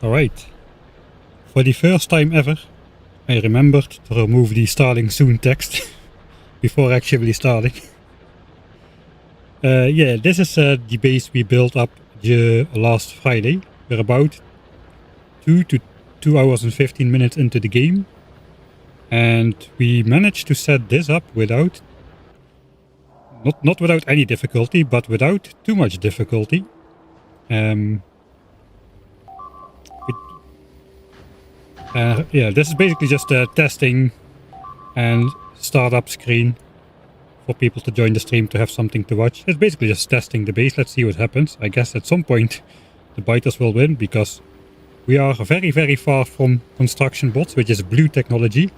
Alright, for the first time ever, I remembered to remove the starting soon text before actually starting. Yeah, this is the base we built up last Friday. We're about 2 hours and 15 minutes into the game, and we managed to set this up without, not without any difficulty, but without too much difficulty. Yeah, this is basically just a testing and startup screen for people to join the stream to have something to watch. It's basically just testing the base. Let's see what happens. I guess at some point the biters will win, because we are very, very far from construction bots, which is blue technology.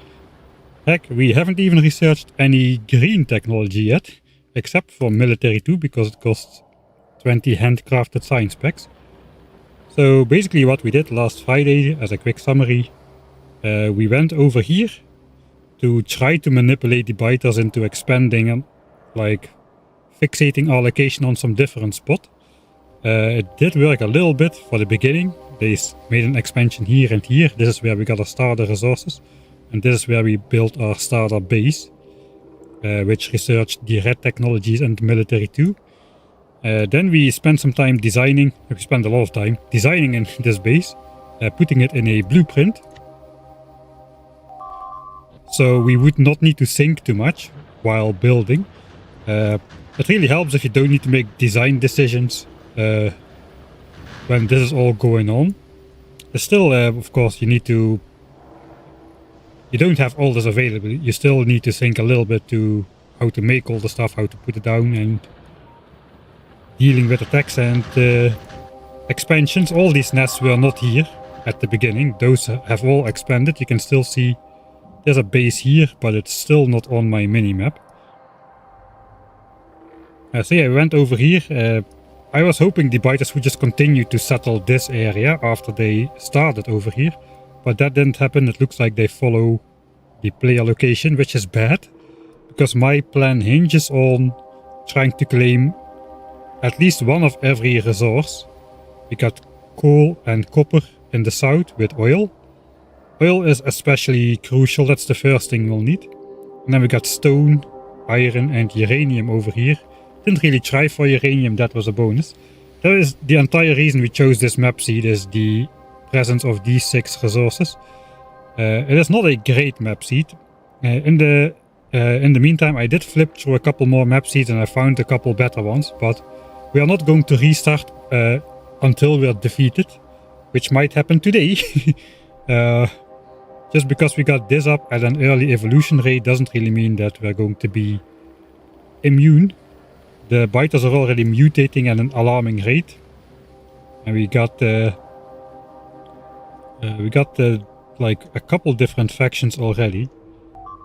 Heck, we haven't even researched any green technology yet, except for military 2, because it costs 20 handcrafted science packs. So basically what we did last Friday, as a quick summary, we went over here to try to manipulate the biters into expanding and like fixating our location on some different spot. It did work a little bit for the beginning. They made an expansion here and here. This is where we got our starter resources, and this is where we built our starter base, which researched the red technologies and the military too. Then we spent some time designing. We spent a lot of time designing in this base, putting it in a blueprint, so we would not need to think too much while building. It really helps if you don't need to make design decisions when this is all going on. But still, of course, you don't have all this available. You still need to think a little bit to how to make all the stuff, how to put it down, and dealing with attacks and expansions. All these nests were not here at the beginning. Those have all expanded. You can still see there's a base here, but it's still not on my mini-map. So yeah, we went over here. I was hoping the biters would just continue to settle this area after they started over here, but that didn't happen. It looks like they follow the player location, which is bad, because my plan hinges on trying to claim at least one of every resource. We got coal and copper in the south with oil. Oil is especially crucial. That's the first thing we'll need. And then we got stone, iron and uranium over here. Didn't really try for uranium, that was a bonus. That is the entire reason we chose this map seed, is the presence of these 6 resources. It is not a great map seed. In the meantime, I did flip through a couple more map seeds and I found a couple better ones, but we are not going to restart until we are defeated, which might happen today. Just because we got this up at an early evolution rate doesn't really mean that we're going to be immune. The biters are already mutating at an alarming rate, and we got like a couple different factions already.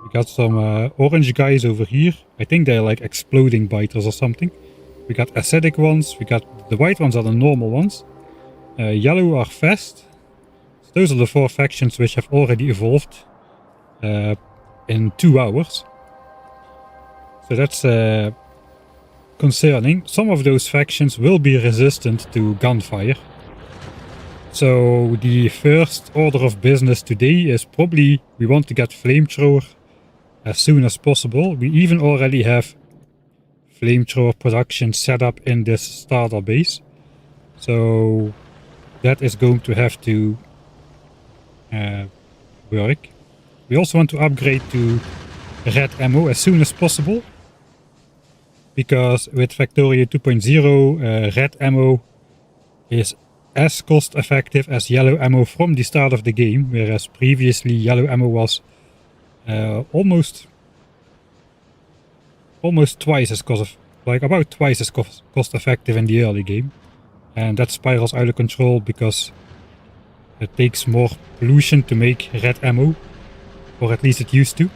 We got some orange guys over here. I think they're like exploding biters or something. We got acidic ones. We got the white ones are the normal ones. Yellow are fast. So those are the 4 factions which have already evolved in 2 hours. So that's concerning. Some of those factions will be resistant to gunfire. So the first order of business today is probably we want to get Flamethrower as soon as possible. We even already have Flamethrower production set up in this starter base. So that is going to have to work. We also want to upgrade to red ammo as soon as possible, because with Factorio 2.0 red ammo is as cost effective as yellow ammo from the start of the game, whereas previously yellow ammo was almost twice as about twice as cost effective in the early game, and that spirals out of control because it takes more pollution to make red ammo, or at least it used to,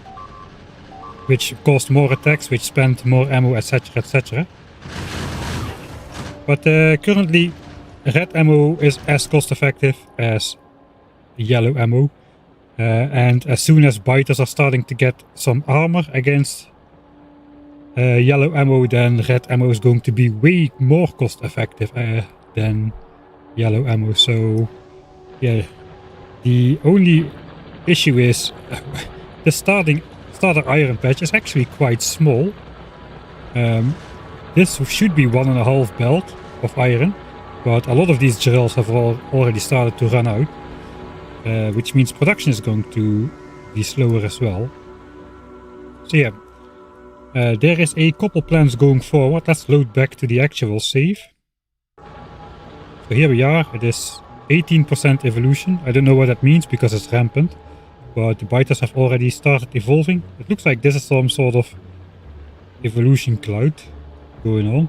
which cost more attacks, which spend more ammo, etc, etc. But currently red ammo is as cost effective as yellow ammo, and as soon as biters are starting to get some armor against yellow ammo, then red ammo is going to be way more cost effective than yellow ammo. So Yeah, the only issue is the starter iron patch is actually quite small. This should be 1.5 belt of iron, but a lot of these drills have already started to run out, which means production is going to be slower as well. So yeah, there is a couple plans going forward. Let's load back to the actual save. So here we are. It is 18% evolution. I don't know what that means because it's rampant, but the biters have already started evolving. It looks like this is some sort of evolution cloud going on.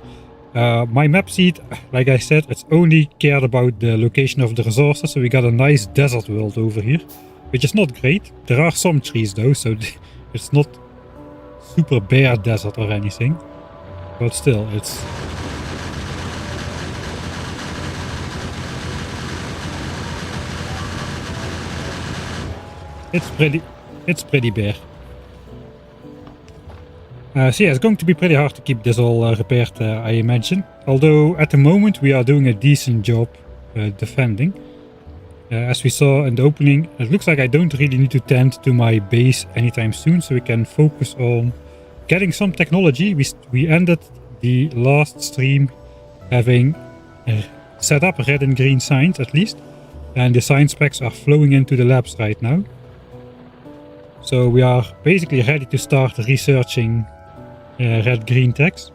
My map seed, like I said, it's only cared about the location of the resources, so we got a nice desert world over here, which is not great. There are some trees though, so it's not super bare desert or anything, but still, it's pretty bare. So yeah, it's going to be pretty hard to keep this all repaired, I imagine. Although at the moment we are doing a decent job defending. As we saw in the opening, it looks like I don't really need to tend to my base anytime soon, so we can focus on getting some technology. We ended the last stream having set up red and green signs at least, and the sign specs are flowing into the labs right now. So we are basically ready to start researching red-green techs.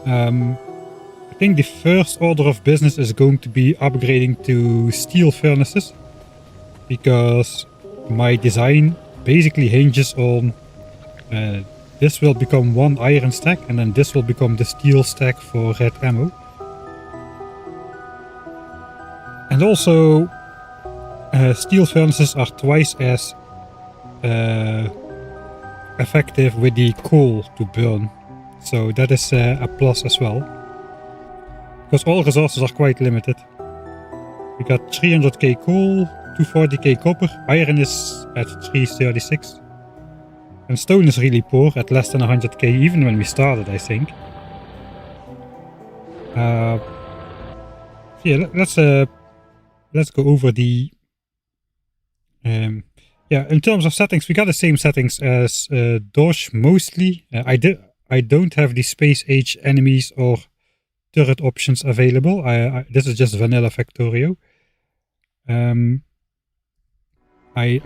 I think the first order of business is going to be upgrading to steel furnaces, because my design basically hinges on this will become one iron stack and then this will become the steel stack for red ammo. And also steel furnaces are twice as effective with the coal to burn, so that is a plus as well, because all resources are quite limited. We got 300k coal, 240k copper, iron is at 336, and stone is really poor at less than 100k even when we started, I think. Yeah, let's go over the yeah, in terms of settings, we got the same settings as Dosh mostly. I don't have the space age enemies or turret options available. This is just vanilla Factorio. I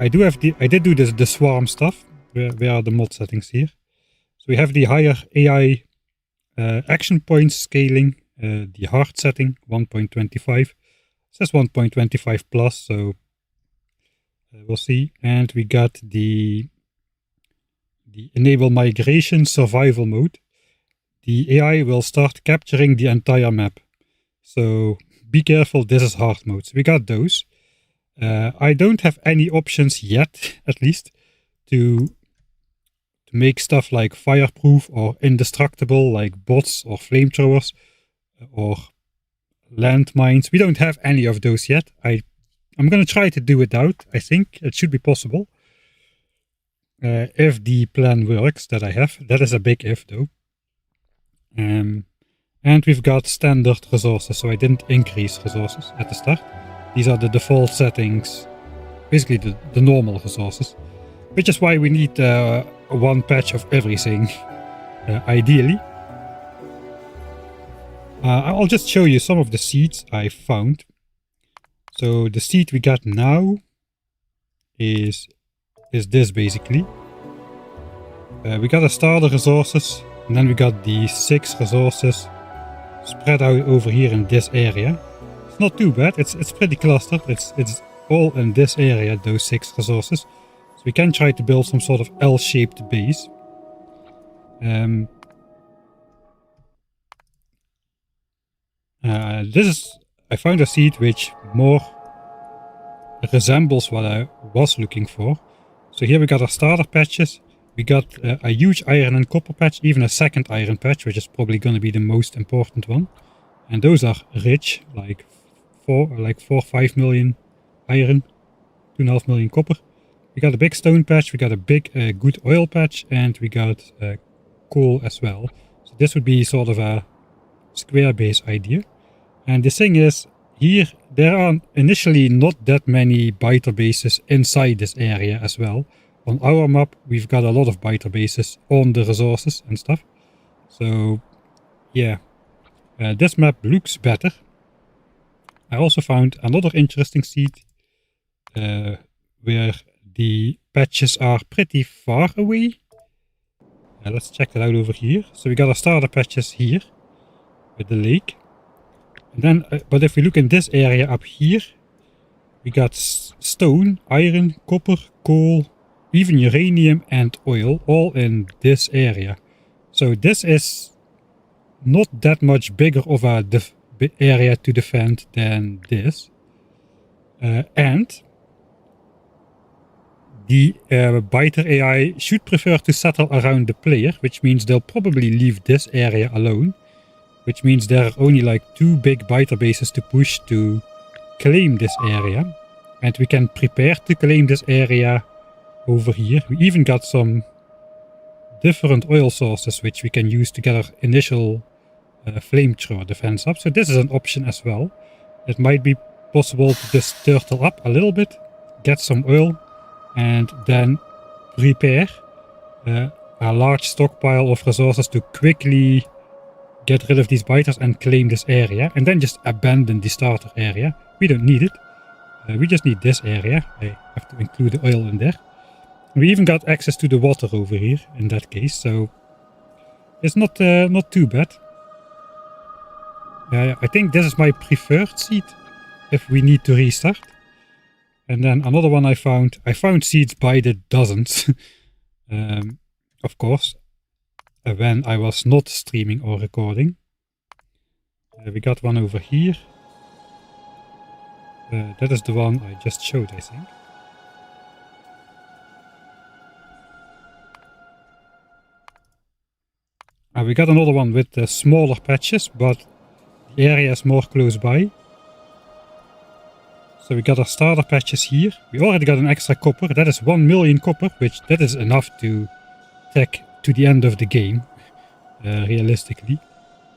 did do the swarm stuff. Where are the mod settings here? So we have the higher AI action points scaling, the hard setting 1.25. It says 1.25 plus, so we'll see. And we got the enable migration survival mode. The AI will start capturing the entire map, so be careful, this is hard mode. So we got those. I don't have any options yet, at least, to make stuff like fireproof or indestructible, like bots or flamethrowers or landmines. We don't have any of those yet. I'm going to try to do it out. I think it should be possible. If the plan works that I have. That is a big if though. And we've got standard resources, so I didn't increase resources at the start. These are the default settings, basically the normal resources. Which is why we need one patch of everything, ideally. I'll just show you some of the seeds I found. So the seed we got now is this basically. We got a starter resources, and then we got the 6 resources spread out over here in this area. It's not too bad, it's pretty clustered, it's all in this area, those 6 resources. So we can try to build some sort of L-shaped base. I found a seed which more resembles what I was looking for. So here we got our starter patches. We got a huge iron and copper patch, even a second iron patch, which is probably going to be the most important one. And those are rich, like 4-5 million iron, 2.5 million copper. We got a big stone patch, we got a big good oil patch, and we got coal as well. So this would be sort of a square base idea. And the thing is, here there are initially not that many biter bases inside this area as well. On our map we've got a lot of biter bases on the resources and stuff. So yeah, this map looks better. I also found another interesting seed where the patches are pretty far away. Let's check that out over here. So we got our starter patches here with the lake. And then, but if we look in this area up here, we got stone, iron, copper, coal, even uranium and oil, all in this area. So this is not that much bigger of a area to defend than this. And the biter AI should prefer to settle around the player, which means they'll probably leave this area alone. Which means there are only like 2 big biter bases to push to claim this area. And we can prepare to claim this area over here. We even got some different oil sources which we can use to get our initial flamethrower defense up. So this is an option as well. It might be possible to just turtle up a little bit, get some oil, and then prepare a large stockpile of resources to quickly get rid of these biters and claim this area, and then just abandon the starter area. We don't need it. We just need this area. I have to include the oil in there. We even got access to the water over here in that case, so it's not too bad. I think this is my preferred seed if we need to restart. And then another one I found seeds by the dozens. Of course, when I was not streaming or recording. We got one over here. That is the one I just showed, I think. We got another one with smaller patches, but the area is more close by. So we got our starter patches here. We already got an extra copper. That is 1 million copper, which that is enough to take to the end of the game, realistically.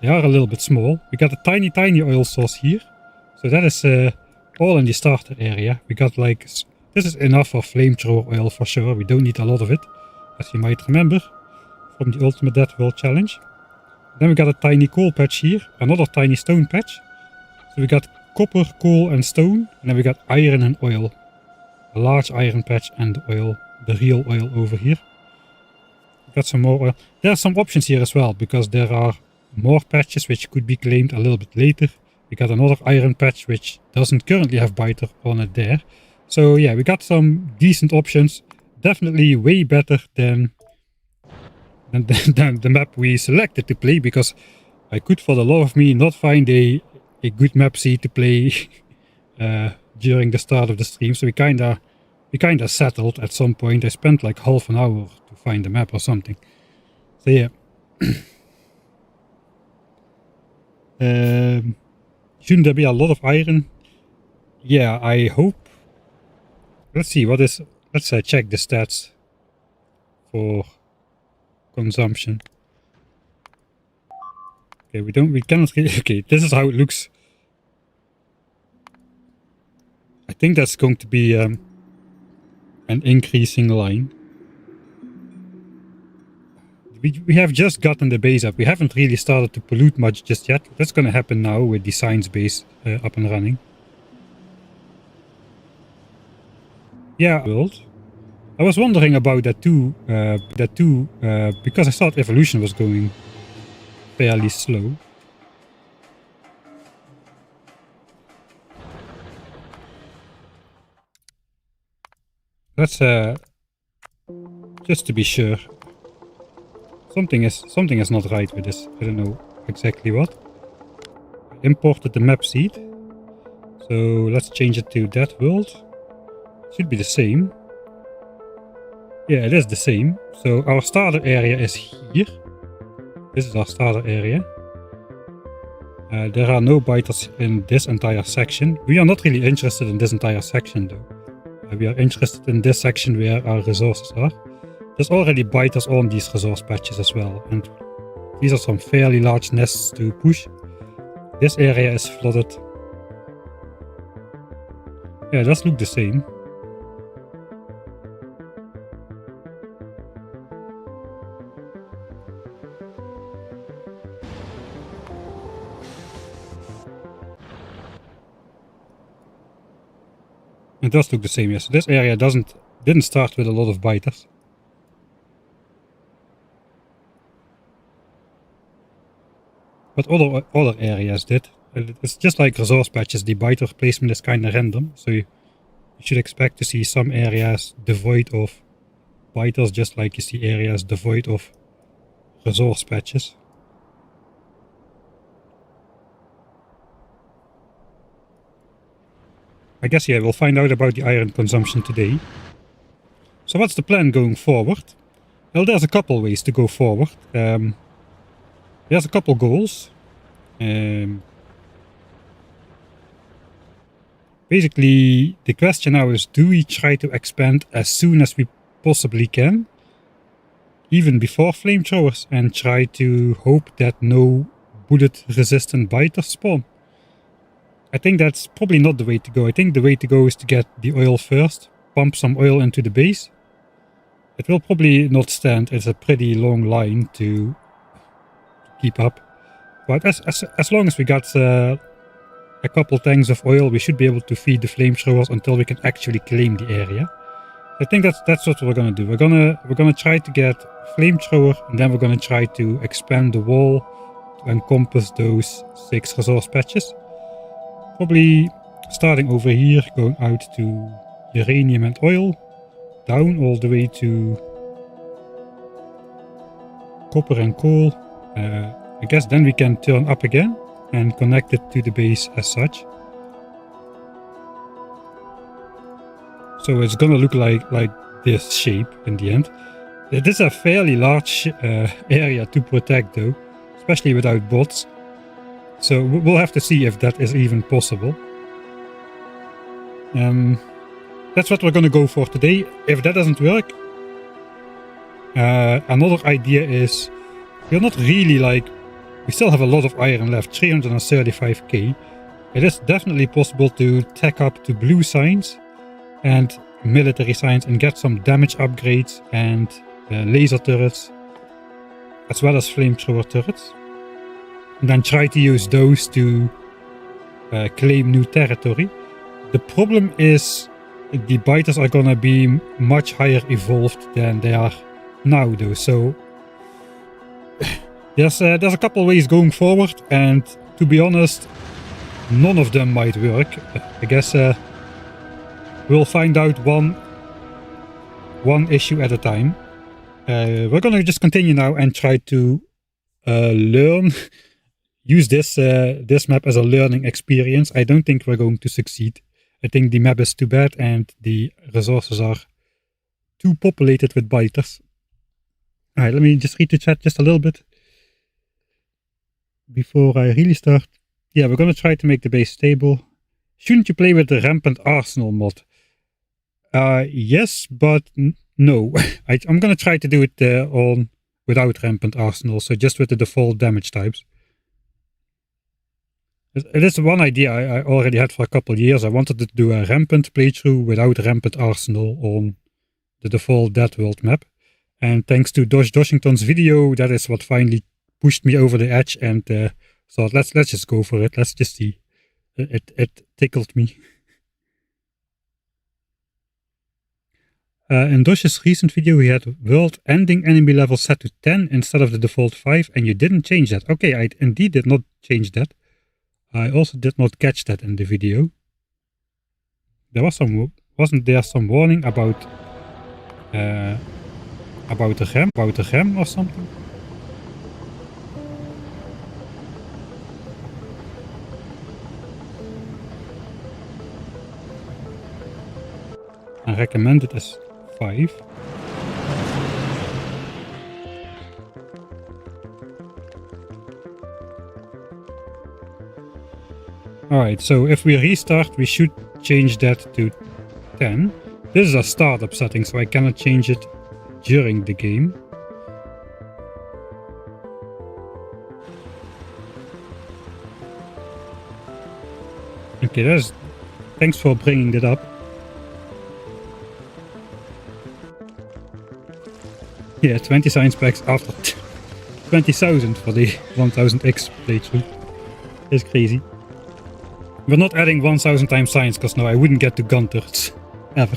They are a little bit small. We got a tiny oil source here. So that is all in the starter area. We got like, this is enough for flamethrower oil for sure. We don't need a lot of it, as you might remember from the Ultimate DeathWorld challenge. Then we got a tiny coal patch here, another tiny stone patch. So we got copper, coal and stone, and then we got iron and oil. A large iron patch and oil, the real oil over here. We got some more oil. There are some options here as well, because there are more patches which could be claimed a little bit later. We got another iron patch which doesn't currently have biter on it there. So yeah, we got some decent options. Definitely way better than the map we selected to play, because I could for the love of me not find a good map seed to play during the start of the stream. So we kinda settled at some point. I spent like half an hour to find the map or something. So yeah. Shouldn't there be a lot of iron? Yeah, I hope. Let's see what is. Let's check the stats for consumption. Okay, we cannot really. Okay, this is how it looks. I think that's going to be an increasing line. We have just gotten the base up. We haven't really started to pollute much just yet. That's going to happen now with the science base up and running. Yeah, world. I was wondering about that too. Because I thought evolution was going fairly slow. Let's just to be sure. Something is not right with this. I don't know exactly what. I imported the map seed. So let's change it to DeathWorld. It should be the same. Yeah, it is the same. So our starter area is here. This is our starter area. There are no biters in this entire section. We are not really interested in this entire section though. We are interested in this section where our resources are. There's already biters on these resource patches as well, and these are some fairly large nests to push. This area is flooded. Yeah, it does look the same. It does look the same, yes. So this area didn't start with a lot of biters. But other areas did. It's just like resource patches, the biter placement is kind of random, so you should expect to see some areas devoid of biters, just like you see areas devoid of resource patches. I guess, yeah, we'll find out about the iron consumption today. So what's the plan going forward? Well, there's a couple ways to go forward. There's a couple goals. Basically, the question now is, do we try to expand as soon as we possibly can, even before flamethrowers, and try to hope that no bullet-resistant biters spawn? I think that's probably not the way to go. I think the way to go is to get the oil first, pump some oil into the base. It will probably not stand. It's a pretty long line to keep up. But as long as we got a couple tanks of oil, we should be able to feed the flamethrowers until we can actually claim the area. I think that's what we're gonna do. We're gonna try to get flamethrower, and then we're gonna try to expand the wall to encompass those 6 resource patches. Probably starting over here, going out to uranium and oil, down all the way to copper and coal. I guess then we can turn up again and connect it to the base as such. So it's gonna look like this shape in the end. It is a fairly large area to protect though, especially without bots. So we'll have to see if that is even possible. That's what we're gonna go for today. If that doesn't work, another idea is, we're not really we still have a lot of iron left, 335k. It is definitely possible to tech up to blue signs and military signs and get some damage upgrades and laser turrets, as well as flamethrower turrets. And then try to use those to claim new territory. The problem is the biters are gonna be much higher evolved than they are now though, so there's a couple ways going forward, and to be honest, none of them might work. I guess we'll find out one issue at a time. We're gonna just continue now and try to learn, use this map as a learning experience. I don't think we're going to succeed. I think the map is too bad and the resources are too populated with biters. Alright, let me just read the chat just a little bit before I really start. Yeah, we're gonna try to make the base stable. Shouldn't you play with the Rampant Arsenal mod? Yes, but no. I'm gonna try to do it without Rampant Arsenal, so just with the default damage types. It is one idea I already had for a couple of years. I wanted to do a Rampant playthrough without Rampant Arsenal on the default DeathWorld map. And thanks to DoshDoshington's video, that is what finally pushed me over the edge, and thought, let's just go for it. Let's just see. It tickled me. In Dosh's recent video, he had world ending enemy level set to 10 instead of the default 5, and you didn't change that. Okay, I indeed did not change that. I also did not catch that in the video. There was wasn't there some warning about the RAM or something? I recommend it as 5. Alright, so if we restart, we should change that to 10. This is a startup setting, so I cannot change it during the game. Okay, Thanks for bringing that up. Yeah, 20 science packs after 20,000 for the 1000X playthrough. It's crazy. We're not adding 1000 times science, because no, I wouldn't get to Gunters. Ever.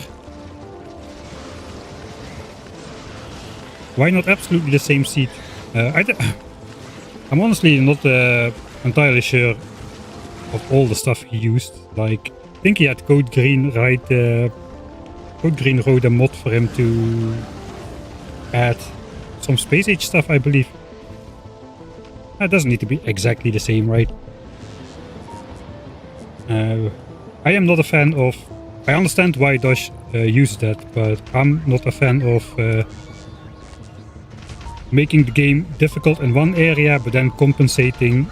Why not absolutely the same seed? I'm honestly not entirely sure of all the stuff he used. Like, I think he had Code Green Code Green wrote a mod for him to add some space age stuff, I believe. That doesn't need to be exactly the same, right? I am not a fan of... I understand why Dosh uses that, but I'm not a fan of making the game difficult in one area, but then compensating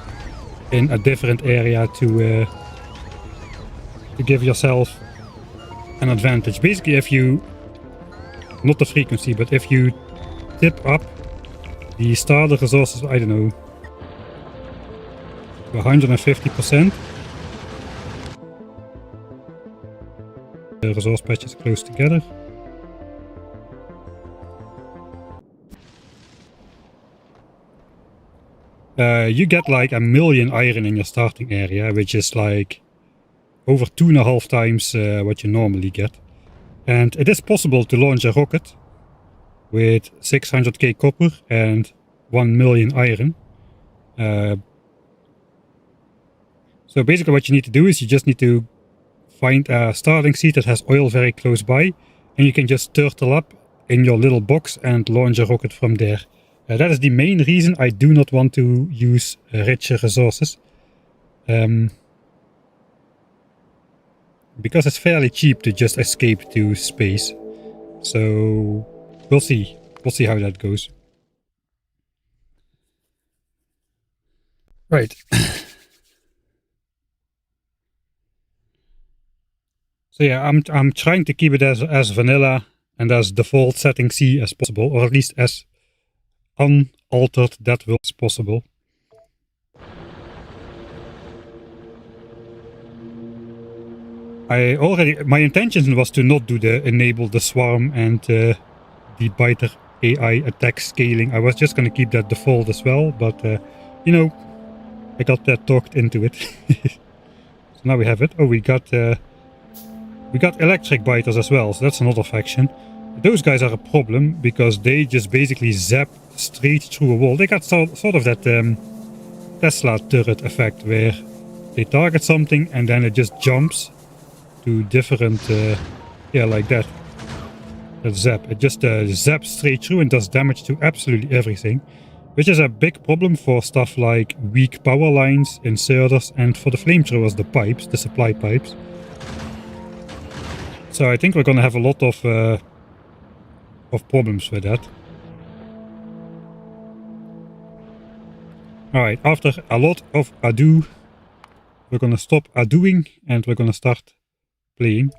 in a different area to give yourself an advantage. Basically, if you... Not the frequency, but if you tip up the starter resources, I don't know, to 150%. The resource patches close together. You get like 1 million iron in your starting area, which is like over 2.5 times what you normally get. And it is possible to launch a rocket with 600k copper and 1 million iron. So basically what you need to do is you just need to find a starting seat that has oil very close by, and you can just turtle up in your little box and launch a rocket from there. That is the main reason I do not want to use richer resources. Because it's fairly cheap to just escape to space. So we'll see. We'll see how that goes. Right. So yeah, I'm trying to keep it as vanilla and as default setting C as possible, or at least as unaltered DeathWorld as possible. My intention was to not do the enable the swarm and the biter AI attack scaling. I was just going to keep that default as well, but you know, I got talked into it. So now we have it. Oh, we got electric biters as well, so that's another faction. Those guys are a problem because they just basically zap straight through a wall. They got sort of that Tesla turret effect where they target something and then it just jumps to different, yeah, like that. That zap. It just zaps straight through and does damage to absolutely everything. Which is a big problem for stuff like weak power lines, inserters, and for the flamethrowers, the pipes, the supply pipes. So I think we're gonna have a lot of problems with that. Alright, after a lot of ado, we're gonna stop adoing and we're gonna start playing.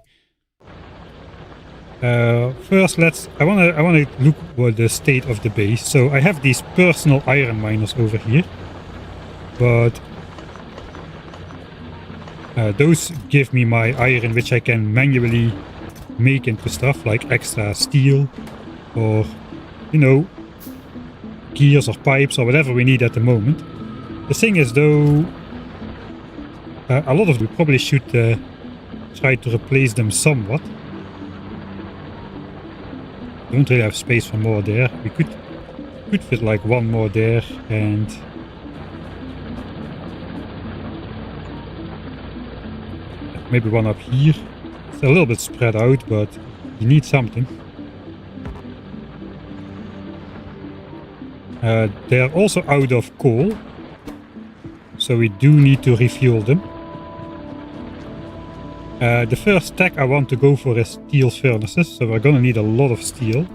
First, I wanna look at the state of the base. So I have these personal iron miners over here, but those give me my iron, which I can manually make into stuff like extra steel, or you know, gears or pipes or whatever we need at the moment. The thing is, though, a lot of them probably should try to replace them somewhat. Don't really have space for more there. We could fit like one more there and maybe one up here. It's a little bit spread out, but you need something. They are also out of coal, so we do need to refuel them. The first tech I want to go for is steel furnaces, so we're gonna need a lot of steel.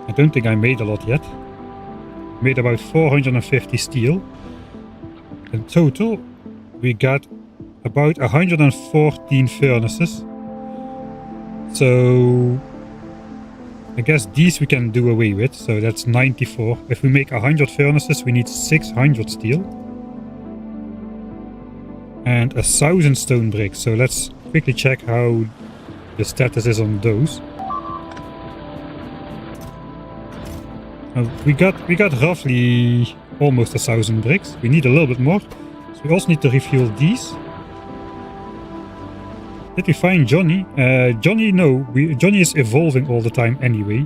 I don't think I made a lot yet. Made about 450 steel. In total, we got about 114 furnaces. So I guess these we can do away with, so that's 94. If we make 100 furnaces, we need 600 steel. and 1,000 stone bricks. So let's quickly check how the status is on those. We got roughly almost 1,000 bricks. We need a little bit more. So we also need to refuel these. Did we find Johnny? Johnny, no. Johnny is evolving all the time anyway.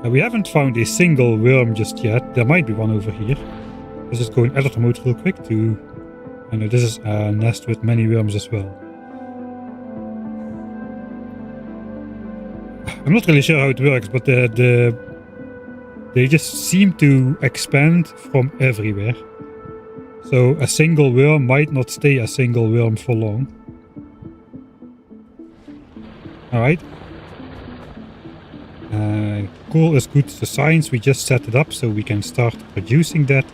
We haven't found a single worm just yet. There might be one over here. Let's just go in editor mode real quick to... I know this is a nest with many worms as well. I'm not really sure how it works, but they just seem to expand from everywhere. So a single worm might not stay a single worm for long. Alright. Coal is good to science. We just set it up so we can start producing that.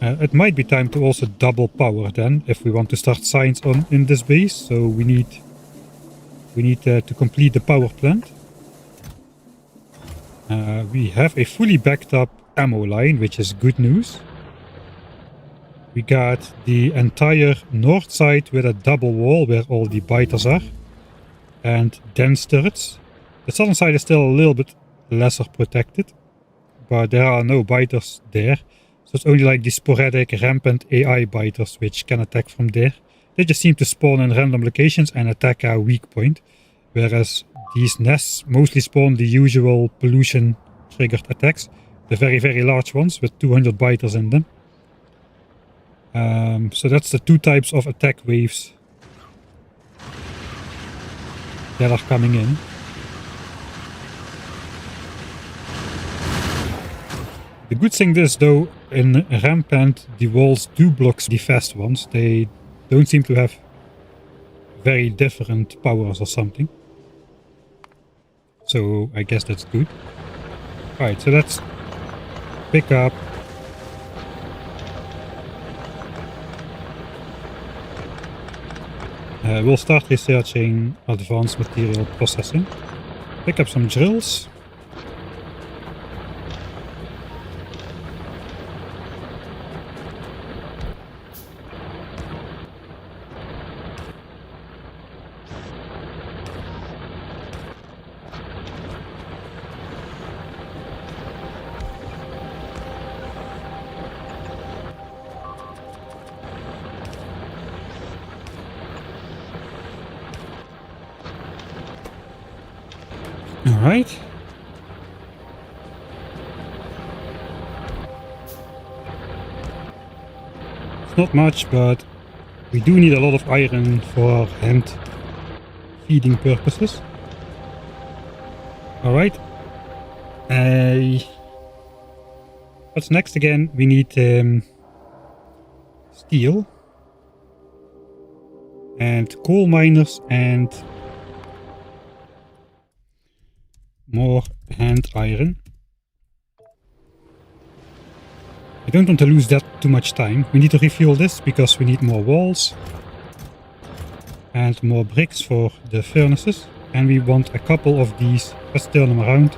It might be time to also double power then, if we want to start science in this base. So we need to complete the power plant. We have a fully backed up ammo line, which is good news. We got the entire north side with a double wall where all the biters are. And dense turrets. The southern side is still a little bit lesser protected. But there are no biters there. So it's only like the sporadic rampant AI biters which can attack from there. They just seem to spawn in random locations and attack our weak point. Whereas these nests mostly spawn the usual pollution triggered attacks. The very, very large ones with 200 biters in them. So that's the two types of attack waves that are coming in. The good thing is though, in Rampant the walls do block the fast ones. They don't seem to have very different powers or something. So I guess that's good. Alright, so let's pick up we'll start researching advanced material processing. Pick up some drills. Alright. It's not much, but we do need a lot of iron for hand feeding purposes. Alright. What's next again? We need steel and coal miners and more hand iron. I don't want to lose that too much time. We need to refuel this because we need more walls and more bricks for the furnaces. And we want a couple of these, let's turn them around,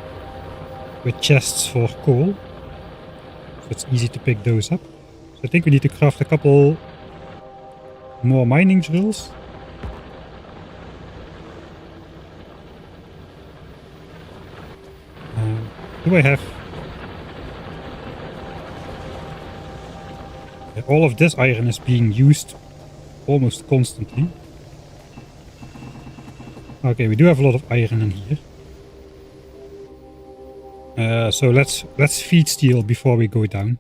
with chests for coal. So it's easy to pick those up. So I think we need to craft a couple more mining drills. Do I have... all of this iron is being used almost constantly. Okay, we do have a lot of iron in here. So let's feed steel before we go down.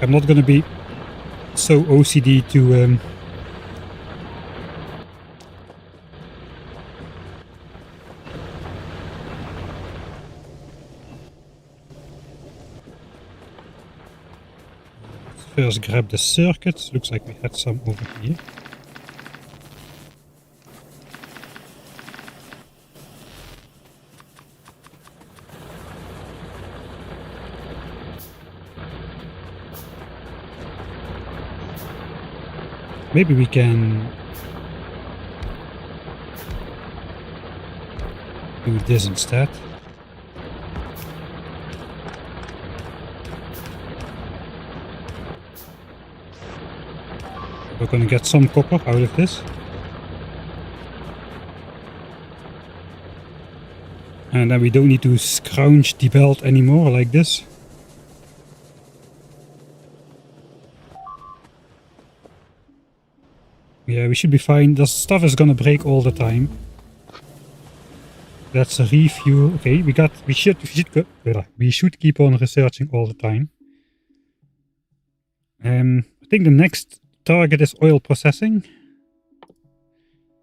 I'm not gonna be so OCD to let's first grab the circuits. Looks like we had some over here. Maybe we can do this instead. We're gonna get some copper out of this. And then we don't need to scrounge the belt anymore like this. Yeah, we should be fine. The stuff is gonna break all the time. Let's refuel. Okay, we should keep on researching all the time. I think the next target is oil processing.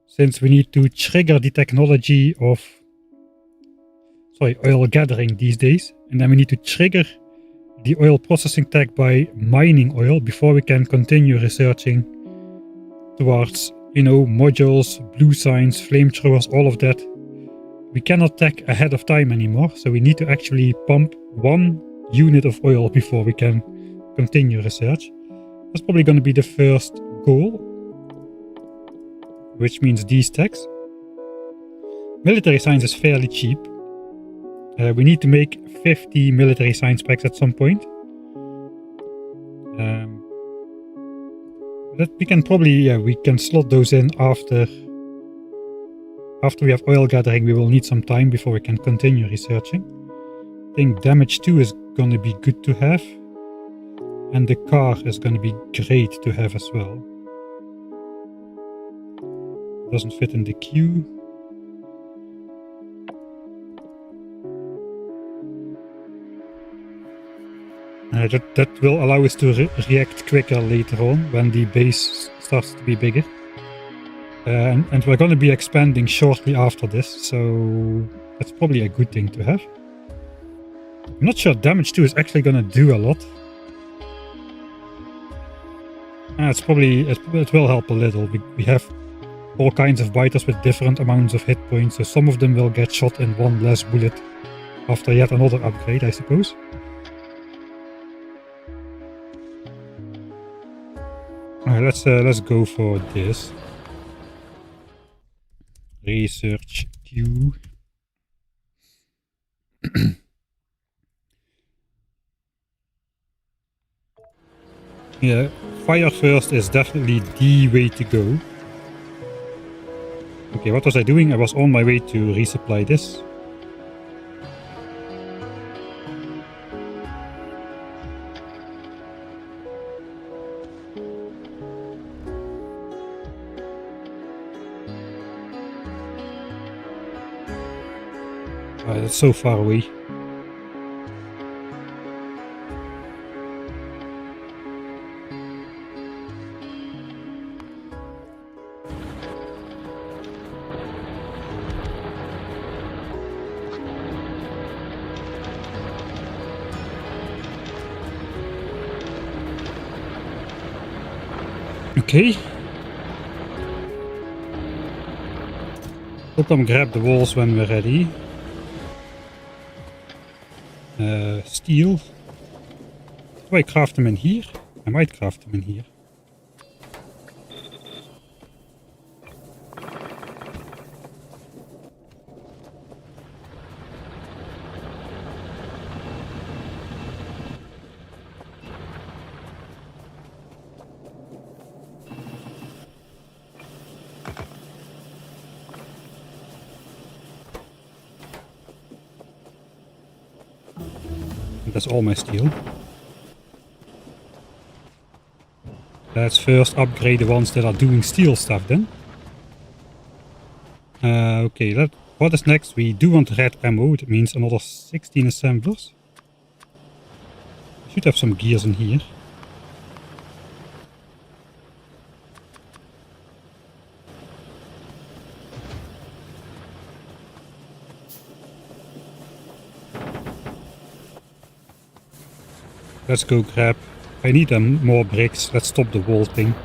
Since we need to trigger the technology of oil gathering these days. And then we need to trigger the oil processing tech by mining oil before we can continue researching towards, modules, blue signs, flamethrowers, all of that. We cannot tech ahead of time anymore, so we need to actually pump 1 unit of oil before we can continue research. That's probably going to be the first goal, which means these techs. Military science is fairly cheap. We need to make 50 military science packs at some point. That we can probably, we can slot those in after we have oil gathering. We will need some time before we can continue researching. I think damage 2 is going to be good to have. And the car is going to be great to have as well. Doesn't fit in the queue. That will allow us to react quicker later on when the base starts to be bigger. And we're going to be expanding shortly after this, so that's probably a good thing to have. I'm not sure damage 2 is actually going to do a lot. It will help a little. We have all kinds of biters with different amounts of hit points, so some of them will get shot in 1 less bullet after yet another upgrade, I suppose. Alright, let's go for this. Research queue. Yeah, fire first is definitely the way to go. Okay, what was I doing? I was on my way to resupply this. It's so far away. Okay. We'll come grab the walls when we're ready. Steel. Do I craft them in here? I might craft them in here. That's all my steel. Let's first upgrade the ones that are doing steel stuff then. Okay, what is next? We do want red ammo. That means another 16 assemblers. We should have some gears in here. Let's go grab. I need more bricks. Let's stop the wall thing.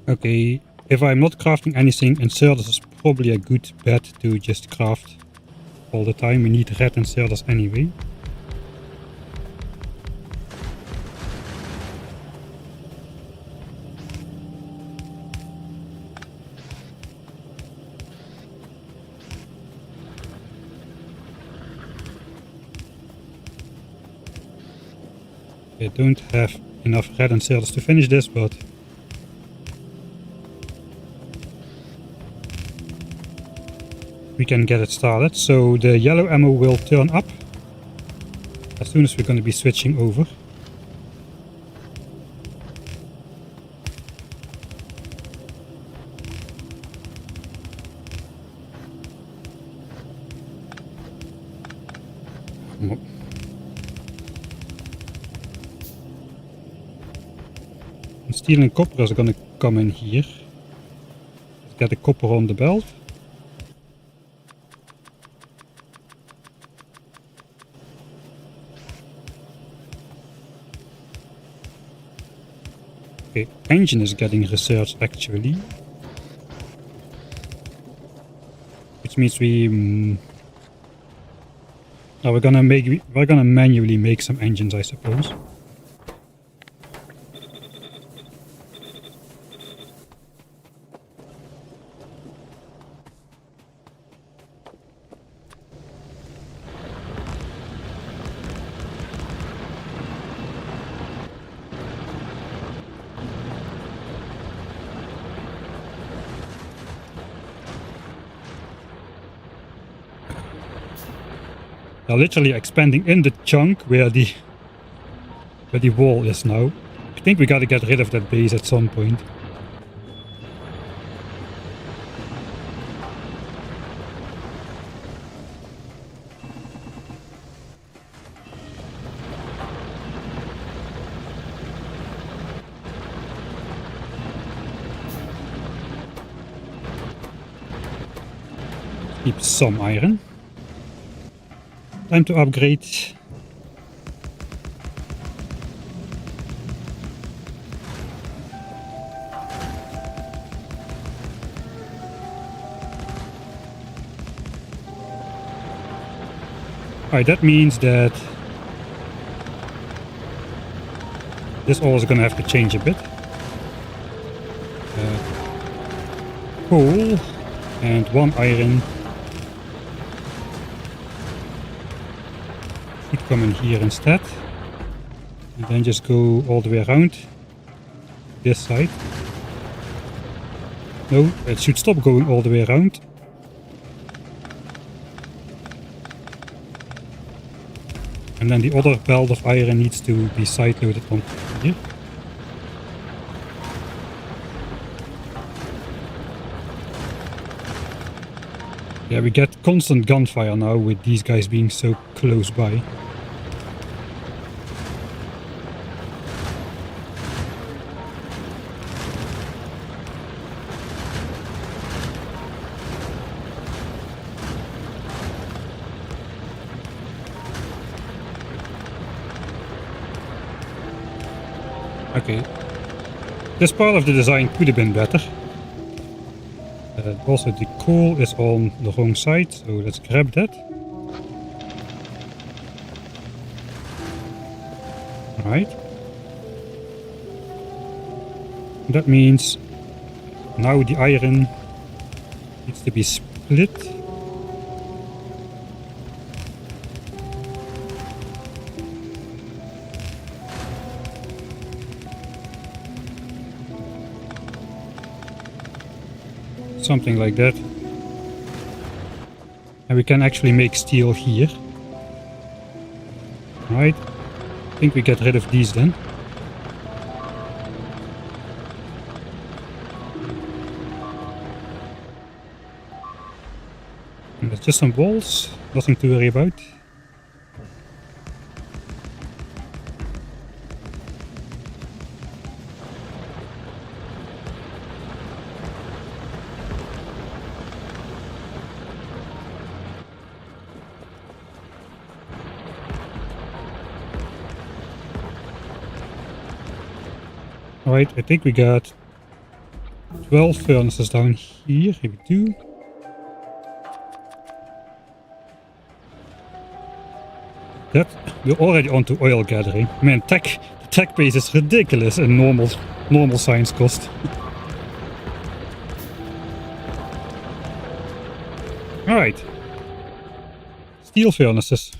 Okay, if I'm not crafting anything, inserters is probably a good bet to just craft all the time. We need red inserters anyway. I don't have enough red inserters to finish this, but we can get it started. So the yellow ammo will turn up as soon as we're going to be switching over. And steel and copper is going to come in here. Let's get the copper on the belt. Okay, engine is getting researched actually. Which means we're gonna manually make some engines, I suppose. They're literally expanding in the chunk where the wall is now. I think we gotta get rid of that base at some point. Keep some iron. Time to upgrade. Alright, that means that this all is gonna have to change a bit. Coal and 1 iron. Should come in here instead. And then just go all the way around this side. No, it should stop going all the way around. And then the other belt of iron needs to be side loaded on here. Yeah, we get constant gunfire now with these guys being so close by. Okay, this part of the design could have been better. Also the coal is on the wrong side, so let's grab that. Alright. That means now the iron needs to be split. Something like that. And we can actually make steel here. Right. I think we get rid of these then. And that's just some walls. Nothing to worry about. Alright, I think we got 12 furnaces down here. Here we do. That, we're already onto oil gathering. Man, the tech base is ridiculous in normal science cost. Alright. Steel furnaces.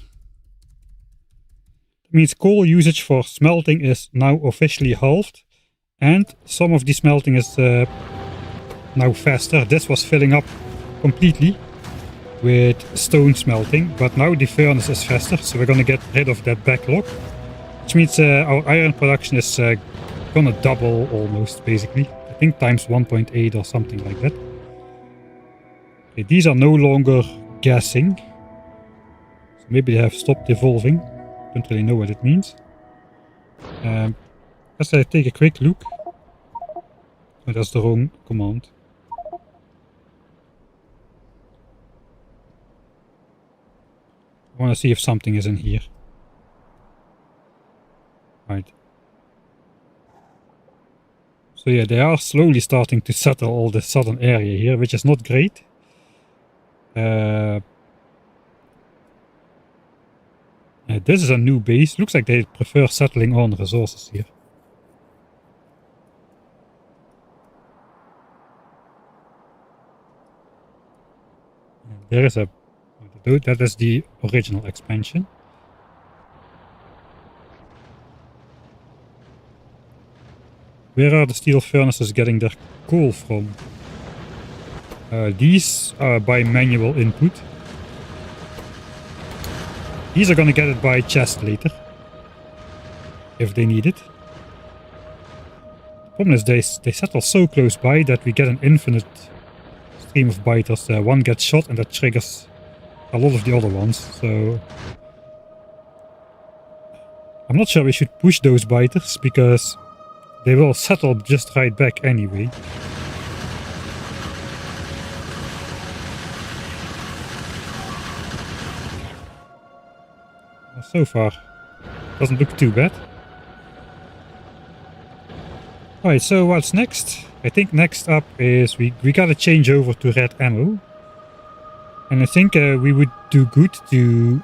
That means coal usage for smelting is now officially halved. And some of the smelting is now faster. This was filling up completely with stone smelting, but now the furnace is faster, so we're gonna get rid of that backlog, which means our iron production is gonna double almost, basically. I think times 1.8 or something like that. Okay, these are no longer gassing, so maybe they have stopped evolving. Don't really know what it means. Let's take a quick look. Oh, that's the wrong command. I want to see if something is in here. Right. So yeah, they are slowly starting to settle all the southern area here, which is not great. This is a new base. Looks like they prefer settling on resources here. There is a... That is the original expansion. Where are the steel furnaces getting their coal from? These are by manual input. These are gonna get it by chest later, if they need it. The problem is they settle so close by that we get an infinite stream of biters. One gets shot and that triggers a lot of the other ones, so I'm not sure we should push those biters because they will settle just right back anyway. So far, doesn't look too bad. Alright, so what's next? I think next up is we gotta change over to red ammo. And I think we would do good to...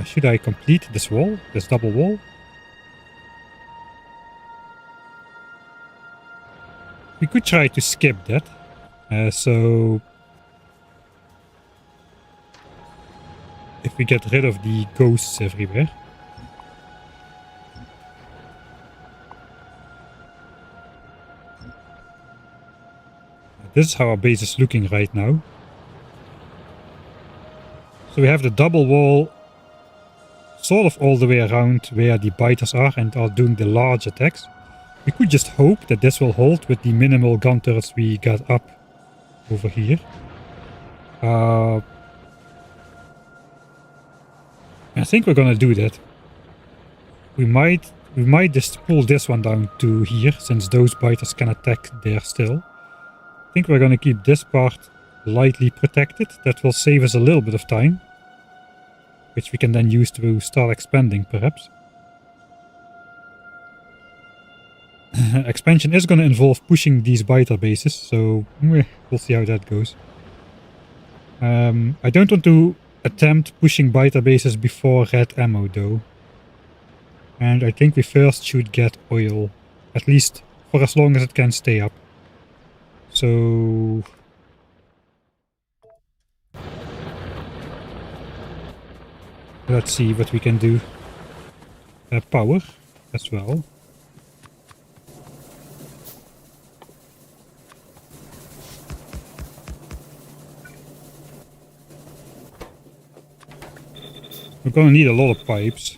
should I complete this wall? This double wall? We could try to skip that. So... if we get rid of the ghosts everywhere. This is how our base is looking right now. So we have the double wall sort of all the way around where the biters are and are doing the large attacks. We could just hope that this will hold with the minimal gun turrets we got up over here. I think we're gonna do that. We might just pull this one down to here, since those biters can attack there still. I think we're gonna keep this part lightly protected. That will save us a little bit of time, which we can then use to start expanding, perhaps. Expansion is gonna involve pushing these biter bases, so we'll see how that goes. I don't want to attempt pushing biter bases before red ammo though. And I think we first should get oil, at least for as long as it can stay up. So... let's see what we can do. Power as well. We're gonna need a lot of pipes.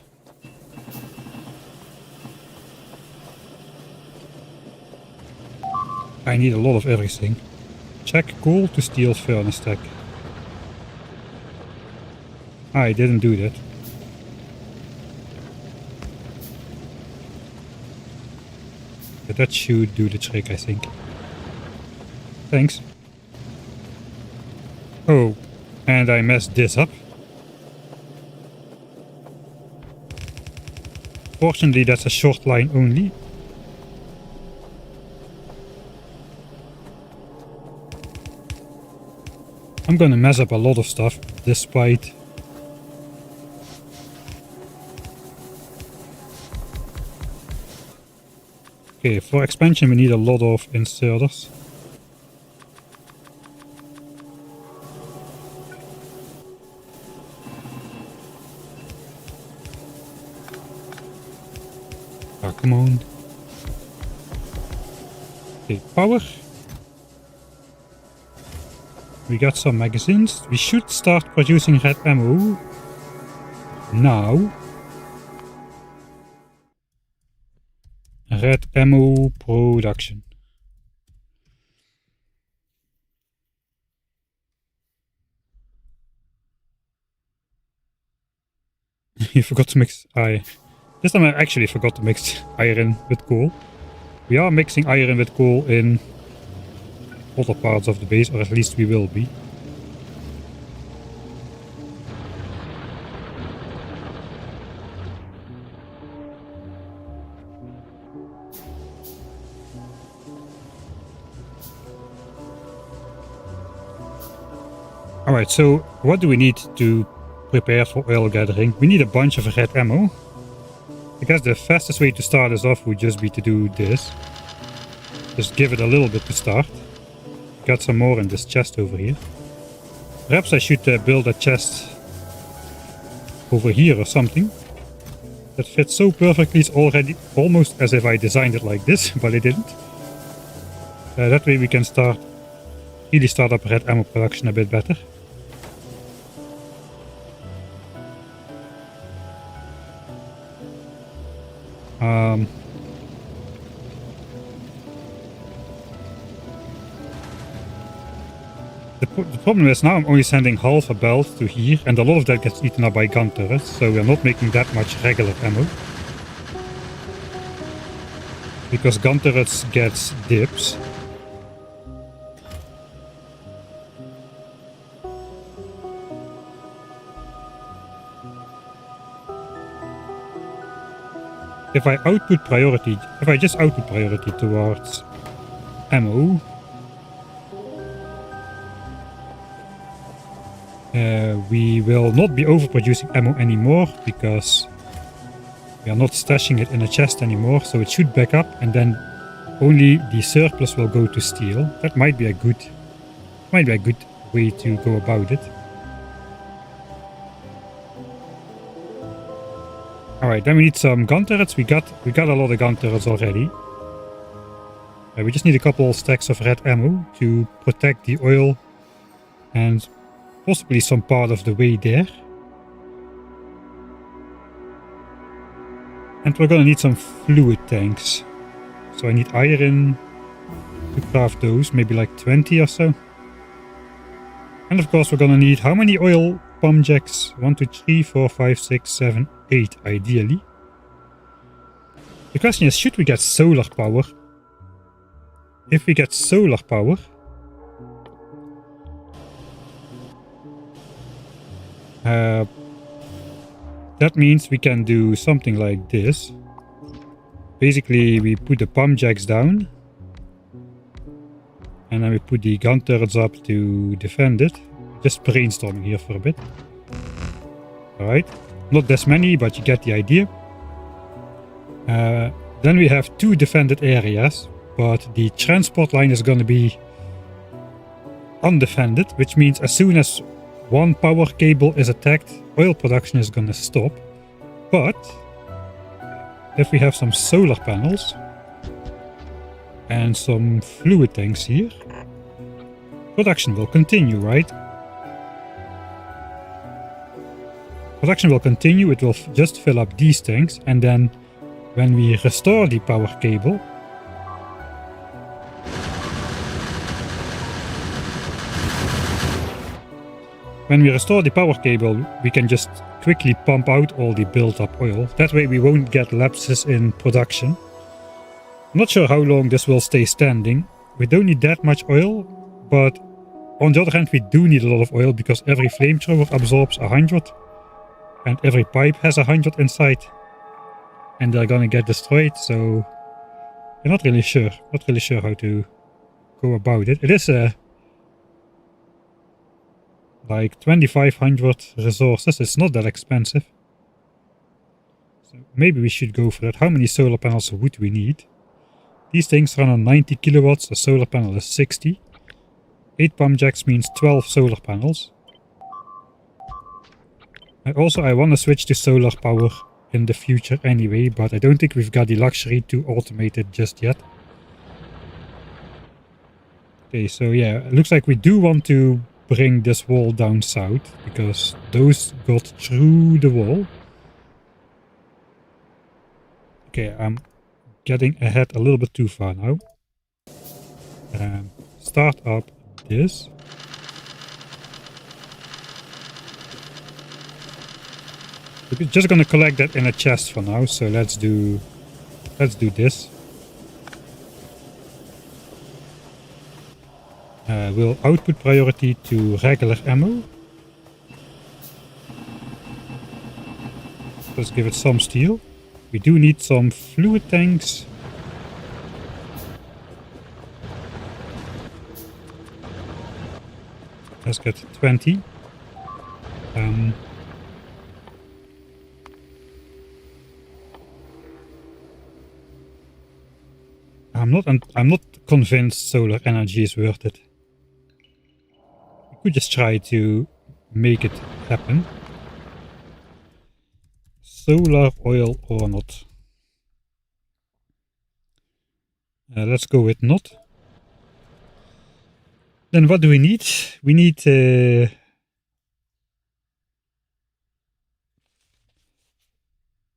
I need a lot of everything. Check coal to steel furnace stack. I didn't do that. But that should do the trick, I think. Thanks. Oh, and I messed this up. Fortunately, that's a short line only. I'm gonna mess up a lot of stuff, despite... Okay, for expansion we need a lot of inserters. Ah, come on. Okay, power. We got some magazines. We should start producing red ammo now. Red ammo production. You forgot to mix iron. This time I actually forgot to mix iron with coal. We are mixing iron with coal in other parts of the base, or at least we will be. Alright, so what do we need to prepare for oil gathering? We need a bunch of red ammo. I guess the fastest way to start us off would just be to do this. Just give it a little bit to start. Got some more in this chest over here. Perhaps I should build a chest over here or something. That fits so perfectly, it's already almost as if I designed it like this, but I didn't. That way we can really start up red ammo production a bit better. The problem is now I'm only sending half a belt to here, and a lot of that gets eaten up by gun turrets, so we are not making that much regular ammo. Because gun turrets gets dips. If I just output priority towards ammo, we will not be overproducing ammo anymore because we are not stashing it in a chest anymore, so it should back up and then only the surplus will go to steel. That might be a good way to go about it. Alright, then we need some gun turrets. We got a lot of gun turrets already. We just need a couple stacks of red ammo to protect the oil and possibly some part of the way there. And we're gonna need some fluid tanks. So I need iron to craft those, maybe like 20 or so. And of course we're gonna need how many oil pump jacks? 1, 2, 3, 4, 5, 6, 7, 8 ideally. The question is, should we get solar power? If we get solar power, that means we can do something like this. Basically, we put the pump jacks down, and then we put the gun turrets up to defend it. Just brainstorming here for a bit. Alright, not this many, but you get the idea. Then we have 2 defended areas, but the transport line is going to be undefended, which means as soon as one power cable is attacked, oil production is going to stop. But if we have some solar panels and some fluid tanks here, production will continue, right? Production will continue, it will just fill up these tanks, and then when we restore the power cable, we can just quickly pump out all the built up oil. That way we won't get lapses in production. I'm not sure how long this will stay standing. We don't need that much oil, but on the other hand we do need a lot of oil because every flamethrower absorbs 100 and every pipe has 100 inside. And they're gonna get destroyed, so I'm not really sure how to go about it. It is like 2,500 resources. It's not that expensive. So maybe we should go for that. How many solar panels would we need? These things run on 90 kilowatts. A solar panel is 60. 8 pump jacks means 12 solar panels. I want to switch to solar power in the future anyway, but I don't think we've got the luxury to automate it just yet. Okay, so yeah, it looks like we do want to bring this wall down south, because those got through the wall. Okay, I'm getting ahead a little bit too far now. Start up this. We're just gonna collect that in a chest for now, so let's do this. We'll output priority to regular ammo. Let's give it some steel. We do need some fluid tanks. Let's get 20. I'm not convinced solar energy is worth it. We could just try to make it happen. Solar, oil, or not. Let's go with not. Then what do we need? We need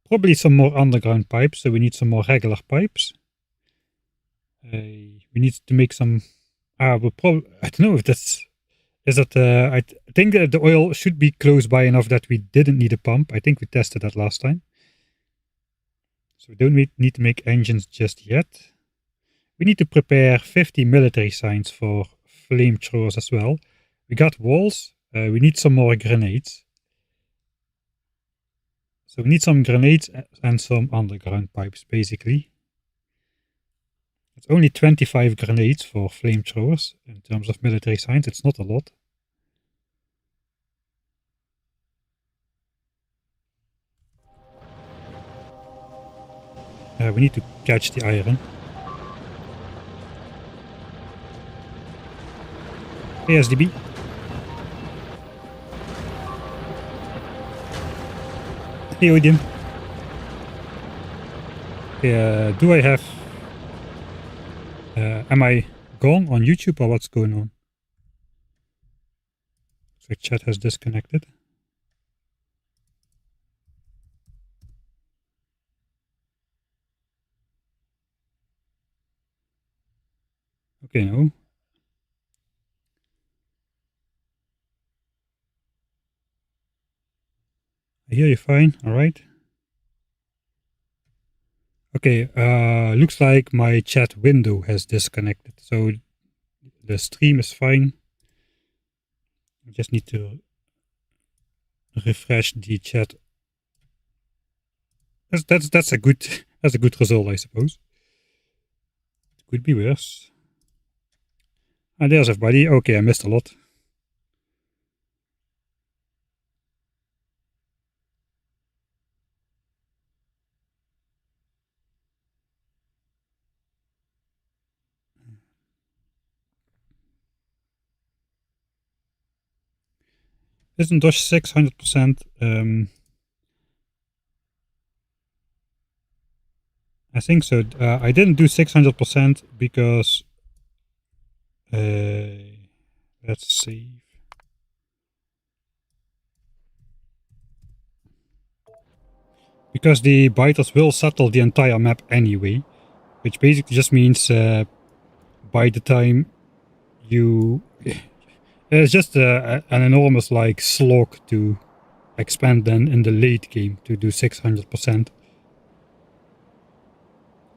probably some more underground pipes, so we need some more regular pipes. We need to make some... we'll probably... I don't know if that's... Is that... I think that the oil should be close by enough that we didn't need a pump. I think we tested that last time. So we don't need to make engines just yet. We need to prepare 50 military signs for flamethrowers as well. We got walls. We need some more grenades. So we need some grenades and some underground pipes, basically. It's only 25 grenades for flamethrowers in terms of military signs. It's not a lot. We need to catch the iron. ASDB. Hey, Odin. Do I have... am I gone on YouTube or what's going on? So chat has disconnected. Okay, no. I hear you fine, alright. Okay, looks like my chat window has disconnected, so the stream is fine. I just need to refresh the chat. That's a good result, I suppose. It could be worse. And there's everybody. Okay, I missed a lot. Isn't Dosh 600%? I think so. I didn't do 600% because... let's see. Because the biters will settle the entire map anyway. Which basically just means by the time you... It's just an enormous like slog to expand then in the late game to do 600%.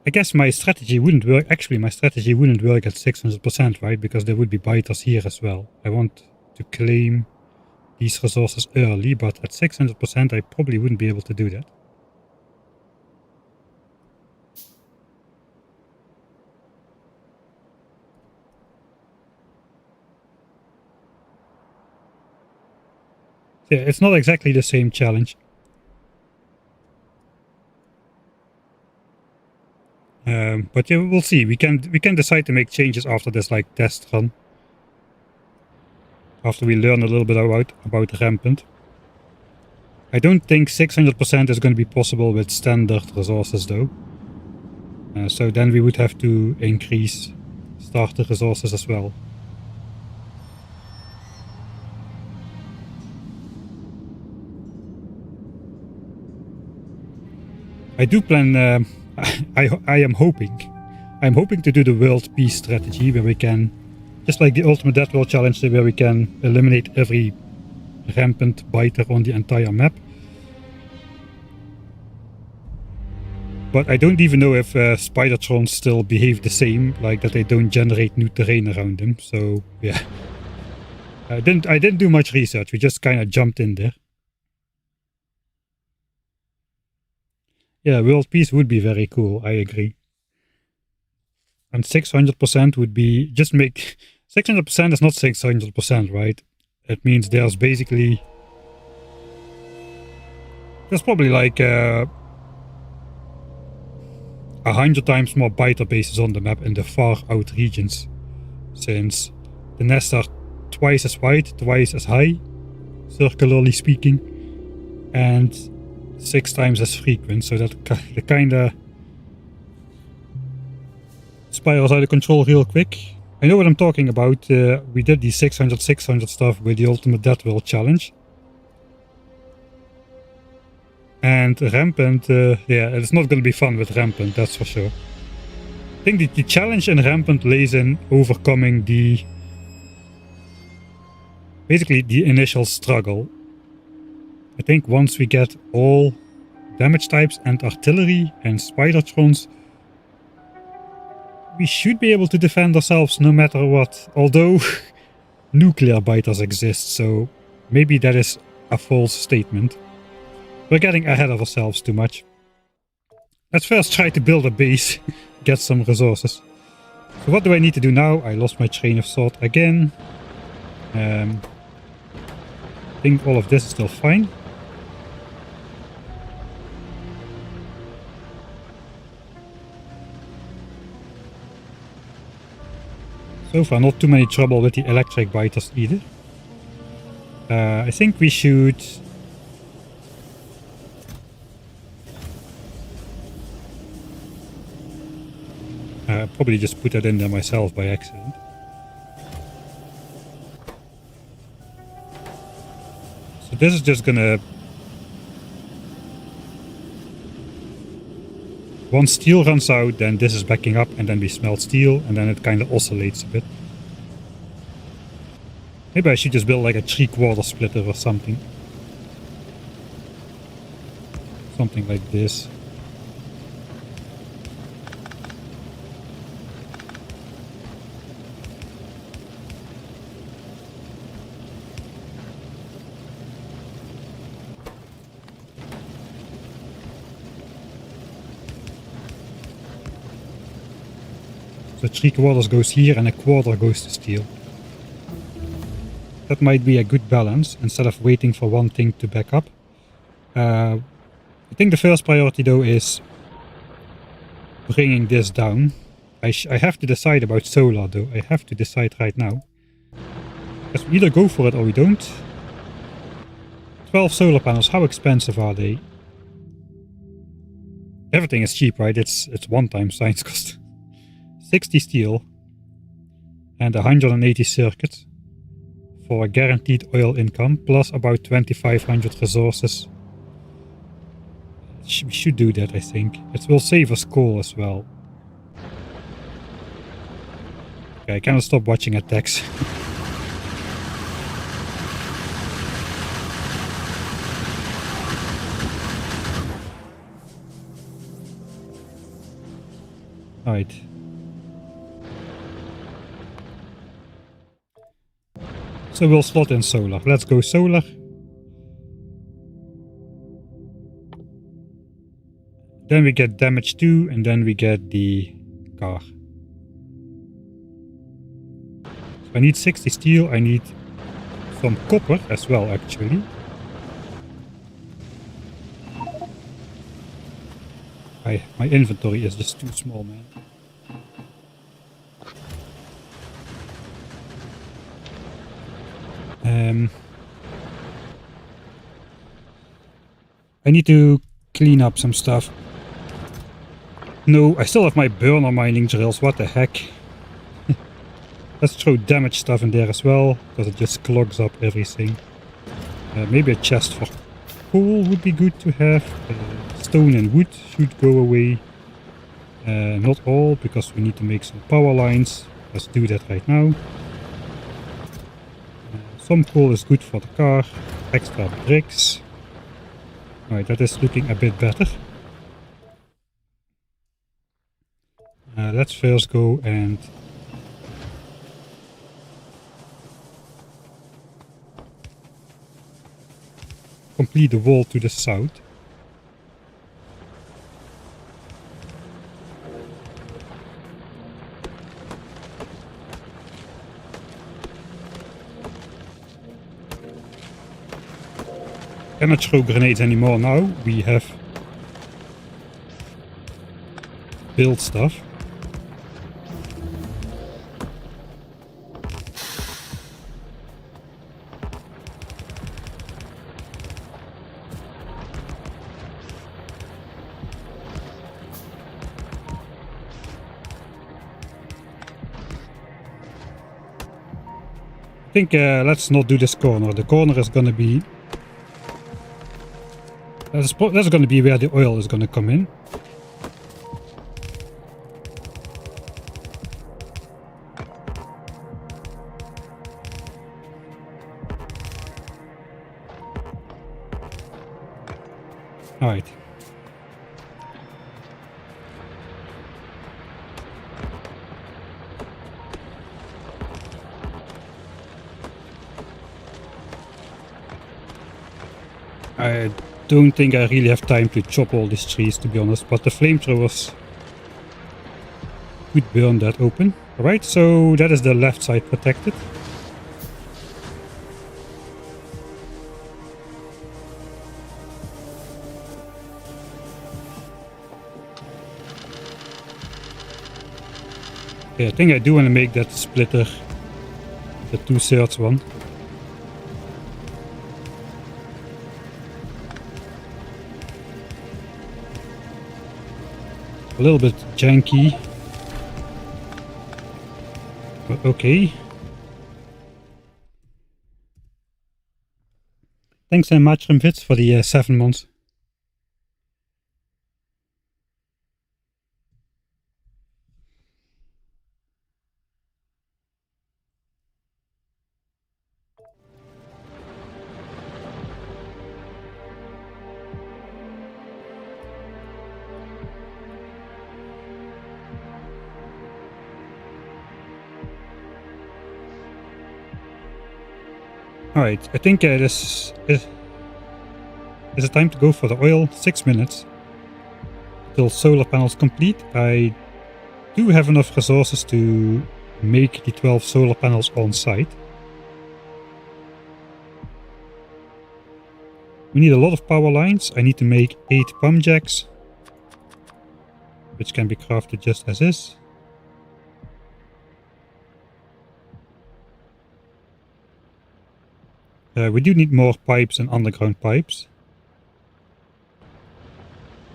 I guess my strategy wouldn't work. Actually, my strategy wouldn't work at 600%, right? Because there would be biters here as well. I want to claim these resources early, but at 600% I probably wouldn't be able to do that. Yeah, it's not exactly the same challenge. But yeah, we'll see. We can decide to make changes after this like test run. After we learn a little bit about Rampant. I don't think 600% is going to be possible with standard resources though. So then we would have to increase starter resources as well. I do plan, I'm hoping to do the world peace strategy where we can, just like the ultimate DeathWorld challenge, where we can eliminate every rampant biter on the entire map. But I don't even know if Spidertrons still behave the same, like that they don't generate new terrain around them. So yeah, I didn't do much research. We just kind of jumped in there. Yeah, world peace would be very cool. I agree. And 600% would be just make 600% is not 600%, right? It means there's basically probably like 100 times more biter bases on the map in the far out regions, since the nests are twice as wide, twice as high, circularly speaking, and 6 times as frequent, so that the kinda spirals out of control real quick. I know what I'm talking about. We did the 600 stuff with the ultimate DeathWorld challenge. And Rampant, yeah, it's not going to be fun with Rampant, that's for sure. I think the challenge in Rampant lays in overcoming basically the initial struggle. I think once we get all damage types and artillery and Spidertrons, we should be able to defend ourselves no matter what. Although nuclear biters exist, so maybe that is a false statement. We're getting ahead of ourselves too much. Let's first try to build a base, get some resources. So what do I need to do now? I lost my train of thought again. I think all of this is still fine. So far not too many trouble with the electric biters either. I think we should... probably just put that in there myself by accident. So this is just gonna... Once steel runs out, then this is backing up, and then we smelt steel, and then it kind of oscillates a bit. Maybe I should just build like a 3/4 splitter or something. Something like this. So 3/4 goes here and 1/4 goes to steel. That might be a good balance instead of waiting for one thing to back up. I think the first priority though is bringing this down. I have to decide about solar though. I have to decide right now. Because we either go for it or we don't. 12 solar panels, how expensive are they? Everything is cheap, right? It's one-time science cost. 60 steel and 180 circuits for a guaranteed oil income, plus about 2500 resources. We should do that, I think. It will save us coal as well. Okay, I cannot stop watching attacks. Alright. So we'll slot in solar. Let's go solar. Then we get damage 2, and then we get the car. So I need 60 steel. I need some copper as well, actually. My inventory is just too small, man. I need to clean up some stuff. No, I still have my burner mining drills, what the heck. Let's throw damaged stuff in there as well, because it just clogs up everything. Maybe a chest for coal would be good to have. Stone and wood should go away. Not all, because we need to make some power lines. Let's do that right now. Some coal is good for the car. Extra bricks. Alright, that is looking a bit better. Let's first go and complete the wall to the south. Cannot throw grenades anymore now. We have built stuff. I think let's not do this corner. The corner is gonna be... That's gonna be where the oil is gonna come in. Alright. I don't think I really have time to chop all these trees, to be honest, but the flamethrowers could burn that open. Alright, so that is the left side protected. Yeah, I think I do want to make that splitter the 2/3 one. A little bit janky, but okay. Thanks so much, Ramfits, for the 7 months. Alright, I think this is it time to go for the oil. 6 minutes till solar panels complete. I do have enough resources to make the 12 solar panels on site. We need a lot of power lines. I need to make 8 pump jacks, which can be crafted just as is. We do need more pipes and underground pipes.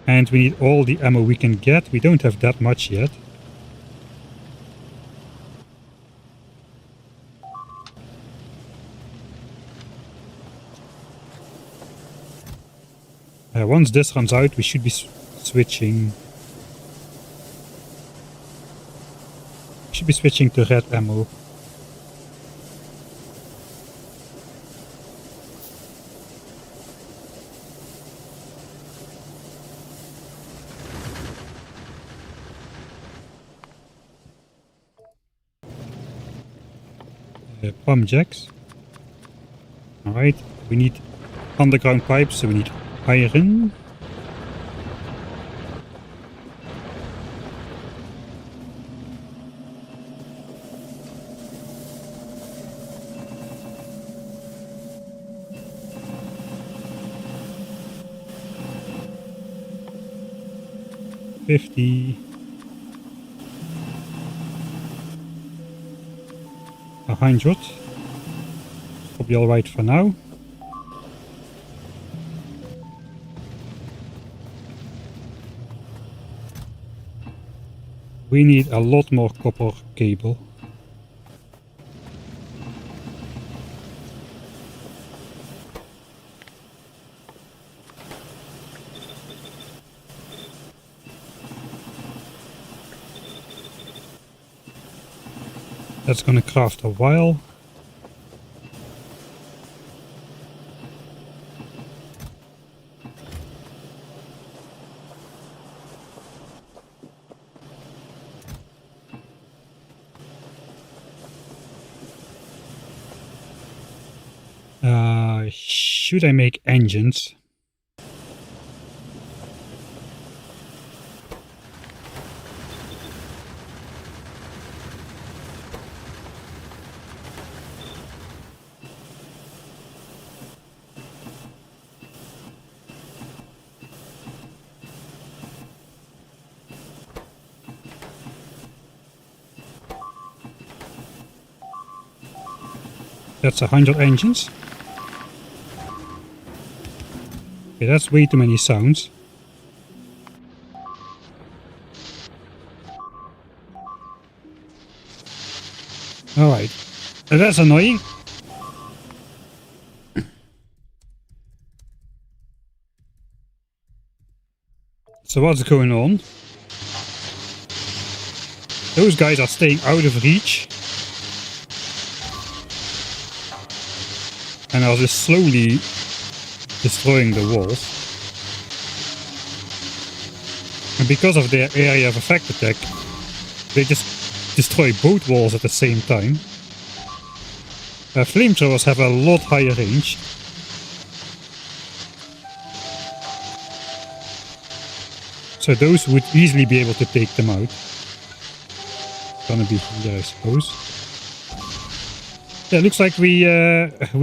And we need all the ammo we can get. We don't have that much yet. Once this runs out, we should be switching. We should be switching to red ammo. Pump jacks. Alright, we need underground pipes, so we need iron. 50. 100. Probably alright for now. We need a lot more copper cable. That's gonna craft a while. Should I make engines? That's 100 engines. Okay, that's way too many sounds. Alright. That's annoying. So what's going on? Those guys are staying out of reach. And are just slowly destroying the walls. And because of their area of effect attack, they just destroy both walls at the same time. Flamethrowers have a lot higher range. So those would easily be able to take them out. Gonna be here, I suppose. Yeah, looks like we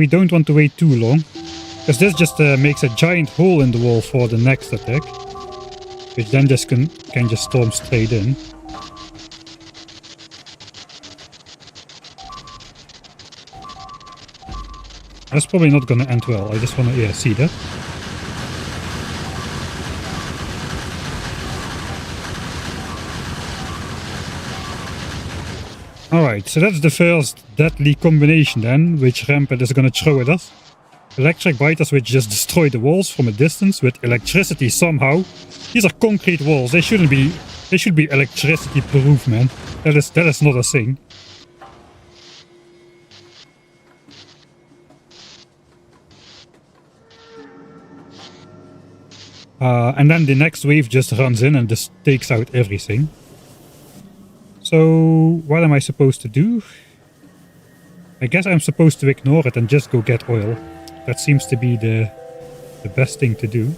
don't want to wait too long, because this just makes a giant hole in the wall for the next attack, which then just can just storm straight in. That's probably not gonna end well. I just wanna see that. Alright, so that's the first deadly combination then, which Rampant is gonna throw at us. Electric biters which just destroy the walls from a distance with electricity somehow. These are concrete walls, they should be electricity proof, man. That is not a thing. And then the next wave just runs in and just takes out everything. So, what am I supposed to do? I guess I'm supposed to ignore it and just go get oil. That seems to be the best thing to do.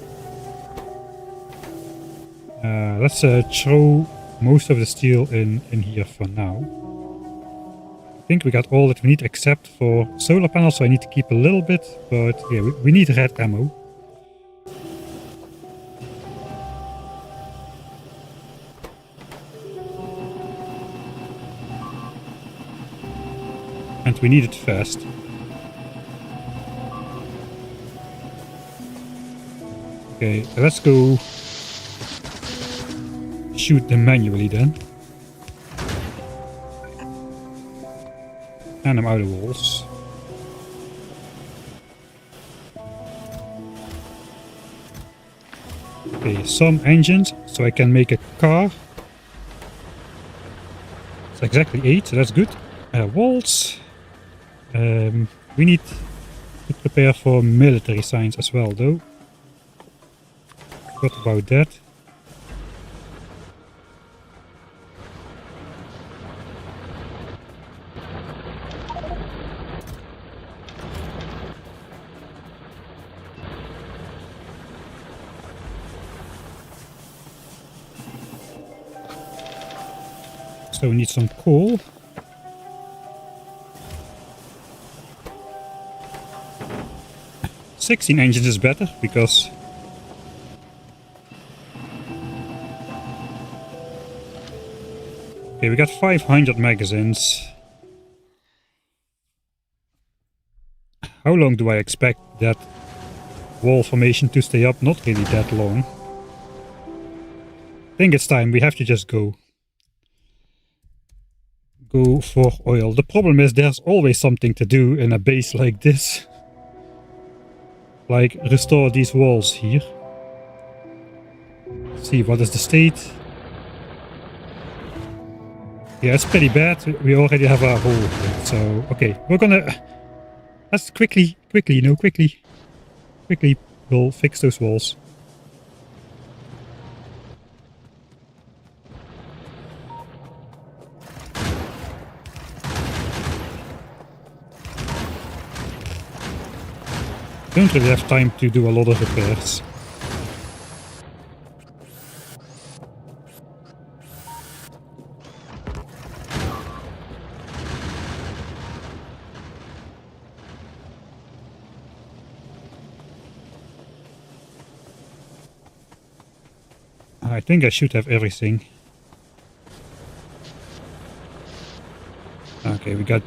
Let's throw most of the steel in here for now. I think we got all that we need except for solar panels, so I need to keep a little bit. But yeah, we need red ammo. And we need it fast. Okay, let's go shoot them manually then. And I'm out of walls. Okay, some engines, so I can make a car. It's exactly 8, so that's good. Walls. We need to prepare for military signs as well, though. What about that? So we need some coal. "16 engines is better because Okay, we got 500 magazines. How long do I expect that wall formation to stay up? Not really that long. I think it's time. We have to just go for oil. The problem is there's always something to do in a base like this. Like restore these walls here. See, what is the state? Yeah, it's pretty bad. We already have a hole here. So, okay, we're gonna... Let's quickly, we'll fix those walls. Don't really have time to do a lot of repairs. I think I should have everything. Okay, we got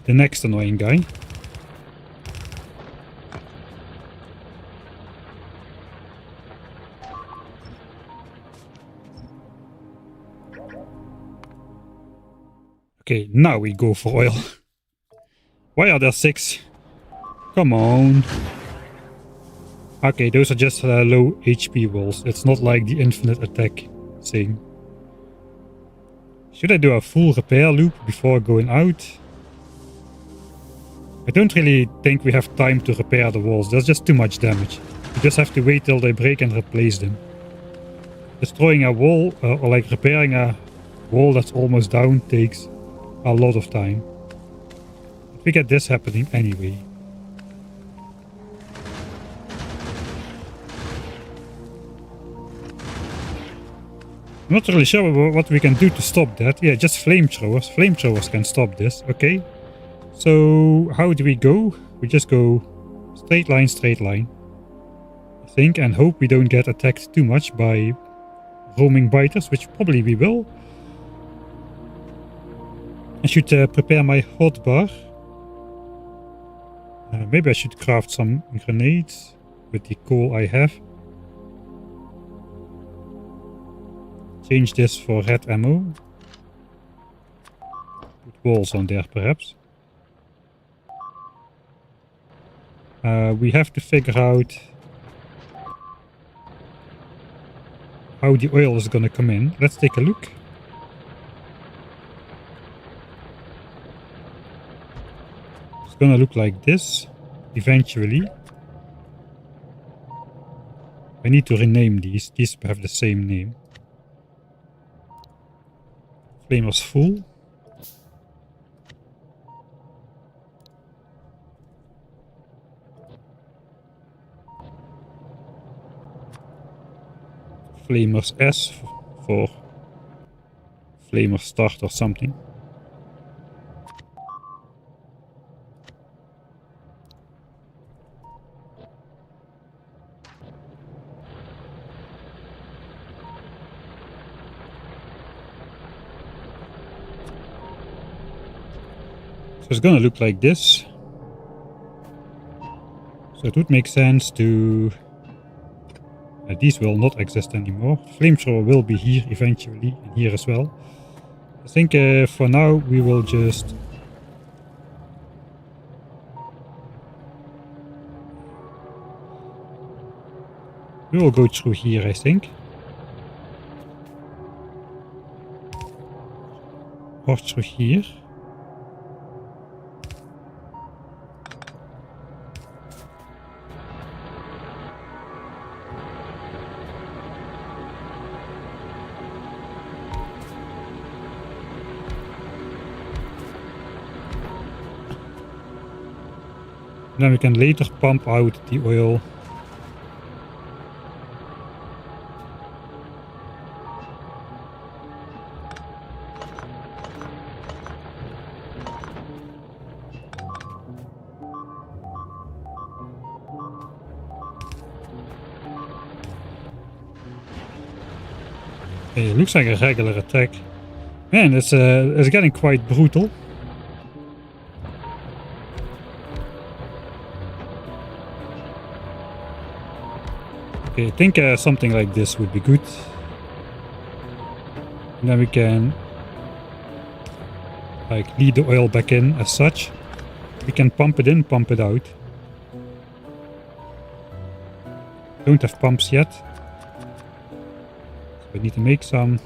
the next annoying guy. Okay, now we go for oil. Why are there 6? Come on. Okay, those are just low HP walls. It's not like the infinite attack thing. Should I do a full repair loop before going out? I don't really think we have time to repair the walls. There's just too much damage. We just have to wait till they break and replace them. Destroying a wall or like repairing a wall that's almost down takes a lot of time. But we get this happening anyway. I'm not really sure what we can do to stop that. Yeah, just flamethrowers. Flamethrowers can stop this. Okay. So how do we go? We just go straight line, I think, and hope we don't get attacked too much by roaming biters, which probably we will. I should prepare my hotbar. Maybe I should craft some grenades with the coal I have. Change this for red ammo. Put walls on there, perhaps. We have to figure out how the oil is gonna come in. Let's take a look. It's gonna look like this eventually. I need to rename these. These have the same name. Flamers full. Flamers S for Flamer start or something. So it's gonna look like this. So it would make sense to... these will not exist anymore. Flamethrower will be here eventually, and here as well. I think for now we will just... we will go through here, I think. Or through here. Then we can later pump out the oil. Okay, it looks like a regular attack. Man, it's getting quite brutal. Okay, I think something like this would be good. And then we can like lead the oil back in as such. We can pump it in, pump it out. Don't have pumps yet. So we need to make some.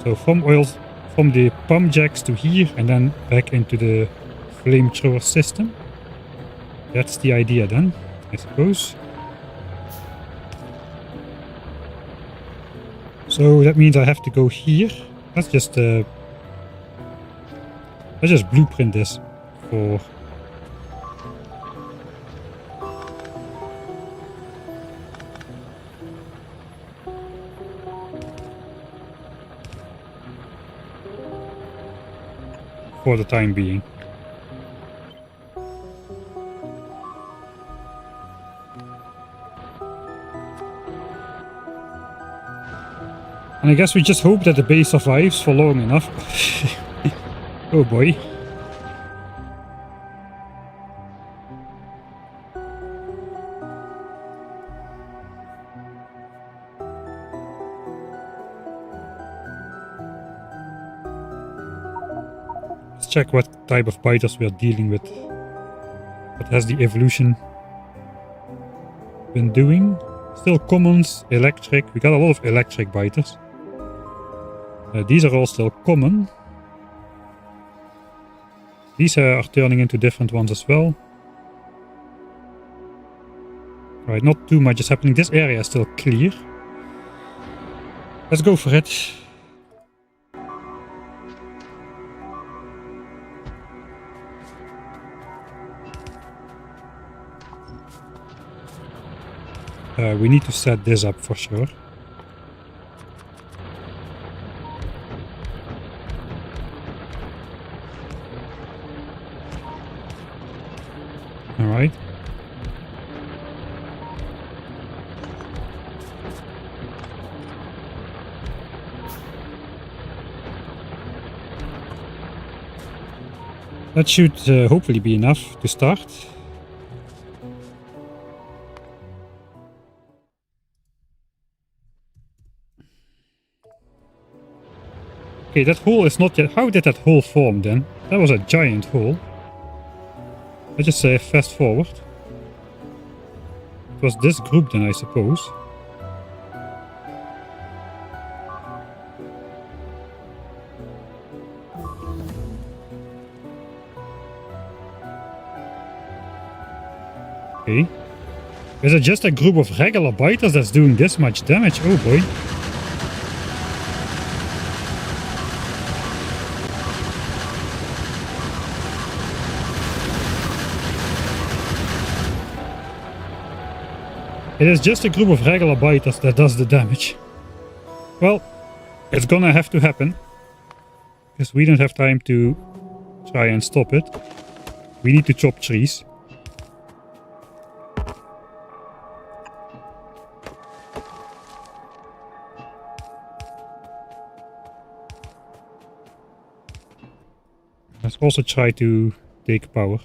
So from the pump jacks to here and then back into the flamethrower system. That's the idea then, I suppose. So that means I have to go here. Let's just blueprint this for the time being. And I guess we just hope that the base survives for long enough. Oh boy. Let's check what type of biters we are dealing with. What has the evolution been doing? Still commons, electric. We got a lot of electric biters. These are all still common. These are turning into different ones as well. Alright, not too much is happening. This area is still clear. Let's go for it. We need to set this up for sure. Alright. That should hopefully be enough to start. Okay, that hole is not yet... How did that hole form then? That was a giant hole. I just say fast forward. It was this group then, I suppose. Okay. Is it just a group of regular biters that's doing this much damage? Oh boy. It is just a group of regular biters that does the damage. Well, it's gonna have to happen. Because we don't have time to try and stop it. We need to chop trees. Let's also try to take power.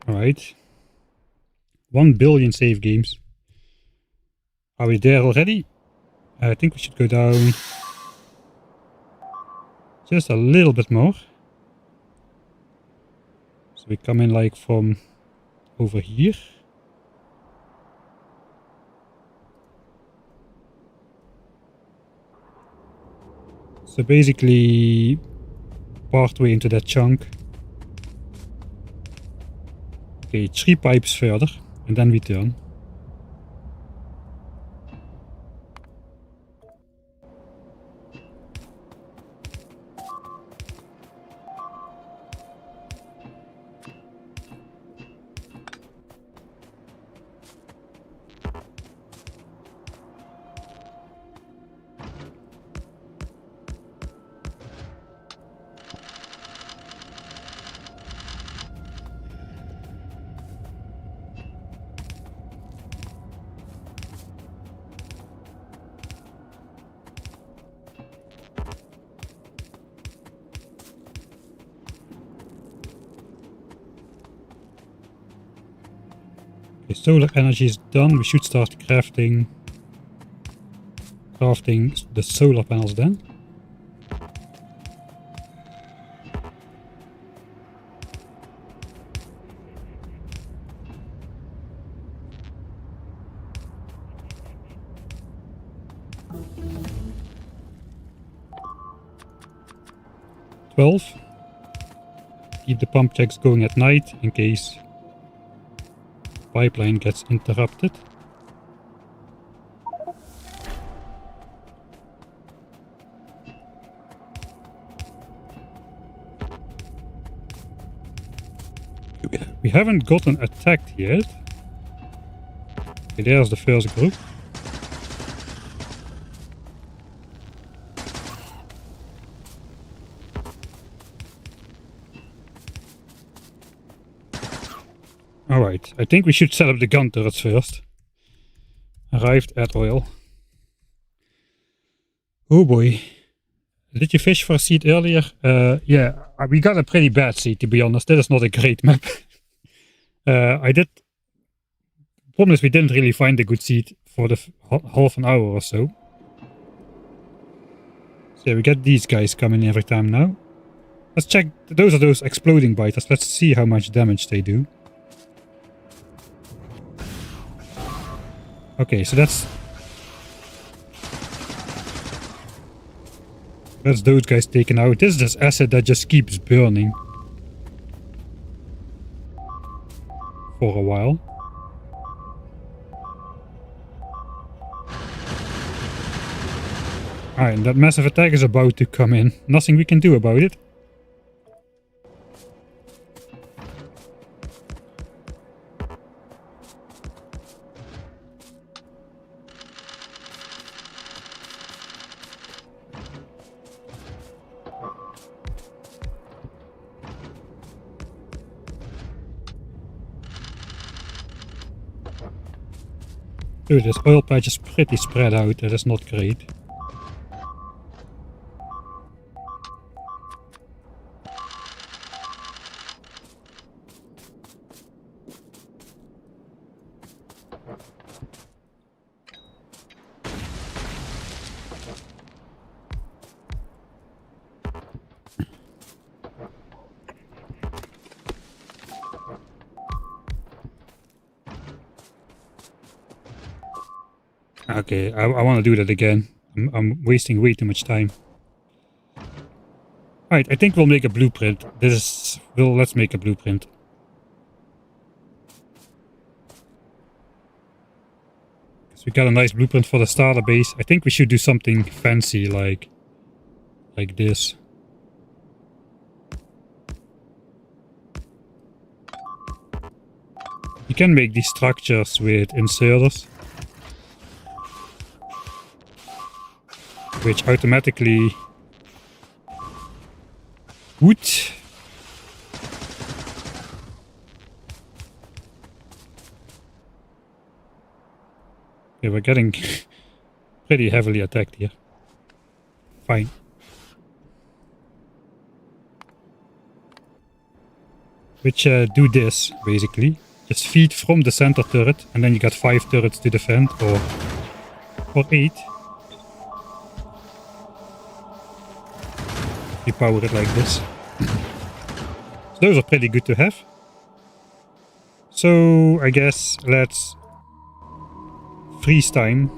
Alright. 1 billion save games. Are we there already? I think we should go down just a little bit more. So we come in like from over here. So basically partway into that chunk. Okay, 3 pipes further. And then we turn. Okay, solar energy is done. We should start crafting the solar panels then. Keep the pump checks going at night in case pipeline gets interrupted. We haven't gotten attacked yet. Okay, there's the first group. Alright, I think we should set up the gun turrets first. Arrived at oil. Oh boy. Did you fish for a seed earlier? Yeah, we got a pretty bad seed, to be honest. That is not a great map. I did... Problem is we didn't really find a good seed for the half an hour or so. So yeah, we get these guys coming every time now. Let's check. Those are those exploding biters. Let's see how much damage they do. Okay, so that's those guys taken out. This is this acid that just keeps burning for a while. Alright, that massive attack is about to come in. Nothing we can do about it. Dude, this oil patch is pretty spread out. That is not great. Okay, I want to do that again. I'm wasting way too much time. Alright, I think we'll make a blueprint. Let's make a blueprint. So we got a nice blueprint for the starter base. I think we should do something fancy like this. You can make these structures with inserters, which automatically would okay, we're getting pretty heavily attacked here. Fine. Which do this basically. Just feed from the center turret, and then you got 5 turrets to defend, or 8. You power it like this. So those are pretty good to have. So I guess let's freeze time.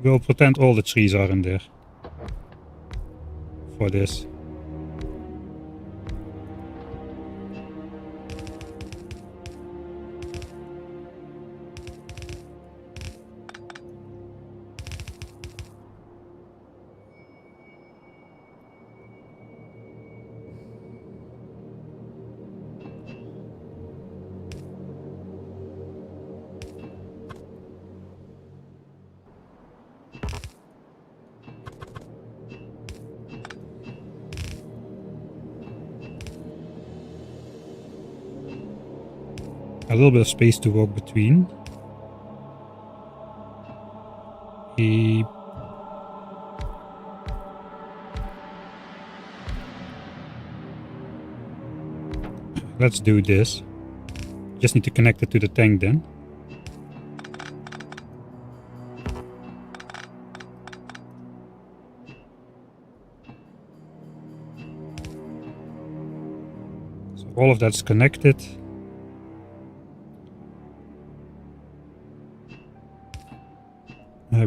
We'll pretend all the trees are in there. for this. A little bit of space to walk between. Let's do this. Just need to connect it to the tank then. So all of that's connected.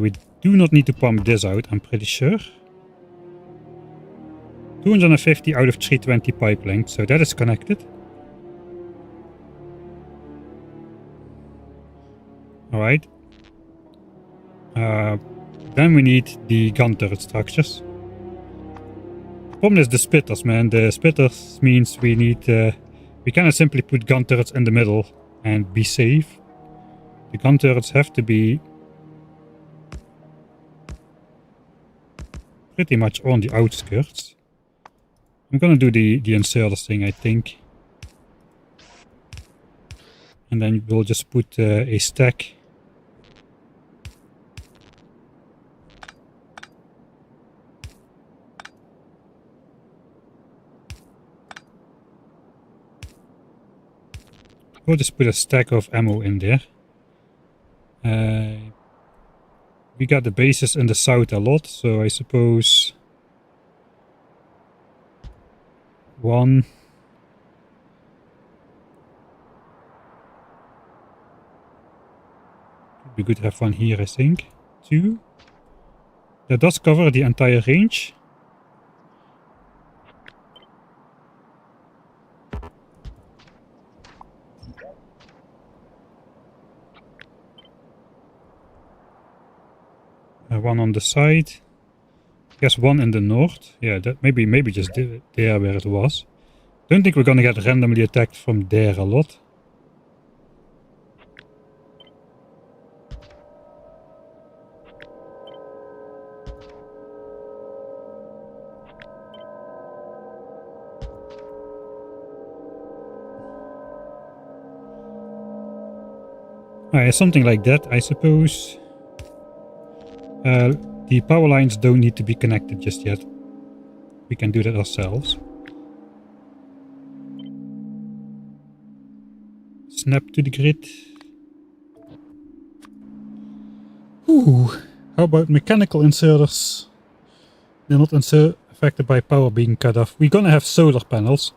We do not need to pump this out, I'm pretty sure. 250 out of 320 pipe length, so that is connected. Alright. Then we need the gun turret structures. Problem is the spitters, man. The spitters means we need... we cannot simply put gun turrets in the middle and be safe. The gun turrets have to be pretty much on the outskirts. I'm gonna do the inserters thing, I think. And then we'll just put a stack. We'll just put a stack of ammo in there. We got the bases in the south a lot, so I suppose one. Would be good to have one here, I think. Two. That does cover the entire range. One on the side. I guess one in the north. Yeah, that maybe just there where it was. Don't think we're gonna get randomly attacked from there a lot. Something like that, I suppose. The power lines don't need to be connected just yet. We can do that ourselves. Snap to the grid. Ooh, how about mechanical inserters? They're not affected by power being cut off. We're gonna have solar panels,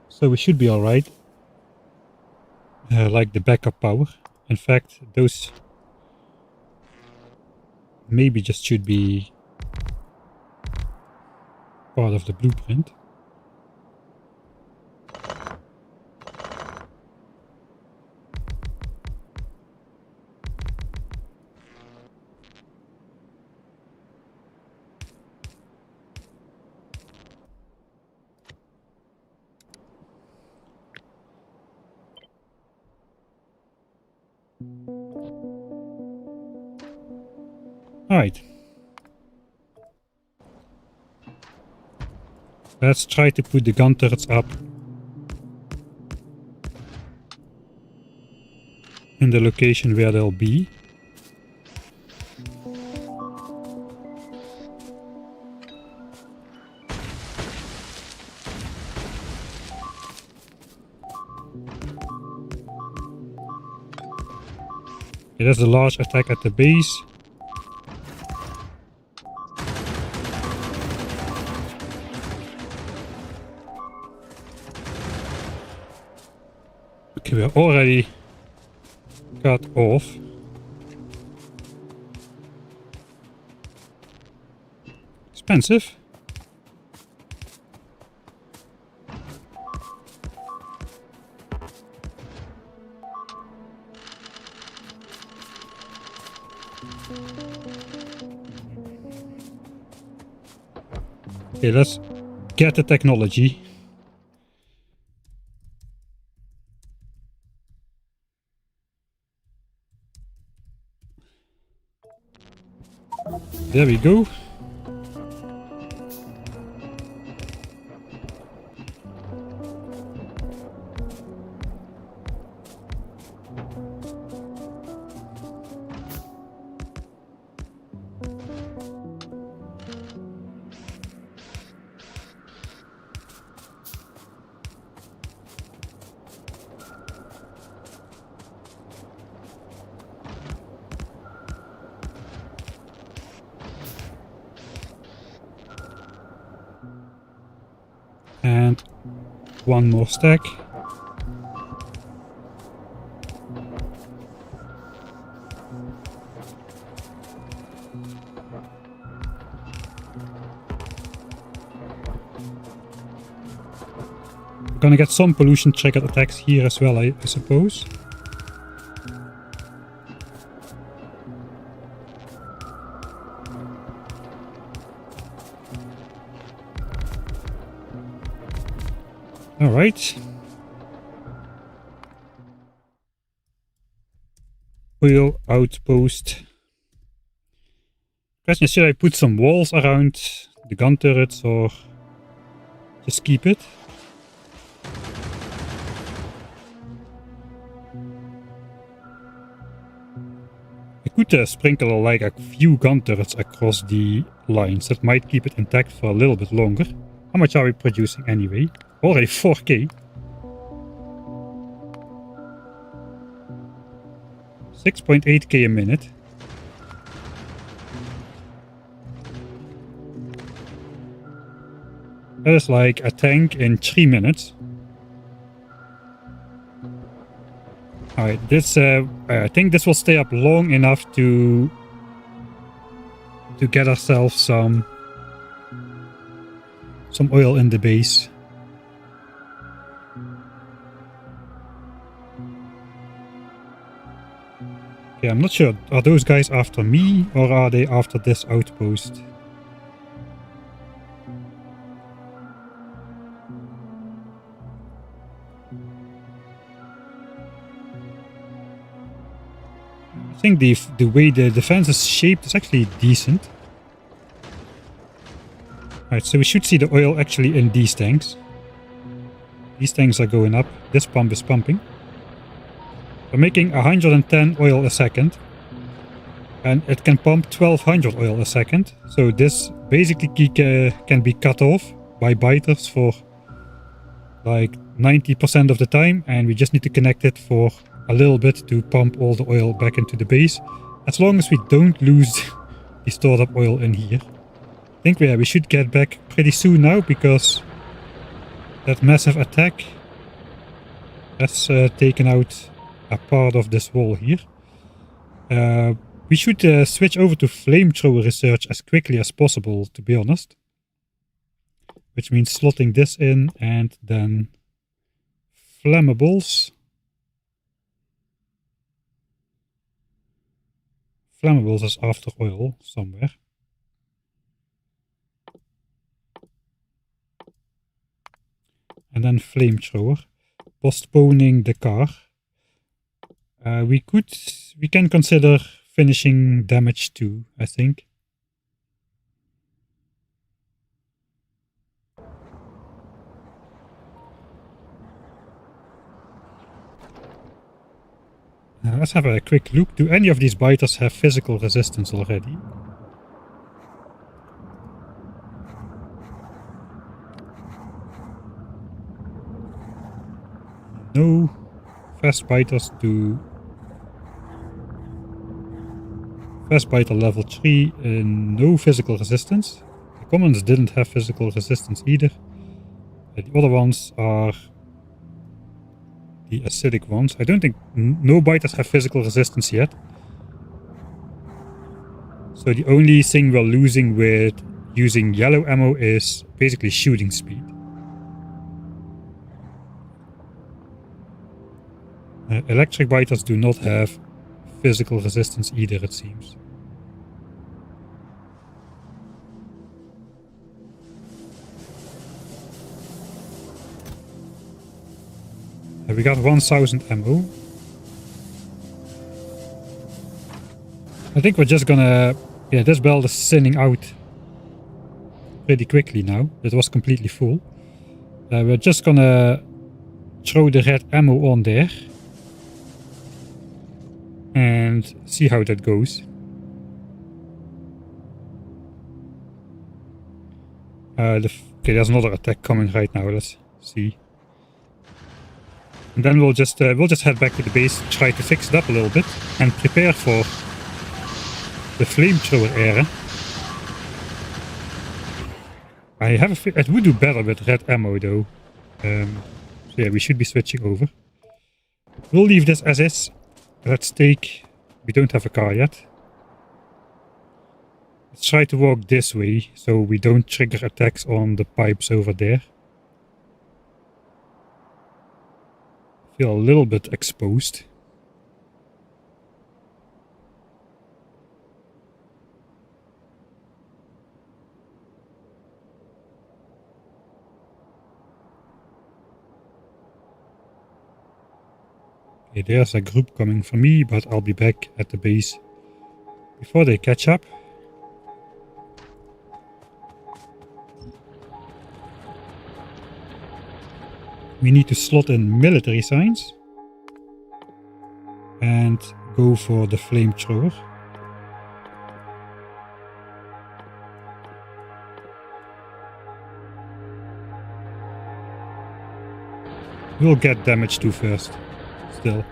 so we should be alright. Like the backup power. In fact, those maybe just should be part of the blueprint. Alright. Let's try to put the gun turrets up in the location where they'll be. Okay, that's the large attack at the base. Okay, we're already cut off. expensive. Okay, let's get the technology. There we go. And one more stack. We're gonna get some pollution triggered attacks here as well, I suppose. Alright. Oil outpost. Question is, should I put some walls around the gun turrets or just keep it? I could sprinkle like a few gun turrets across the lines. That might keep it intact for a little bit longer. How much are we producing anyway? Already 4k. 6.8k a minute. That is like a tank in 3 minutes. Alright, this I think this will stay up long enough to get ourselves some oil in the base. Okay, I'm not sure. Are those guys after me or are they after this outpost? I think the way the defense is shaped is actually decent. Alright, so we should see the oil actually in these tanks. These tanks are going up. This pump is pumping. We're making 110 oil a second. And it can pump 1200 oil a second. So this basically can be cut off by biters for like 90% of the time. And we just need to connect it for a little bit to pump all the oil back into the base. As long as we don't lose the stored up oil in here. I think we should get back pretty soon now, because that massive attack has taken out a part of this wall here. We should switch over to flamethrower research as quickly as possible, to be honest. Which means slotting this in and then flammables. Flammables is after oil somewhere. And then flamethrower. Postponing the car. We can consider finishing damage too, I think. Let's have a quick look. Do any of these biters have physical resistance already? No. Fast biters do. Fast biter level 3, no physical resistance. The commons didn't have physical resistance either. The other ones are the acidic ones. I don't think no biters have physical resistance yet. So the only thing we're losing with using yellow ammo is basically shooting speed. Electric biters do not have physical resistance either, it seems. We got 1000 ammo. I think we're just gonna... Yeah, this belt is thinning out pretty quickly now. It was completely full. We're just gonna throw the red ammo on there. And see how that goes. Okay, there's another attack coming right now. Let's see. And then we'll just head back to the base, try to fix it up a little bit, and prepare for the flamethrower era. I have a feeling it would do better with red ammo though. So yeah, we should be switching over. We'll leave this as is. Let's take... We don't have a car yet. Let's try to walk this way so we don't trigger attacks on the pipes over there. Feel a little bit exposed. Okay, there's a group coming for me, but I'll be back at the base before they catch up. We need to slot in military signs and go for the flamethrower. We'll get damage to first, still.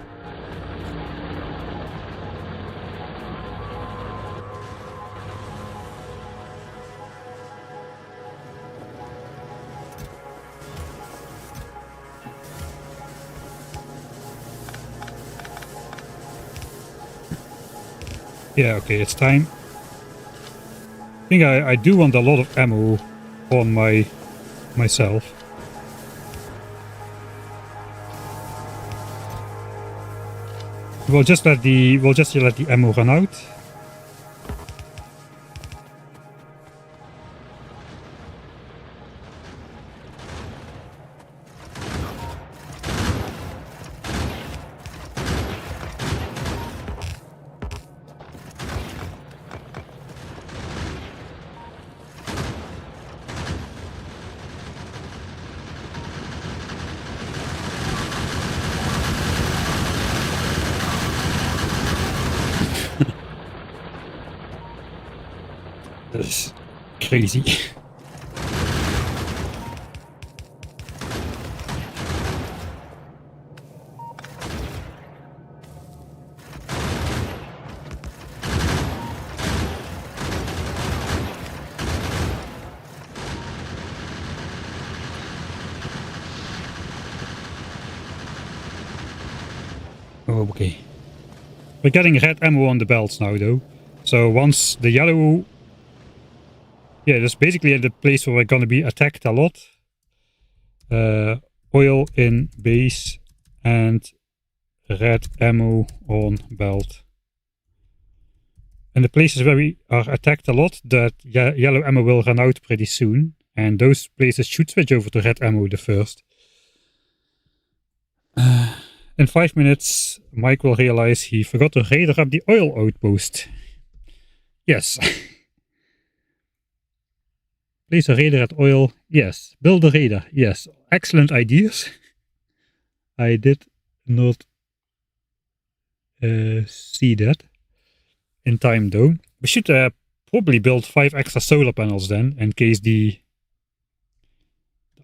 Yeah, okay, it's time. I think I do want a lot of ammo on myself. We'll just let the ammo run out. That's crazy. Okay. We're getting red ammo on the belts now though. So once the yellow... Yeah, that's basically the place where we're gonna be attacked a lot. Oil in base and red ammo on belt. And the places where we are attacked a lot, that yellow ammo will run out pretty soon. And those places should switch over to red ammo the first. In 5 minutes, Mike will realize he forgot to radar up the oil outpost. Yes. Place a radar at oil. Yes. Build a radar. Yes. Excellent ideas. I did not see that in time though. We should probably build 5 extra solar panels then, in case the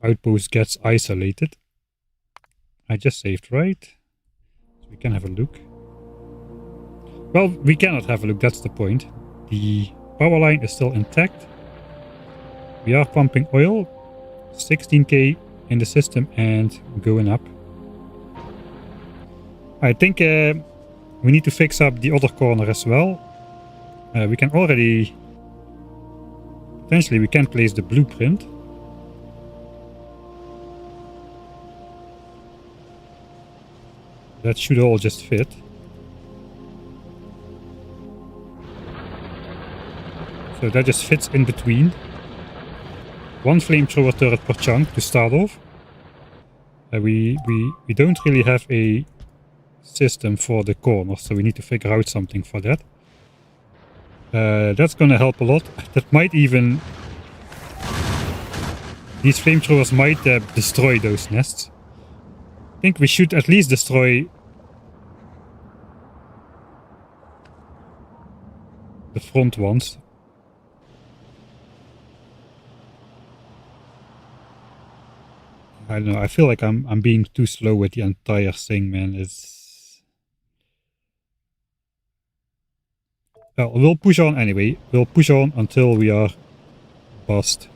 outpost gets isolated. I just saved, right? So we can have a look. Well, we cannot have a look, that's the point. The power line is still intact. We are pumping oil. 16k in the system and going up. I think we need to fix up the other corner as well. We can already Potentially we can place the blueprint. That should all just fit. So that just fits in between. One flamethrower turret per chunk to start off. We don't really have a system for the corners, so we need to figure out something for that. That's gonna help a lot. That might even... These flamethrowers might destroy those nests. I think we should at least destroy the front ones. I don't know, I feel like I'm being too slow with the entire thing, man. It's... Well, we'll push on anyway. We'll push on until we are bust.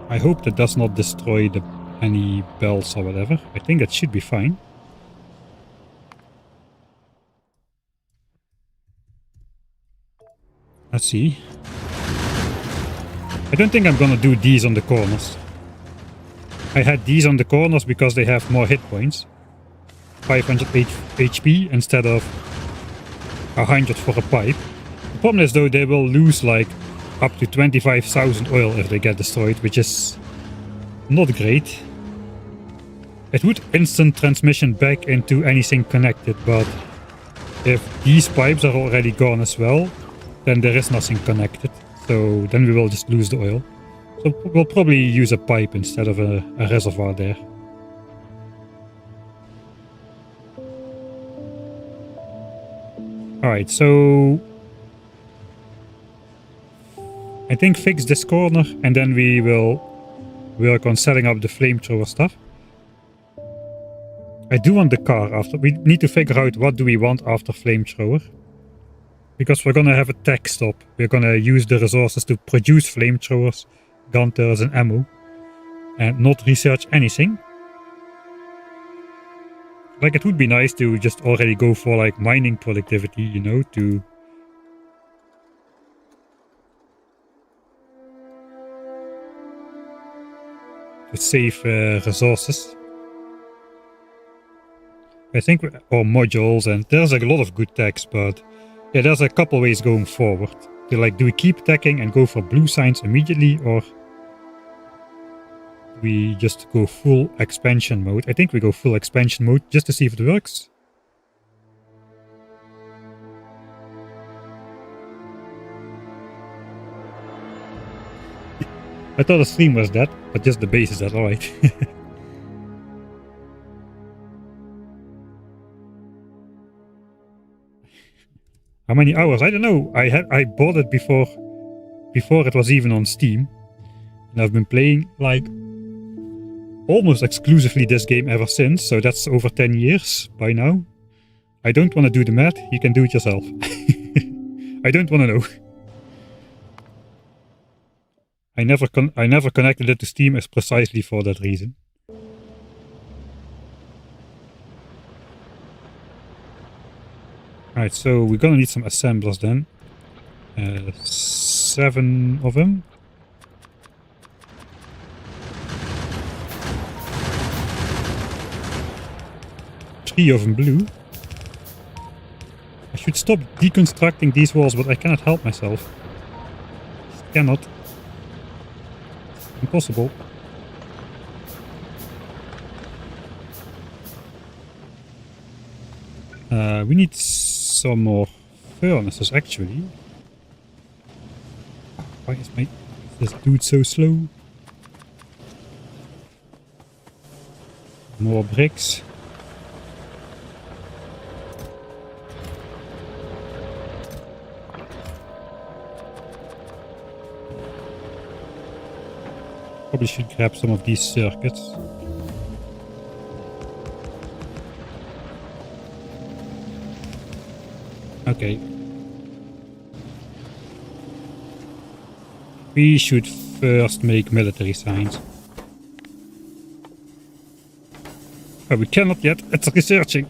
I hope that does not destroy any bells or whatever. I think that should be fine. Let's see. I don't think I'm gonna do these on the corners. I had these on the corners because they have more hit points. 500 HP instead of 100 for a pipe. The problem is though they will lose like up to 25,000 oil if they get destroyed, which is not great. It would instant transmission back into anything connected, but if these pipes are already gone as well, then there is nothing connected. So then we will just lose the oil. So we'll probably use a pipe instead of a reservoir there. Alright, so I think fix this corner and then we will work on setting up the flamethrower stuff. I do want the car after. We need to figure out what do we want after flamethrower. Because we're gonna have a tech stop. We're gonna use the resources to produce flamethrowers, gun turrets and ammo. And not research anything. Like it would be nice to just already go for like mining productivity, you know, to save resources. I think, or modules, and there's like a lot of good techs, but yeah, there's a couple ways going forward. To like, do we keep teching and go for blue signs immediately, or do we just go full expansion mode? I think we go full expansion mode just to see if it works. I thought the stream was dead, but just the base is dead, alright. How many hours? I don't know. I bought it before it was even on Steam. And I've been playing like almost exclusively this game ever since, so that's over 10 years by now. I don't want to do the math, you can do it yourself. I don't want to know. I never connected it to Steam as precisely for that reason. Alright, so we're gonna need some assemblers then. 7 of them. Three of them blue. I should stop deconstructing these walls, but I cannot help myself. Just cannot. Impossible. We need some more furnaces actually. Why is this dude so slow? More bricks. Probably should grab some of these circuits. Okay. We should first make military signs. But we cannot yet. It's researching.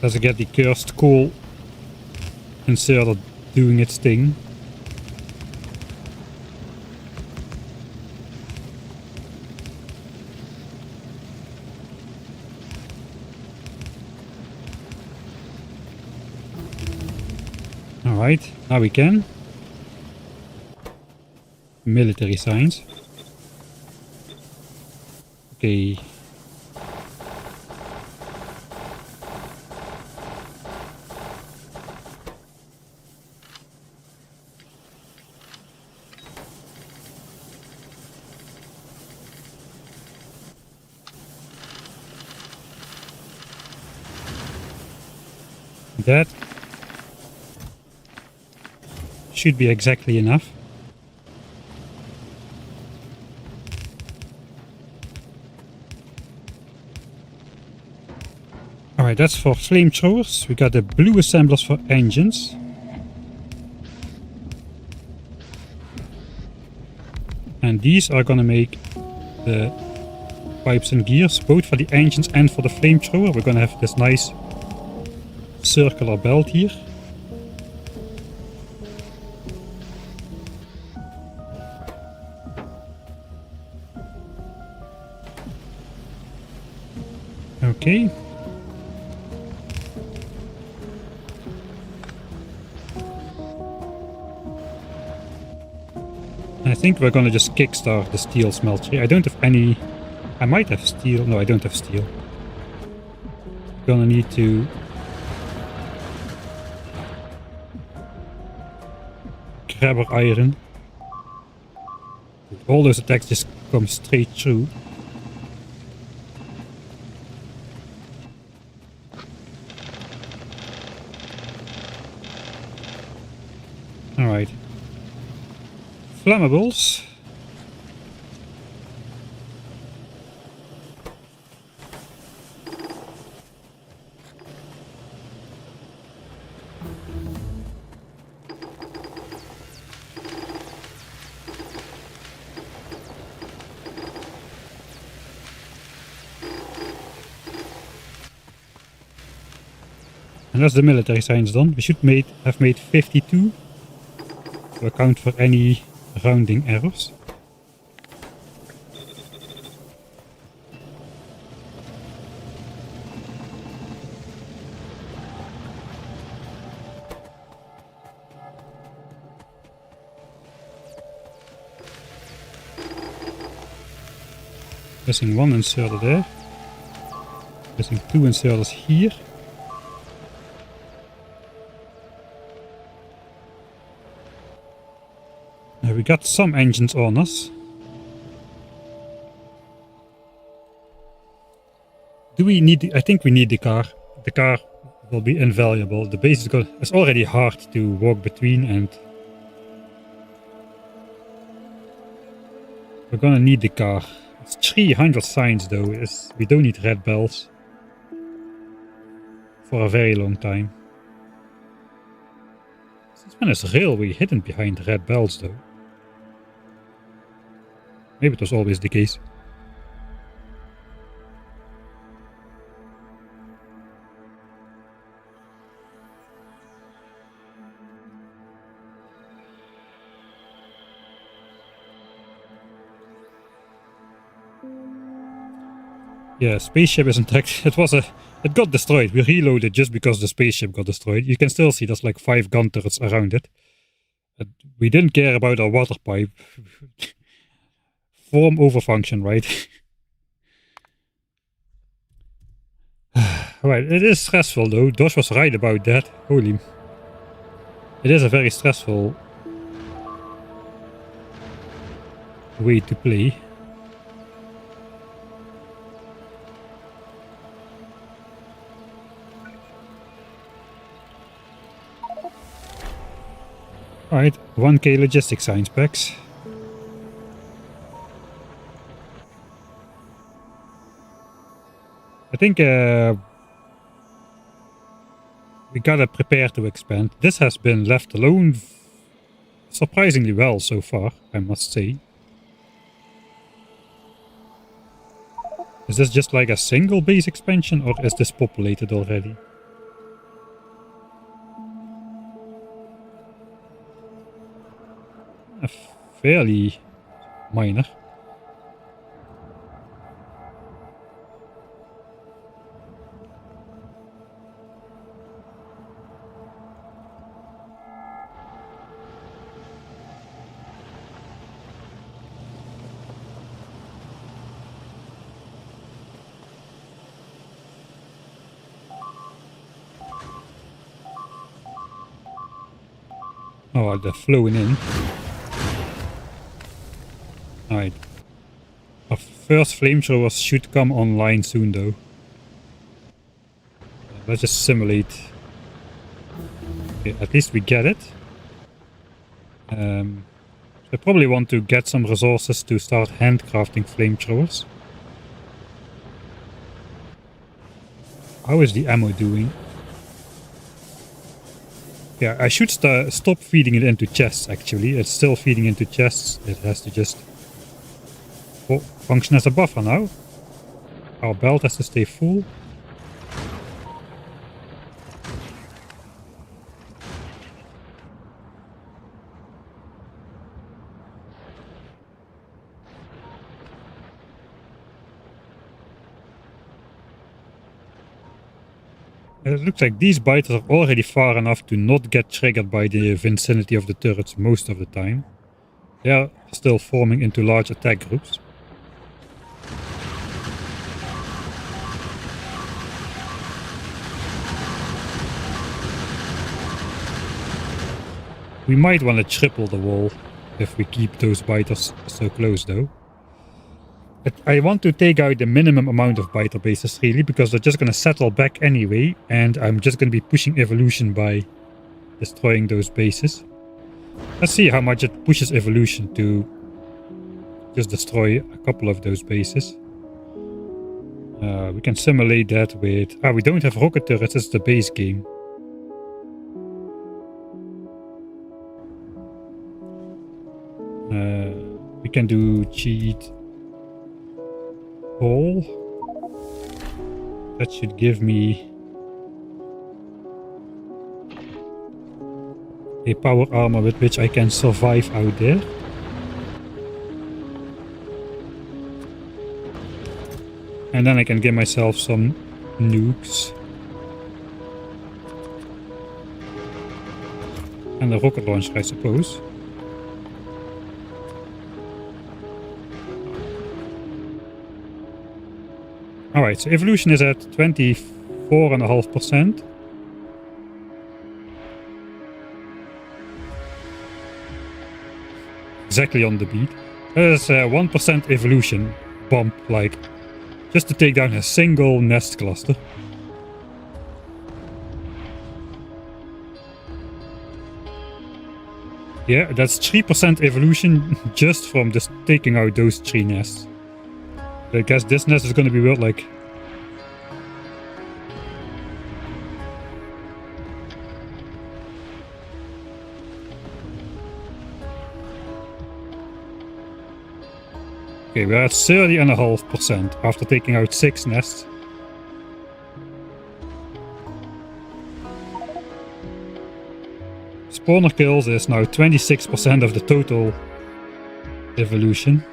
Let's get the cursed coal inserted doing its thing. Alright, now we can. Military signs. Okay. That should be exactly enough. Alright, that's for flamethrowers. We got the blue assemblers for engines. And these are gonna make the pipes and gears, both for the engines and for the flamethrower. We're gonna have this nice circular belt here. Okay. I think we're gonna just kickstart the steel smeltery. I don't have any... I might have steel. No, I don't have steel. Gonna need to... grab our iron. All those attacks just come straight through. Alright. Flammables. And that's the military signs done. We should have made 52 to account for any rounding errors. Missing one inserter there. Missing two inserters here. We got some engines on us. Do we need... I think we need the car. The car will be invaluable. The base is it's already hard to walk between, and we're gonna need the car. It's 300 signs though. We don't need red bells for a very long time. Since when is railway hidden behind red bells though? Maybe it was always the case. Yeah, spaceship is intact. It got destroyed. We reloaded just because the spaceship got destroyed. You can still see there's like 5 gun turrets around it. We didn't care about our water pipe. Form over function, right? Alright, it is stressful though. Dosh was right about that. Holy. It is a very stressful way to play. Alright, 1k logistic science packs. I think we gotta prepare to expand. This has been left alone surprisingly well so far, I must say. Is this just like a single base expansion, or is this populated already? Fairly minor. Oh, they're flowing in. Alright. Our first flamethrowers should come online soon though. Let's just simulate. Okay, at least we get it. I probably want to get some resources to start handcrafting flamethrowers. How is the ammo doing? Yeah, I should stop feeding it into chests actually. It's still feeding into chests. It has to just function as a buffer now. Our belt has to stay full. It looks like these biters are already far enough to not get triggered by the vicinity of the turrets most of the time. They are still forming into large attack groups. We might want to triple the wall if we keep those biters so close though. I want to take out the minimum amount of biter bases really, because they're just going to settle back anyway, and I'm just going to be pushing evolution by destroying those bases. Let's see how much it pushes evolution to just destroy a couple of those bases. We can simulate that with... we don't have rocket turrets, it's the base game. We can do cheat all. That should give me a power armor with which I can survive out there. And then I can give myself some nukes. And a rocket launcher, I suppose. Alright, so evolution is at 24.5%. Exactly on the beat. There's a 1% evolution bump, like, just to take down a single nest cluster. Yeah, that's 3% evolution just from just taking out those 3 nests. I guess this nest is going to be built like... Okay, we're at 30.5% after taking out 6 nests. Spawner kills is now 26% of the total evolution.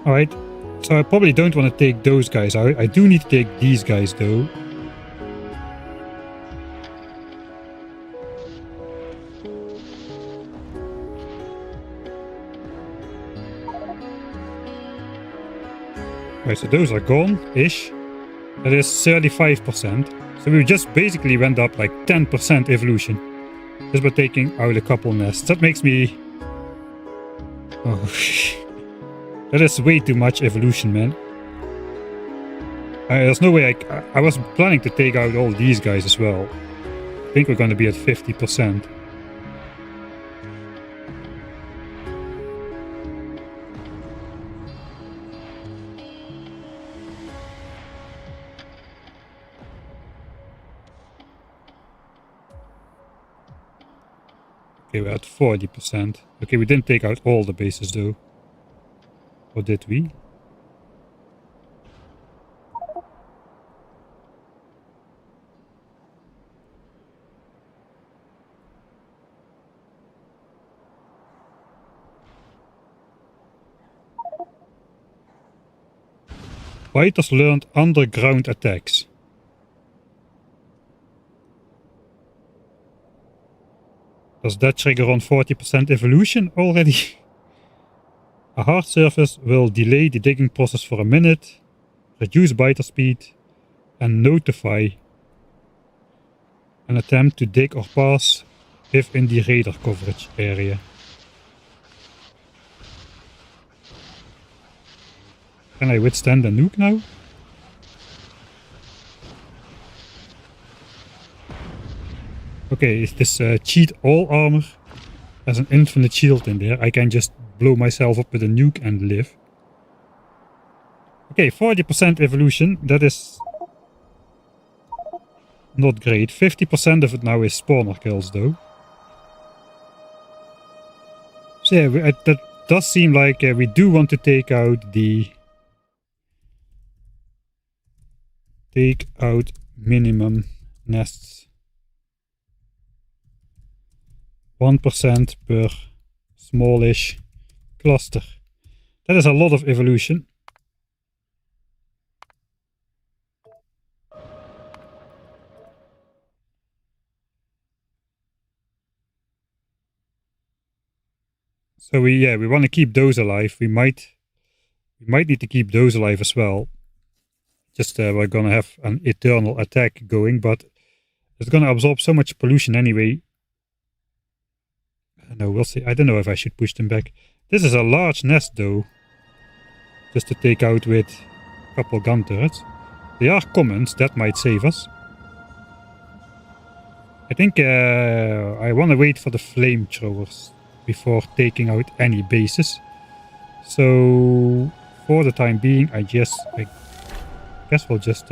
Alright, so I probably don't want to take those guys out. I do need to take these guys though. Right, so those are gone-ish. That is 35%. So we just basically went up like 10% evolution. Just by taking out a couple nests. That makes me... Oh... That is way too much evolution, man. There's no way I was planning to take out all these guys as well. I think we're going to be at 50%. Okay, we're at 40%. Okay, we didn't take out all the bases though. Or did we? Fighters learned underground attacks. Does that trigger on 40% evolution already? A hard surface will delay the digging process for a minute, reduce biter speed, and notify an attempt to dig or pass if in the radar coverage area. Can I withstand a nuke now? Okay, if this cheat all armor has an infinite shield in there, I can just blow myself up with a nuke and live. Okay, 40% evolution, that is not great. 50% of it now is spawner kills though. So yeah, that does seem like we do want to take out the... Take out minimum nests. 1% per smallish cluster. That is a lot of evolution. So we want to keep those alive. We might need to keep those alive as well. Just we're gonna have an eternal attack going, but it's gonna absorb so much pollution anyway. No, we'll see. I don't know if I should push them back. This is a large nest though. Just to take out with a couple gun turrets. They are commons, that might save us. I think I want to wait for the flamethrowers before taking out any bases. So for the time being, I guess we'll just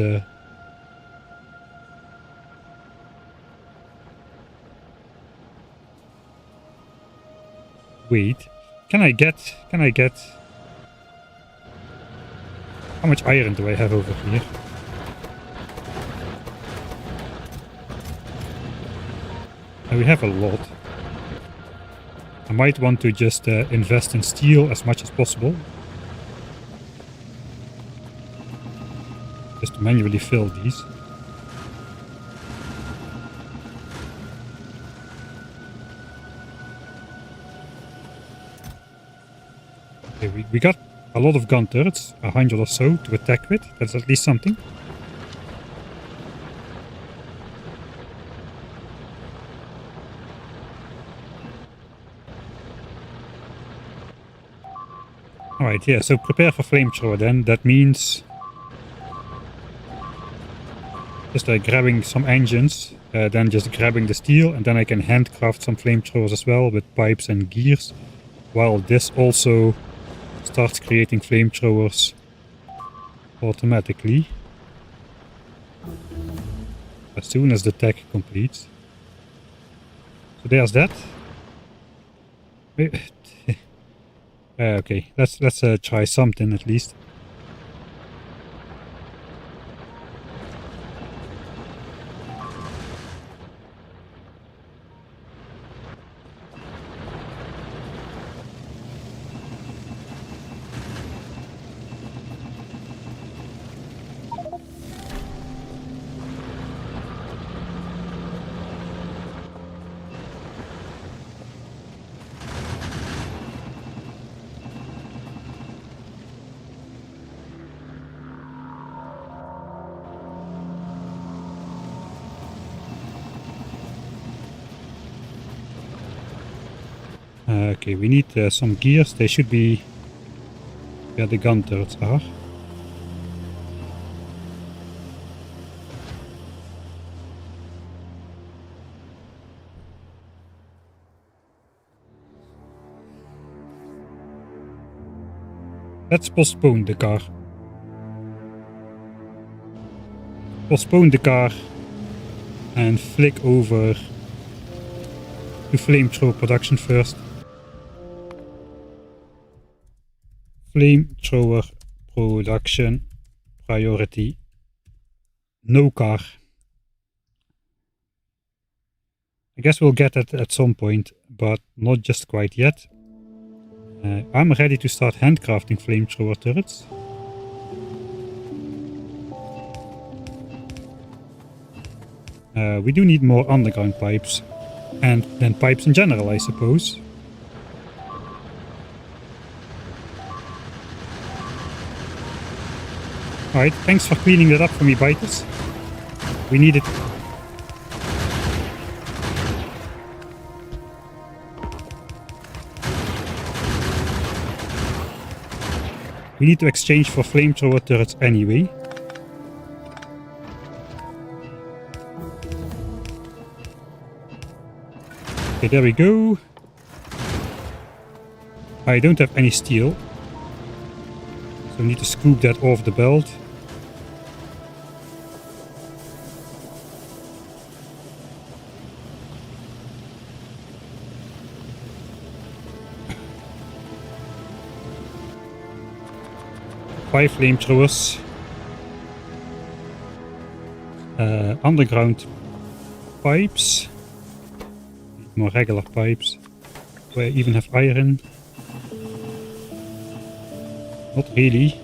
wait. Can I get how much iron do I have over here? We have a lot. I might want to just invest in steel as much as possible. Just to manually fill these. Okay, we got a lot of gun turrets, 100 or so to attack with. That's at least something. Alright, yeah, so prepare for flamethrower then. That means just grabbing some engines, then just grabbing the steel, and then I can handcraft some flamethrowers as well with pipes and gears, while this also starts creating flamethrowers automatically as soon as the tech completes. So there's that. Okay, let's try something at least. Okay, we need some gears. They should be where the gun turrets are. Let's postpone the car. Postpone the car and flick over do flamethrower production first. Flamethrower production priority. No car. I guess we'll get that at some point, but not just quite yet. I'm ready to start handcrafting flamethrower turrets. We do need more underground pipes. And then pipes in general, I suppose. Alright, thanks for cleaning that up for me, Biters. We need it. We need to exchange for flamethrower turrets anyway. Okay, there we go. I don't have any steel. So I need to scoop that off the belt. Five flamethrowers. Underground pipes. More regular pipes. Do I even have iron? Not really.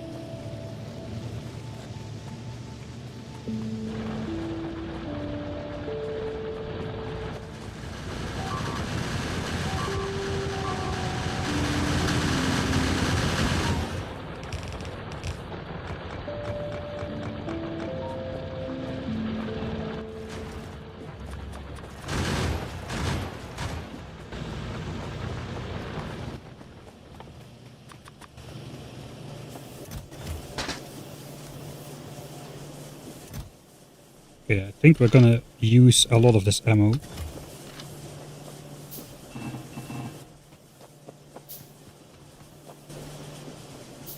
Okay, I think we're gonna use a lot of this ammo.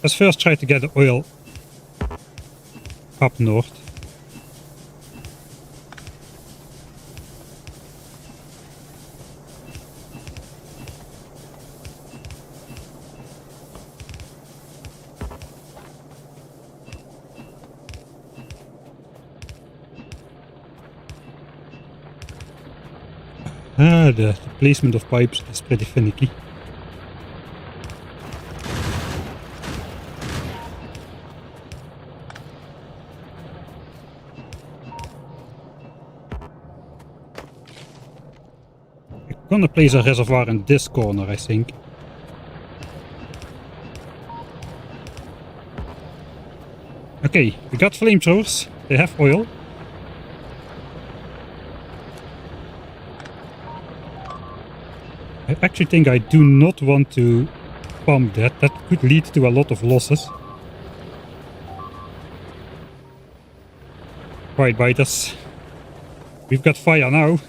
Let's first try to get the oil up north. The placement of pipes is pretty finicky. I'm gonna place a reservoir in this corner, I think. Okay, we got flamethrowers. They have oil. I actually think I do not want to pump that. That could lead to a lot of losses. Right, Biters. We've got fire now.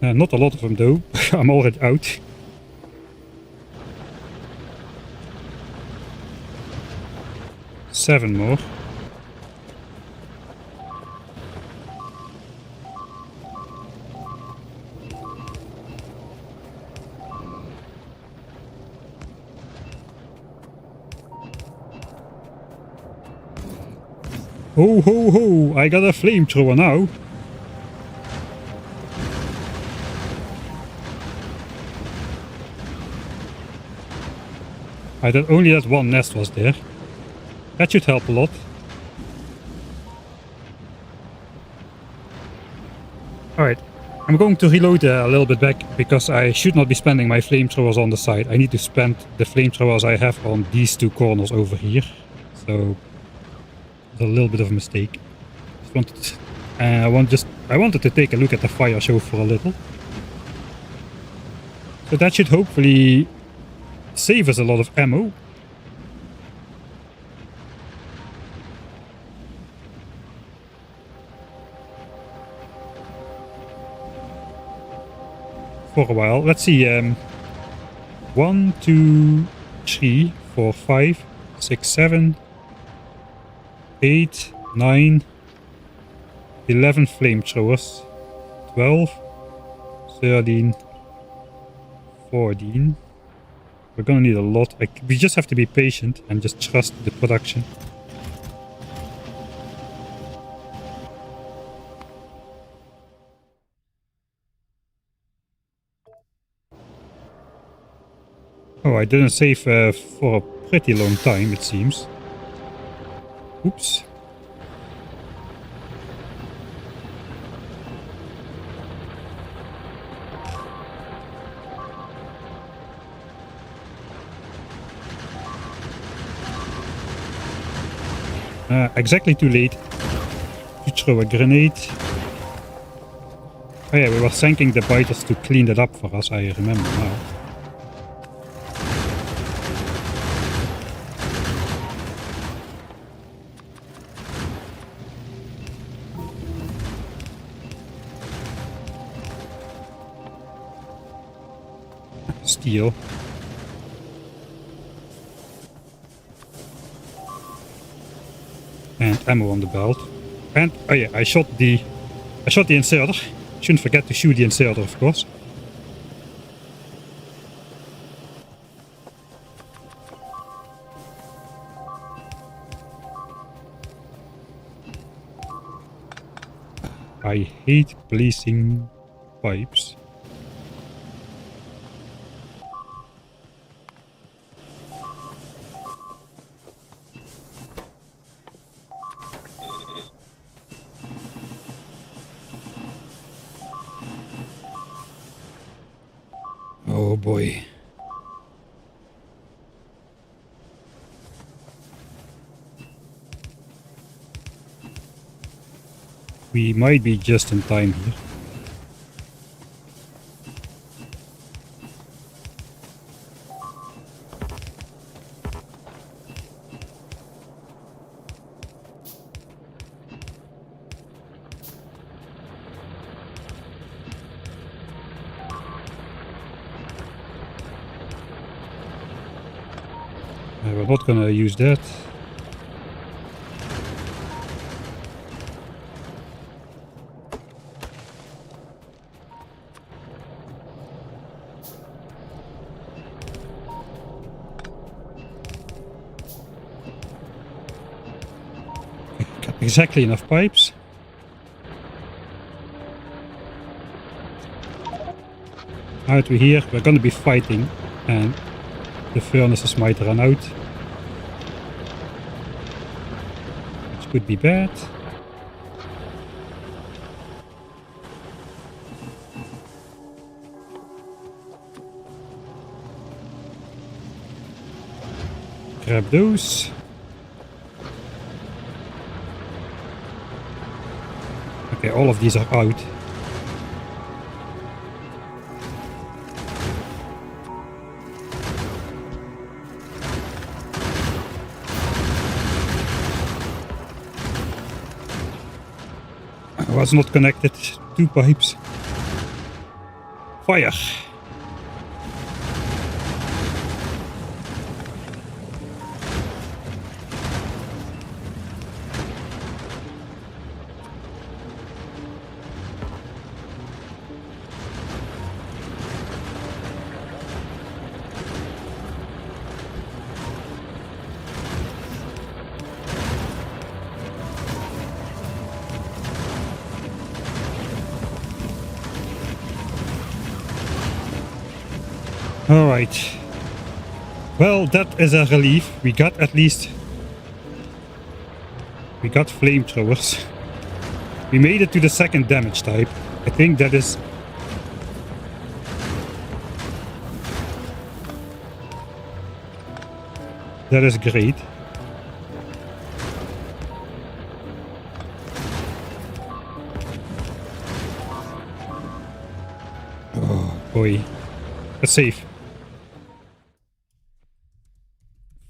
Not a lot of them though. I'm already out. Seven more. Ho ho ho, I got a flamethrower now. Only that one nest was there. That should help a lot. Alright, I'm going to reload a little bit back because I should not be spending my flamethrowers on the side. I need to spend the flamethrowers I have on these two corners over here. So a little bit of a mistake. I wanted to take a look at the fire show for a little. So that should hopefully save us a lot of ammo. For a while. Let's see. 1, 2, 3, 4, 5, 6, 7, 8, 9, 11 flamethrowers, 12, 13, 14. We're gonna need a lot. We just have to be patient and just trust the production. Oh, I didn't save for a pretty long time, it seems. Oops. Exactly too late to throw a grenade. Oh yeah, we were thanking the biters to clean that up for us, I remember now. Steel. And ammo on the belt. And oh yeah, I shot the inserter. Shouldn't forget to shoot the inserter, of course. I hate placing pipes. Oh boy. We might be just in time here. We're not gonna use that. Got exactly enough pipes. Out we here, we're gonna be fighting and the furnaces might run out. Which could be bad. Grab those. Okay, all of these are out. I was not connected. 2 pipes. Fire! Alright. Well, that is a relief. We got flamethrowers. We made it to the second damage type. I think that is... that is great. Oh boy. That's safe.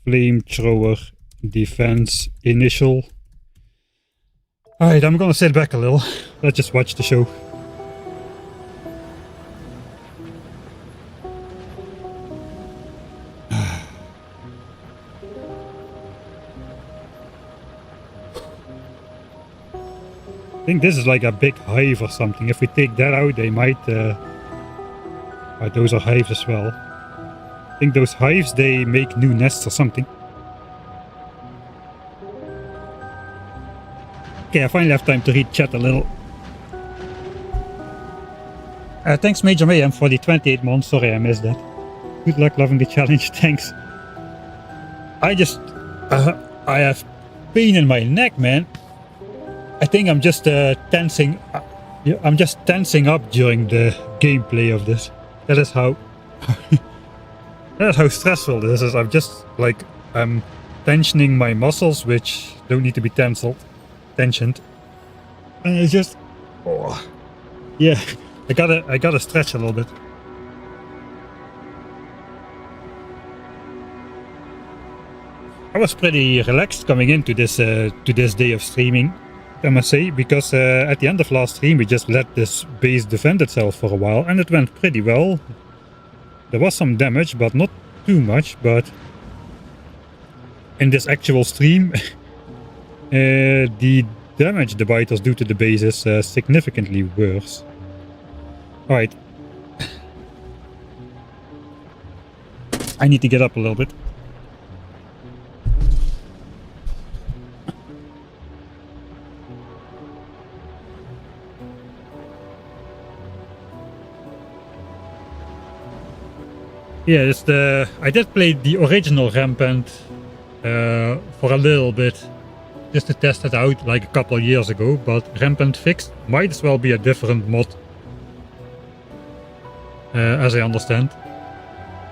Flamethrower defense initial. Alright, I'm gonna sit back a little. Let's just watch the show. think this is like a big hive or something. If we take that out, they might... those are hives as well. I think those hives, they make new nests or something. Okay, I finally have time to read chat a little. Thanks Major Mayhem for the 28 months. Sorry I missed that. Good luck loving the challenge. Thanks. I just... I have pain in my neck, man. I think I'm just tensing... I'm just tensing up during the gameplay of this. That is how... that is how stressful this is. I'm just like... I'm tensioning my muscles, which don't need to be tensioned. And it's just... Oh, yeah. I gotta stretch a little bit. I was pretty relaxed coming into this day of streaming, I must say, because at the end of last stream we just let this base defend itself for a while, and it went pretty well. There was some damage, but not too much. But in this actual stream, the damage the biters do to the base is significantly worse. Alright. I need to get up a little bit. Yeah, it's the... I did play the original Rampant for a little bit, just to test it out like a couple of years ago, but Rampant Fixed might as well be a different mod. As I understand.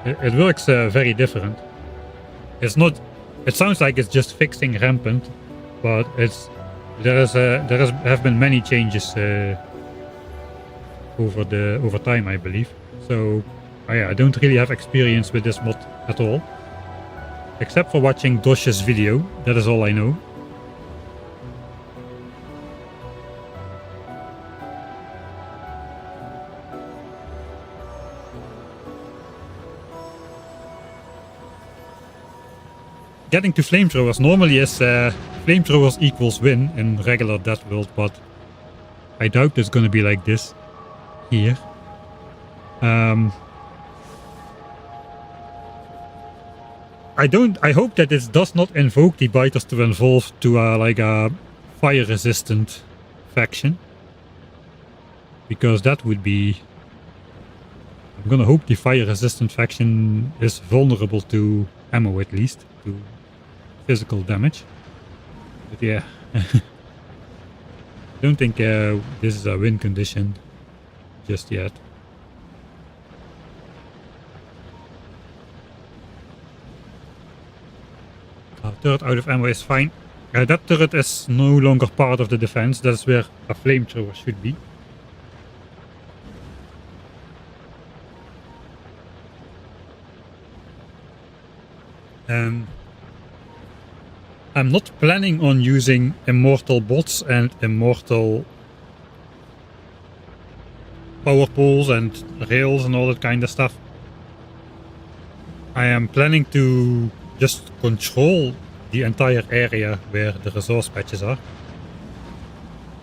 It works very different. It's not... It sounds like it's just fixing Rampant, but it's... have been many changes over time, I believe. So... yeah, I don't really have experience with this mod at all. Except for watching Dosh's video, that is all I know. Getting to flamethrowers normally is flamethrowers equals win in regular DeathWorld, but I doubt it's gonna be like this here. I hope that this does not invoke the biters to evolve to like a fire resistant faction, because that would be... I'm gonna hope the fire resistant faction is vulnerable to ammo, at least to physical damage. But yeah, I don't think this is a win condition just yet. Turret out of ammo is fine. That turret is no longer part of the defense. That's where a flamethrower should be. I'm not planning on using immortal bots and immortal power poles and rails and all that kind of stuff. I am planning to just control the entire area where the resource patches are,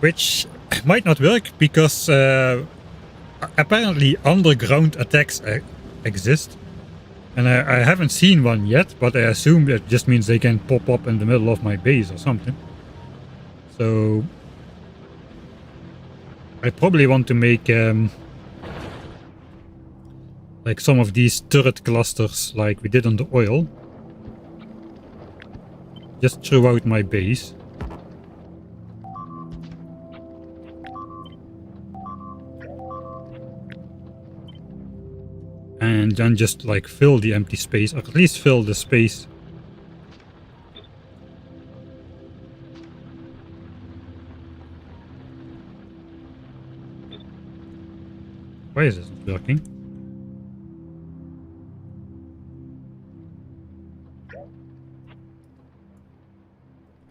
which might not work because apparently underground attacks exist, and I haven't seen one yet, but I assume that just means they can pop up in the middle of my base or something. So I probably want to make like some of these turret clusters like we did on the oil, just throughout my base. And then just like fill the empty space, or at least fill the space. Why is this not working?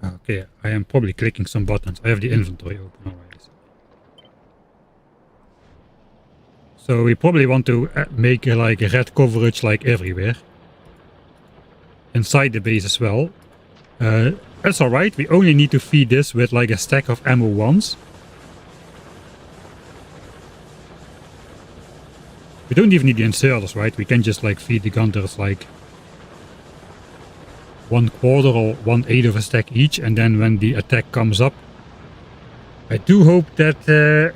Okay, I am probably clicking some buttons. I have the inventory open already. So we probably want to make like a red coverage like everywhere. Inside the base as well. That's alright, we only need to feed this with like a stack of ammo once. We don't even need the inserters, right? We can just like feed the gunners like 1/4 or 1/8 of a stack each, and then when the attack comes up, I do hope that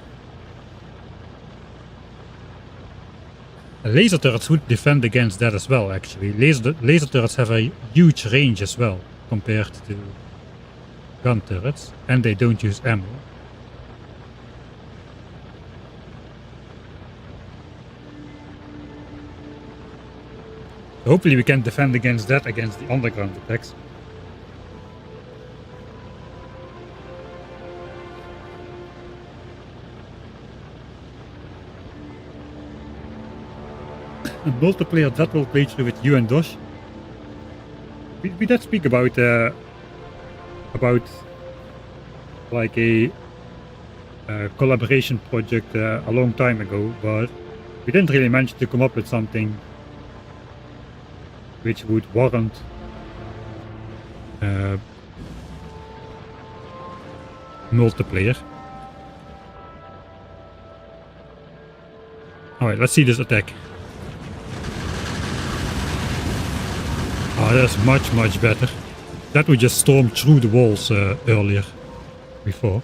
laser turrets would defend against that as well, actually. Laser turrets have a huge range as well compared to gun turrets, and they don't use ammo. Hopefully we can defend against that, against the underground attacks. A multiplayer DeathWorld playthrough with you and Dosh. We did speak about like a collaboration project a long time ago, but we didn't really manage to come up with something which would warrant multiplayer. Alright, let's see this attack. Oh, that's much better. That would just storm through the walls earlier, before.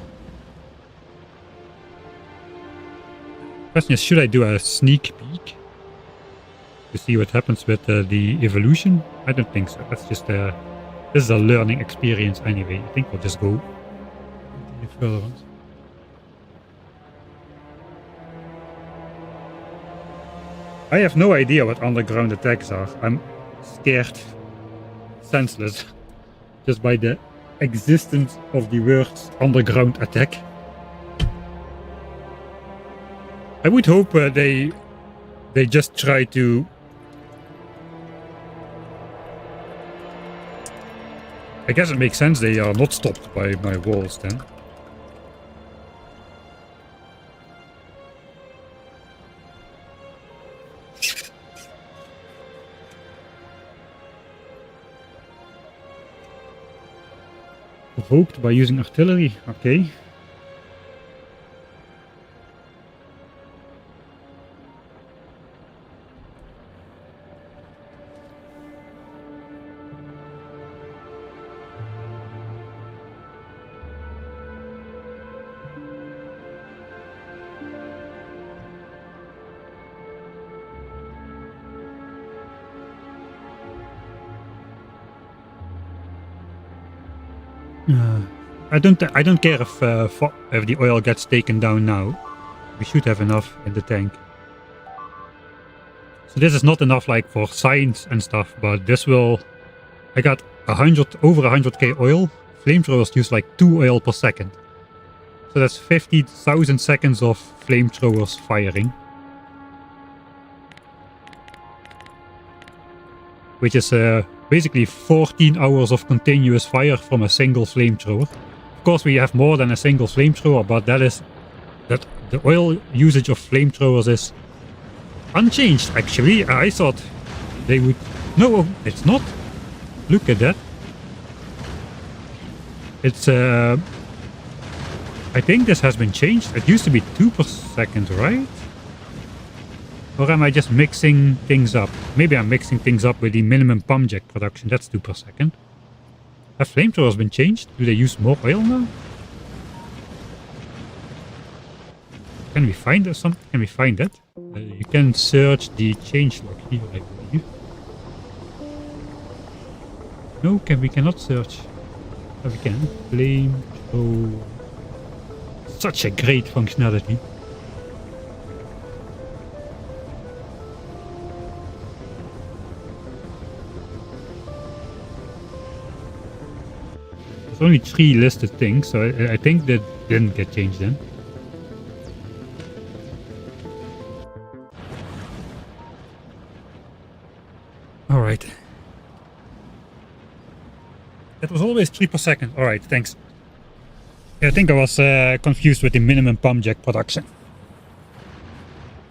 Question is, should I do a sneak peek to see what happens with the evolution? I don't think so. That's just this is a learning experience anyway. I think we'll just go the further ones. I have no idea what underground attacks are. I'm scared senseless just by the existence of the word underground attack. I would hope they just try to I guess it makes sense they are not stopped by my walls then. Provoked by using artillery, okay. I don't care if the oil gets taken down now. We should have enough in the tank. So this is not enough like for science and stuff, but this will... I got over 100k oil. Flamethrowers use like 2 oil per second. So that's 50,000 seconds of flamethrowers firing. Which is basically 14 hours of continuous fire from a single flamethrower. Of course we have more than a single flamethrower, but that the oil usage of flamethrowers is unchanged actually. I thought they would... No, it's not. Look at that. It's I think this has been changed. It used to be 2 per second, right? Or am I just mixing things up? Maybe I'm mixing things up with the minimum pump jack production. That's 2 per second. Have flamethrowers been changed? Do they use more oil now? Can we find something? Can we find that? You can search the changelog here, I believe. No, we cannot search. Oh, we can. Flamethrower. Such a great functionality. Only 3 listed things, so I think that didn't get changed then. Alright. That was always 3 per second. Alright, thanks. I think I was confused with the minimum pump jack production.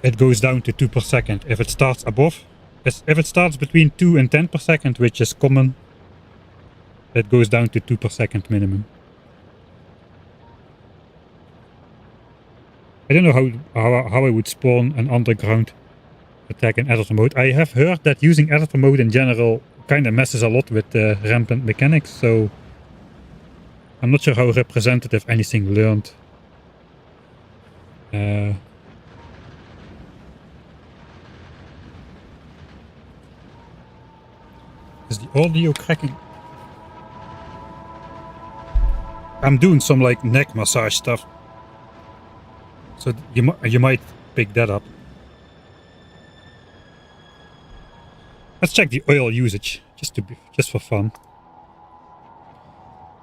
It goes down to 2 per second. If it starts above, if it starts between 2 and 10 per second, which is common, that goes down to 2 per second minimum. I don't know how I would spawn an underground attack in editor mode. I have heard that using editor mode in general kind of messes a lot with the rampant mechanics, so I'm not sure how representative anything learned. Is the audio cracking? I'm doing some like neck massage stuff, so you might pick that up. Let's check the oil usage just for fun.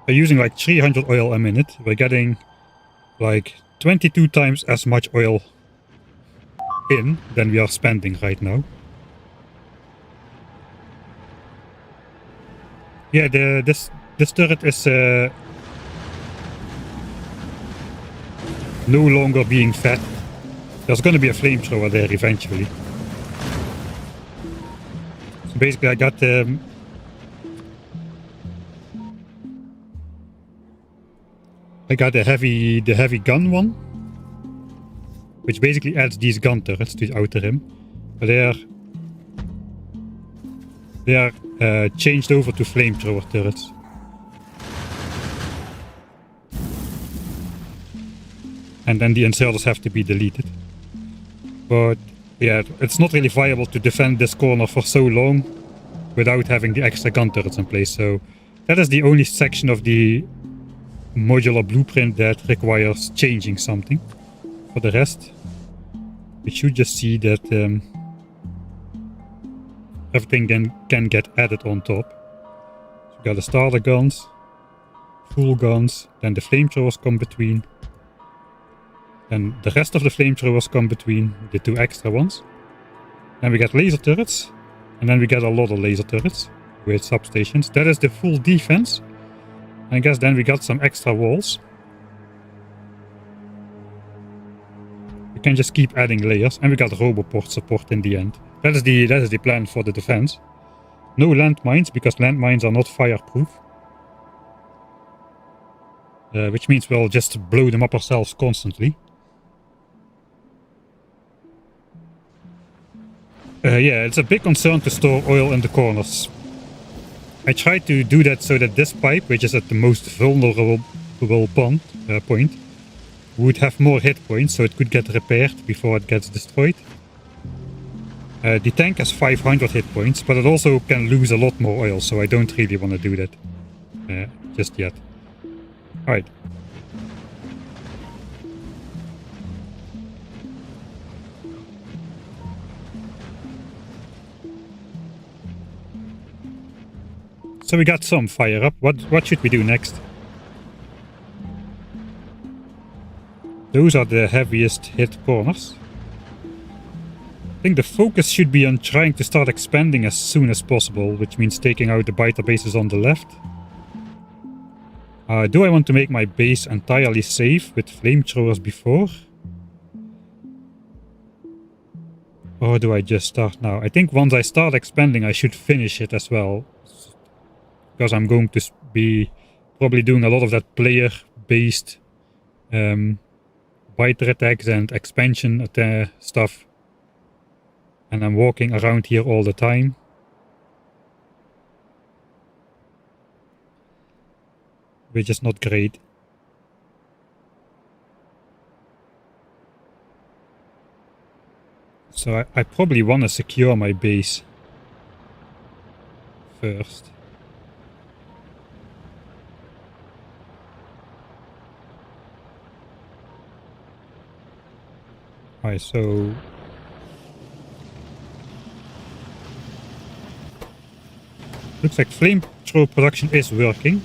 We're using like 300 oil a minute. We're getting like 22 times as much oil in than we are spending right now. Yeah, this turret is no longer being fed. There's going to be a flamethrower there eventually. So basically, I got the heavy gun one, which basically adds these gun turrets to the outer rim. But they are changed over to flamethrower turrets. And then the inserters have to be deleted. But yeah, it's not really viable to defend this corner for so long without having the extra gun turrets in place. So that is the only section of the modular blueprint that requires changing something. For the rest, we should just see that everything can get added on top. So we got the starter guns, full guns, then the flamethrowers come between. Then the rest of the flamethrowers come between the two extra ones. Then we get laser turrets. And then we get a lot of laser turrets with substations. That is the full defense. And I guess then we got some extra walls. We can just keep adding layers. And we got Roboport support in the end. That is the plan for the defense. No landmines, because landmines are not fireproof. Which means we'll just blow them up ourselves constantly. Yeah, it's a big concern to store oil in the corners. I tried to do that so that this pipe, which is at the most vulnerable point, would have more hit points, so it could get repaired before it gets destroyed. The tank has 500 hit points, but it also can lose a lot more oil, so I don't really want to do that just yet. Alright. So we got some fire up. What should we do next? Those are the heaviest hit corners. I think the focus should be on trying to start expanding as soon as possible, which means taking out the biter bases on the left. Do I want to make my base entirely safe with flamethrowers before? Or do I just start now? I think once I start expanding, I should finish it as well. Because I'm going to be probably doing a lot of that player-based biter attacks and expansion stuff. And I'm walking around here all the time. Which is not great. So I probably want to secure my base first. Alright, so looks like flamethrower production is working.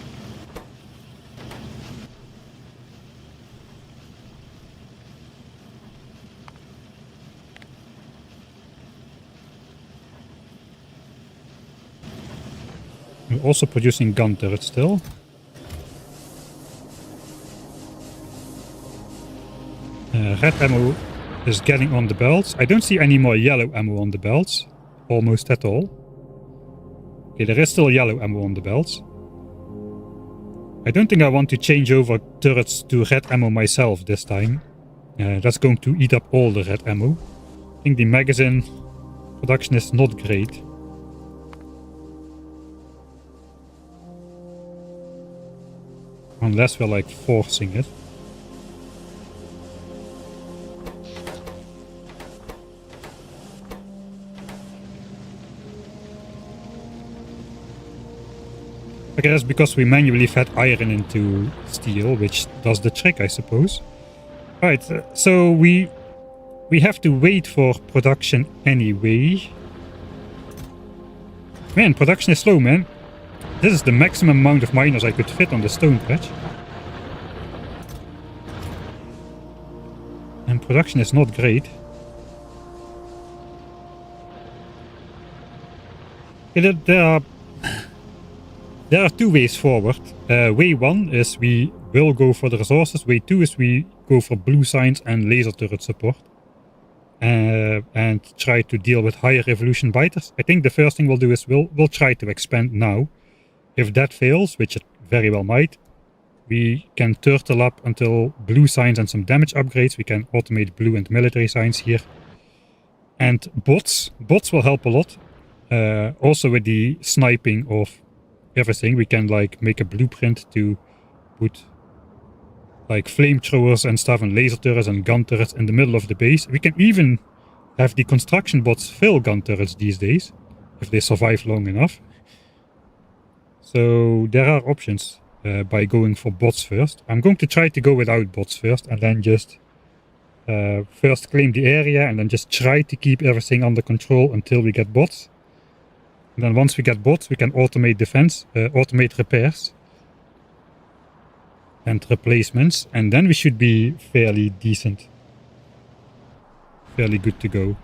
We're also producing gun turrets still. Red ammo is getting on the belts. I don't see any more yellow ammo on the belts. Almost at all. Okay, there is still yellow ammo on the belts. I don't think I want to change over turrets to red ammo myself this time. That's going to eat up all the red ammo. I think the magazine Production is not great. Unless we're like forcing it. Okay, that's because we manually fed iron into steel, which does the trick, I suppose. Alright, so we have to wait for production anyway. Man, production is slow, man. This is the maximum amount of miners I could fit on the stone bridge. And production is not great. Okay, there are two ways forward. Way one is we will go for the resources. Way two is we go for blue signs and laser turret support. And try to deal with higher evolution biters. I think the first thing we'll do is we'll try to expand now. If that fails, which it very well might, we can turtle up until blue signs and some damage upgrades. We can automate blue and military signs here. And bots will help a lot. Also with the sniping of everything, we can like make a blueprint to put like flamethrowers and stuff and laser turrets and gun turrets in the middle of the base. We can even have the construction bots fill gun turrets these days, if they survive long enough. So there are options by going for bots first. I'm going to try to go without bots first and then just first claim the area and then just try to keep everything under control until we get bots. And then once we get bots, we can automate defense, automate repairs and replacements, and then we should be fairly decent. Fairly good to go.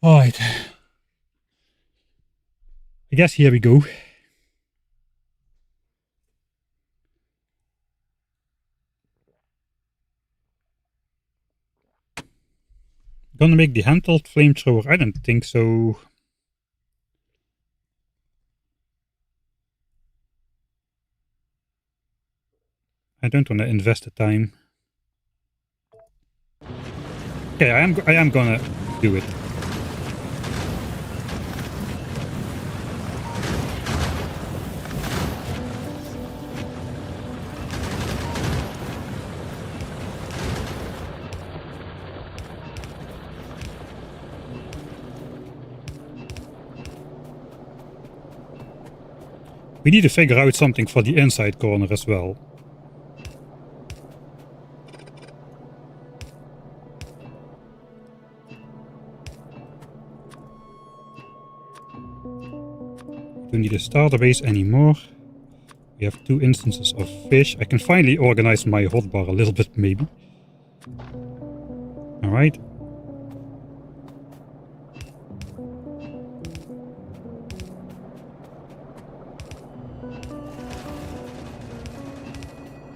Alright. I guess here we go. Gonna make the handheld flamethrower? I don't think so. I don't want to invest the time. Okay, I am gonna do it. We need to figure out something for the inside corner as well. Don't need a starter base anymore. We have 2 instances of fish. I can finally organize my hotbar a little bit, maybe. Alright.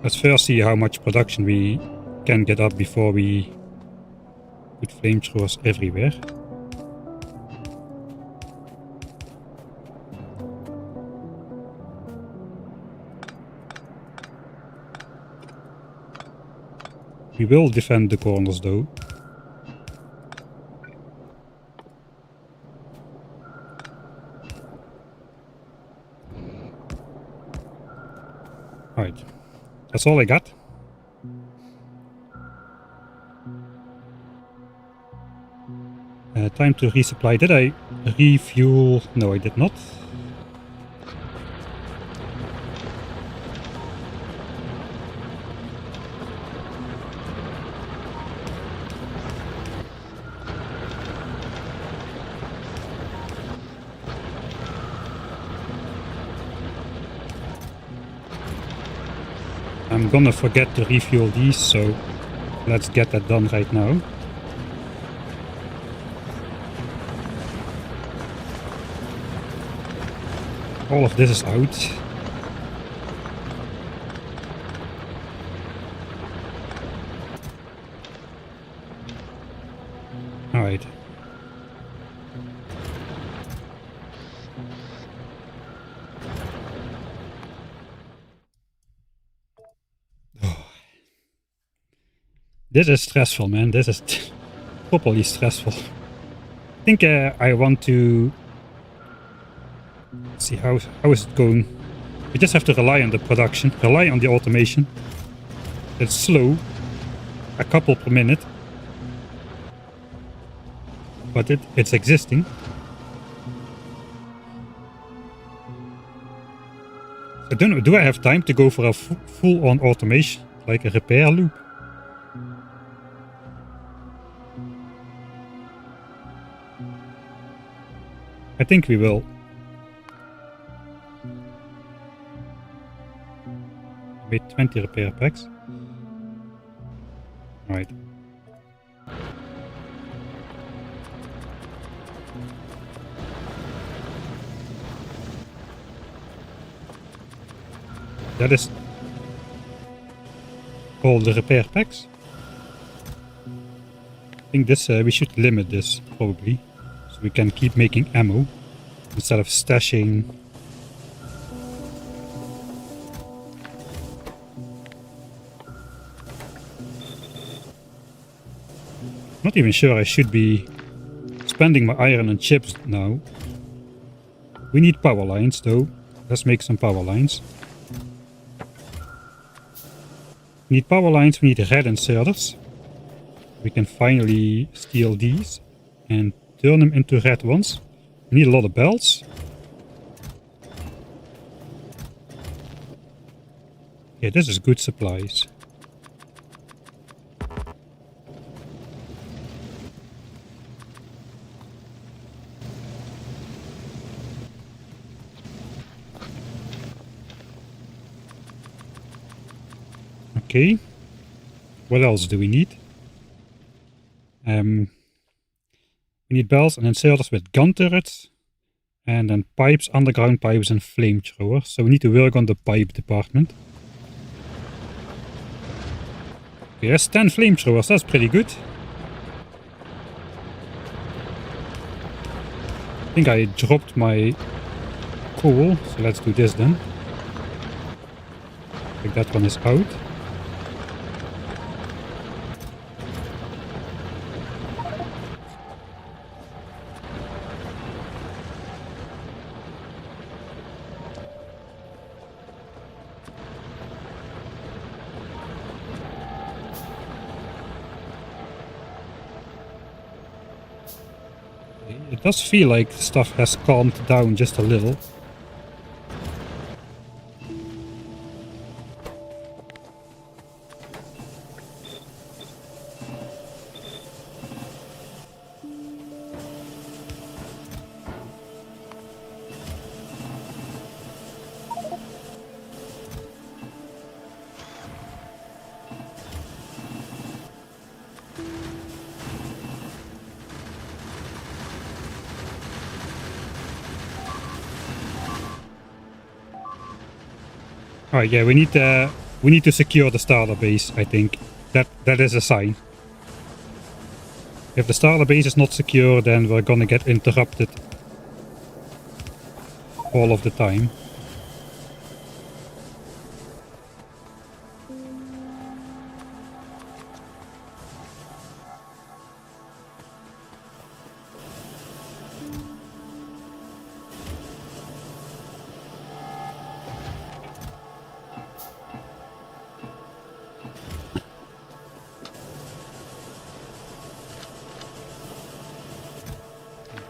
Let's first see how much production we can get up before we put flamethrowers everywhere. We will defend the corners though. Alright. That's all I got. Time to resupply. Did I refuel? No, I did not. I'm gonna forget to refuel these, so let's get that done right now. All of this is out. Alright. This is stressful, man. This is properly stressful. I think I want to see how is it going. We just have to rely on the production, rely on the automation. It's slow, a couple per minute, but it's existing. I don't know, do I have time to go for a full-on automation, like a repair loop? I think we will. Made 20 repair packs. Right. That is all the repair packs. I think this we should limit this probably, so we can keep making ammo instead of stashing. Not even sure I should be spending my iron and chips now. We need power lines though. Let's make some power lines. We need power lines, we need red inserters. We can finally steal these and turn them into red ones. We need a lot of belts. Yeah, this is good supplies. Okay, what else do we need? We need bells and inserters with gun turrets, and then pipes, underground pipes, and flamethrowers. So we need to work on the pipe department. Okay, that's 10 flamethrowers, that's pretty good. I think I dropped my coal, so let's do this then. I think that one is out. It does feel like stuff has calmed down just a little. Alright, yeah, we need to secure the starter base, I think. That is a sign. If the starter base is not secure, then we're gonna get interrupted all of the time.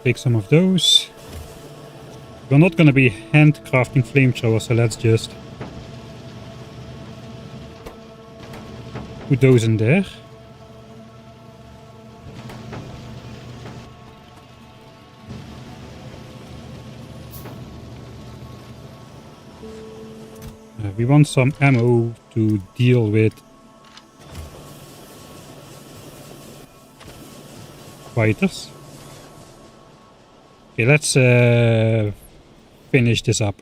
Take some of those. We're not going to be handcrafting flamethrowers, so let's just put those in there. We want some ammo to deal with fighters. Okay, let's finish this up.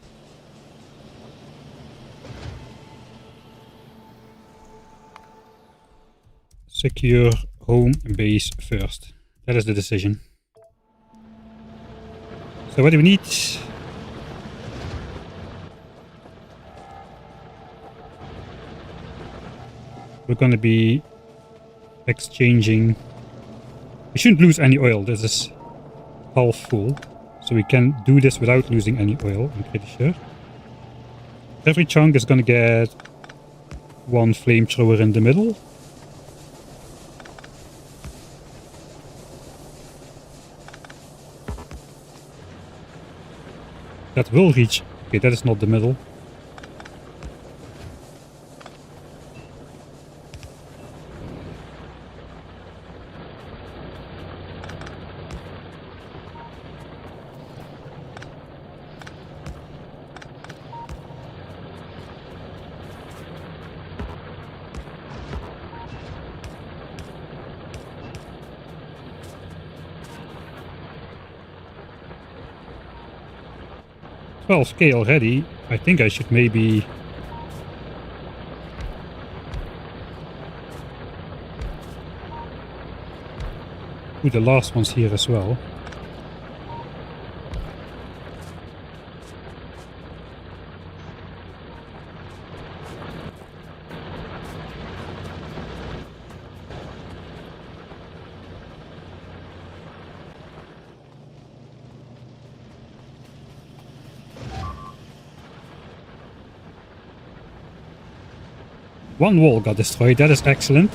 Secure home base first. That is the decision. So what do we need? We're going to be exchanging. We shouldn't lose any oil. This is half full. So we can do this without losing any oil, I'm pretty sure. Every chunk is gonna get one flamethrower in the middle. That will reach. Okay, that is not the middle. Well, scale already. I think I should maybe put the last ones here as well. One wall got destroyed, that is excellent.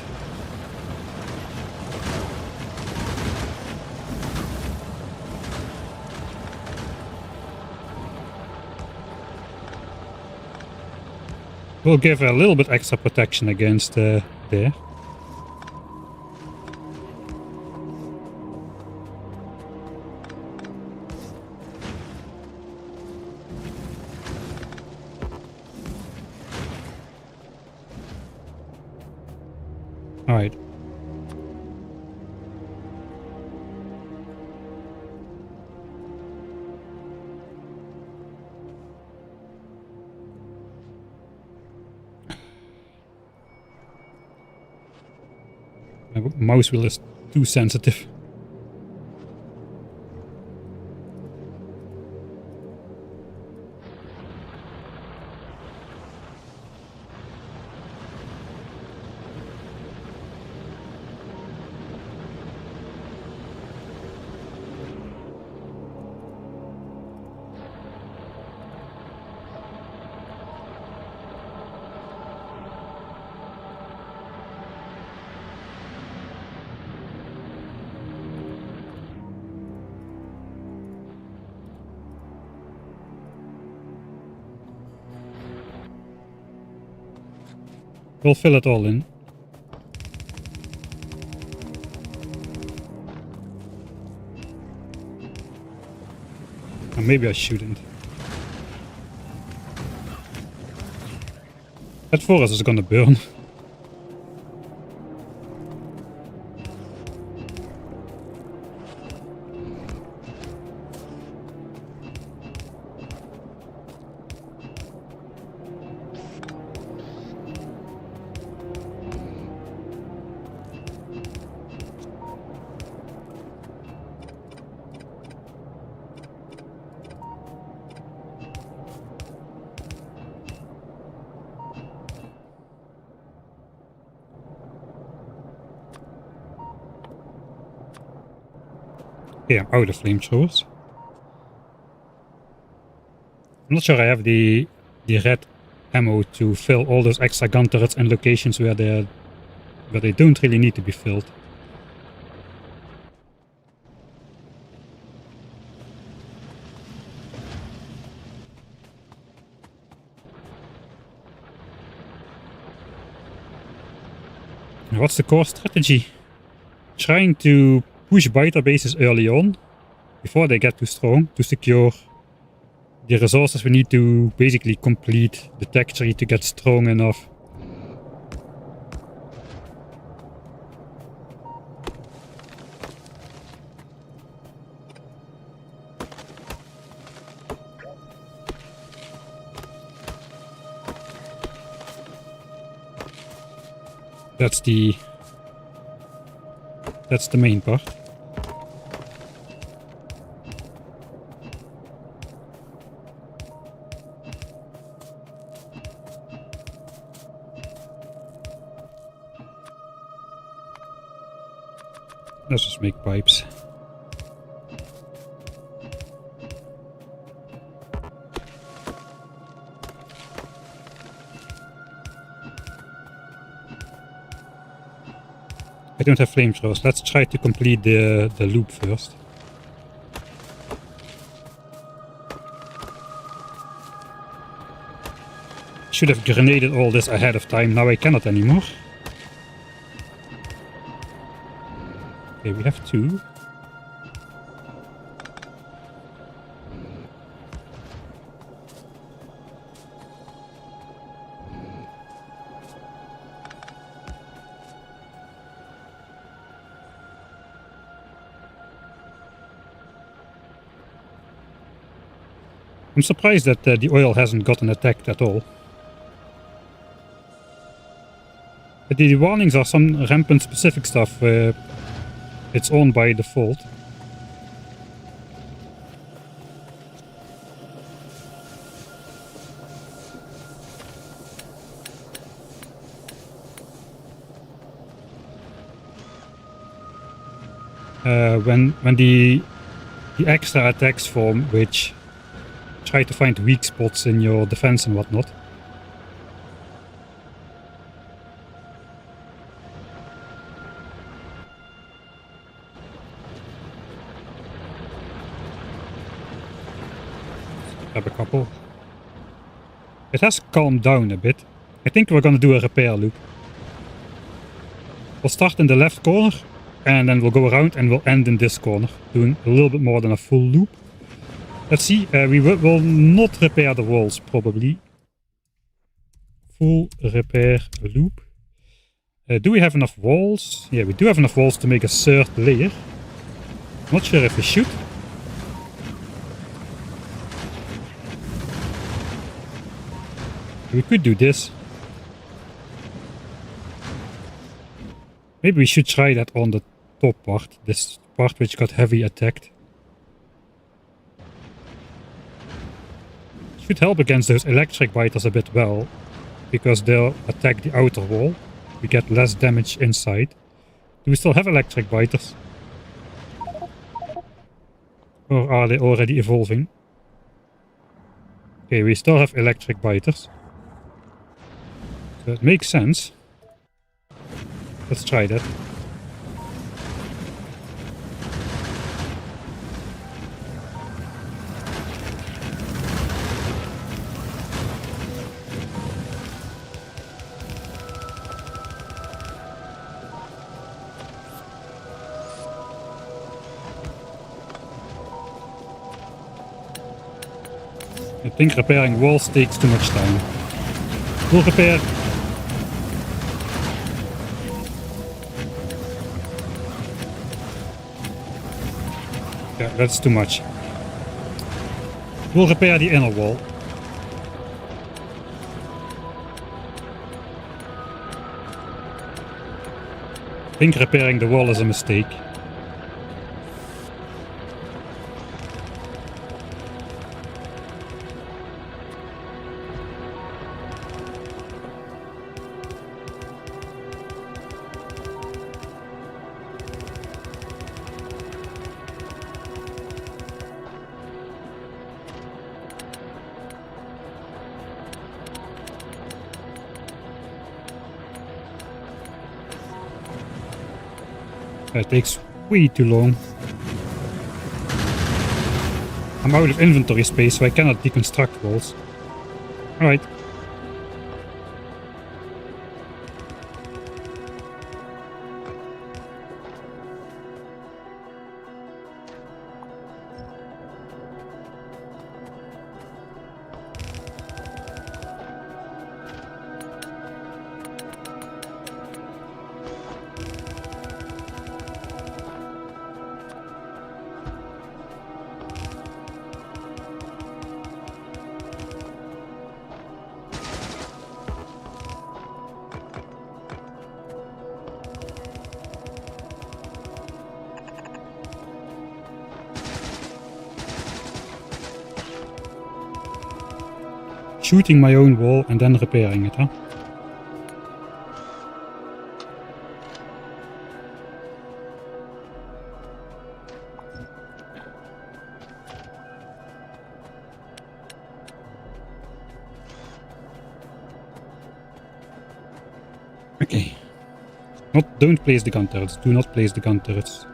We'll give a little bit extra protection against there. Alright. My mouse wheel is too sensitive. We'll fill it all in. Or maybe I shouldn't. That forest is gonna burn. Okay, I'm out of flamethrowers. I'm not sure I have the red ammo to fill all those extra gun turrets in locations where they don't really need to be filled. What's the core strategy? Trying to push biter bases early on, before they get too strong, to secure the resources we need to basically complete the tech tree to get strong enough. That's the main part. Let's just make pipes. don't have flamethrowers. Let's try to complete the loop first. Should have grenaded all this ahead of time. Now I cannot anymore. Okay, we have 2. I'm surprised that the oil hasn't gotten attacked at all. But the warnings are some rampant specific stuff. It's on by default. When the extra attacks form, which try to find weak spots in your defense and whatnot. Grab a couple. It has calmed down a bit. I think we're gonna do a repair loop. We'll start in the left corner and then we'll go around and we'll end in this corner, doing a little bit more than a full loop. Let's see, we will not repair the walls probably. Full repair loop. Do we have enough walls? Yeah, we do have enough walls to make a third layer. Not sure if we should. We could do this. Maybe we should try that on the top part. This part which got heavy attacked. Should help against those electric biters a bit well. Because they'll attack the outer wall. We get less damage inside. Do we still have electric biters? Or are they already evolving? Okay, we still have electric biters. So it makes sense. Let's try that. I think repairing walls takes too much time. We'll repair. Yeah, that's too much. We'll repair the inner wall. I think repairing the wall is a mistake. It takes way too long. I'm out of inventory space, so I cannot deconstruct walls. Alright. Shooting my own wall and then repairing it, huh? Okay. Don't place the gun turrets. Do not place the gun turrets.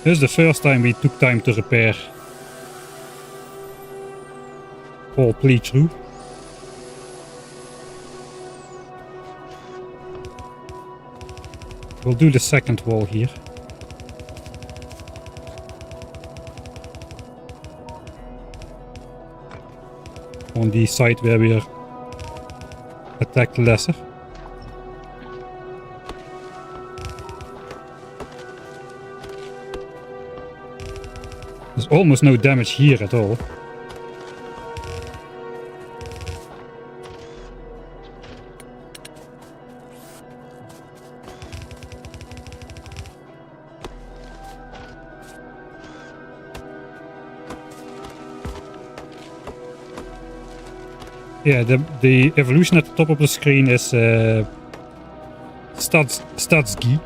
This is the first time we took time to repair all playthrough. We'll do the second wall here. On the side where we are attacked lesser. There's almost no damage here at all. Yeah, the evolution at the top of the screen is Stadsgi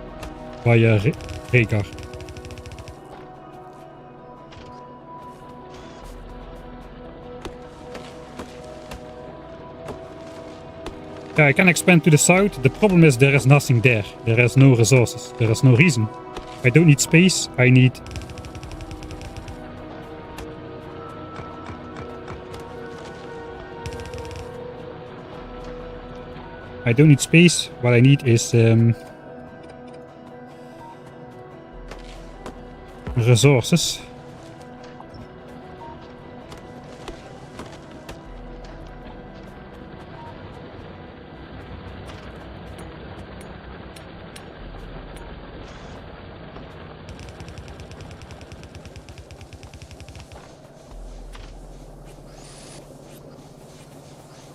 by Rhaegar. Yeah, I can expand to the south. The problem is there is nothing there. There is no resources. There is no reason. I don't need space. I need... I don't need space. What I need is resources.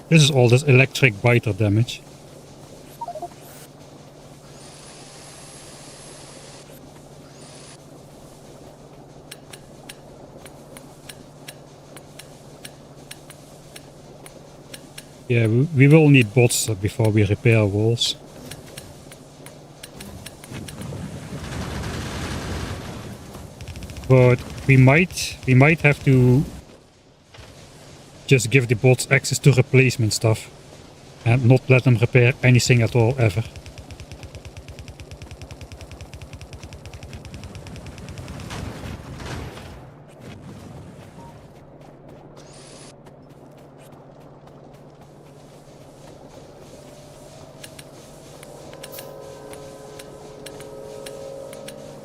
This is all this electric biter damage. Yeah, we will need bots before we repair walls. But we might have to just give the bots access to replacement stuff and not let them repair anything at all ever.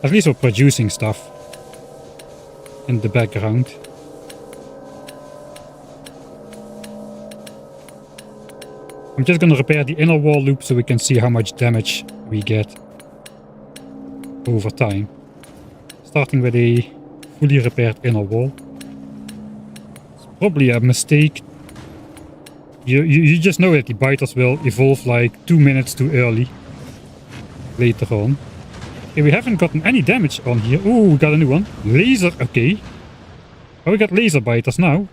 At least we're producing stuff in the background. I'm just gonna repair the inner wall loop so we can see how much damage we get over time. Starting with a fully repaired inner wall. It's probably a mistake. You just know that the biters will evolve like 2 minutes too early later on. Okay, we haven't gotten any damage on here. Oh, we got a new one. Laser, okay. Oh, we got laser biters now.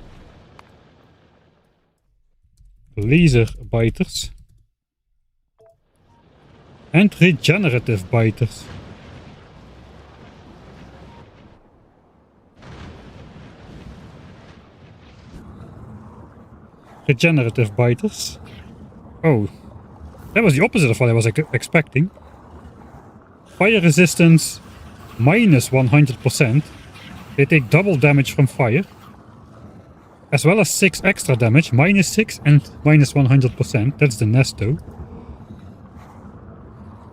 Laser biters. And regenerative biters. Regenerative biters. Oh, that was the opposite of what I was expecting. Fire resistance minus 100%. They take double damage from fire. As well as 6 extra damage. Minus 6 and minus 100%. That's the Nesto.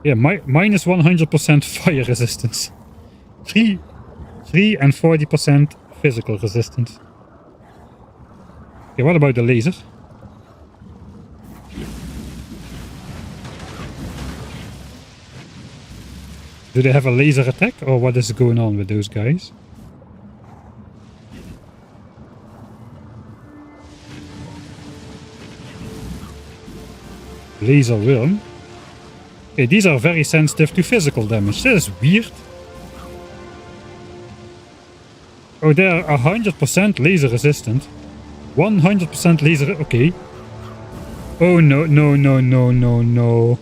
Yeah, minus 100% fire resistance. 3 and 40% physical resistance. Okay, what about the laser? Do they have a laser attack, or what is going on with those guys? Laser worm. Okay, these are very sensitive to physical damage. That is weird. Oh, they are 100% laser resistant. 100% laser... Okay. Oh, no, no, no, no, no, no.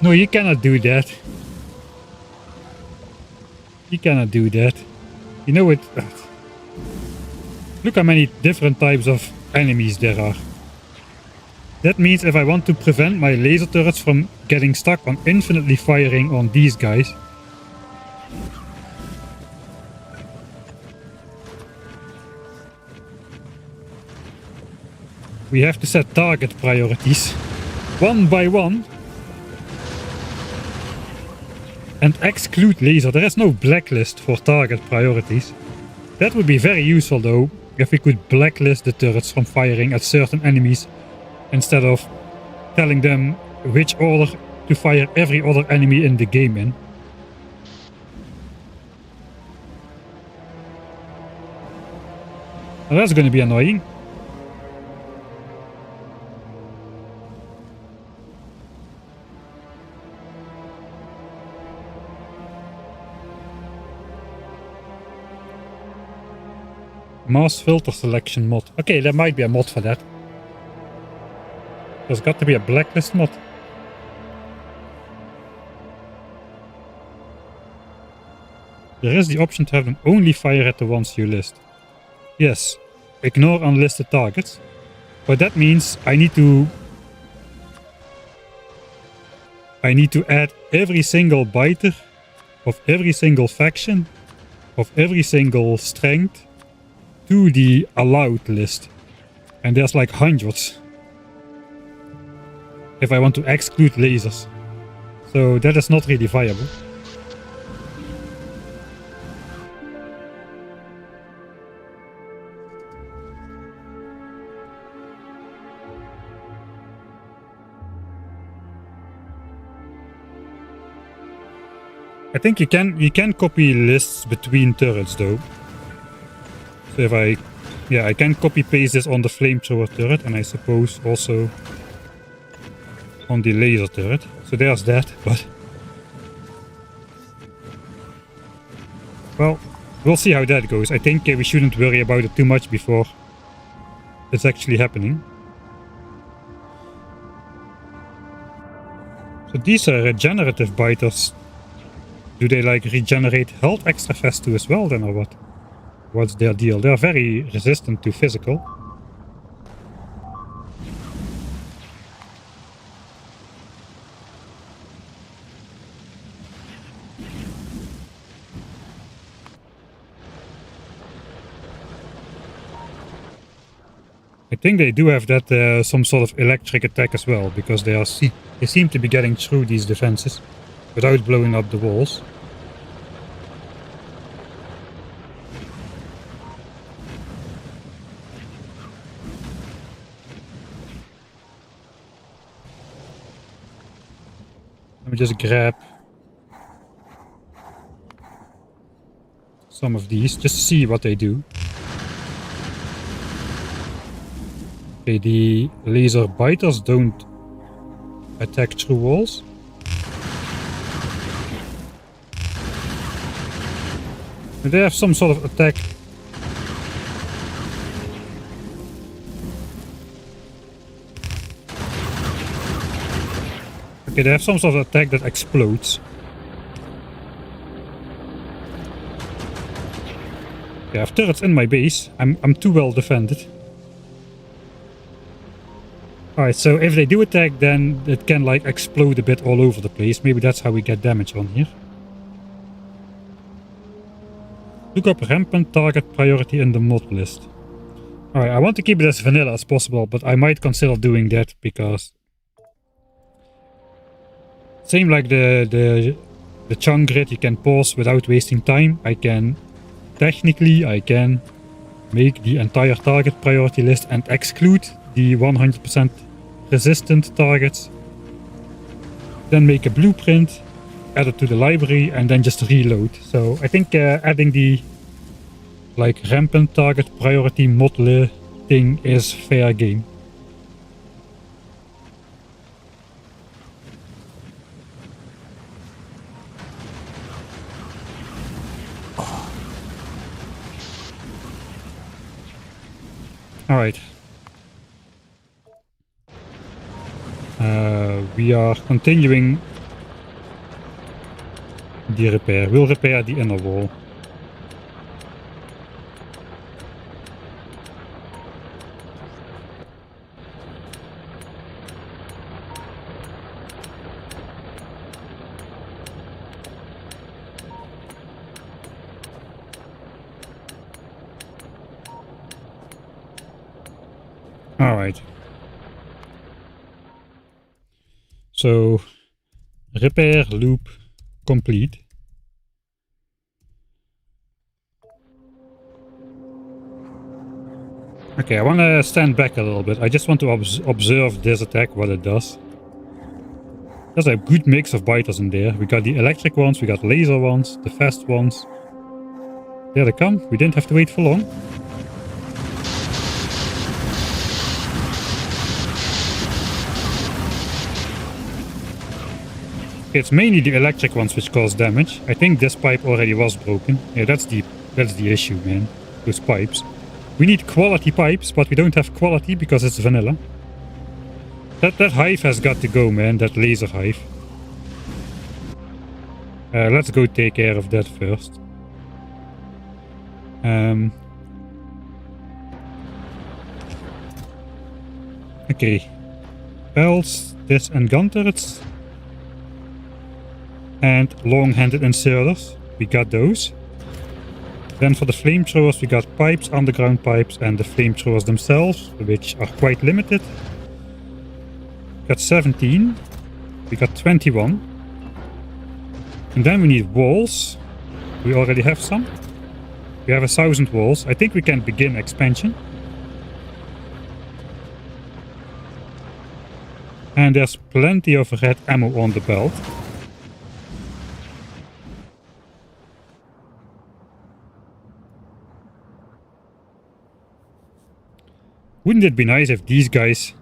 No, you cannot do that. You cannot do that. You know it. Look how many different types of enemies there are. That means if I want to prevent my laser turrets from getting stuck on infinitely firing on these guys, we have to set target priorities one by one and exclude laser. There is no blacklist for target priorities. That would be very useful though, if we could blacklist the turrets from firing at certain enemies instead of telling them which order to fire every other enemy in the game in. Now that's going to be annoying. Mass filter selection mod. Okay, there might be a mod for that. There's got to be a blacklist mod. There is the option to have them only fire at the ones you list. Yes, ignore unlisted targets. But that means I need to add every single biter of every single faction of every single strength to the allowed list. And there's like hundreds. If I want to exclude lasers. So that is not really viable. I think you can copy lists between turrets though. So if I can copy paste this on the flamethrower turret and I suppose also on the laser turret. So there's that, but well, we'll see how that goes. I think we shouldn't worry about it too much before it's actually happening. So these are regenerative biters. Do they like regenerate health extra fast too as well then, or what? What's their deal? They're very resistant to physical. I think they do have that some sort of electric attack as well, because they seem to be getting through these defenses without blowing up the walls. Let me just grab some of these, just to see what they do. Okay, the laser biters don't attack through walls. They have some sort of attack. Okay, they have some sort of attack that explodes. Okay, I have turrets in my base. I'm too well defended. Alright, so if they do attack, then it can like explode a bit all over the place. Maybe that's how we get damage on here. Look up rampant target priority in the mod list. Alright, I want to keep it as vanilla as possible, but I might consider doing that because same like the chunk grid, you can pause without wasting time. I can make the entire target priority list and exclude the 100% resistant targets. Then make a blueprint, add it to the library, and then just reload. So I think adding the like rampant target priority mod thing is fair game. Alright. We are continuing the repair. We'll repair the inner wall. Alright. So, repair loop complete. Okay, I want to stand back a little bit. I just want to observe this attack, what it does. There's a good mix of biters in there. We got the electric ones, we got laser ones, the fast ones. There they come. We didn't have to wait for long. It's mainly the electric ones which cause damage. I think this pipe already was broken. Yeah, that's the issue, man. Those pipes. We need quality pipes, but we don't have quality because it's vanilla. That hive has got to go, man. That laser hive. Let's go take care of that first. Okay. Bells, this and gun turrets. And long-handed inserters. We got those. Then for the flamethrowers we got pipes, underground pipes, and the flamethrowers themselves, which are quite limited. We got 17. We got 21. And then we need walls. We already have some. We have 1,000 walls. I think we can begin expansion. And there's plenty of red ammo on the belt. Wouldn't it be nice if these guys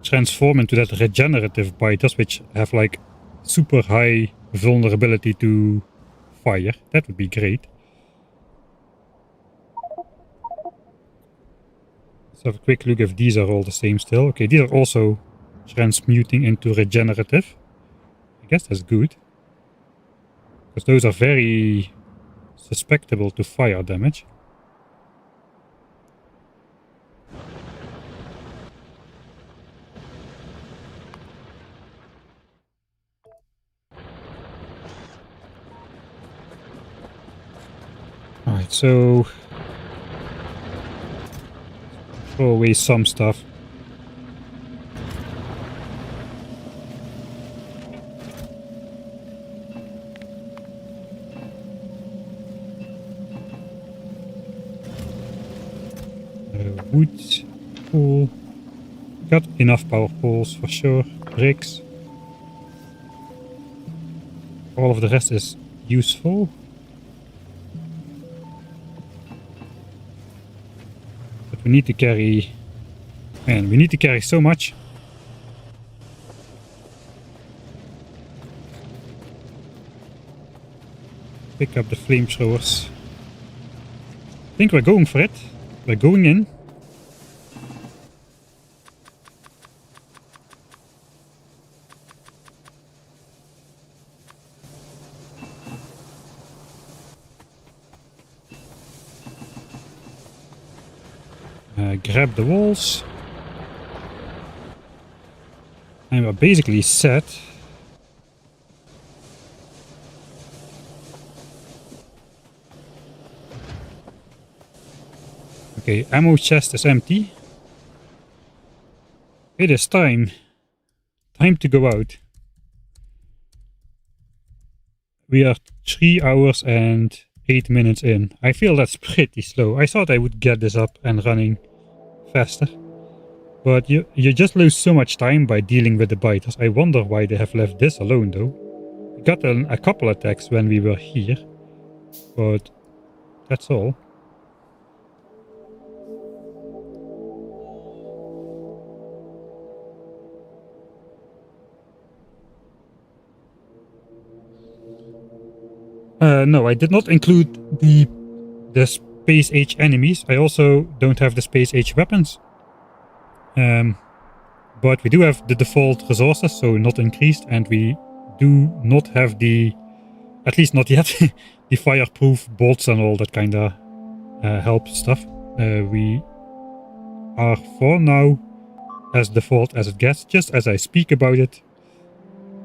transform into that regenerative biters, which have like super high vulnerability to fire? That would be great. Let's have a quick look if these are all the same still. Okay, these are also transmuting into regenerative. I guess that's good. Because those are very susceptible to fire damage. Alright, so throw away some stuff. Wood, coal. Got enough power poles for sure. Bricks. All of the rest is useful. But we need to carry... Man, we need to carry so much. Pick up the flamethrowers. I think we're going for it. We're going in. Grab the walls. And we're basically set. Okay, ammo chest is empty. It is time. Time to go out. We are 3 hours and 8 minutes in. I feel that's pretty slow. I thought I would get this up and running faster. But you just lose so much time by dealing with the biters. I wonder why they have left this alone though. We got a couple attacks when we were here. But that's all. No, I did not include the space age enemies. I also don't have the space age weapons. But we do have the default resources, so not increased, and we do not have the, at least not yet, the fireproof bolts and all that kind of help stuff. We are for now as default as it gets. Just as I speak about it,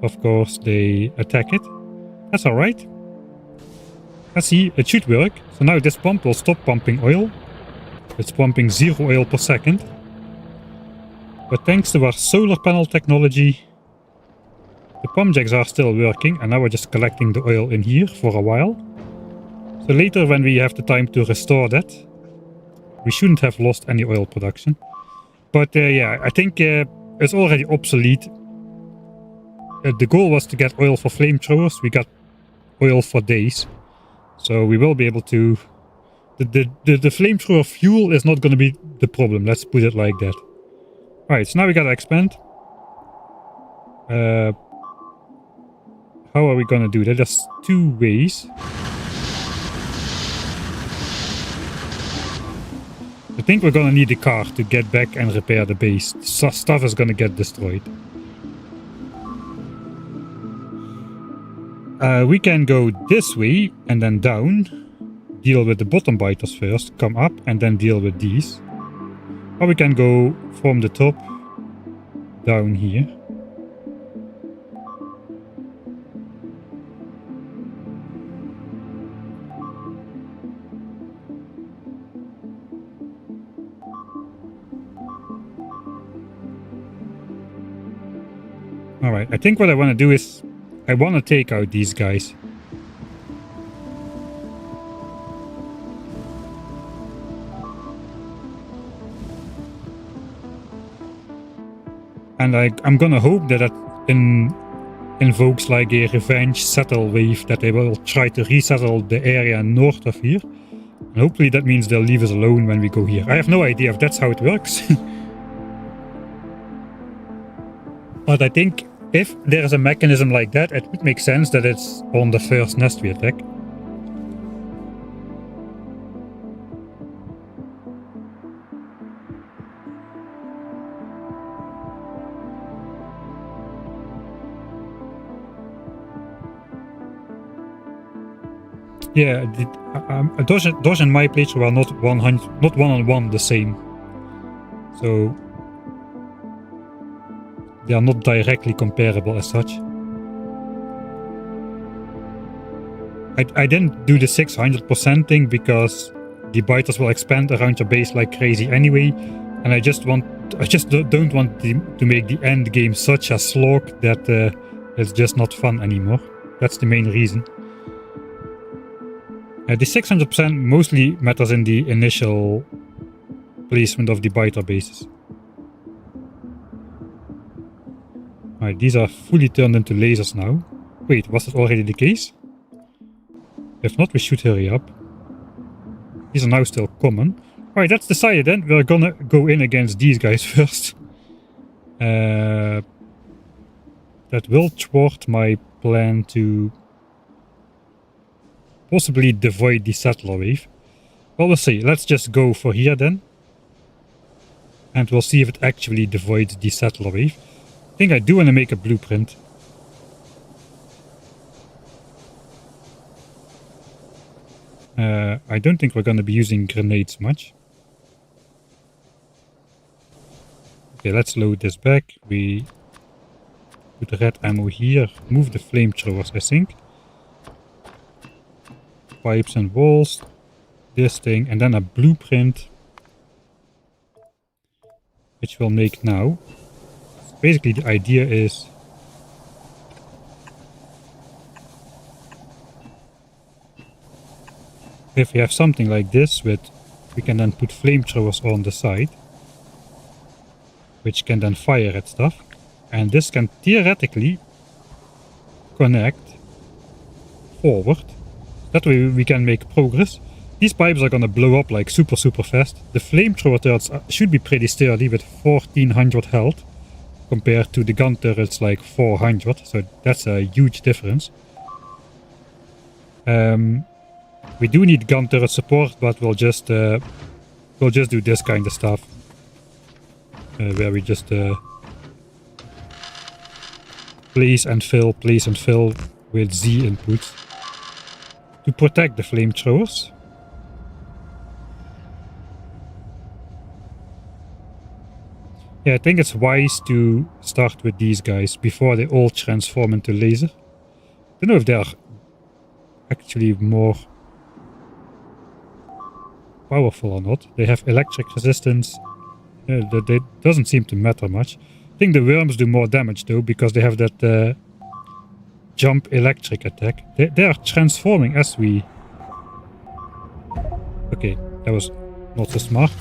of course they attack it. That's alright. Let's see, it should work. So now this pump will stop pumping oil. It's pumping 0 oil per second. But thanks to our solar panel technology, the pump jacks are still working, and now we're just collecting the oil in here for a while. So later, when we have the time to restore that, we shouldn't have lost any oil production. But yeah, I think it's already obsolete. The goal was to get oil for flamethrowers. We got oil for days. So we will be able to... The flamethrower fuel is not going to be the problem. Let's put it like that. Alright, so now we gotta expand. How are we gonna do that? There's two ways. I think we're gonna need a car to get back and repair the base. Stuff is gonna get destroyed. We can go this way and then down. Deal with the bottom biters first. Come up and then deal with these. Or we can go from the top down here. Alright, I think what I want to do is I want to take out these guys. And I'm gonna hope that invokes like a revenge settle wave, that they will try to resettle the area north of here. And hopefully that means they'll leave us alone when we go here. I have no idea if that's how it works. But I think if there is a mechanism like that, it would make sense that it's on the first nest we attack. Yeah, Dosh and my playthrough are not 1-on-1 the same. So they are not directly comparable as such. I didn't do the 600% thing because the biters will expand around your base like crazy anyway, and I just don't want to make the end game such a slog that it's just not fun anymore. That's the main reason. The 600% mostly matters in the initial placement of the biter bases. Alright, these are fully turned into lasers now. Wait, was that already the case? If not, we should hurry up. These are now still common. Alright, that's decided then. We're gonna go in against these guys first. That will thwart my plan to possibly devoid the settler wave. Well, we'll see. Let's just go for here then. And we'll see if it actually devoids the settler wave. I think I do want to make a blueprint. I don't think we're going to be using grenades much. Okay, let's load this back. We put the red ammo here. Move the flamethrowers, I think. Pipes and walls. This thing. And then a blueprint. Which we'll make now. Basically, the idea is if we have something like this, we can then put flamethrowers on the side, which can then fire at stuff, and this can theoretically connect forward. That way we can make progress. These pipes are gonna blow up like super fast. The flamethrower turrets should be pretty sturdy with 1400 health. Compared to the gun turrets like 400, so that's a huge difference. We do need gun turret support, but we'll just do this kind of stuff, where we just place and fill with Z inputs to protect the flamethrowers. Yeah, I think it's wise to start with these guys before they all transform into laser. I don't know if they are actually more powerful or not. They have electric resistance, That doesn't seem to matter much. I think the worms do more damage though, because they have that jump electric attack. They are transforming as we... Okay, that was not so smart.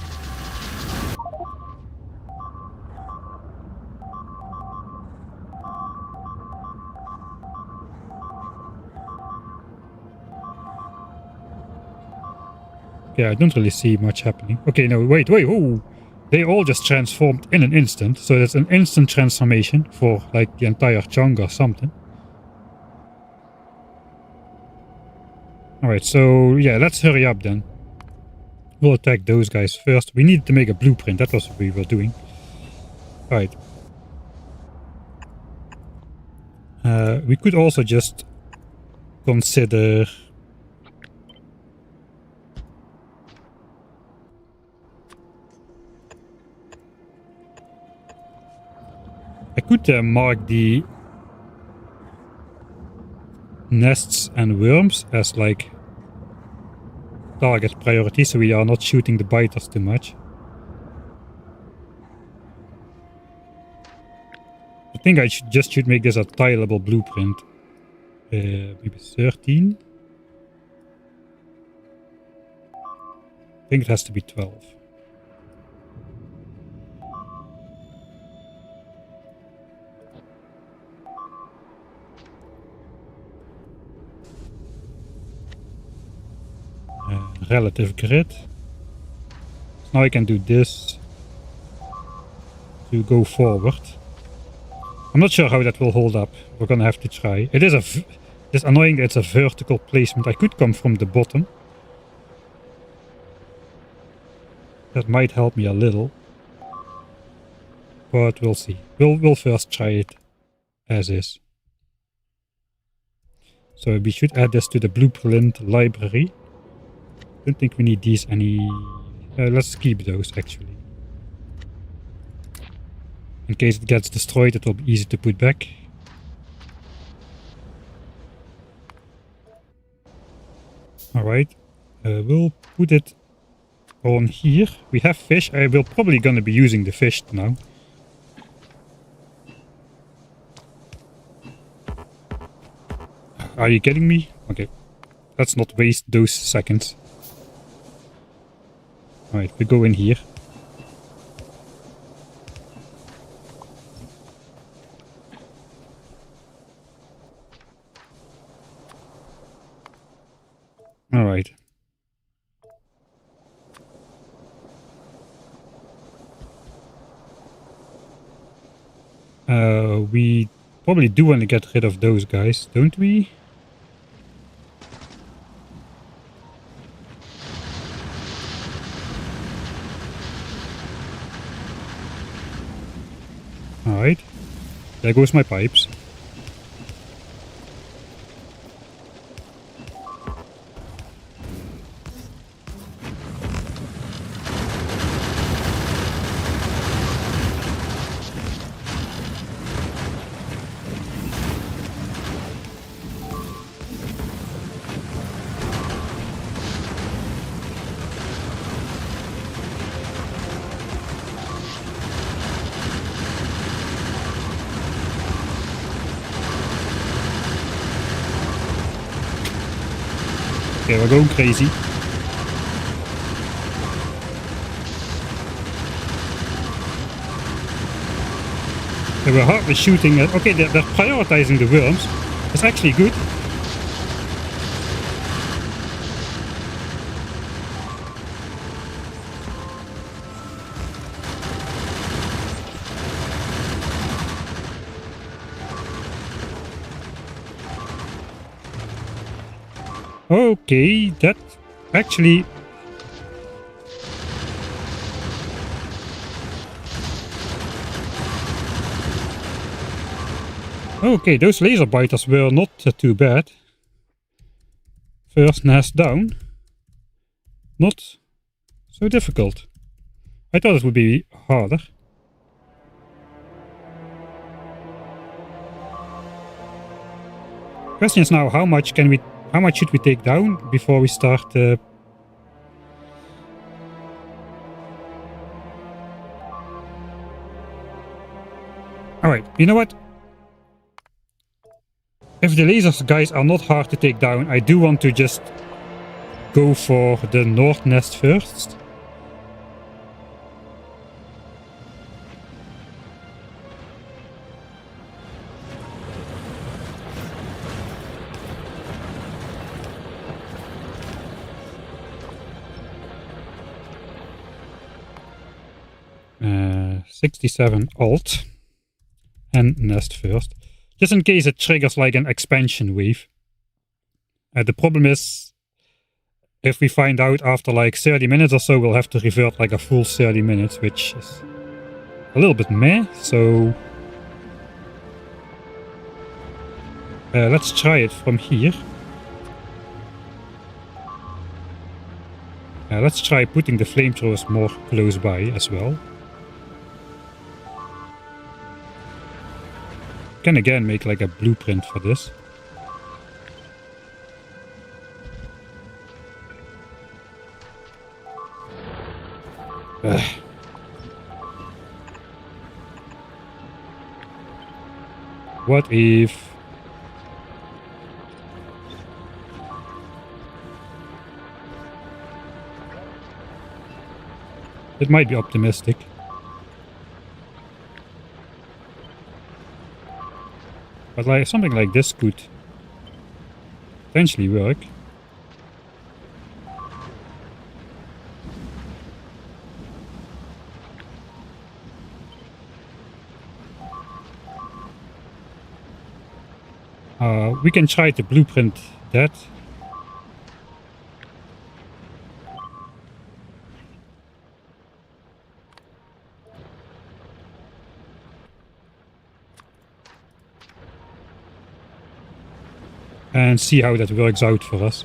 Yeah, I don't really see much happening. Okay, no, wait, oh! They all just transformed in an instant, so that's an instant transformation for, like, the entire chunk or something. Alright, so, yeah, let's hurry up then. We'll attack those guys first. We need to make a blueprint, that was what we were doing. Alright. We could also just consider... I could mark the nests and worms as like target priority, so we are not shooting the biters too much. I think I should make this a tileable blueprint. Maybe 13. I think it has to be 12. Relative grid. So now I can do this to go forward. I'm not sure how that will hold up. We're gonna have to try. It's annoying that it's a vertical placement. I could come from the bottom. That might help me a little. But we'll see. We'll first try it as is. So we should add this to the blueprint library. Don't think we need these any... let's keep those actually. In case it gets destroyed, it will be easy to put back. Alright, we'll put it on here. We have fish. I will probably gonna be using the fish now. Are you kidding me? Okay, let's not waste those seconds. Alright, we go in here. Alright. We probably do want to get rid of those guys, don't we? Alright. There goes my pipes. Okay, we're going crazy. They were hardly shooting at... Okay, they're prioritizing the worms. That's actually good. Okay, that actually... Okay, those laser biters were not too bad. First nest down. Not so difficult. I thought it would be harder. Question is now, how much should we take down before we start Alright, you know what? If the lasers guys are not hard to take down, I do want to just go for the north nest first. Uh, 67 alt and nest first. Just in case it triggers like an expansion wave. The problem is, if we find out after like 30 minutes or so, we'll have to revert like a full 30 minutes, which is a little bit meh, so... let's try it from here. Let's try putting the flamethrowers more close by as well. Can again make like a blueprint for this. What if... It might be optimistic. But like something like this could potentially work. We can try to blueprint that. And see how that works out for us.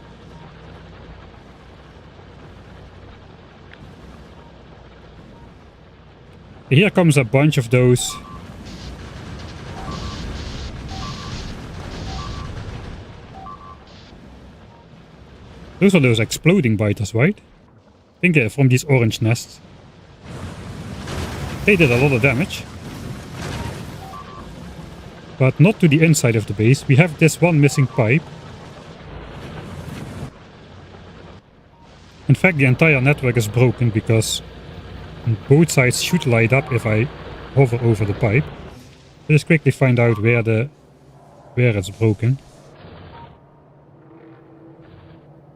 Here comes a bunch of those. Those are those exploding biters, right? I think from these orange nests. They did a lot of damage. But not to the inside of the base. We have this one missing pipe. In fact, the entire network is broken because both sides should light up if I hover over the pipe. Let's quickly find out where it's broken.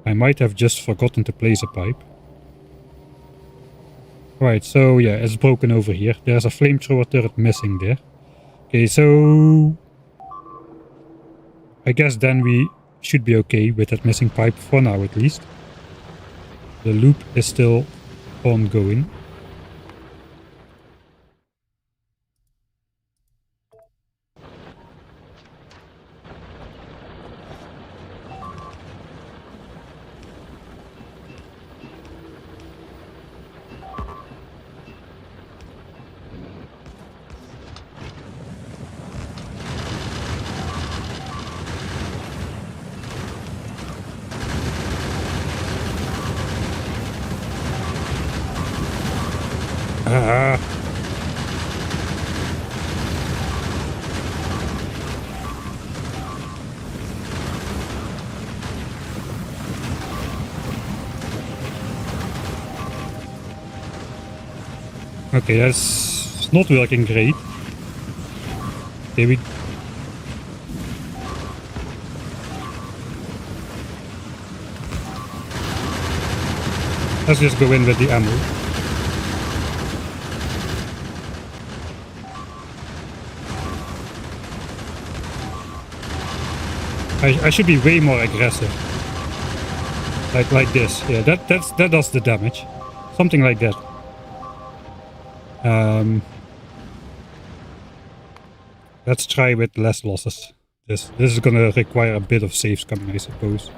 I might have just forgotten to place a pipe. Right, so yeah, it's broken over here. There's a flamethrower turret missing there. Okay, so I guess then we should be okay with that missing pipe for now at least. The loop is still ongoing. Okay, that's not working great. Okay, let's just go in with the ammo. I should be way more aggressive. Like this. Yeah, that does the damage. Something like that. Let's try with less losses. This is gonna require a bit of saves coming, I suppose.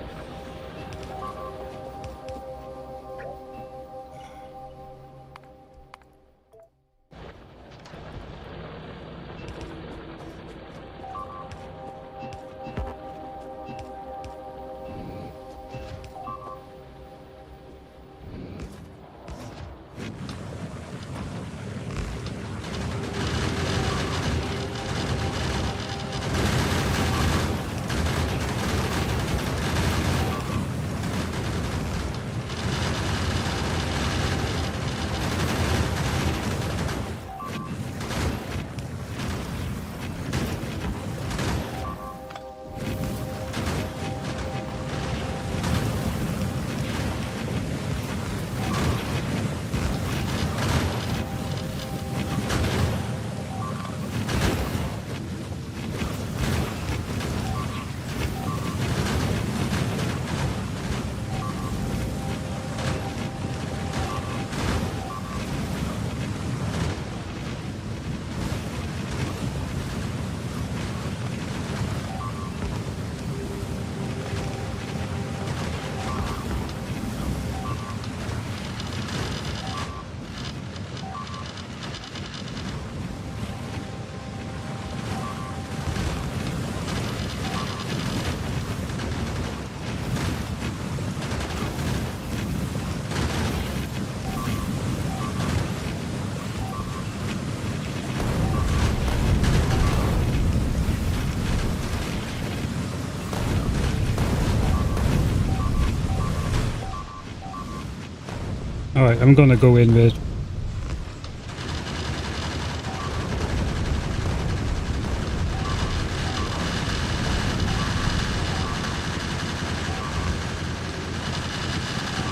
Alright, I'm gonna go in with...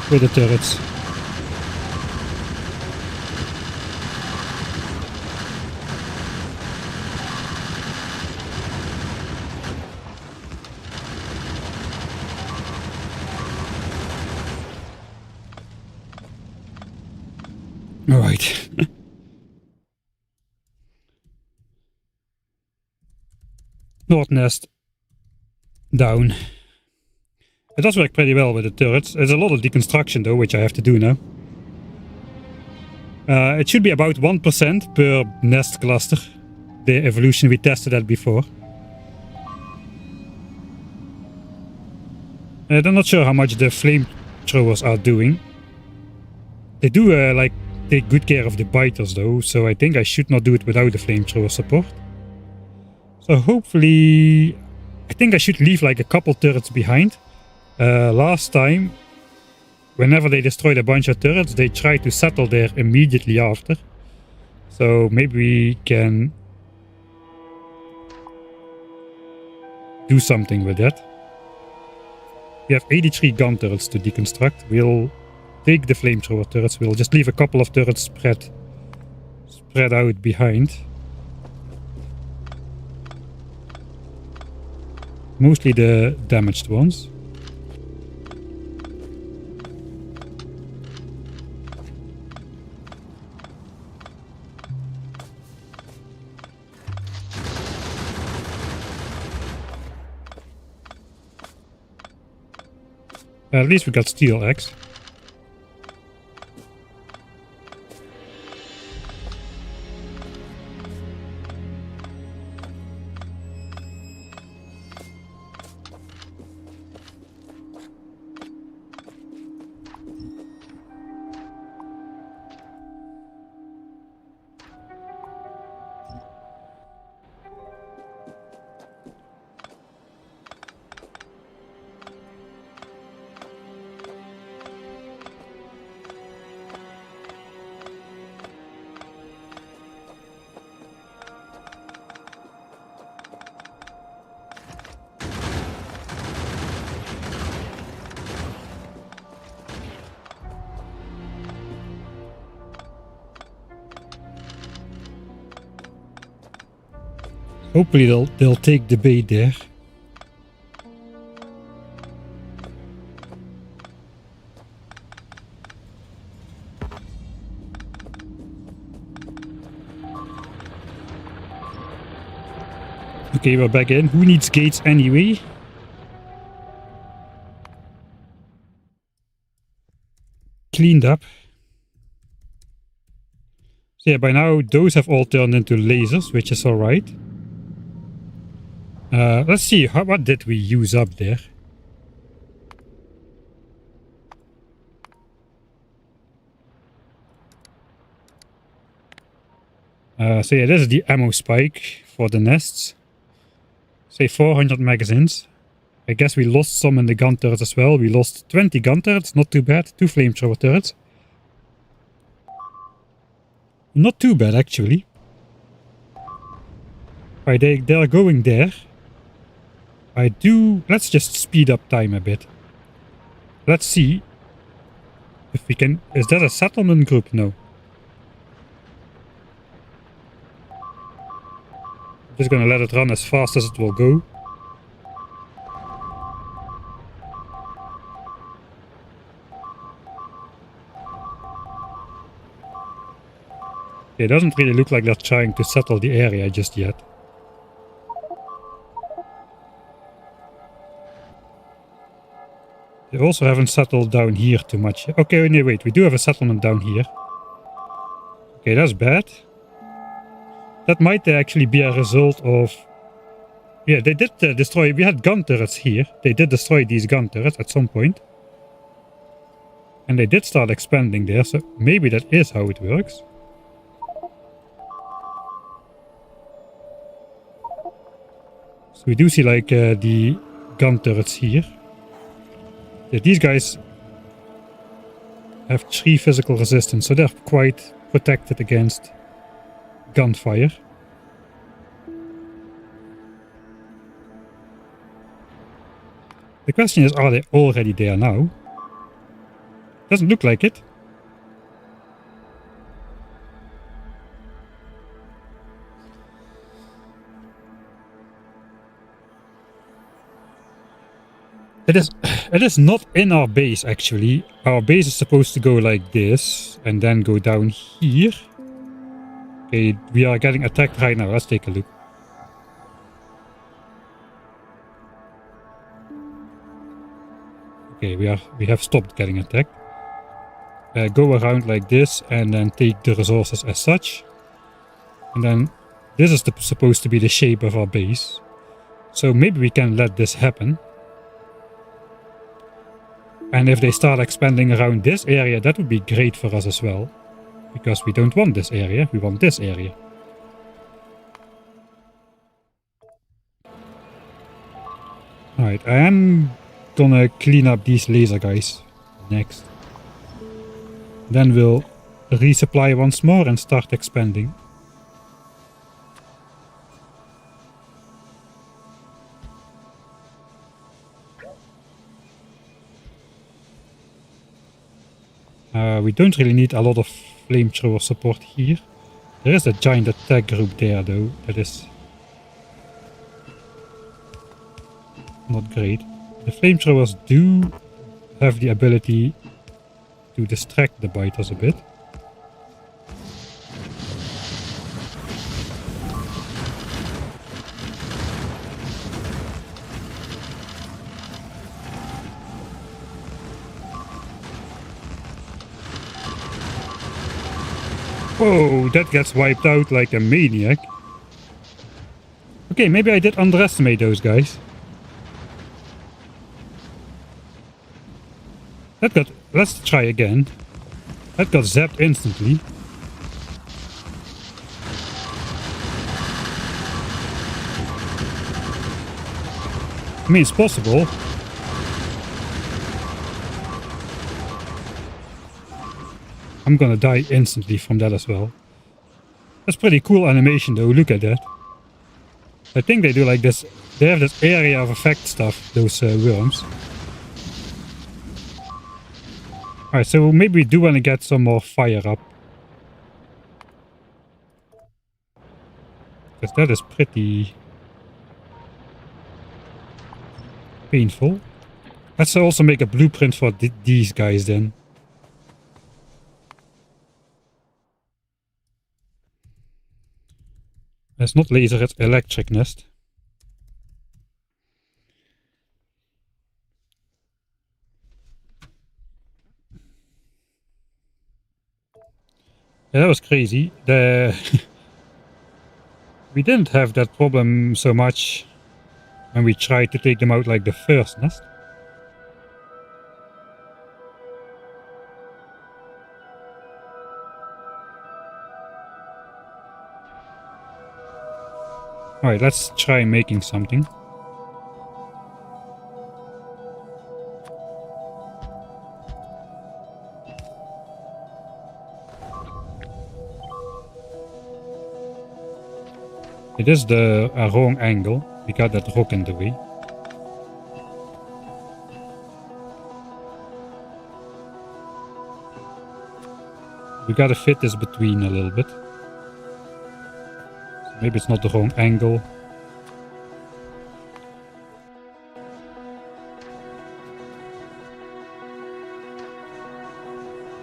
with the turrets. Alright. North nest down. It does work pretty well with the turrets. There's a lot of deconstruction though, which I have to do now. It should be about 1% per nest cluster. The evolution, we tested that before. I'm not sure how much the flamethrowers are doing. They do like take good care of the biters though, so I think I should not do it without the flamethrower support. So hopefully, I think I should leave like a couple turrets behind. Last time, whenever they destroyed a bunch of turrets, they tried to settle there immediately after. So maybe we can do something with that. We have 83 gun turrets to deconstruct. We'll take the flamethrower turrets. We'll just leave a couple of turrets spread out behind. Mostly the damaged ones. At least we got steel axe. Hopefully they'll take the bait there. Okay, we're back in. Who needs gates anyway? Cleaned up. So yeah, by now those have all turned into lasers, which is alright. Let's see, what did we use up there? So yeah, this is the ammo spike for the nests. Say 400 magazines. I guess we lost some in the gun turrets as well. We lost 20 gun turrets, not too bad. 2 flamethrower turrets. Not too bad actually. Right, they're going there. Let's just speed up time a bit. Let's see if we can... Is that a settlement group? No. I'm just gonna let it run as fast as it will go. It doesn't really look like they're trying to settle the area just yet. They also haven't settled down here too much. Okay, no, wait, we do have a settlement down here. Okay, that's bad. That might actually be a result of... Yeah, they did destroy... We had gun turrets here. They did destroy these gun turrets at some point. And they did start expanding there, so maybe that is how it works. So we do see like the gun turrets here. Yeah, these guys have 3 physical resistance, so they're quite protected against gunfire. The question is, are they already there now? Doesn't look like it. It is not in our base, actually. Our base is supposed to go like this and then go down here. Okay, we are getting attacked right now. Let's take a look. Okay, we have stopped getting attacked. Go around like this and then take the resources as such. And then this is supposed to be the shape of our base. So maybe we can let this happen. And if they start expanding around this area, that would be great for us as well. Because we don't want this area, we want this area. Alright, I am gonna clean up these laser guys next. Then we'll resupply once more and start expanding. We don't really need a lot of flamethrower support here. There is a giant attack group there though, that is not great. The flamethrowers do have the ability to distract the biters a bit. Whoa, that gets wiped out like a maniac. Okay, maybe I did underestimate those guys. Let's try again. That got zapped instantly. I mean, it's possible. I'm gonna die instantly from that as well. That's pretty cool animation though, look at that. I think they do like this, they have this area of effect stuff, those worms. Alright, so maybe we do want to get some more fire up. Because that is pretty painful. Let's also make a blueprint for these guys then. It's not laser, it's electric nest. Yeah, that was crazy. We didn't have that problem so much when we tried to take them out like the first nest. Alright, let's try making something. It is the wrong angle. We got that rock in the way. We gotta fit this between a little bit. So maybe it's not the wrong angle.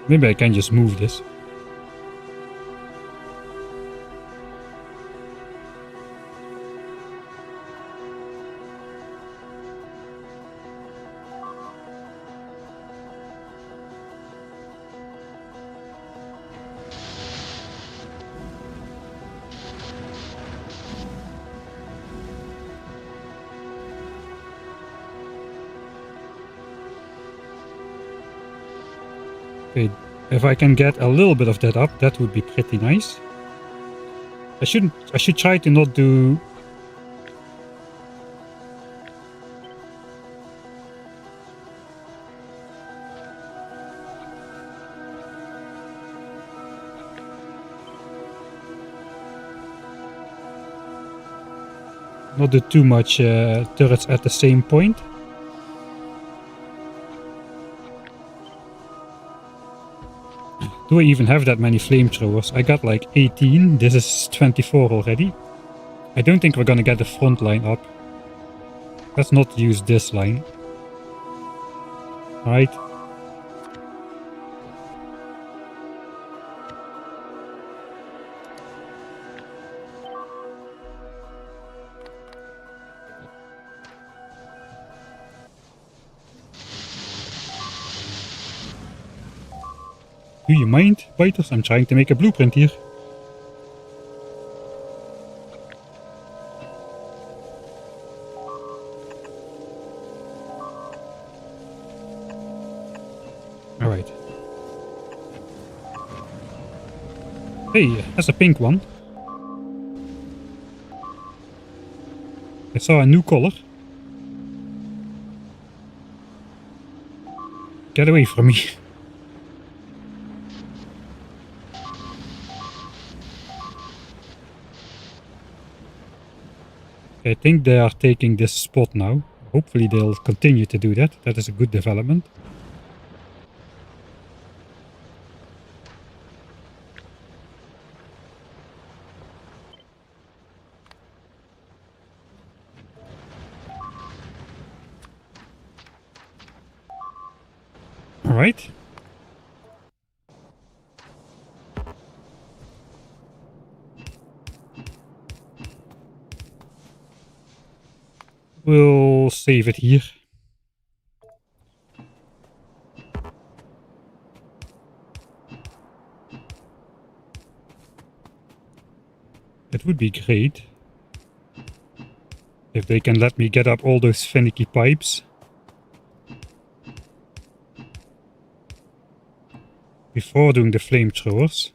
Maybe I can just move this. Okay, if I can get a little bit of that up, that would be pretty nice. I should try to not do... Not do too much turrets at the same point. Do I even have that many flamethrowers? I got like 18. This is 24 already. I don't think we're gonna get the front line up. Let's not use this line. Right. Do you mind, biters? I'm trying to make a blueprint here. Alright. Hey, that's a pink one. I saw a new color. Get away from me. I think they are taking this spot now. Hopefully they'll continue to do that. That is a good development. All right. We'll save it here. It would be great if they can let me get up all those finicky pipes before doing the flamethrowers.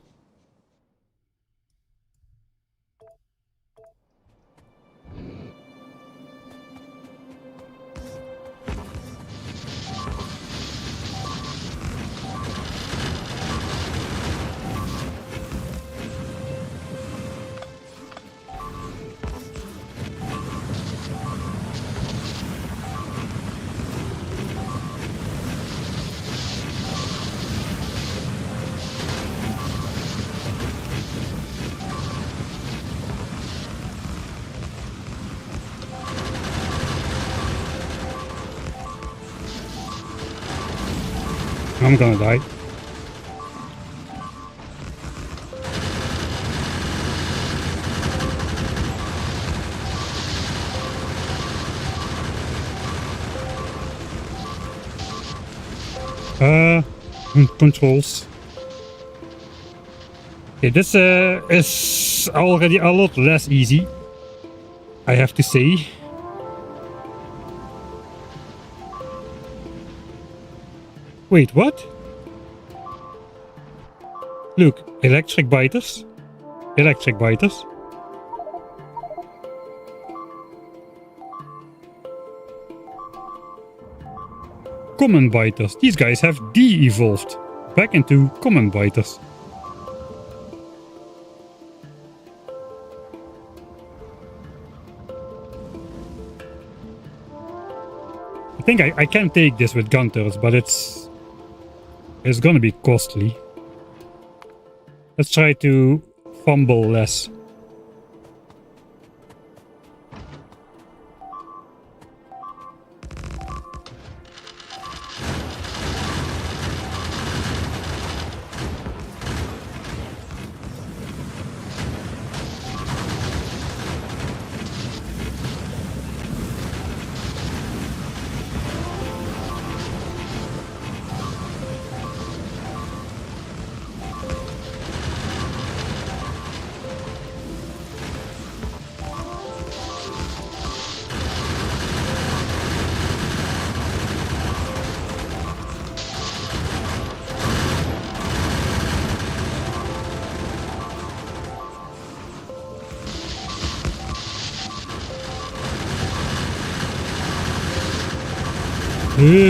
I'm gonna die. Controls. Okay, this is already a lot less easy, I have to say. Wait, what? Look, electric biters. Electric biters. Common biters. These guys have de-evolved back into common biters. I think I can take this with gun turrets, but it's gonna be costly. Let's try to fumble less.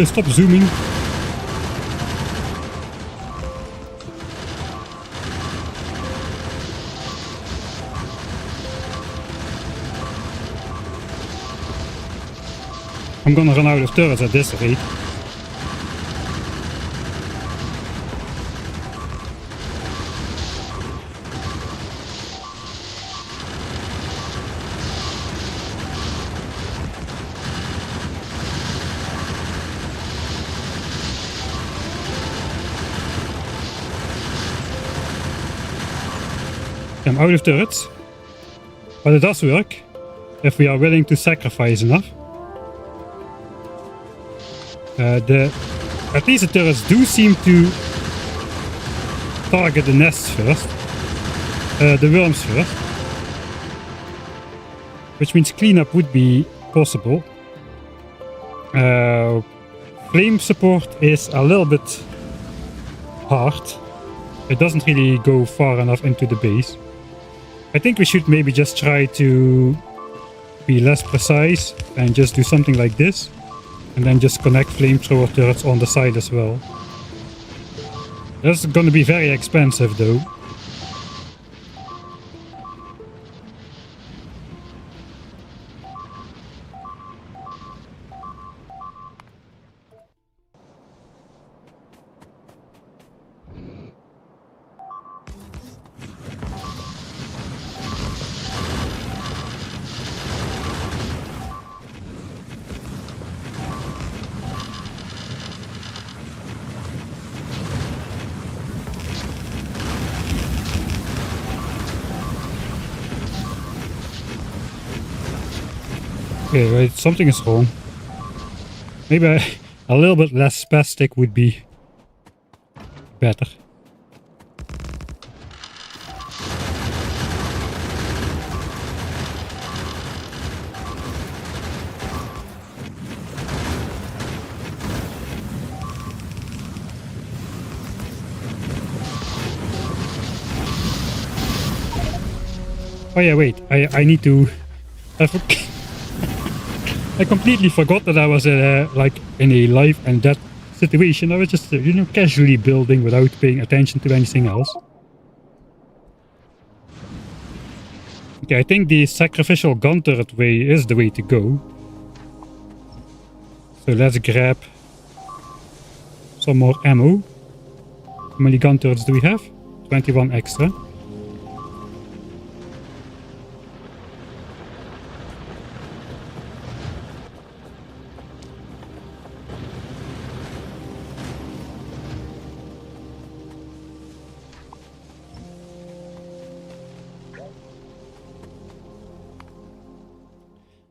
Stop zooming. I'm gonna run out of turrets at this rate. I'm out of turrets, but it does work if we are willing to sacrifice enough. At least the turrets do seem to target the nests first, the worms first, which means cleanup would be possible. Flame support is a little bit hard. It doesn't really go far enough into the base. I think we should maybe just try to be less precise and just do something like this. And then just connect flamethrower turrets on the side as well. That's gonna be very expensive though. Okay, wait, something is wrong. Maybe a little bit less spastic would be better. Oh yeah, wait, I need to... I completely forgot that I was like in a life and death situation. I was just, you know, casually building without paying attention to anything else. Okay, I think the sacrificial gun turret way is the way to go. So let's grab some more ammo. How many gun turrets do we have? 21 extra.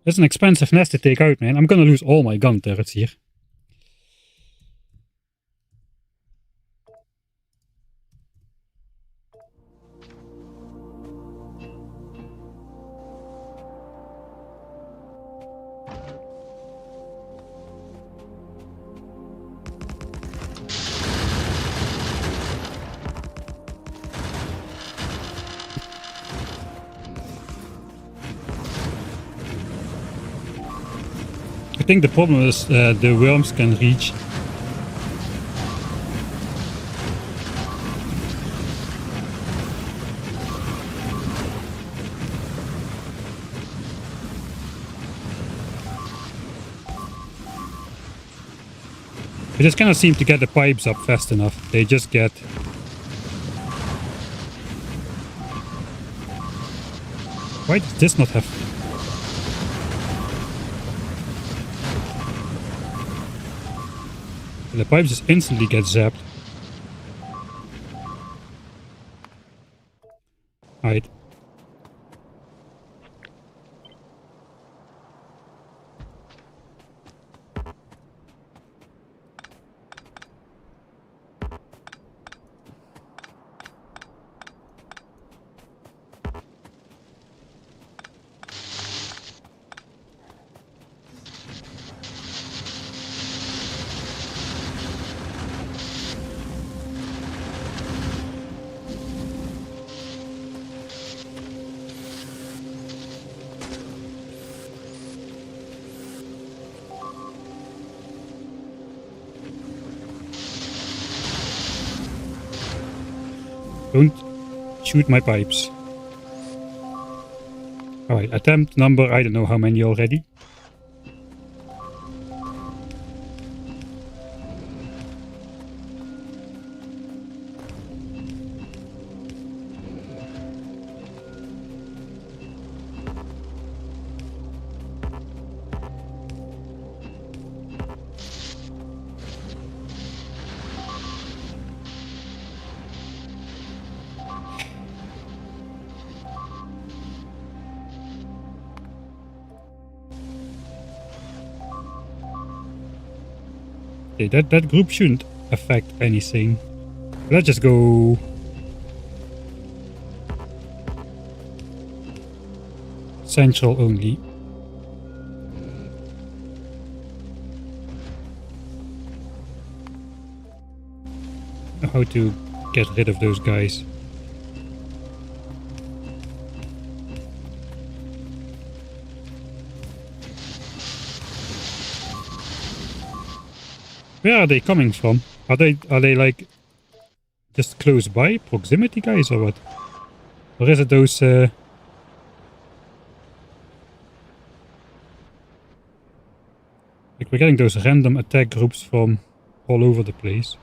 That's an expensive nest to take out, man. I'm gonna lose all my gun turrets here. I think the problem is the worms can reach. I just cannot seem to get the pipes up fast enough. They just get... Why does this not have... The pipes just instantly get zapped. Alright. Don't shoot my pipes. Alright, attempt number, I don't know how many already. Okay, that group shouldn't affect anything. Let's just go... Central only. How to get rid of those guys. Where are they coming from? Are they like just close by proximity guys or what? Or is it those like we're getting those random attack groups from all over the place.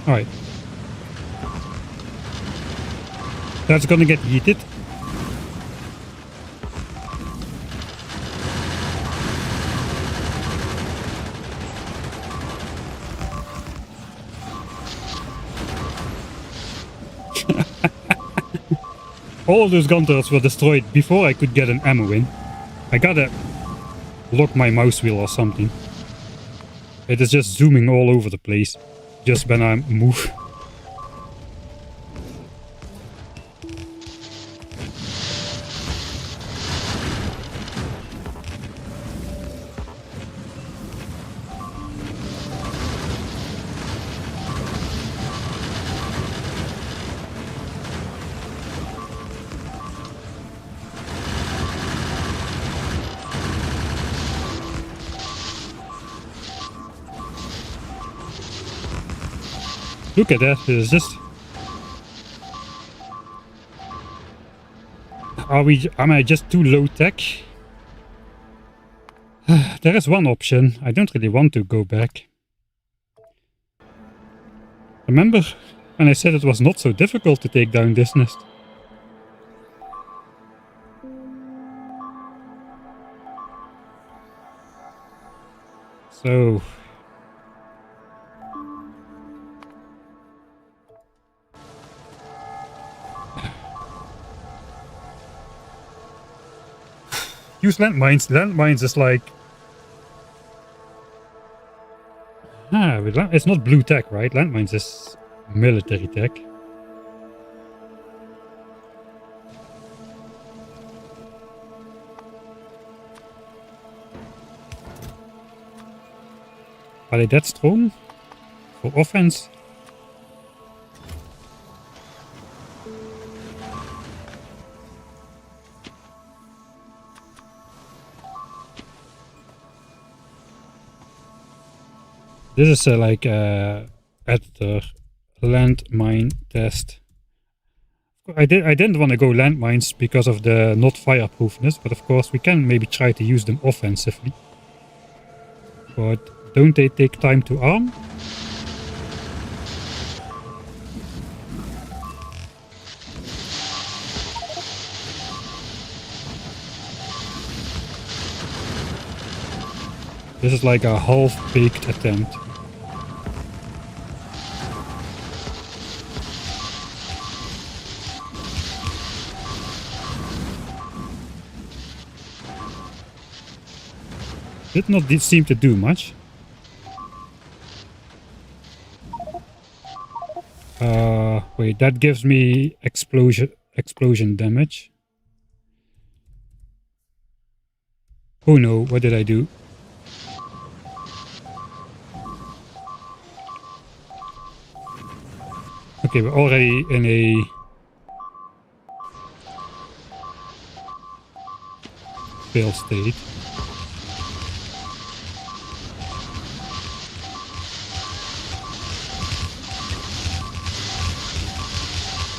Alright. That's gonna get yeeted. All those gun turrets were destroyed before I could get an ammo in. I gotta lock my mouse wheel or something. It is just zooming all over the place. Just when I move. Look at that, it's just... Am I just too low tech? There is one option. I don't really want to go back. Remember when I said it was not so difficult to take down this nest? So... Use landmines. Landmines is like... it's not blue tech, right? Landmines is military tech. Are they that strong? For offense? This is like editor landmine test. I didn't want to go landmines because of the not fireproofness, but of course we can maybe try to use them offensively. But don't they take time to arm? This is like a half-baked attempt. Did not seem to do much. Wait, that gives me explosion damage. Oh no, what did I do? Okay, we're already in a... fail state.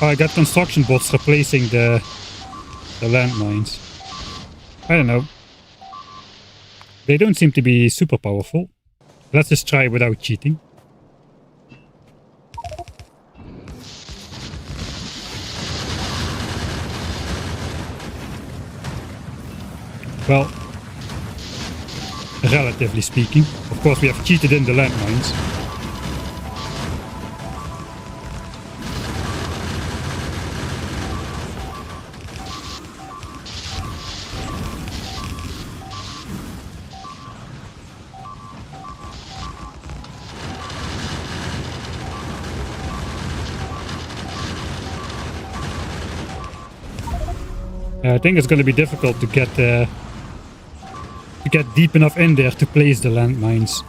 Oh, I got construction bots replacing the landmines. I don't know. They don't seem to be super powerful. Let's just try without cheating. Well, relatively speaking. Of course, we have cheated in the landmines. I think it's going to be difficult to get deep enough in there to place the landmines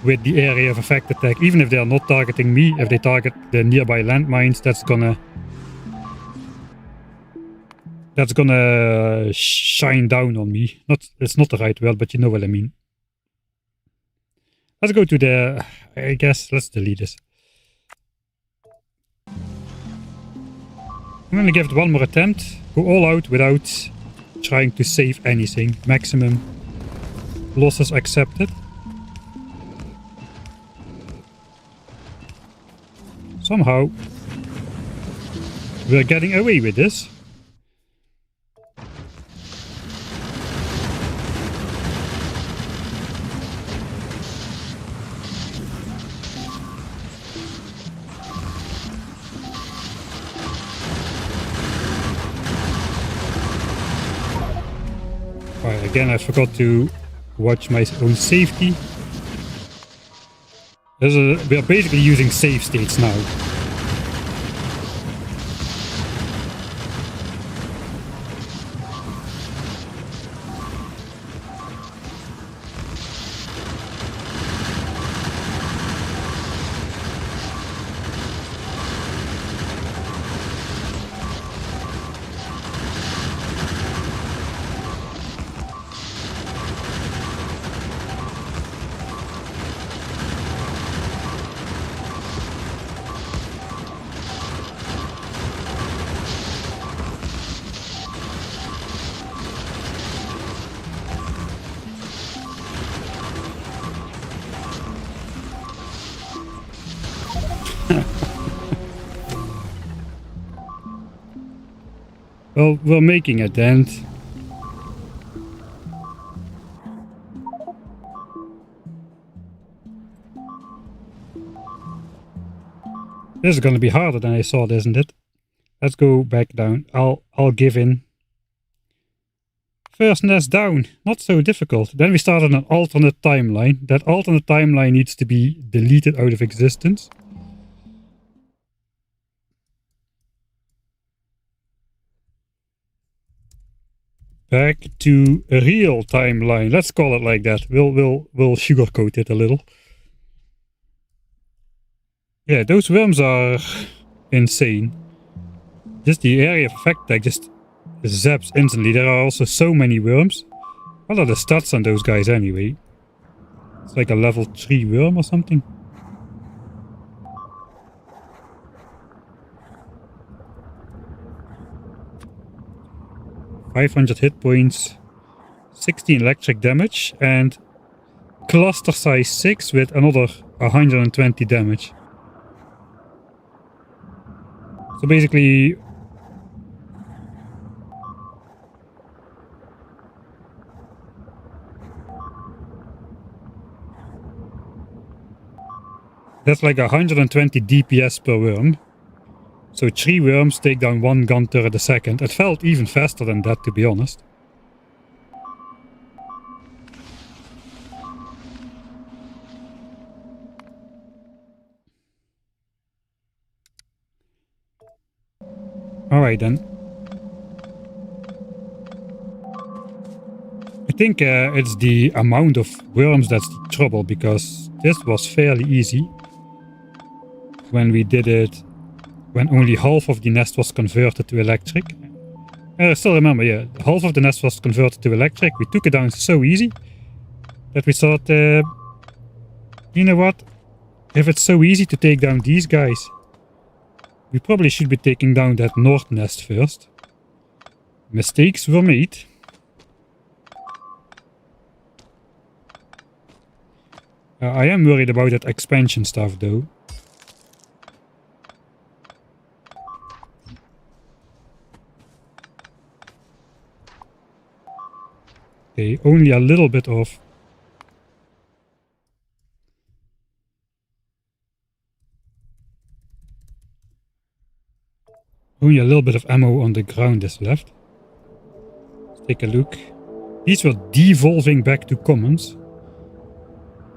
with the area of effect attack. Even if they are not targeting me, if they target the nearby landmines, that's gonna shine down on me. It's not the right word, but you know what I mean. Let's go to the... I guess let's delete this. I'm gonna give it one more attempt. Go all out without trying to save anything. Maximum losses accepted. Somehow we're getting away with this. Right, again I forgot to watch my own safety. We are basically using save states now. Well, we're making a dent. This is going to be harder than I thought, isn't it? Let's go back down. I'll give in. First nest down. Not so difficult. Then we started an alternate timeline. That alternate timeline needs to be deleted out of existence. Back to a real timeline. Let's call it like that. We'll sugarcoat it a little. Yeah, those worms are insane. Just the area of effect attack just zaps instantly. There are also so many worms. What are the stats on those guys anyway? It's like a level 3 worm or something. .500 hit points, 16 electric damage, and cluster size 6 with another 120 damage. So basically, that's like 120 DPS per worm. So 3 worms take down 1 gun turret a second. It felt even faster than that, to be honest. Alright then. I think it's the amount of worms that's the trouble, because this was fairly easy when we did it, when only half of the nest was converted to electric. I still remember, yeah, half of the nest was converted to electric. We took it down so easy that we thought, you know what, if it's so easy to take down these guys, we probably should be taking down that north nest first. Mistakes were made. I am worried about that expansion stuff though. Okay, only a little bit of... Only a little bit of ammo on the ground is left. Let's take a look. These were devolving back to commons.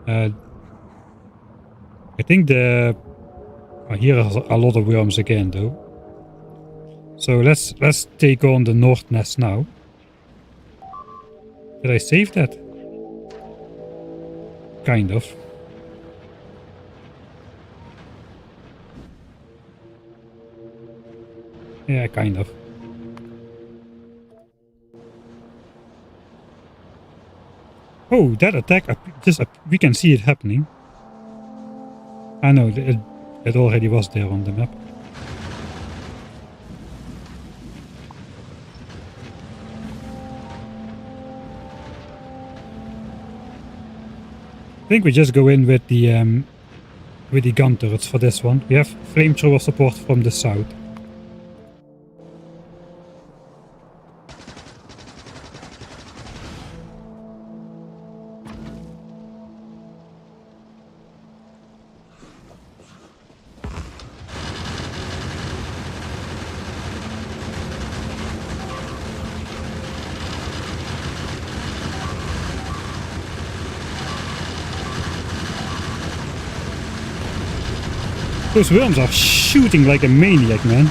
I think the... here are a lot of worms again, though. So let's take on the north nest now. Did I save that? Kind of. Yeah, kind of. Oh, that attack, we can see it happening. I know, it already was there on the map. I think we just go in with the gun turrets for this one. We have flamethrower support from the south. Those worms are shooting like a maniac, man.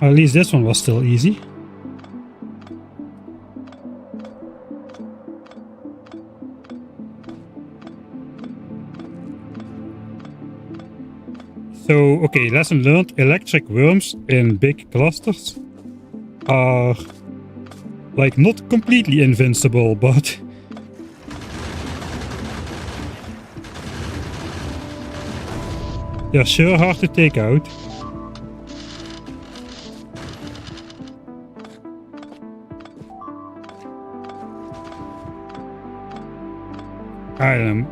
At least this one was still easy. So, okay, lesson learned. Electric worms in big clusters are like not completely invincible, but they're sure hard to take out. I don't know.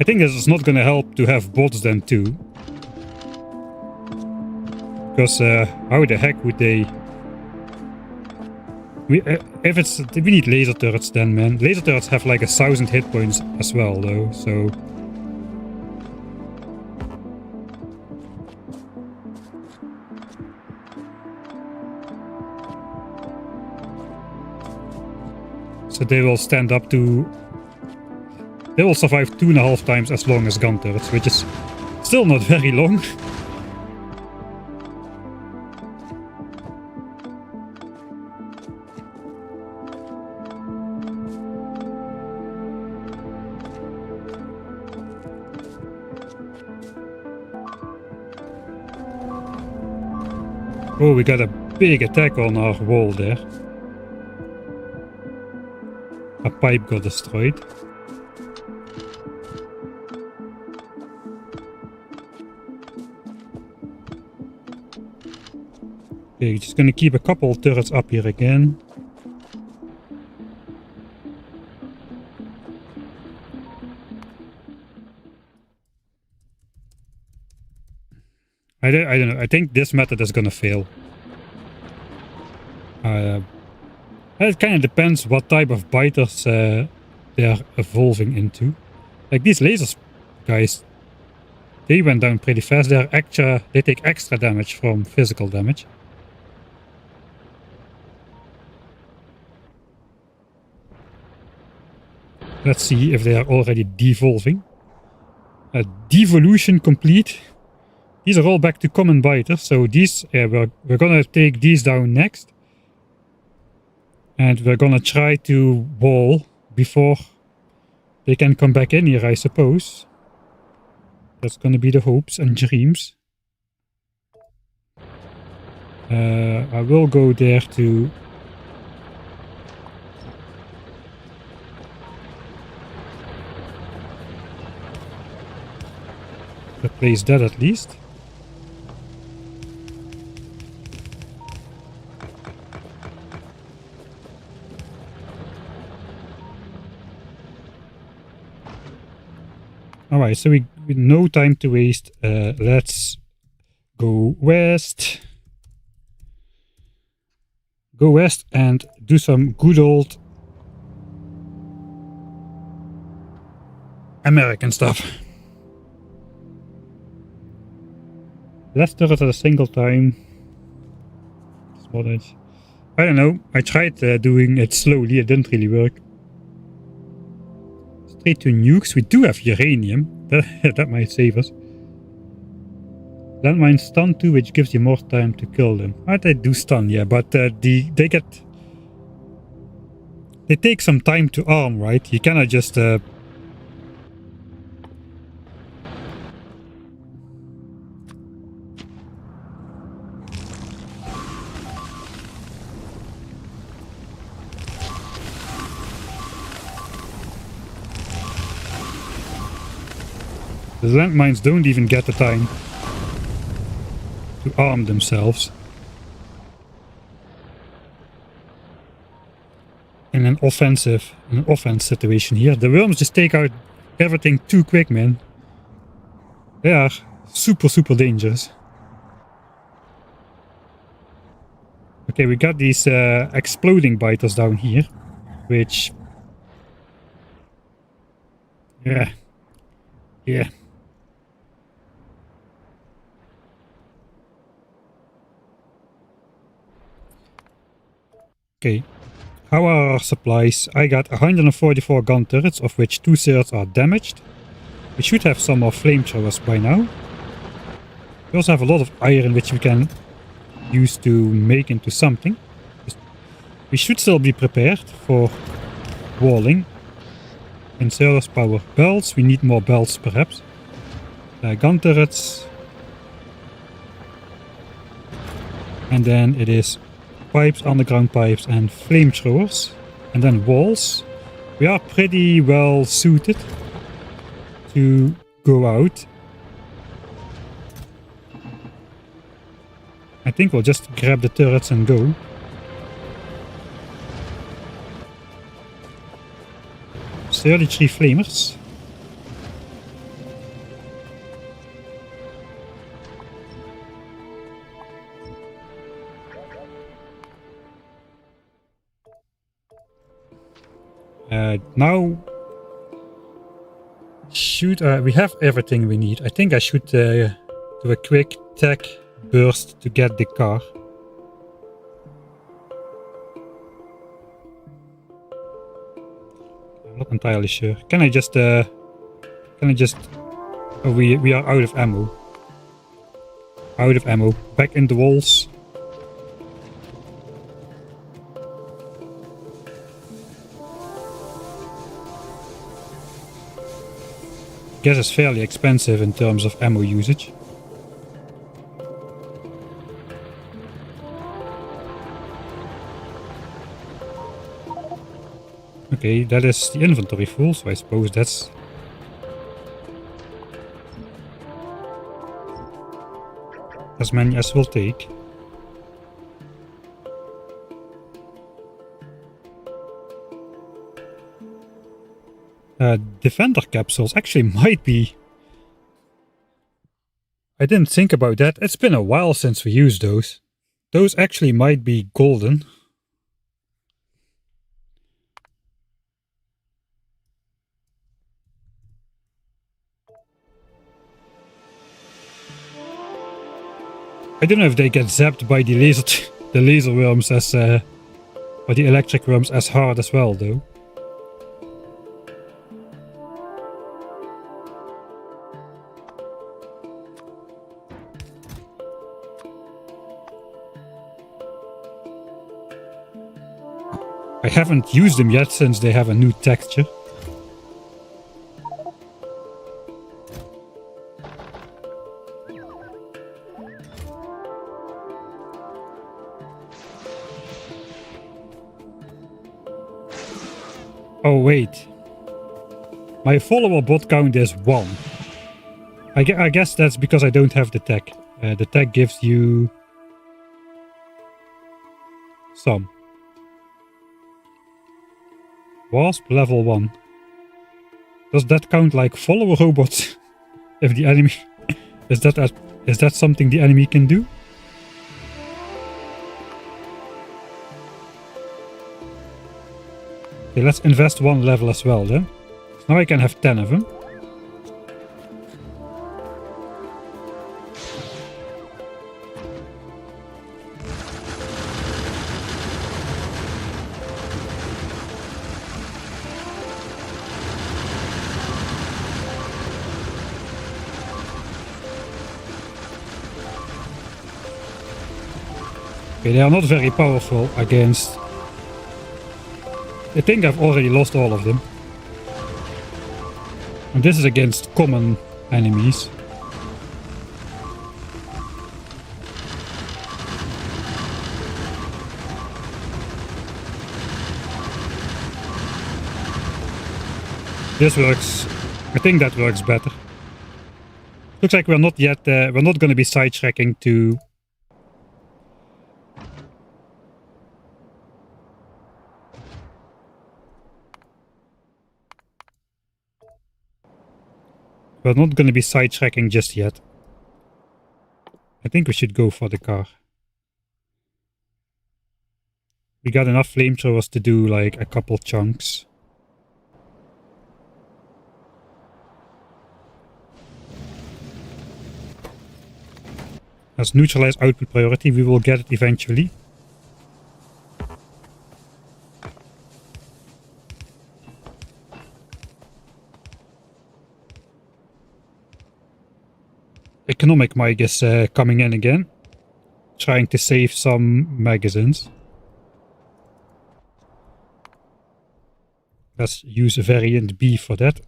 I think this is not gonna help to have bots then too. Because how the heck would they... We need laser turrets then, man. Laser turrets have like 1,000 hit points as well though, so... So they will stand up to... They will survive 2.5 times as long as gun turrets, which is still not very long. Oh, we got a big attack on our wall there. A pipe got destroyed. Okay, just gonna keep a couple turrets up here again. I don't know. I think this method is gonna fail. It kind of depends what type of biters they are evolving into. Like these lasers guys, they went down pretty fast. They take extra damage from physical damage. Let's see if they are already devolving. Devolution complete. These are all back to common biters, so these we're gonna take these down next. And we're gonna try to wall before they can come back in here, I suppose. That's gonna be the hopes and dreams. I will go there to replace that at least. Alright, so we no time to waste. Let's go west. Go west and do some good old American stuff. Less turrets at a single time. Small. I don't know. I tried doing it slowly. It didn't really work. Straight to nukes. We do have uranium. That might save us. Landmines stun too, which gives you more time to kill them. They do stun, yeah, but they take some time to arm, right? You cannot just the landmines don't even get the time to arm themselves in an offense situation here. The worms just take out everything too quick, man. They are super dangerous. Okay, we got these exploding biters down here, which yeah. Okay, how are our supplies? I got 144 gun turrets, of which 2/3 are damaged. We should have some more flamethrowers by now. We also have a lot of iron which we can use to make into something. We should still be prepared for walling. Inserters, power belts. We need more belts perhaps. Gun turrets. And then it is pipes, underground pipes and flamethrowers. And then walls. We are pretty well suited to go out. I think we'll just grab the turrets and go. 33 flamers. Now should we have everything we need. I think I should do a quick tech burst to get the car. I'm not entirely sure. Can I just oh, we are out of ammo. Back in the walls. Gas is fairly expensive in terms of ammo usage. Okay, that is the inventory full, so I suppose that's as many as we'll take. Defender capsules actually might be... I didn't think about that. It's been a while since we used those. Those actually might be golden. I don't know if they get zapped by the laser worms as or the electric worms as hard as well, though. I haven't used them yet since they have a new texture. Oh, wait. My follower bot count is 1. I guess that's because I don't have the tech. The tech gives you some. Wasp level 1. Does that count like follower robots? If the enemy... is that something the enemy can do? Okay, let's invest 1 level as well then. So now I can have 10 of them. Okay, they are not very powerful against... I think I've already lost all of them. And this is against common enemies. This works. I think that works better. Looks like we're not yet... we're not going to be side-tracking to... We're not going to be side-tracking just yet. I think we should go for the car. We got enough flamethrowers to do like a couple chunks. Let's neutralize output priority. We will get it eventually. Economic Mike is coming in again, trying to save some magazines. Let's use a variant B for that.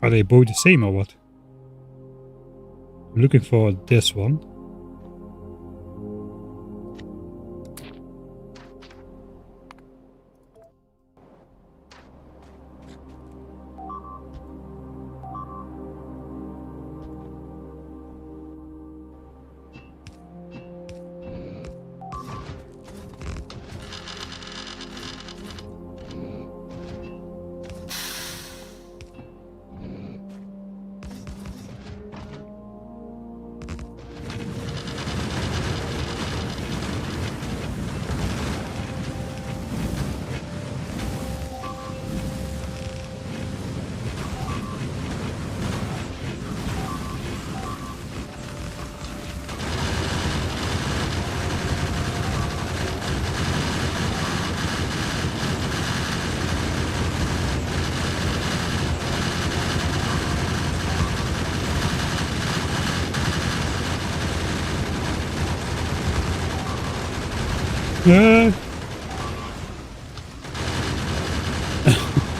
Are they both the same or what? I'm looking for this one.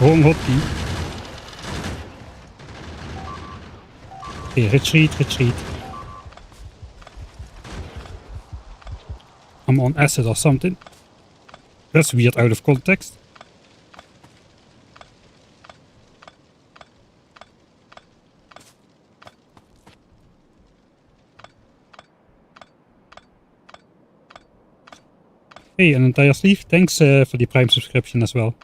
Wrong hotkey. Okay, retreat, retreat. I'm on acid or something. That's weird out of context. Hey, an entire sleeve. Thanks for the Prime subscription as well.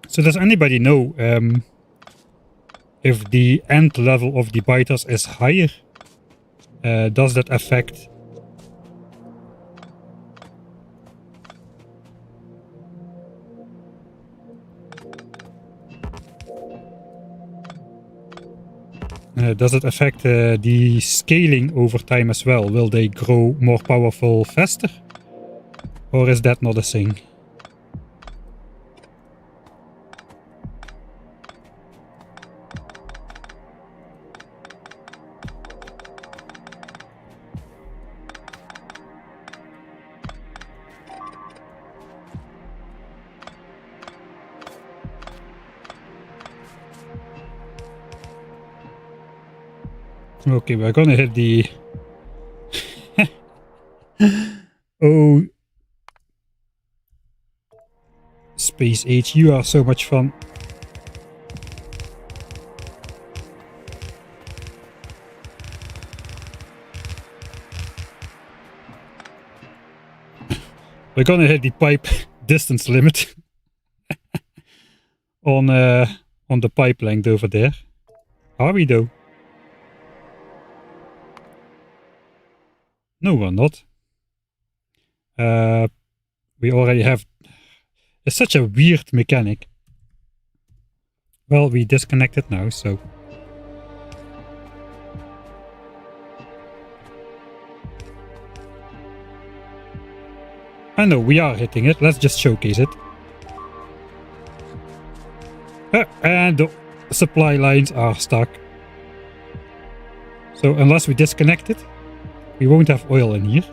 So does anybody know if the end level of the biters is higher? Does that affect... does it affect the scaling over time as well? Will they grow more powerful faster? Or is that not a thing? Okay, we're gonna hit the... Oh... Space Age, you are so much fun. We're gonna hit the pipe distance limit on the pipe length over there. Are we though? No, we're not. We already have... It's such a weird mechanic. Well, we disconnected now, so... I know, we are hitting it. Let's just showcase it. And the supply lines are stuck. So unless we disconnect it, we won't have oil in here.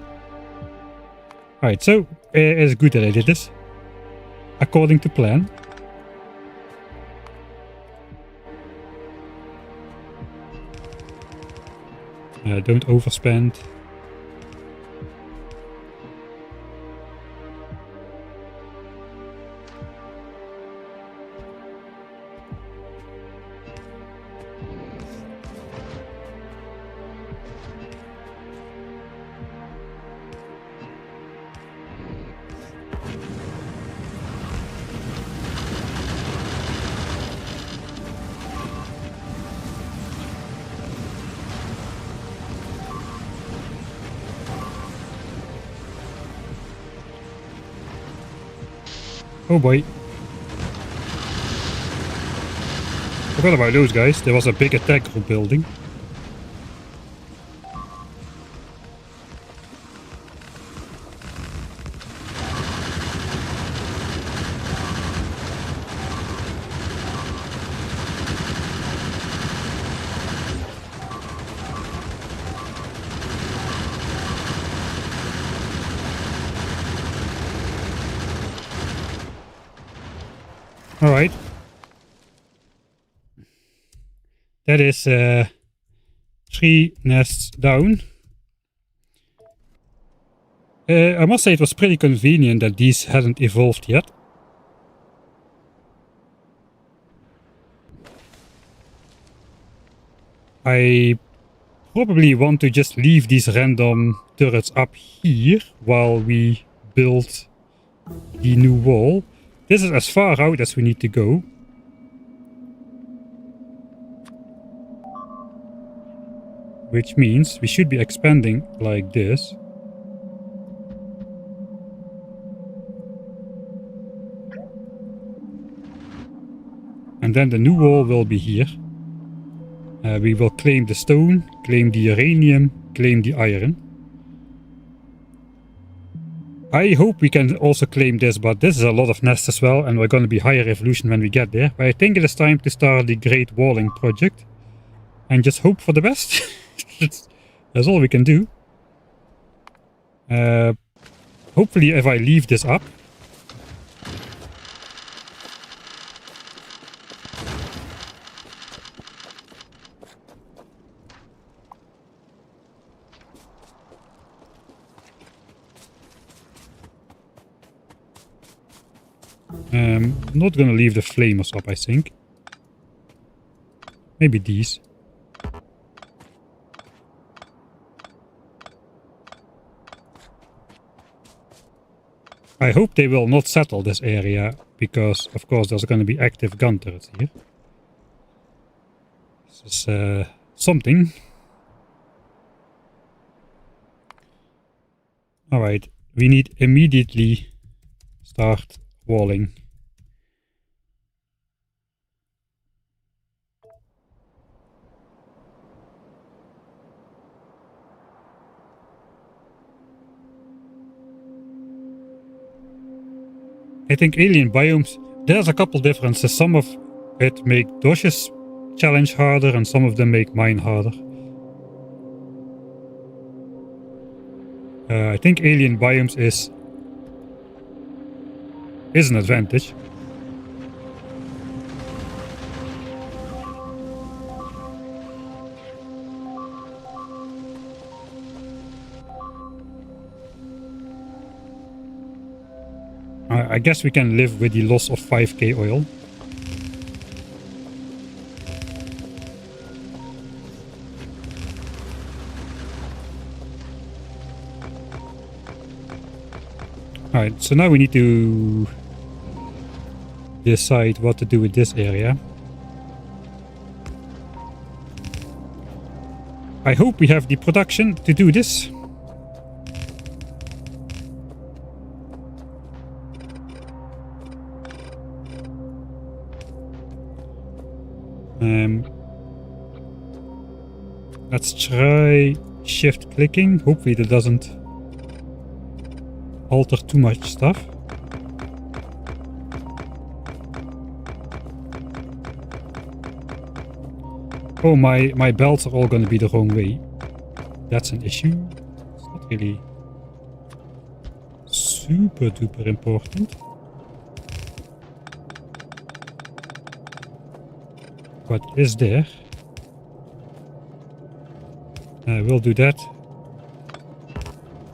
Alright, so it's good that I did this. According to plan. Don't overspend. Oh boy. Forgot about those guys. There was a big attack group building. Alright. That is 3 nests down. I must say it was pretty convenient that these hadn't evolved yet. I probably want to just leave these random turrets up here while we build the new wall. This is as far out as we need to go. Which means we should be expanding like this. And then the new wall will be here. We will claim the stone, claim the uranium, claim the iron. I hope we can also claim this, but this is a lot of nests as well, and we're going to be higher evolution when we get there. But I think it is time to start the Great Walling project. And just hope for the best. That's all we can do. Hopefully if I leave this up, I'm not gonna leave the flamers up, I think. Maybe these. I hope they will not settle this area, because of course there's going to be active gun turrets here. This is something. Alright, we need immediately start walling. I think alien biomes, there's a couple differences. Some of it make Dosh's challenge harder and some of them make mine harder. I think alien biomes is an advantage. I guess we can live with the loss of 5k oil. Alright, so now we need to decide what to do with this area. I hope we have the production to do this. Let's try shift clicking. Hopefully that doesn't alter too much stuff. Oh, my belts are all going to be the wrong way. That's an issue. It's not really super duper important. What is there? We'll do that.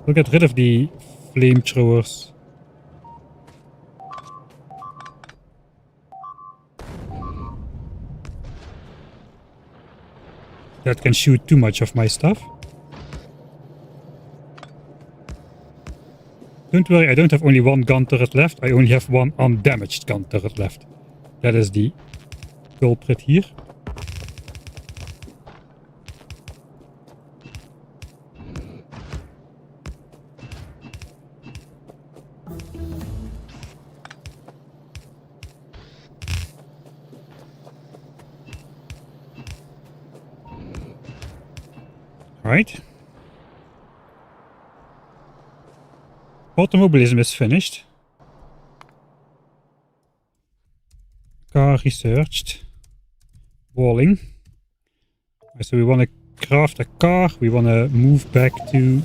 We'll get rid of the flamethrowers. That can shoot too much of my stuff. Don't worry, I don't have only one gun turret left. I only have one undamaged gun turret left. That is the culprit here. Right. Automobilism is finished. Car researched. Walling. So we want to craft a car. We want to move back to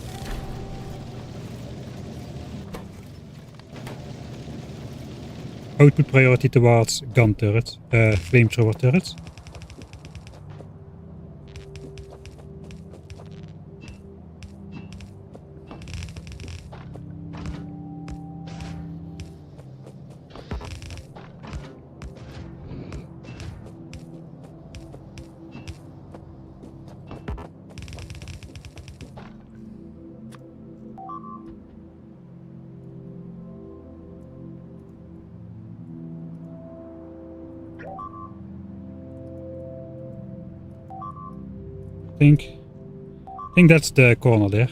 output priority towards gun turrets, flamethrower turrets. I think that's the corner there.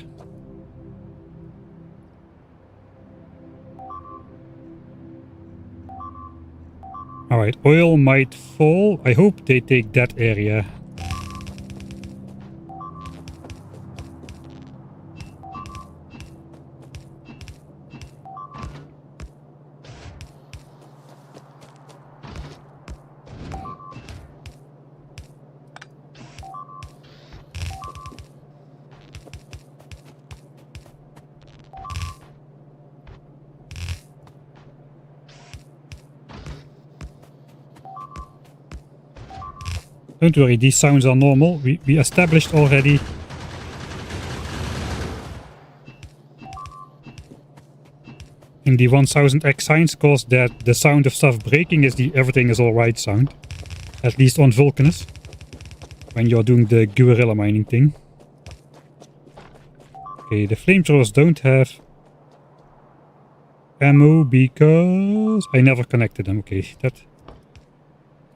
Alright, oil might fall. I hope they take that area. Don't worry, these sounds are normal. We established already. In the 1000x science course that the sound of stuff breaking is the everything is alright sound. At least on Vulcanus. When you're doing the guerrilla mining thing. Okay, the flamethrowers don't have ammo because I never connected them. Okay, that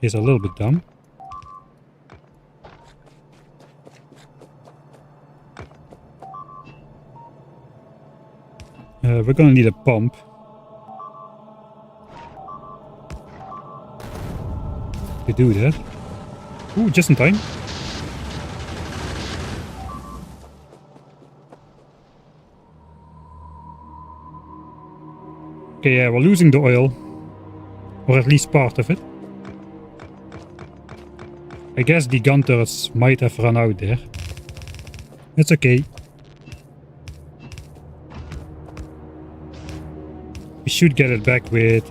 is a little bit dumb. We're gonna need a pump. To do that. Ooh, just in time. Okay, yeah, we're losing the oil. Or at least part of it. I guess the gun turrets might have run out there. It's okay. We should get it back with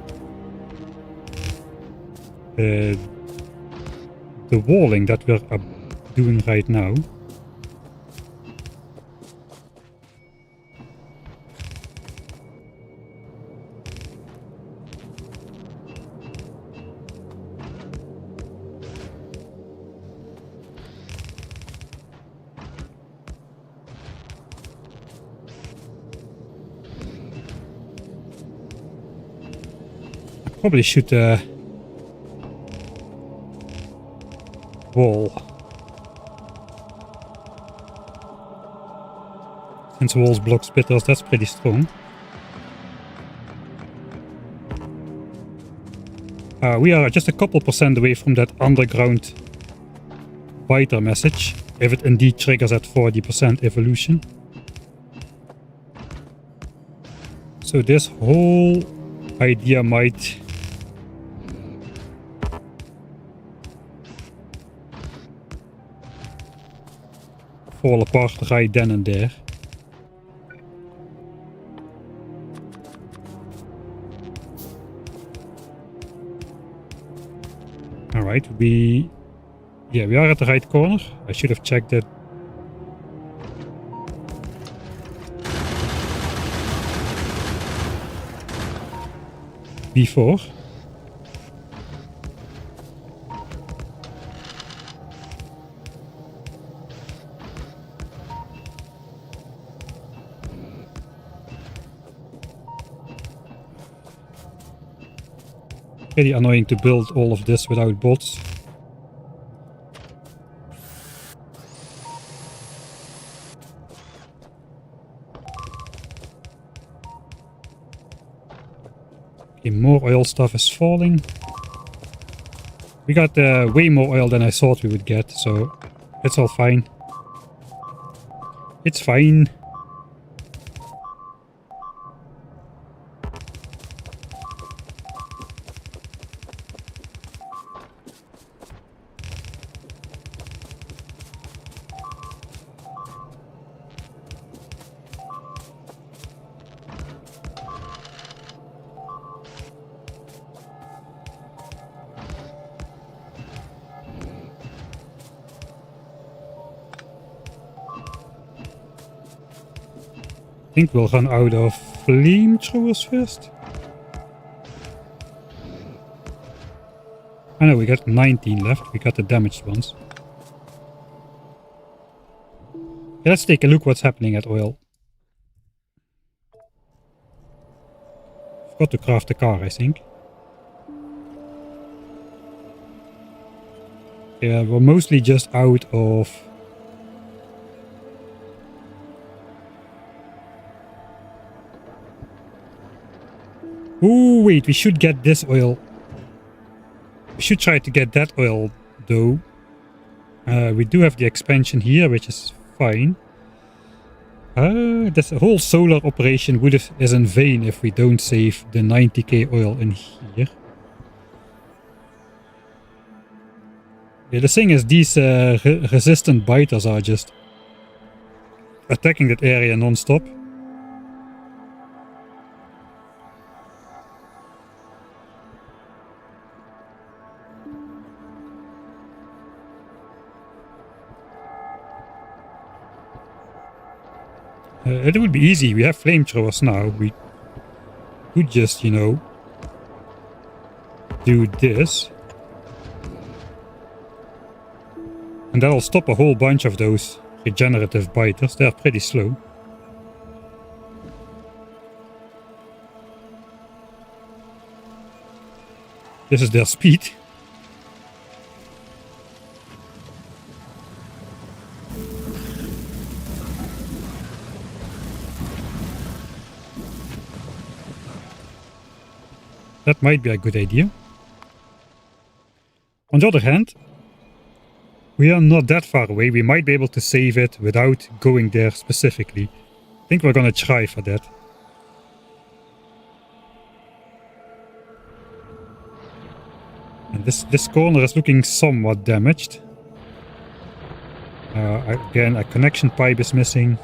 the walling that we're doing right now. Probably shoot a wall. Since walls block spitters, that's pretty strong. We are just a couple % away from that underground biter message, if it indeed triggers at 40% evolution. So this whole idea might fall apart right then and there. Alright, we are at the right corner. I should have checked that. Before. Pretty annoying to build all of this without bots. Okay, more oil stuff is falling. We got way more oil than I thought we would get, so it's all fine. It's fine. I think we'll run out of flamethrowers first. I know we got 19 left. We got the damaged ones. Okay, let's take a look what's happening at oil. Forgot to craft the car, I think. Yeah, we're mostly just out of... Oh, wait, we should get this oil. We should try to get that oil, though. We do have the expansion here, which is fine. This whole solar operation is in vain if we don't save the 90k oil in here. Yeah, the thing is, these resistant biters are just attacking that area non-stop. It would be easy. We have flamethrowers now. We could just, you know, do this. And that'll stop a whole bunch of those regenerative biters. They're pretty slow. This is their speed. That might be a good idea. On the other hand, we are not that far away. We might be able to save it without going there specifically. I think we're gonna try for that. And this corner is looking somewhat damaged. Again, a connection pipe is missing.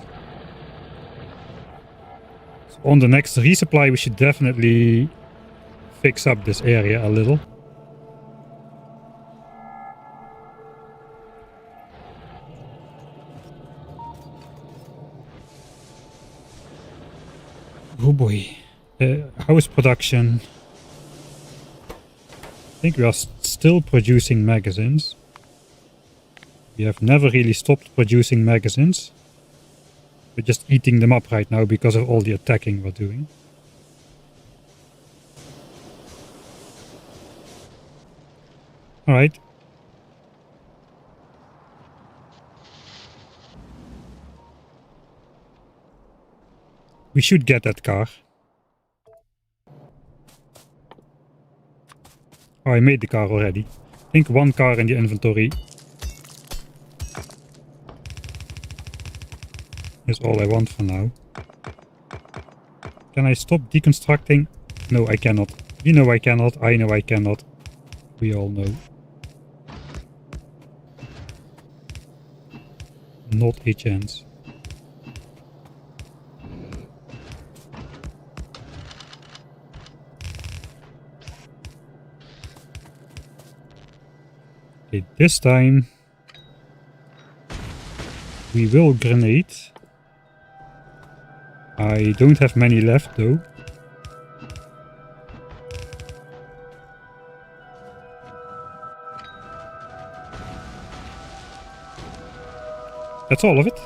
So on the next resupply, we should definitely fix up this area a little. Oh boy. How is production? I think we are still producing magazines. We have never really stopped producing magazines. We're just eating them up right now because of all the attacking we're doing. Alright. We should get that car. Oh, I made the car already. I think one car in the inventory is all I want for now. Can I stop deconstructing? No, I cannot. You know I cannot. I know I cannot. We all know. Not a chance. Okay, this time we will grenade. I don't have many left though. That's all of it.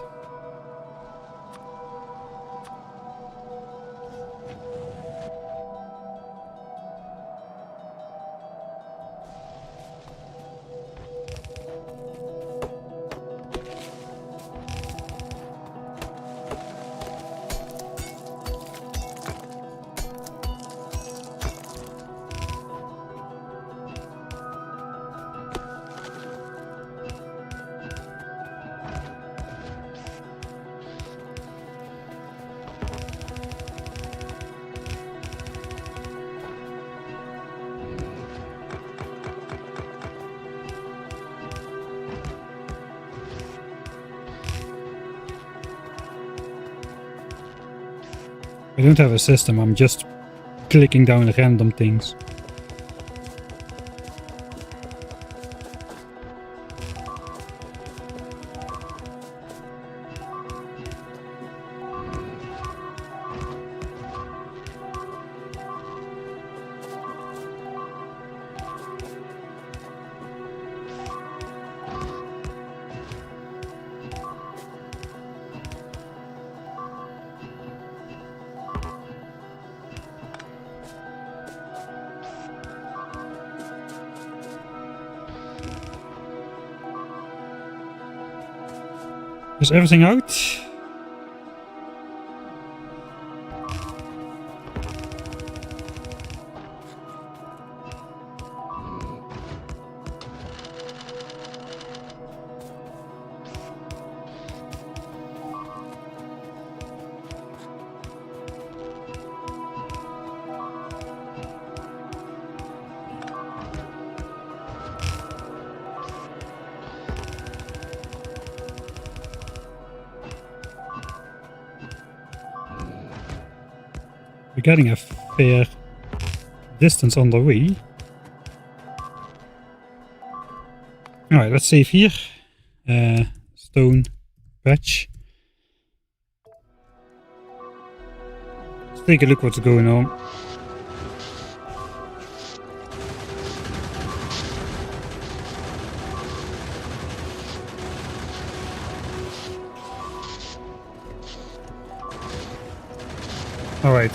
I don't have a system, I'm just clicking down random things. Is everything out? We're getting a fair distance on the way. Alright, let's save here. Stone patch. Let's take a look what's going on. Alright.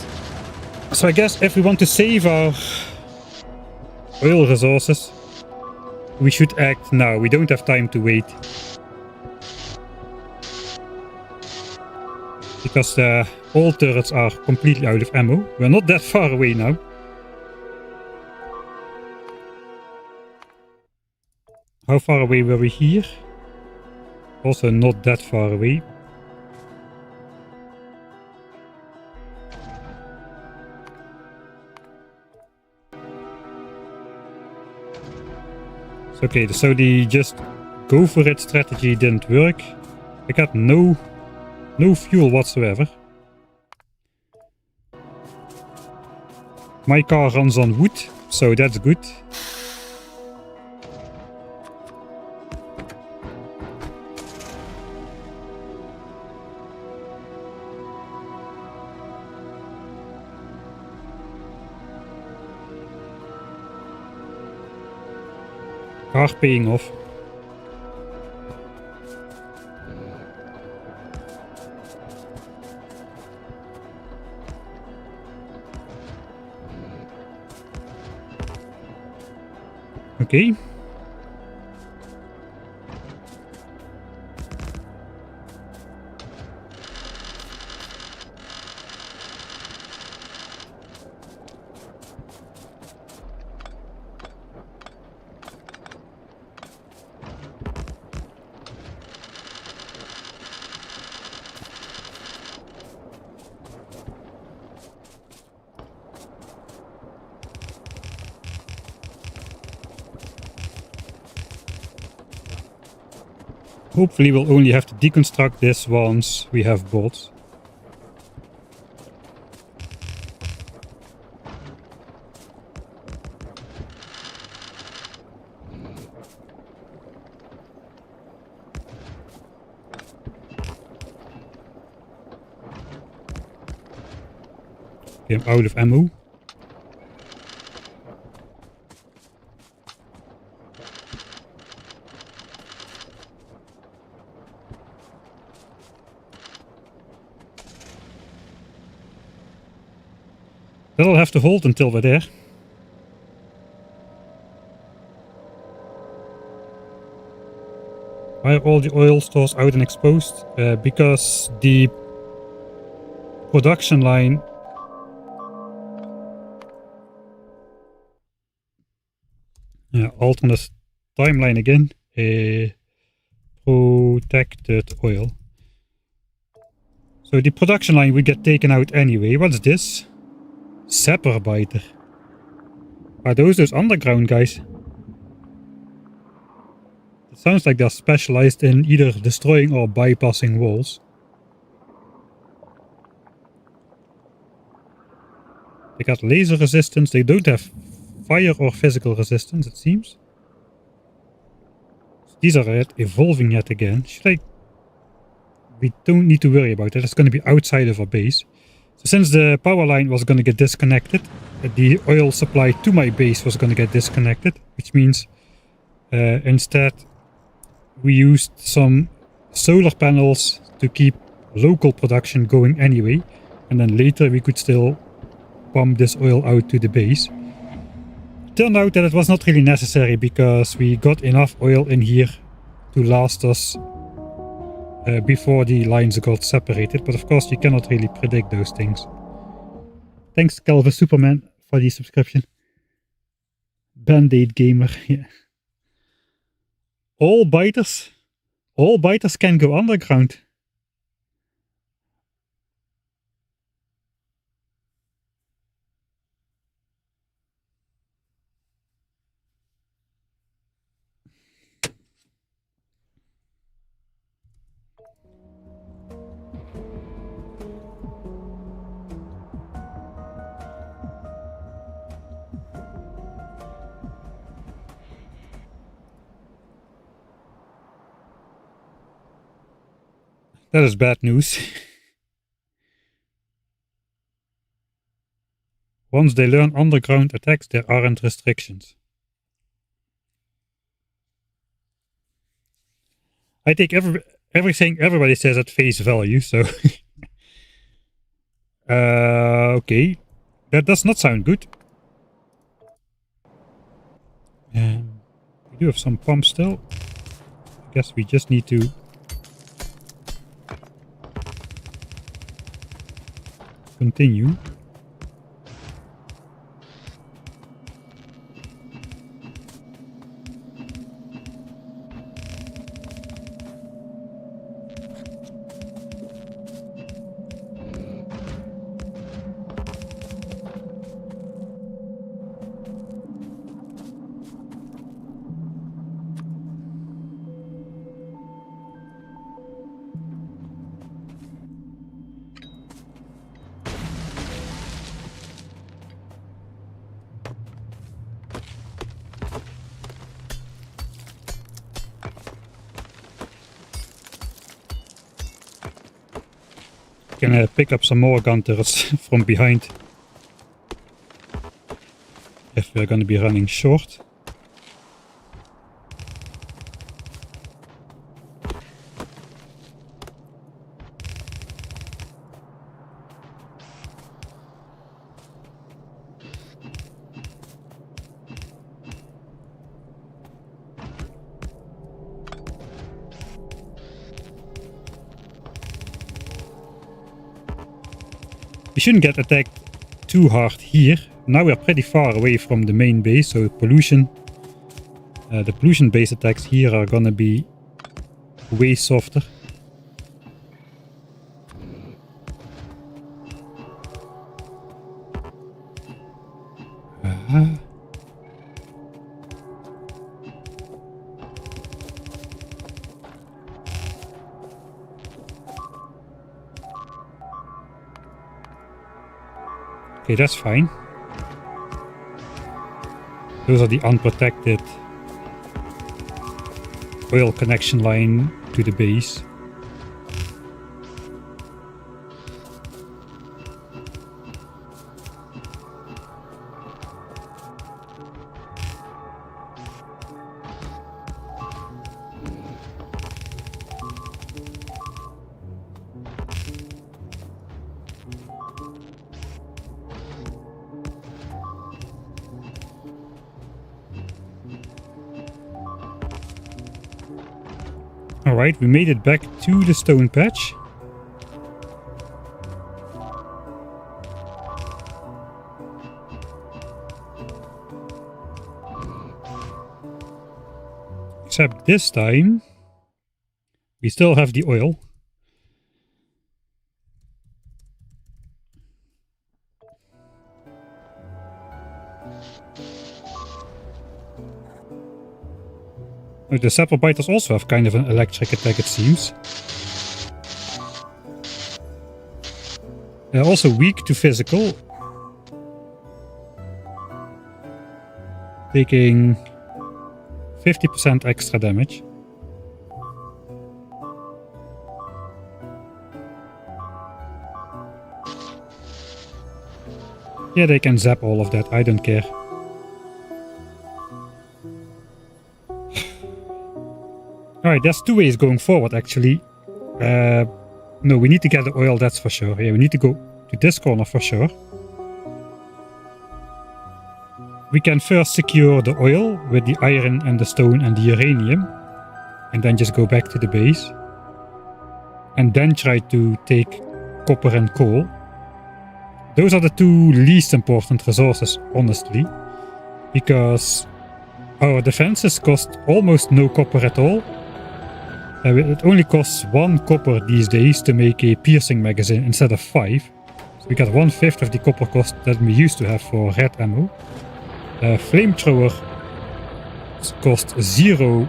So I guess if we want to save our oil resources, we should act now. We don't have time to wait. Because all turrets are completely out of ammo. We're not that far away now. How far away were we here? Also not that far away. Okay, so the just go for it strategy didn't work. I got no fuel whatsoever. My car runs on wood, so that's good. Car paying off. Okay. Hopefully we'll only have to deconstruct this once we have bolts. Okay, I'm out of ammo. That'll have to hold until we're there. Why are all the oil stores out and exposed? Because the production line alternate timeline again. Protected oil. So the production line would get taken out anyway. What's this? Sapperbiter. Are those underground guys? It sounds like they're specialized in either destroying or bypassing walls. They got laser resistance. They don't have fire or physical resistance, it seems. These are evolving yet again. We don't need to worry about it. It's going to be outside of our base. So since the power line was going to get disconnected, the oil supply to my base was going to get disconnected, which means instead we used some solar panels to keep local production going anyway, and then later we could still pump this oil out to the base. Turned out that it was not really necessary because we got enough oil in here to last us before the lines got separated, but of course you cannot really predict those things. Thanks Calvin Superman for the subscription. Band-Aid Gamer, yeah. All biters can go underground. That is bad news. Once they learn underground attacks, there aren't restrictions. I take everything everybody says at face value, so... okay. That does not sound good. We do have some pumps still. I guess we just need to... continue. Can pick up some more gun turrets from behind if we're going to be running short. We shouldn't get attacked too hard here. Now we're pretty far away from the main base, so pollution, the pollution base attacks here are gonna be way softer. Okay, that's fine. Those are the unprotected oil connection line to the base. Alright, we made it back to the stone patch. Except this time, we still have the oil. Oh, the sapper biters also have kind of an electric attack, it seems. They're also weak to physical. Taking 50% extra damage. Yeah, they can zap all of that, I don't care. Alright, there's two ways going forward actually. No, we need to get the oil, that's for sure. Yeah, we need to go to this corner for sure. We can first secure the oil with the iron and the stone and the uranium. And then just go back to the base. And then try to take copper and coal. Those are the two least important resources, honestly. Because our defenses cost almost no copper at all. It only costs 1 copper these days to make a piercing magazine instead of 5. So we got 1/5 of the copper cost that we used to have for red ammo. Flamethrower cost 0.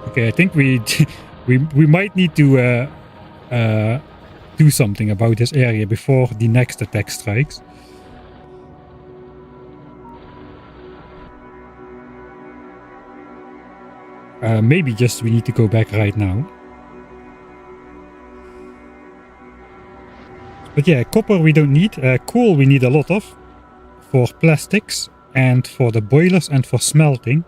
Okay, I think we might need to do something about this area before the next attack strikes. Maybe just we need to go back right now. But yeah, copper we don't need. Coal we need a lot of. For plastics and for the boilers and for smelting.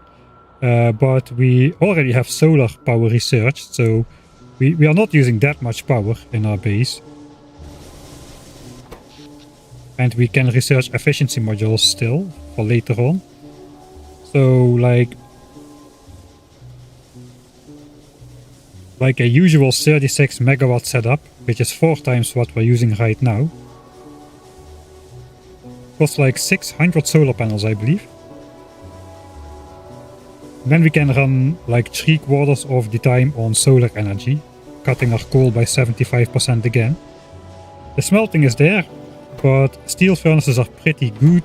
But we already have solar power researched, so we are not using that much power in our base. And we can research efficiency modules still for later on. So like a usual 36 megawatt setup, which is 4 times what we're using right now. Costs like 600 solar panels, I believe. Then we can run like 3/4 of the time on solar energy, cutting our coal by 75% again. The smelting is there, but steel furnaces are pretty good.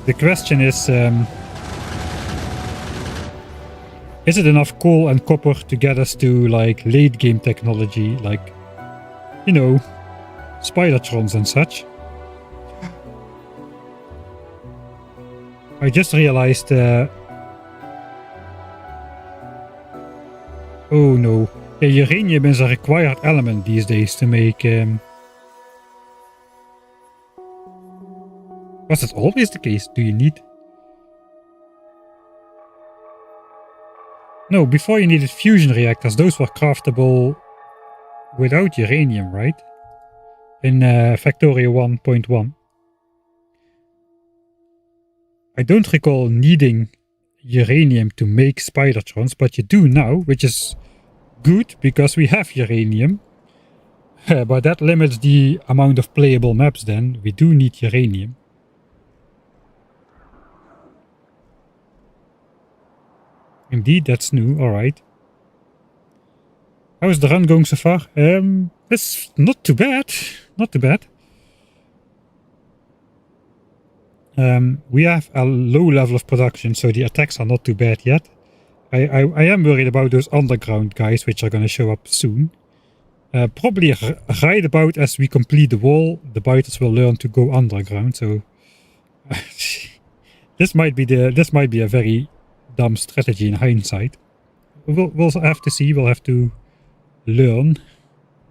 The question is it enough coal and copper to get us to like late game technology, like, you know, spidertrons and such? I just realized, oh no, yeah, uranium is a required element these days to make, was that always the case? Do you need? No, before you needed fusion reactors, those were craftable without uranium, right? In Factorio 1.1. I don't recall needing uranium to make spidertrons, but you do now, which is good because we have uranium. But that limits the amount of playable maps then. We do need uranium. Indeed, that's new. Alright. How is the run going so far? It's not too bad. Not too bad. We have a low level of production, so the attacks are not too bad yet. I am worried about those underground guys, which are going to show up soon. Probably right about as we complete the wall, the biters will learn to go underground. So this might be a very dumb strategy in hindsight. We'll have to see. We'll have to learn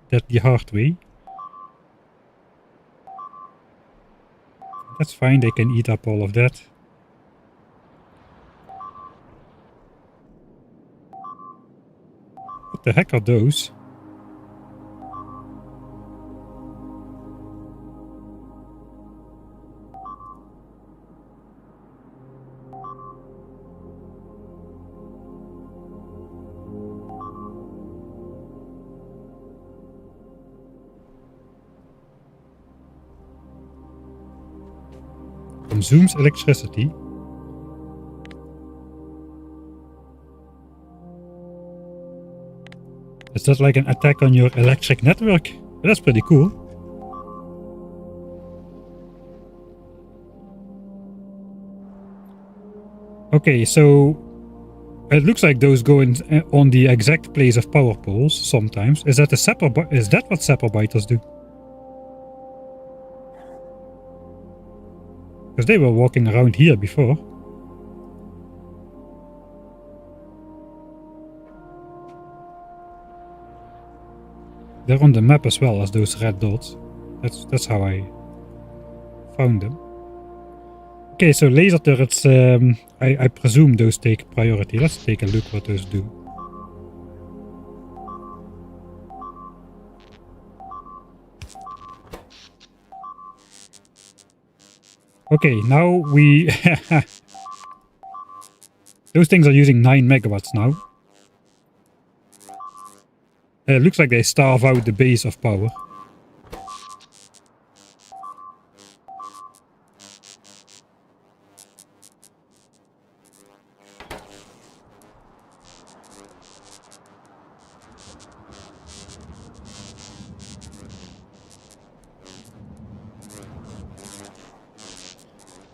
that the hard way. That's fine. They can eat up all of that. What the heck are those? Consumes electricity. Is that like an attack on your electric network? That's pretty cool. Okay, so it looks like those go in on the exact place of power poles sometimes. Is that is that what sapper biters do? Because they were walking around here before. They're on the map as well as those red dots. That's how I found them. Okay, so laser turrets, I presume those take priority. Let's take a look what those do. Okay, now we... Those things are using 9 megawatts now. It looks like they starve out the base of power.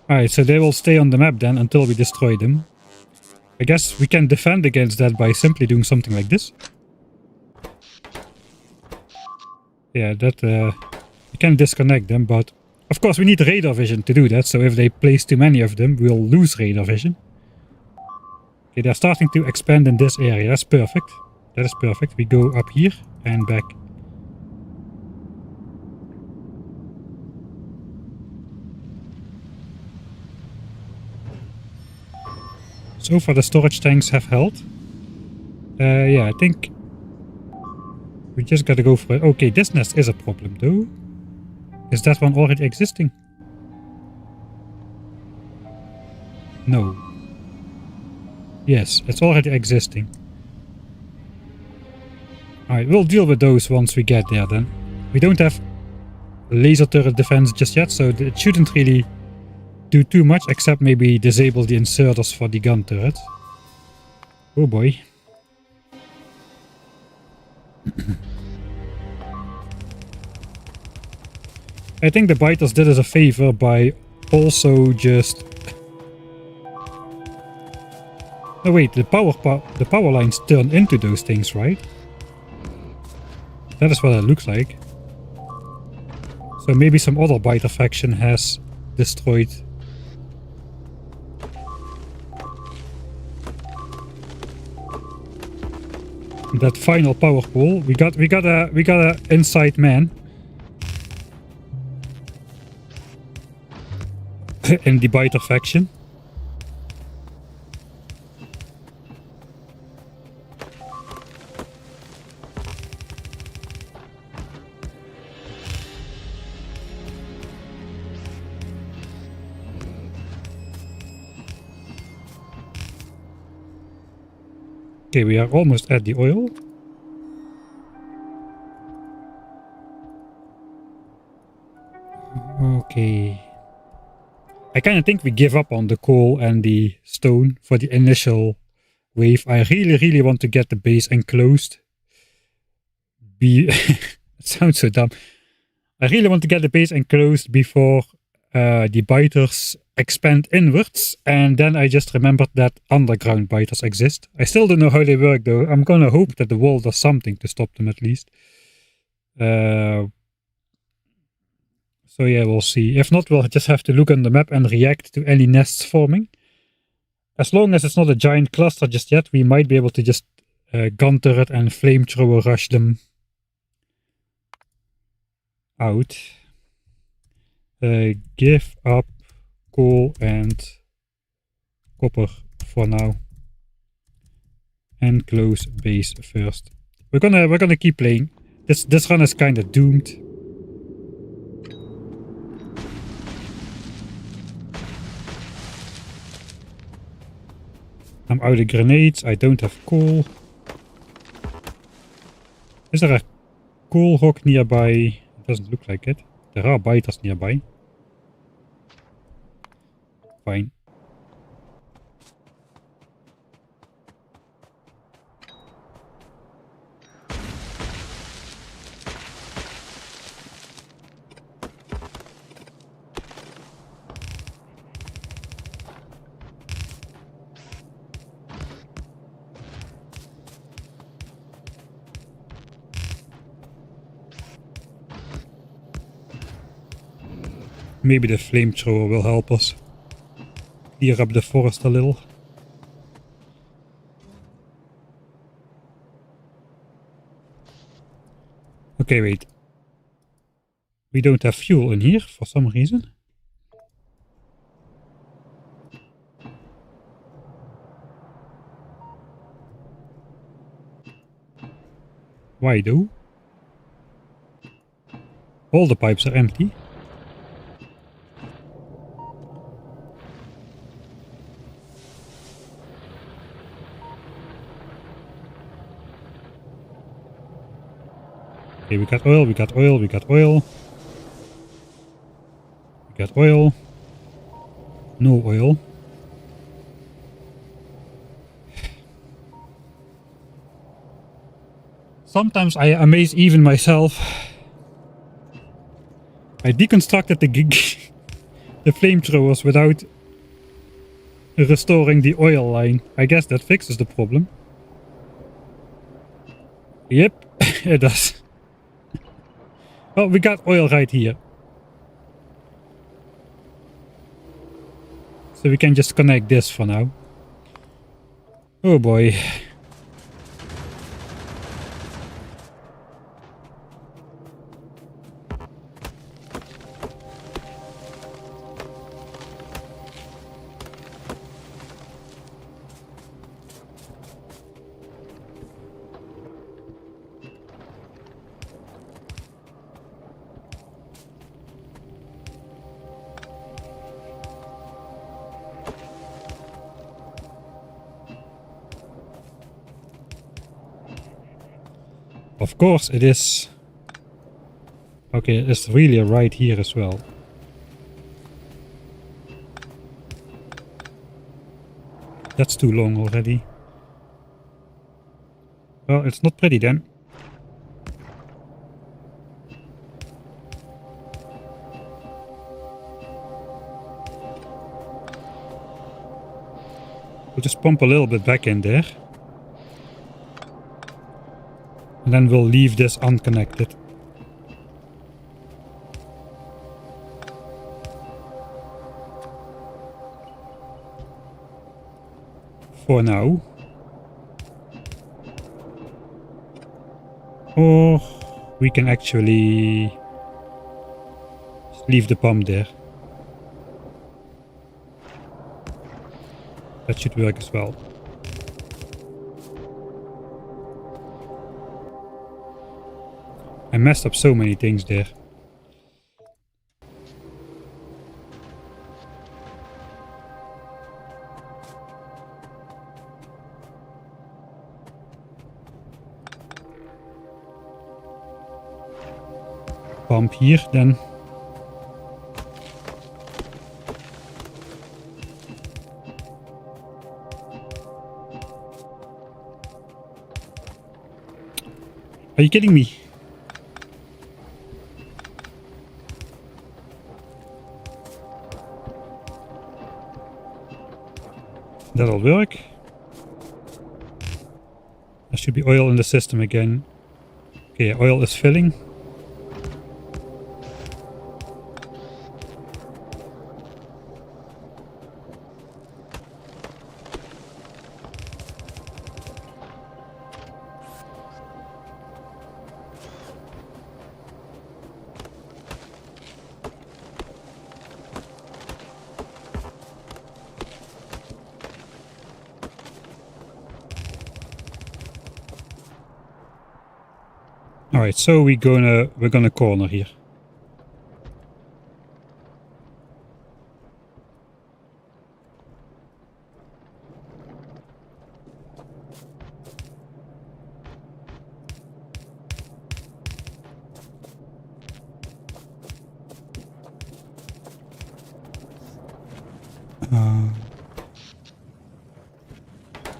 Alright, so they will stay on the map then until we destroy them. I guess we can defend against that by simply doing something like this. Yeah, that we can disconnect them, but of course we need radar vision to do that, so if they place too many of them, we'll lose radar vision. Okay, they're starting to expand in this area. That's perfect. That is perfect. We go up here and back. So far the storage tanks have held. Yeah, I think we just gotta go for it. Okay, this nest is a problem though. Is that one already existing? No. Yes, it's already existing. Alright, we'll deal with those once we get there then. We don't have laser turret defense just yet, so it shouldn't really do too much, except maybe disable the inserters for the gun turret. Oh boy. I think the biters did us a favor by also just... No wait, the power lines turn into those things, right? That is what it looks like. So maybe some other biter faction has destroyed. That final power pole. We got a inside man in the biter faction. Okay, we are almost at the oil. Okay. I kind of think we give up on the coal and the stone for the initial wave. I really want to get the base enclosed. It sounds so dumb. I really want to get the base enclosed before the biters expand inwards, and then I just remembered that underground biters exist. I still don't know how they work though. I'm gonna hope that the wall does something to stop them at least. So yeah, we'll see. If not, we'll just have to look on the map and react to any nests forming. As long as it's not a giant cluster just yet, we might be able to just gun turret and flamethrower rush them out. Give up coal and copper for now, and close base first. We're gonna keep playing. This run is kind of doomed. I'm out of grenades. I don't have coal. Is there a coal rock nearby? It doesn't look like it. There are biters nearby. Fine. Maybe the flamethrower will help us clear up the forest a little. Okay, wait. We don't have fuel in here for some reason. Why though? All the pipes are empty. Okay, we got oil, we got oil, we got oil. We got oil. No oil. Sometimes I amaze even myself. I deconstructed the flamethrowers without restoring the oil line. I guess that fixes the problem. Yep, it does. Well, we got oil right here. So we can just connect this for now. Oh boy. Of course it is. Okay, it's really right here as well. That's too long already. Well, it's not pretty then. We'll just pump a little bit back in there. And then we'll leave this unconnected. For now. Or we can actually just leave the pump there. That should work as well. I messed up so many things there. Pump here then. Are you kidding me? That'll work. There should be oil in the system again. Okay, oil is filling. Alright, so we're gonna corner here.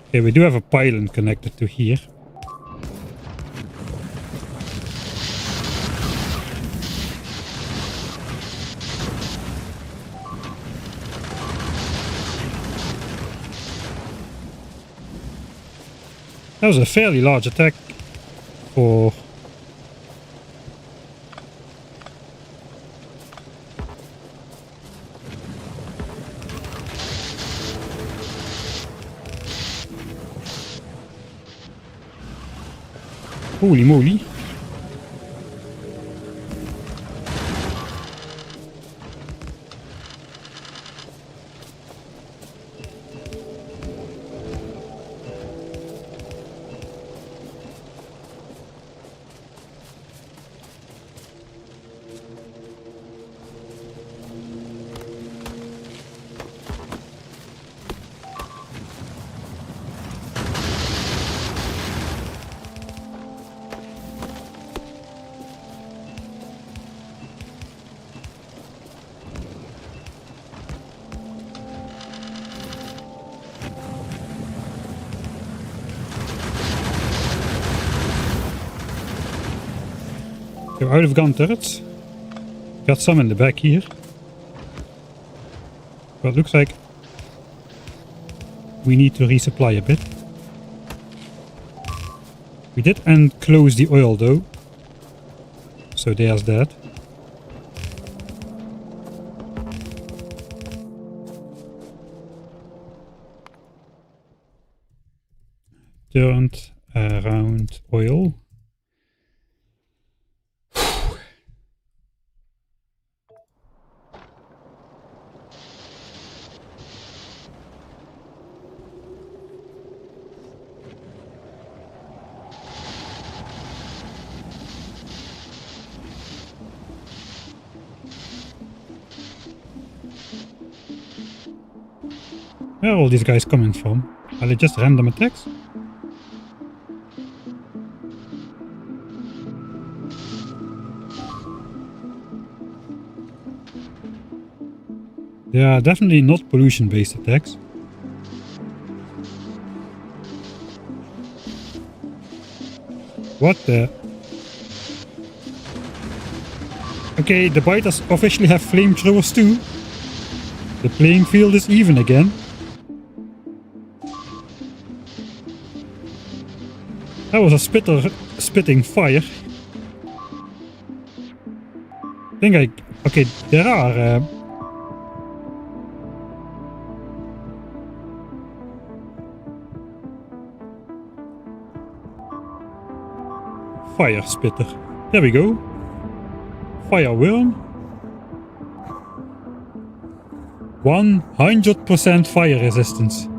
Okay, we do have a pylon connected to here. That was a fairly large attack for... Holy moly. We're out of gun turrets. Got some in the back here. But looks like we need to resupply a bit. We did enclose the oil though. So there's that. Turned around oil. Where are all these guys coming from? Are they just random attacks? They are definitely not pollution-based attacks. What the? Okay, the biters officially have flamethrowers too. The playing field is even again. That was a spitter spitting fire. Okay, there are... fire spitter. There we go. Fire worm. 100% fire resistance.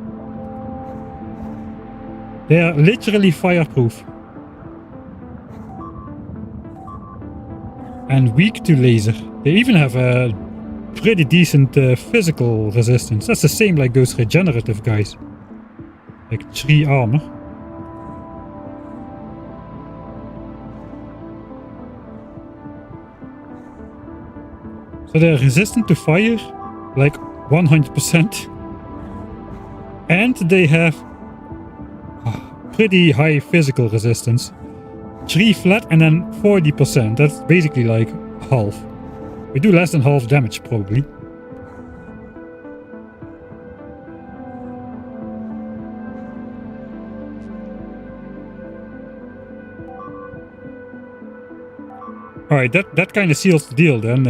They are literally fireproof. And weak to laser. They even have a pretty decent physical resistance. That's the same like those regenerative guys. Like 3 armor. So they're resistant to fire, like 100%. And they have pretty high physical resistance. 3 flat and then 40%. That's basically like half. We do less than half damage probably. Alright, that kind of seals the deal then.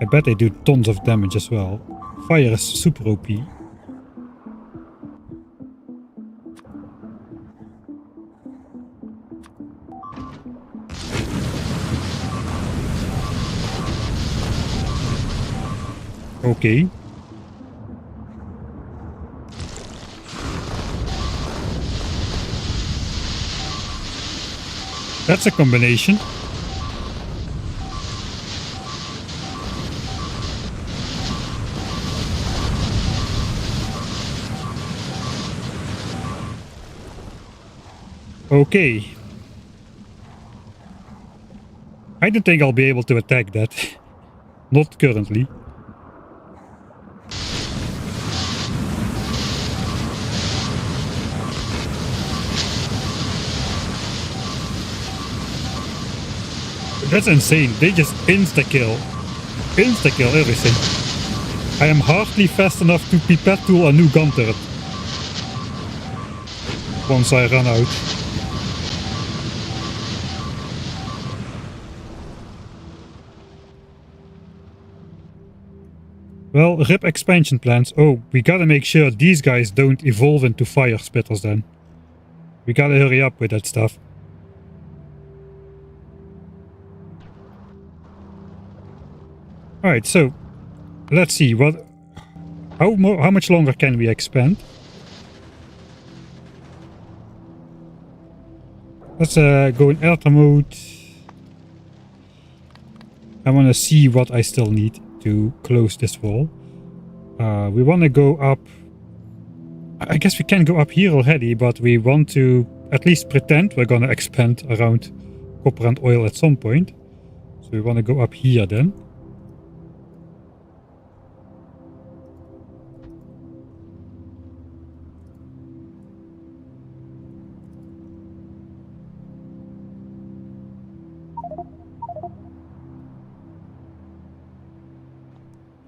I bet they do tons of damage as well. Fire is super OP. Okay. That's a combination. Okay. I don't think I'll be able to attack that. Not currently. That's insane. They just insta-kill. Insta-kill everything. I am hardly fast enough to pipette tool a new gun turret. Once I run out. Well, rip expansion plans. Oh, we gotta make sure these guys don't evolve into fire spitters then. We gotta hurry up with that stuff. Alright, so let's see how much longer can we expand? Let's go in alpha mode. I want to see what I still need to close this wall. We want to go up. I guess we can go up here already, but we want to at least pretend we're gonna expand around copper and oil at some point. So we want to go up here then.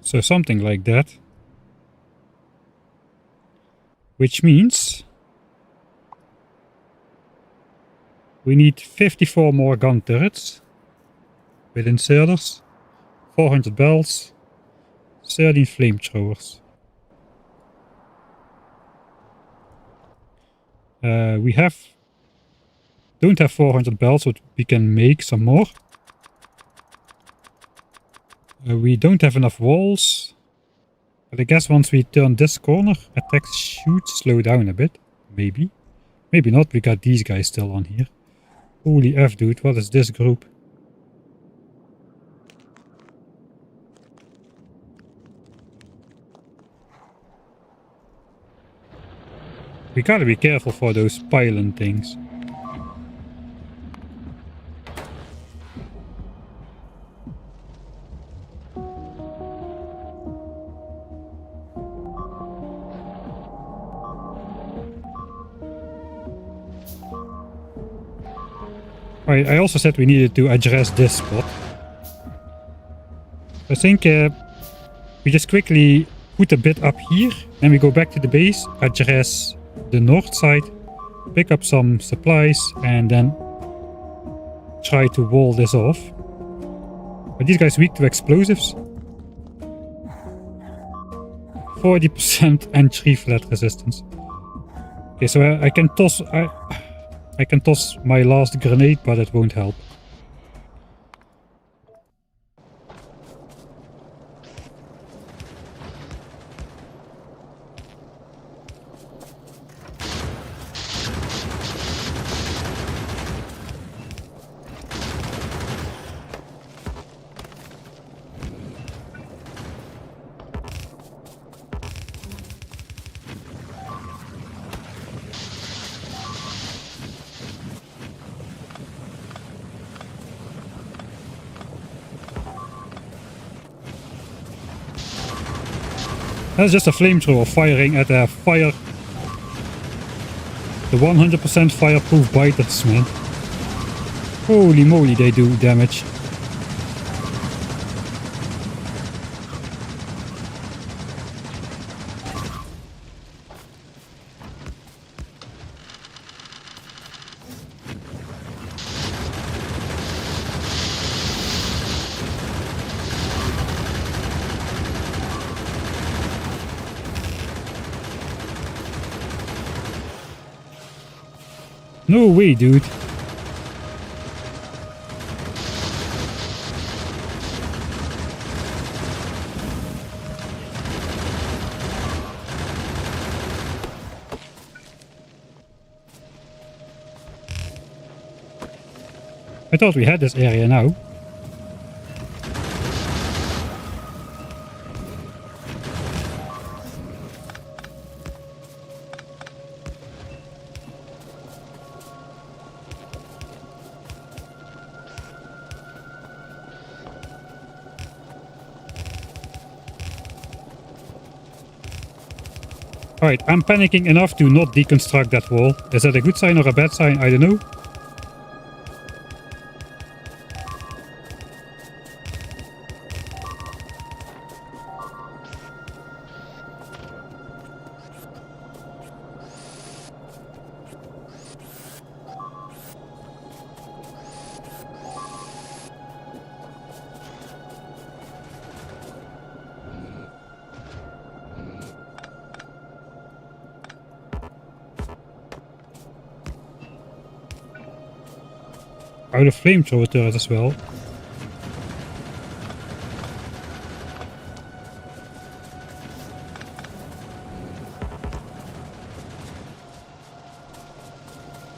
So something like that. Which means we need 54 more gun turrets with inserters, 400 bells, 13 flamethrowers. We don't have 400 bells, but we can make some more. We don't have enough walls. But I guess once we turn this corner, attacks should slow down a bit. Maybe. Maybe not, we got these guys still on here. Holy F, dude, what is this group? We gotta be careful for those pylon things. I also said we needed to address this spot. I think we just quickly put a bit up here, then we go back to the base, address the north side, pick up some supplies, and then try to wall this off. Are these guys weak to explosives? 40% and 3 flat resistance. Okay, so I can toss... I can toss my last grenade, but it won't help. That's just a flamethrower firing at a fire. The 100% fireproof biters, man. Holy moly, they do damage. No way, dude. I thought we had this area now. Alright, I'm panicking enough to not deconstruct that wall. Is that a good sign or a bad sign? I don't know. Oh, the flamethrower turret as well.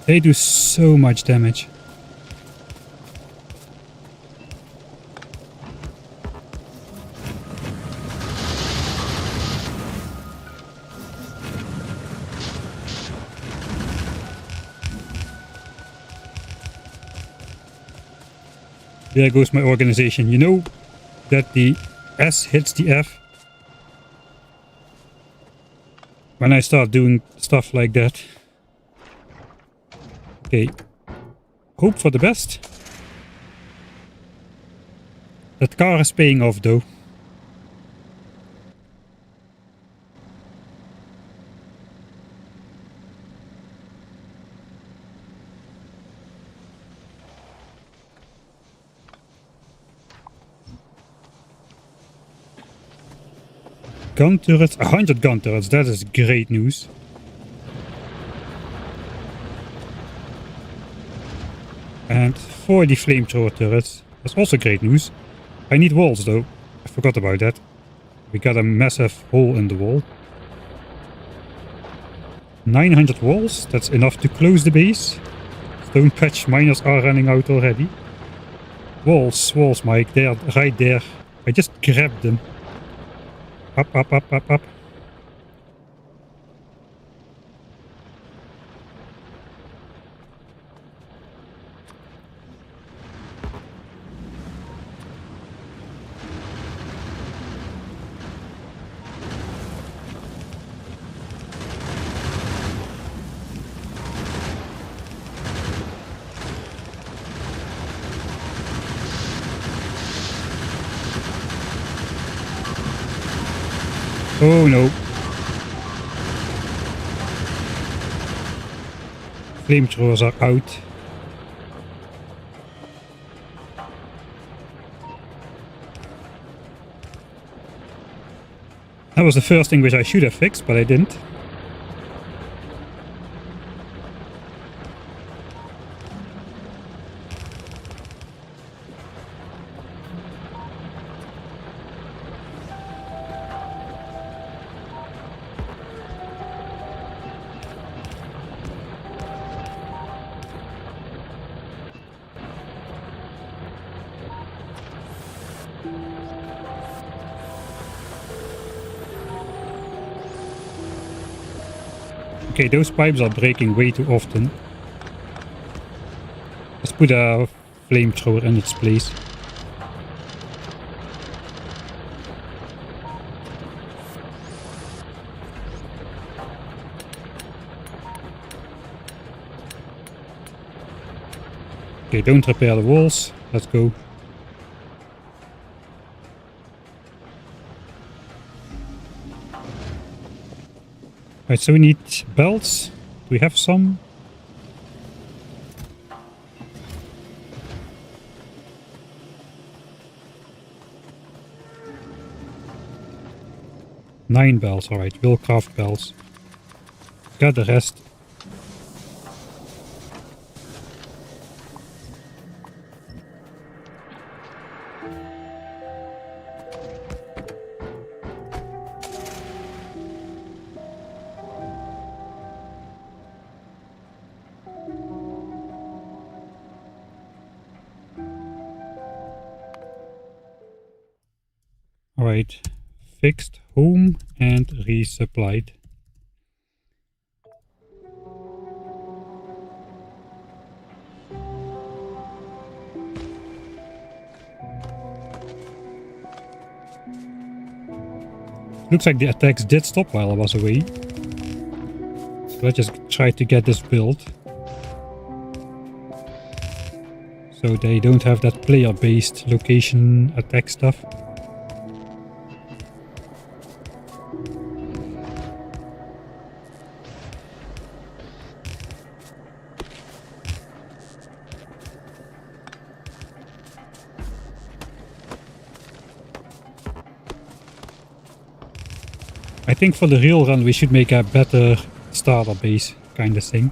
They do so much damage. There goes my organization. You know that the S hits the F when I start doing stuff like that. Okay. Hope for the best. That car is paying off though. Gun turrets, 100 gun turrets, that is great news. And 40 flamethrower turrets, that's also great news. I need walls though, I forgot about that. We got a massive hole in the wall. 900 walls, that's enough to close the base. Stone patch miners are running out already. Walls, Mike, they are right there. I just grabbed them. Up, up, up, up, up. Oh no. Flamethrowers are out. That was the first thing which I should have fixed, but I didn't. Okay, those pipes are breaking way too often. Let's put a flamethrower in its place. Okay, don't repair the walls. Let's go. Right, so we need belts. Do we have some? Nine belts, alright, we'll craft belts. Got the rest. Alright, fixed home and resupplied. Looks like the attacks did stop while I was away. So let's just try to get this built. So they don't have that player-based location attack stuff. I think for the real run we should make a better starter base kind of thing.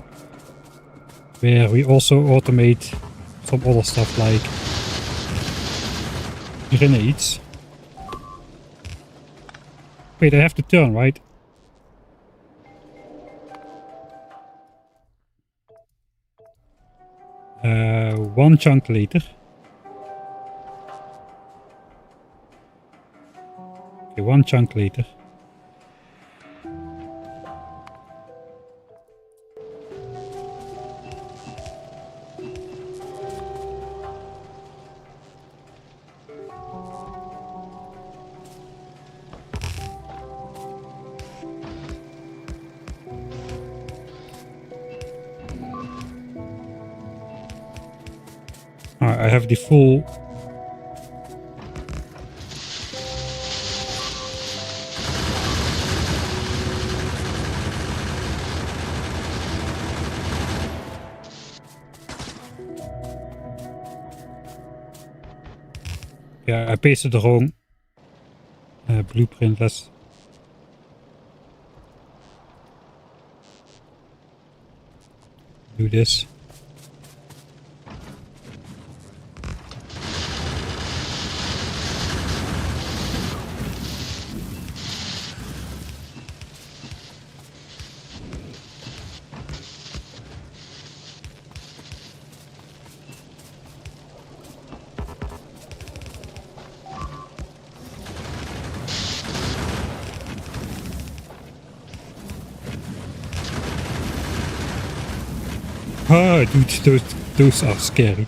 Where we also automate some other stuff like grenades. Wait, I have to turn, right? One chunk later. Okay, one chunk later. I have the full I pasted the wrong blueprint. Let's do this. Ah, dude, those are scary.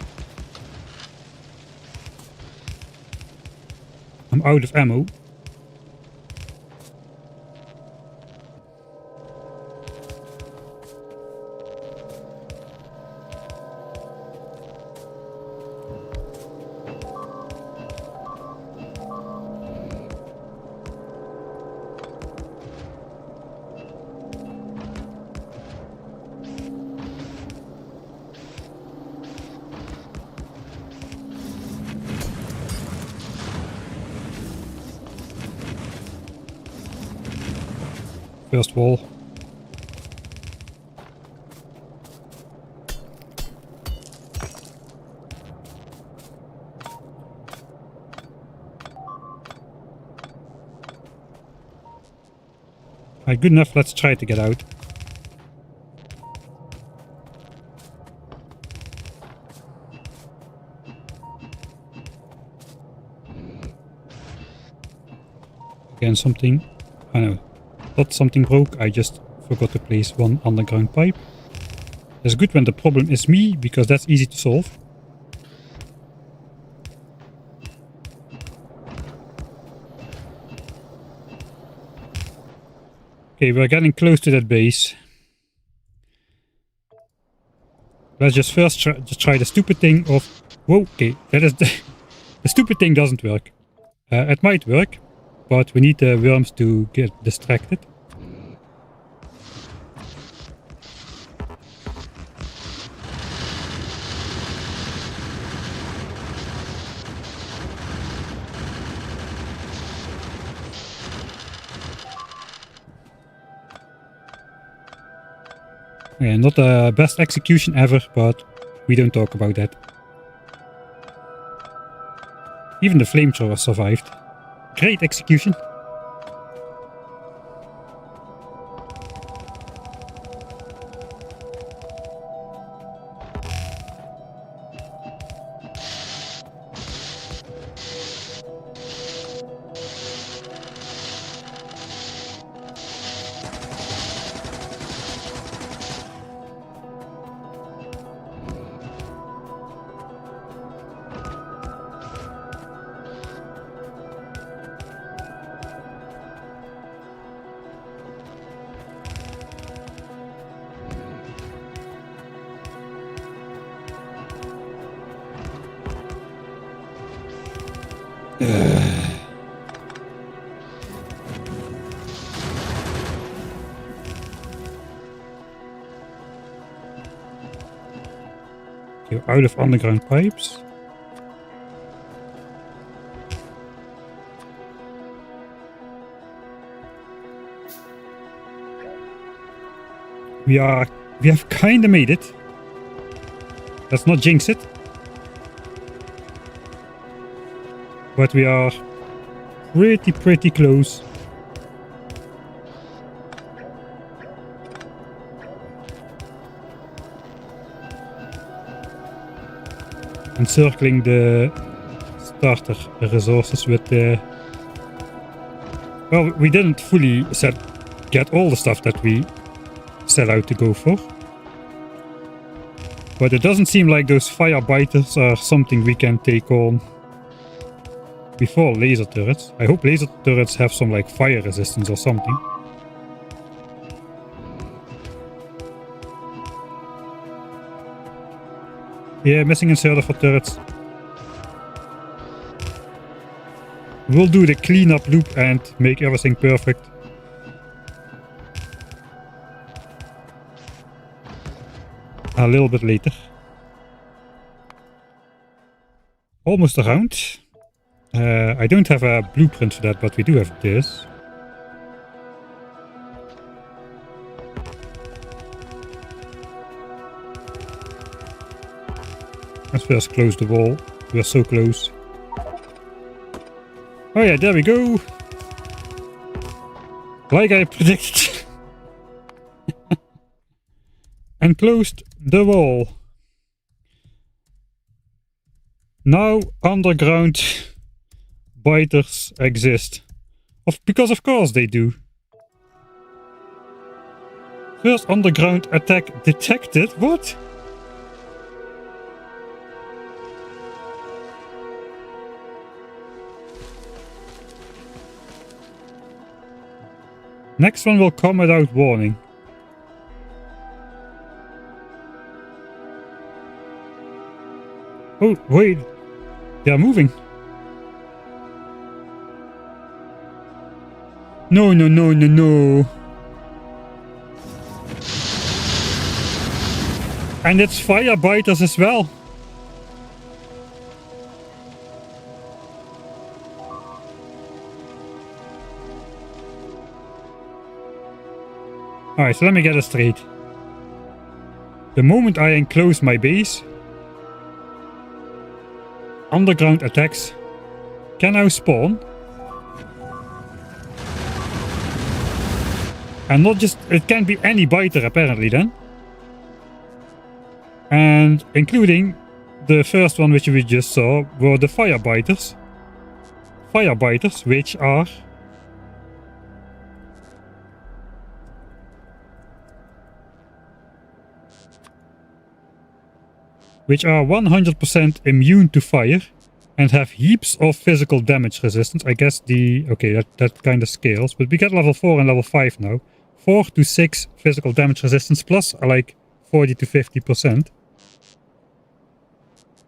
I'm out of ammo. First wall. Alright, good enough. Let's try to get out. Again, something. I know. Not something broke, I just forgot to place one underground pipe. That's good when the problem is me, because that's easy to solve. Okay, we're getting close to that base. Let's just first try the stupid thing of... Whoa, okay, that is the stupid thing doesn't work. It might work, but we need the worms to get distracted. Yeah, not the best execution ever, but we don't talk about that. Even the flamethrower survived. Great execution. You're out of underground pipes. We have kinda made it. Let's not jinx it. But we are pretty close. Encircling the starter resources with the... Well, we didn't fully get all the stuff that we set out to go for. But it doesn't seem like those fire biters are something we can take on before laser turrets. I hope laser turrets have some like fire resistance or something. Yeah, missing inserter for turrets. We'll do the cleanup loop and make everything perfect. A little bit later. Almost around. I don't have a blueprint for that, but we do have this. Let's first close the wall. We are so close. Oh yeah, there we go. Like I predicted. And closed the wall. Now underground biters exist. Because of course they do. First underground attack detected? What? Next one will come without warning. Oh, wait. They are moving. No. And it's fire biters as well. Alright, so let me get it straight. The moment I enclose my base, underground attacks can now spawn. And not just, it can be any biter apparently then. And including the first one which we just saw were the fire biters. Fire biters, which are which are 100% immune to fire and have heaps of physical damage resistance. I guess okay, that kind of scales, but we get level 4 and level 5 now. 4 to 6 physical damage resistance plus like 40 to 50%.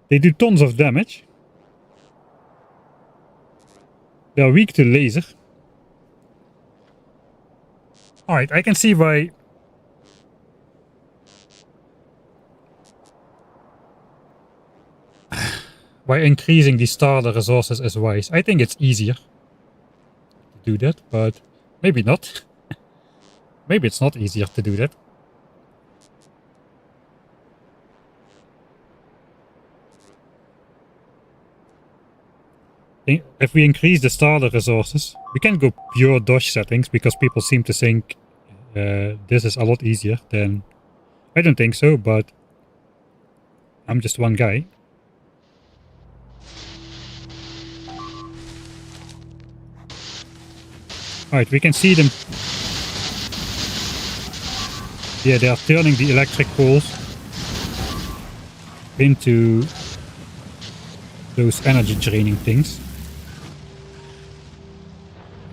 They do tons of damage. They are weak to laser. Alright, I can see why increasing the starter resources is wise. I think it's easier to do that, but maybe not. Maybe it's not easier to do that. If we increase the starter resources, we can go pure Dosh settings because people seem to think this is a lot easier than... I don't think so, but I'm just one guy. Alright, we can see them. Yeah, they are turning the electric poles into those energy draining things.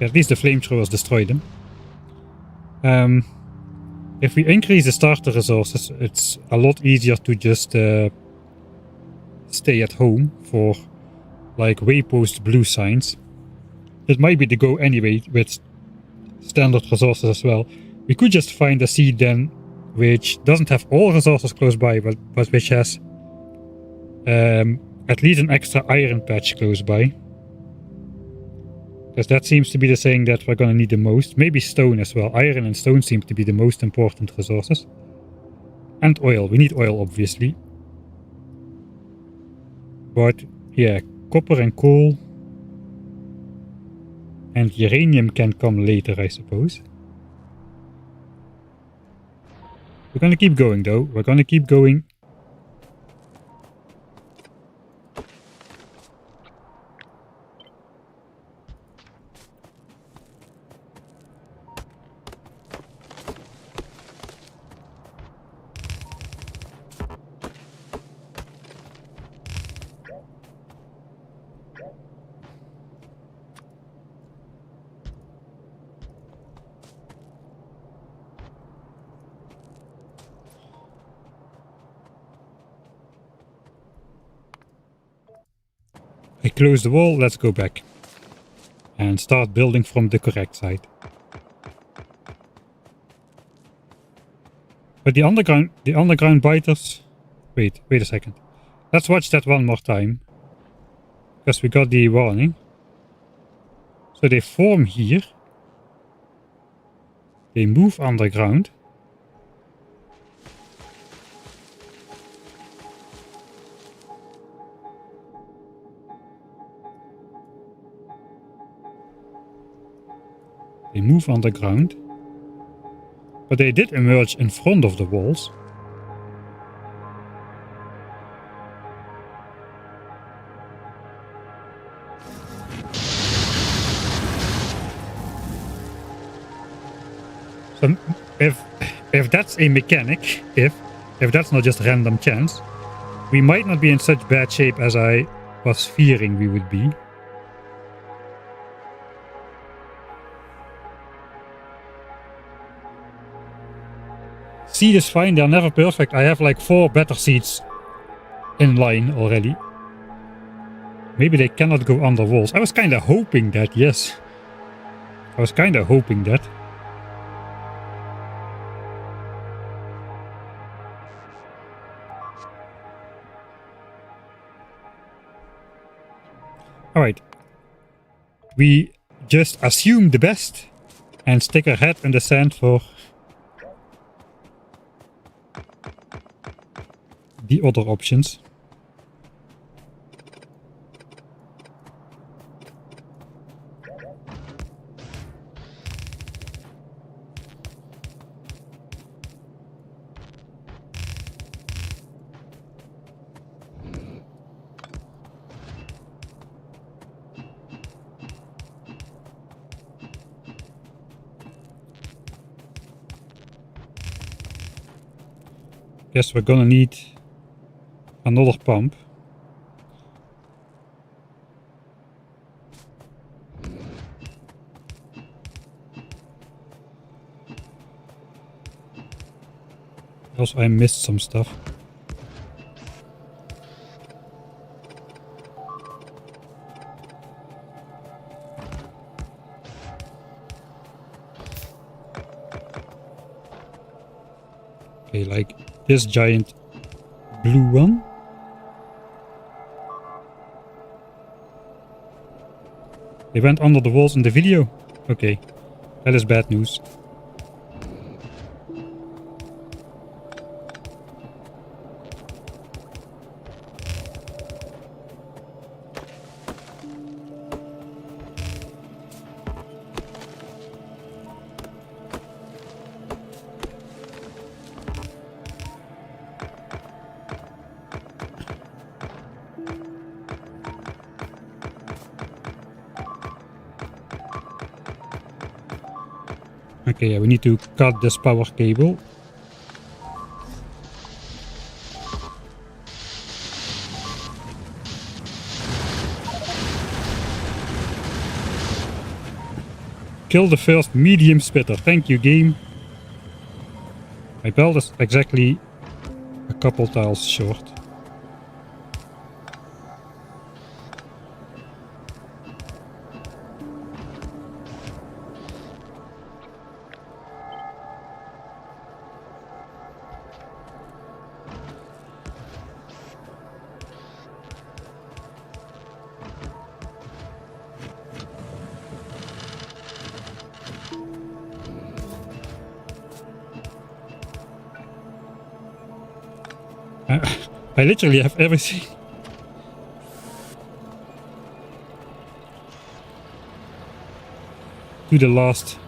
At least the flamethrowers destroy them. If we increase the starter resources, it's a lot easier to just stay at home for like waypost blue signs. It might be the go anyway with standard resources as well. We could just find a seed then which doesn't have all resources close by, but which has at least an extra iron patch close by. Because that seems to be the thing that we're going to need the most. Maybe stone as well. Iron and stone seem to be the most important resources. And oil. We need oil, obviously. But, yeah, copper and coal. And uranium can come later, I suppose. We're going to keep going, though. We're going to keep going. I close the wall, let's go back. And start building from the correct side. But the underground biters... Wait a second. Let's watch that one more time. Because we got the warning. So they form here. They move underground. They move underground. But they did emerge in front of the walls. So if that's a mechanic, if that's not just random chance, we might not be in such bad shape as I was fearing we would be. Seed is fine, they're never perfect. I have like 4 better seeds in line already. Maybe they cannot go under walls. I was kind of hoping that, yes. I was kind of hoping that. Alright. We just assume the best and stick our head in the sand for the other options. Guess we're gonna need another pump. Also, I missed some stuff. Okay, like this giant blue one. They went under the walls in the video. Okay, that is bad news. Okay, yeah, we need to cut this power cable. Kill the first medium spitter. Thank you, game. My belt is exactly a couple tiles short. I literally have everything. To the last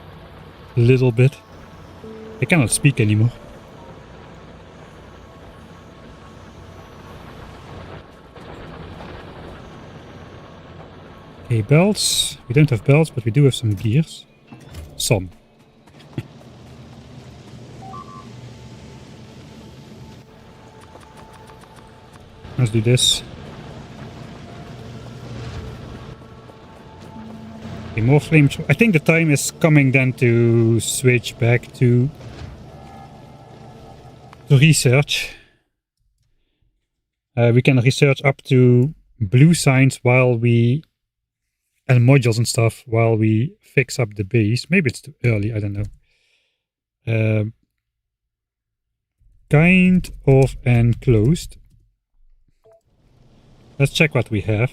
little bit. I cannot speak anymore. Okay, belts. We don't have belts, but we do have some gears. Some. Let's do this. Okay, more flamethrower. I think the time is coming then to switch back to research. We can research up to blue signs while we... and modules and stuff while we fix up the base. Maybe it's too early, I don't know. Kind of enclosed. Let's check what we have.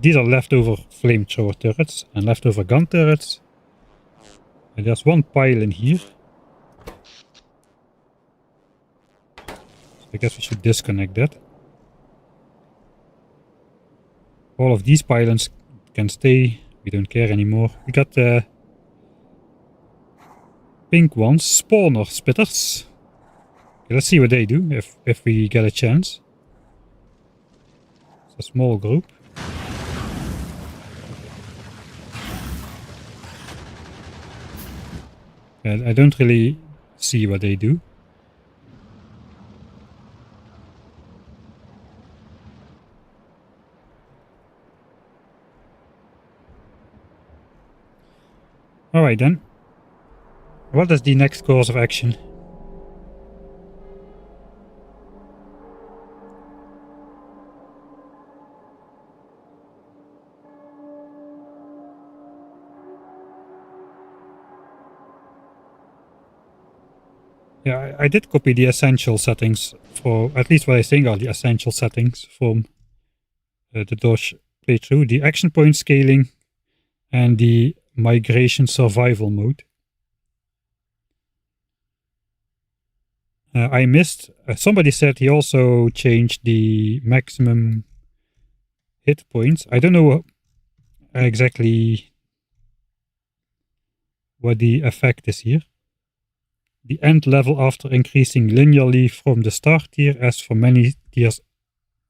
These are leftover flamethrower turrets and leftover gun turrets. And there's one pile in here. So I guess we should disconnect that. All of these pylons can stay. We don't care anymore. We got the pink ones, spawner spitters. Okay, let's see what they do if we get a chance. It's a small group. I don't really see what they do. Alright then. What is the next course of action? Yeah, I did copy the essential settings for at least what I think are the essential settings from the Dosh playthrough. The action point scaling and the migration survival mode. I missed, somebody said he also changed the maximum hit points. I don't know exactly what the effect is here. The end level after increasing linearly from the start tier as for many tiers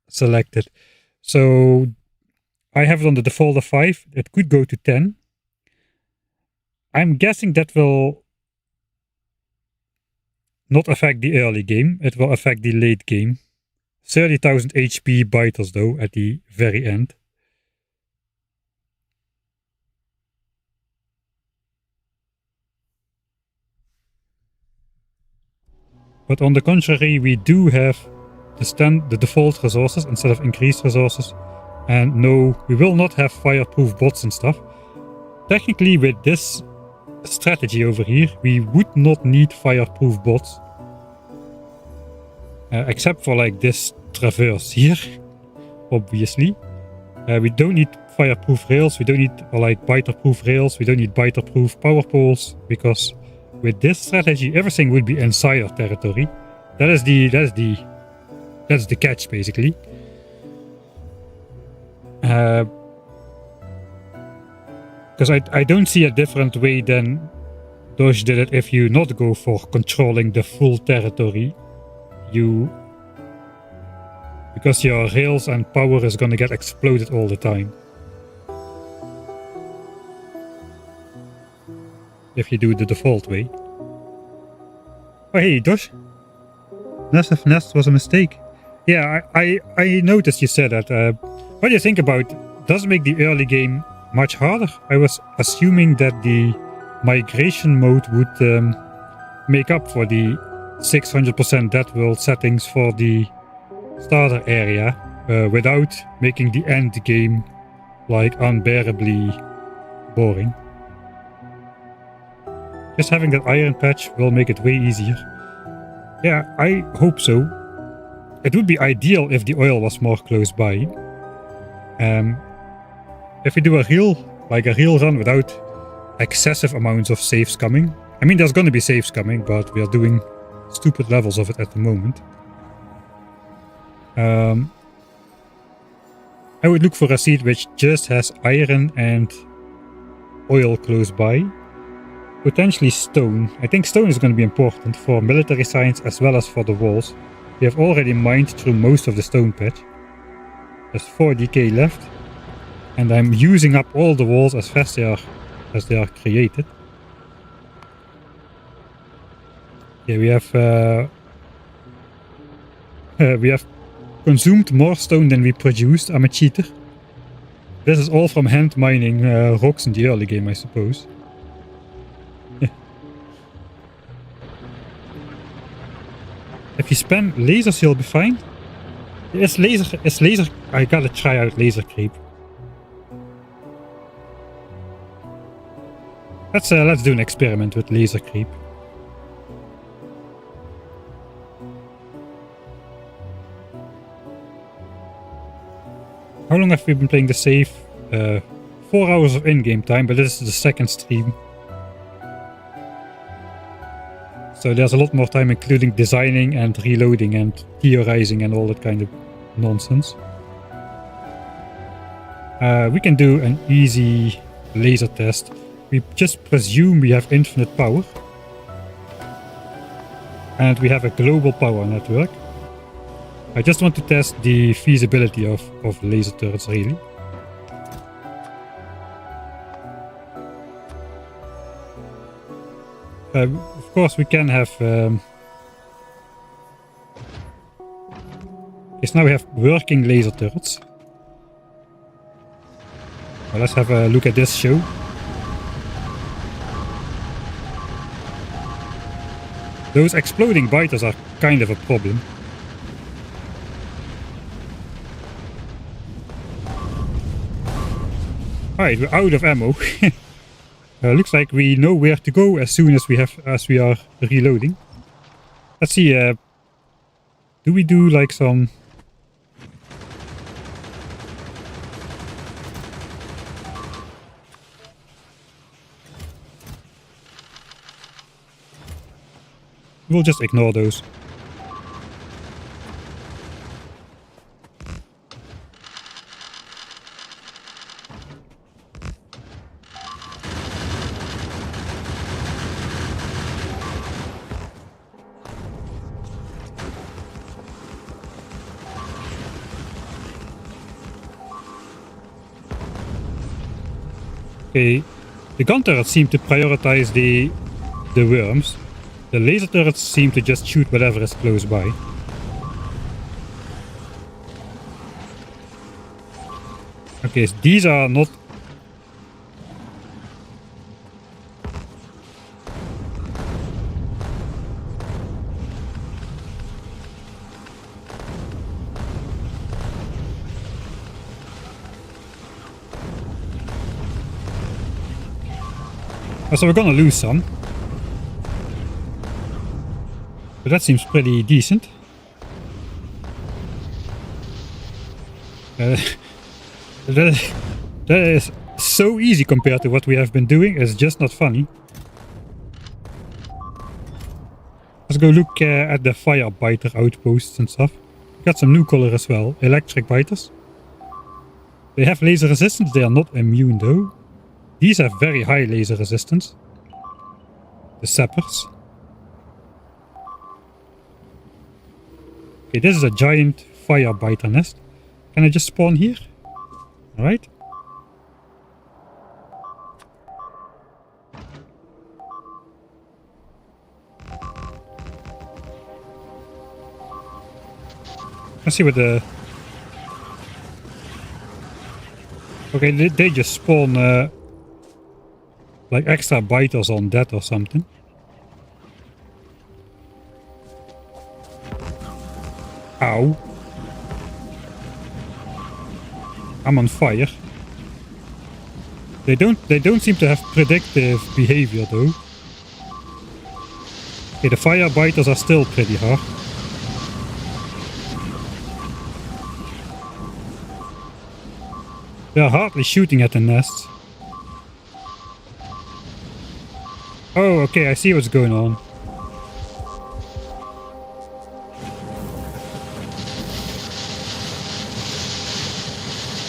selected. So I have it on the default of 5. It could go to 10. I'm guessing that will not affect the early game. It will affect the late game. 30,000 HP biters though at the very end. But on the contrary, we do have the default resources instead of increased resources. And no, we will not have fireproof bots and stuff. Technically, with this strategy over here, we would not need fireproof bots. Except for like this traverse here, obviously. We don't need fireproof rails, we don't need like biter-proof rails, we don't need biter-proof power poles, because with this strategy, everything would be insider territory. That's the catch, basically. Because I don't see a different way than Dosh did it if you not go for controlling the full territory. Because your rails and power is gonna get exploded all the time. If you do it the default way. Oh hey, Dosh. Nest of Nest was a mistake. Yeah, I noticed you said that. What do you think about... Does it make the early game much harder? I was assuming that the migration mode would make up for the 600% DeathWorld settings for the starter area without making the end game like unbearably boring. Just having that iron patch will make it way easier. Yeah, I hope so. It would be ideal if the oil was more close by. If we do a real run without excessive amounts of saves coming, I mean, there's gonna be saves coming, but we are doing stupid levels of it at the moment. I would look for a seed which just has iron and oil close by. Potentially stone. I think stone is going to be important for military science as well as for the walls. We have already mined through most of the stone patch. There's 4 DK left. And I'm using up all the walls as fast as they are created. Yeah, we have consumed more stone than we produced. I'm a cheater. This is all from hand mining rocks in the early game, I suppose. If you spam lasers, you'll be fine. It's laser. I gotta try out laser creep. Let's do an experiment with laser creep. How long have we been playing the save? 4 hours of in-game time, but this is the second stream. So there's a lot more time, including designing and reloading and theorizing and all that kind of nonsense. We can do an easy laser test. We just presume we have infinite power. And we have a global power network. I just want to test the feasibility of laser turrets, really. Of course, we can have... Yes, now we have working laser turrets. Well, let's have a look at this show. Those exploding biters are kind of a problem. Alright, we're out of ammo. Looks like we know where to go as soon as we are reloading. Let's see. Do we do like some? We'll just ignore those. Okay, the gun turrets seem to prioritize the worms. The laser turrets seem to just shoot whatever is close by. Okay, so these are not... So we're gonna lose some. But that seems pretty decent. That is so easy compared to what we have been doing. It's just not funny. Let's go look at the fire biter outposts and stuff. Got some new color as well. Electric biters. They have laser resistance. They are not immune though. These have very high laser resistance. The sappers. Okay, this is a giant fire biter nest. Can I just spawn here? Alright. Let's see what the... Okay, they just spawn like extra biters on that or something. Ow. I'm on fire. They don't seem to have predictive behavior though. Okay, the fire biters are still pretty hard. They are hardly shooting at the nests. Oh, okay, I see what's going on.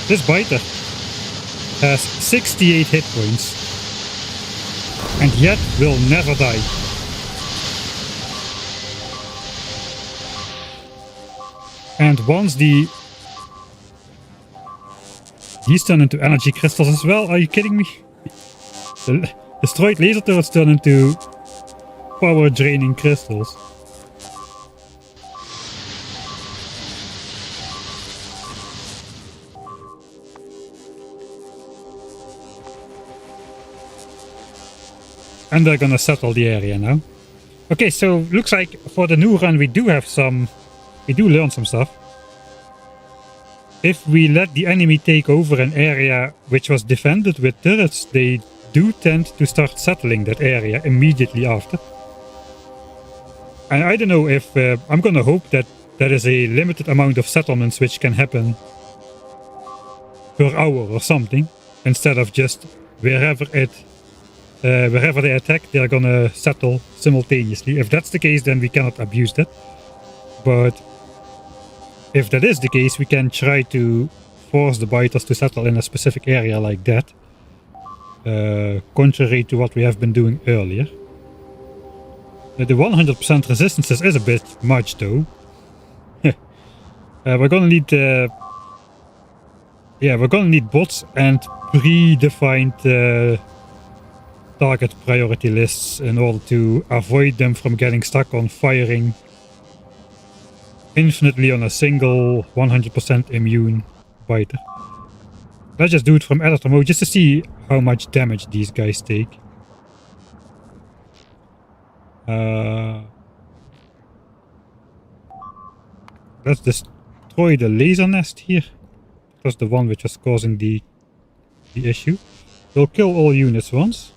This biter has 68 hit points and yet will never die. And once these turn into energy crystals as well, are you kidding me? The destroyed laser turrets turn into power draining crystals. And they're gonna settle the area now. Okay, so looks like for the new run we do learn some stuff. If we let the enemy take over an area which was defended with turrets, they do tend to start settling that area immediately after. And I don't know if I'm gonna hope that there is a limited amount of settlements which can happen per hour or something, instead of just wherever they attack, they're gonna settle simultaneously. If that's the case, then we cannot abuse that. But if that is the case, we can try to force the biters to settle in a specific area like that. Contrary to what we have been doing earlier. The 100% resistances is a bit much though. We're gonna need we're gonna need bots and predefined target priority lists in order to avoid them from getting stuck on firing infinitely on a single 100% immune biter. Let's just do it from editor mode just to see how much damage these guys take. Let's destroy the laser nest here. That's the one which was causing the issue. We'll kill all units once.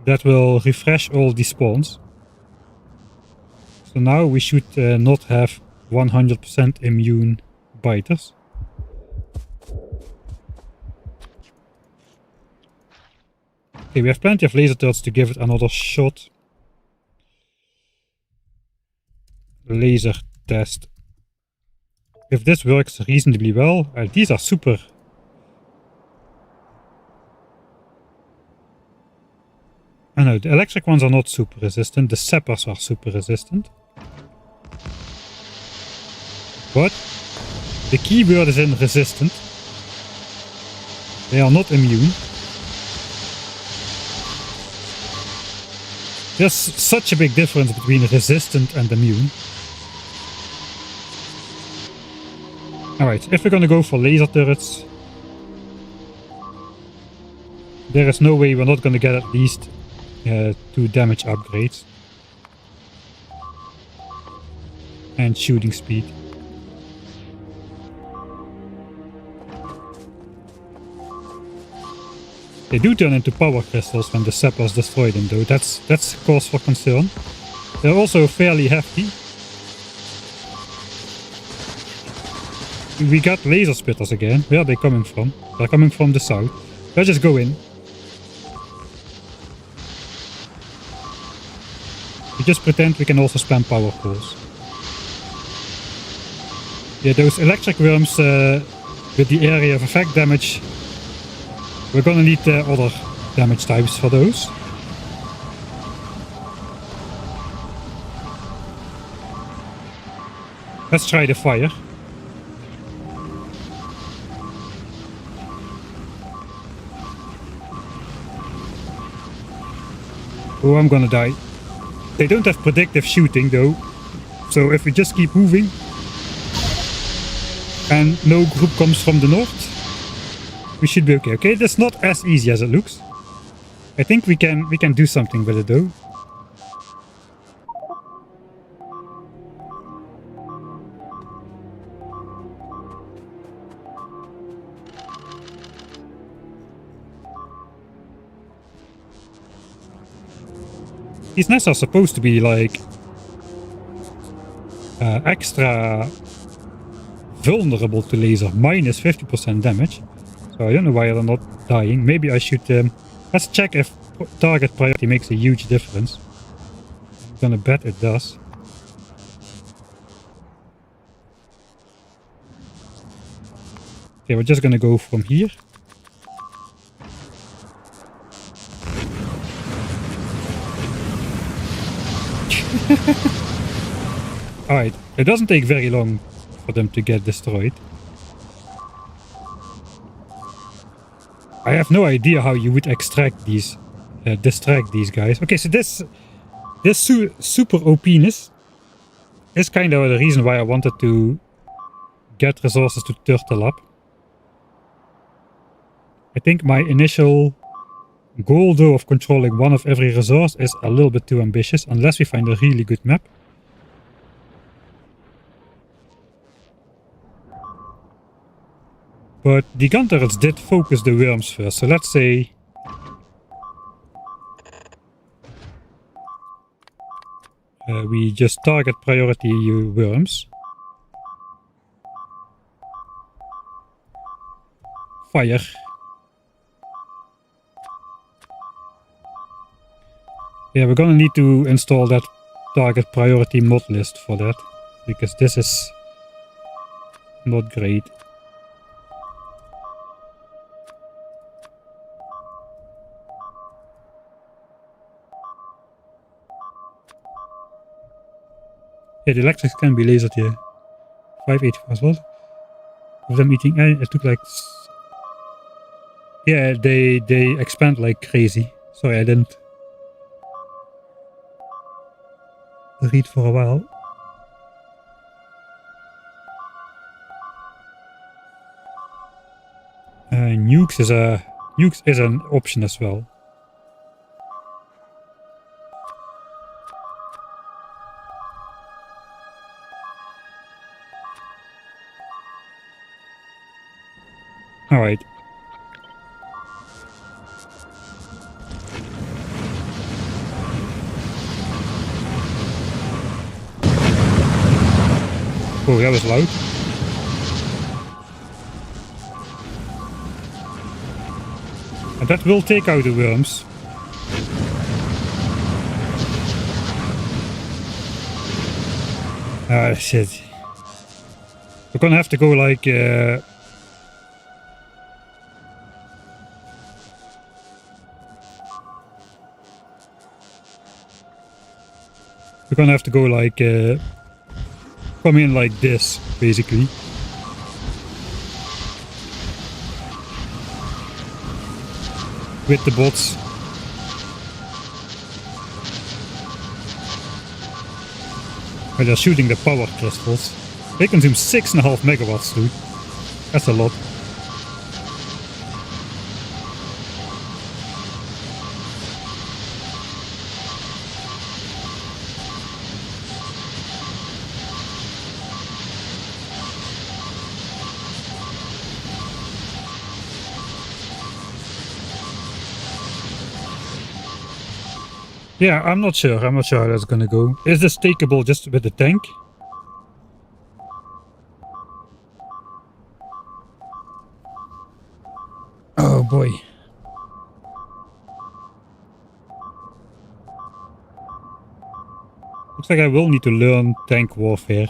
That will refresh all the spawns. So now we should not have 100% immune biters. Okay, we have plenty of laser turrets to give it another shot. Laser test. If this works reasonably well, these are super. I know, the electric ones are not super resistant, the sappers are super resistant. But the keyword is in resistant. They are not immune. There's such a big difference between resistant and immune. Alright, if we're gonna go for laser turrets, there is no way we're not gonna get at least 2 damage upgrades. And shooting speed. They do turn into power crystals when the sappers destroy them though, that's cause for concern. They're also fairly hefty. We got laser spitters again. Where are they coming from? They're coming from the south. Let's just go in. We just pretend we can also spam power pulls. Yeah, those electric worms with the area of effect damage, we're gonna need other damage types for those. Let's try the fire. Oh, I'm gonna die. They don't have predictive shooting though, so if we just keep moving and no group comes from the north, we should be okay. Okay, that's not as easy as it looks. I think we can do something with it though. These nests are supposed to be like extra vulnerable to laser, minus 50% damage. So I don't know why they're not dying. Maybe I should... let's check if target priority makes a huge difference. I'm gonna bet it does. Okay, we're just gonna go from here. Alright, it doesn't take very long for them to get destroyed. I have no idea how you would extract these, distract these guys. Okay, so this super OPness is kind of the reason why I wanted to get resources to turtle up. I think my initial goal though of controlling one of every resource is a little bit too ambitious, unless we find a really good map. But the gun turrets did focus the worms first, so let's say... we just target priority worms. Fire. Yeah, we're gonna need to install that target priority mod list for that, because this is not great. Yeah, the electrics can be lasered here. 584 as well. Of them eating, it took like... Yeah, they expand like crazy. Sorry, I didn't read for a while. Nukes is an option as well. All right. Oh, that was loud. And that will take out the worms. Ah, shit. We're gonna have to go like... We're gonna have to go like... come in like this, basically. With the bots. Where they're shooting the power crystals. They consume 6.5 megawatts, dude. That's a lot. Yeah, I'm not sure how that's gonna go. Is this takeable just with the tank? Oh boy. Looks like I will need to learn tank warfare.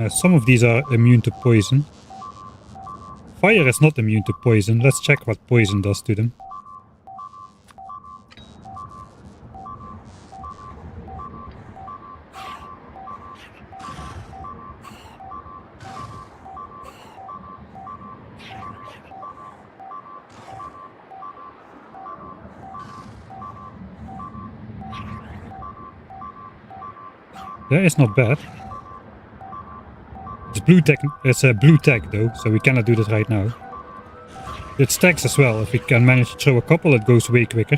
Some of these are immune to poison. Fire is not immune to poison. Let's check what poison does to them. That is not bad. It's a blue tag though, so we cannot do that right now. It stacks as well. If we can manage to throw a couple, it goes way quicker.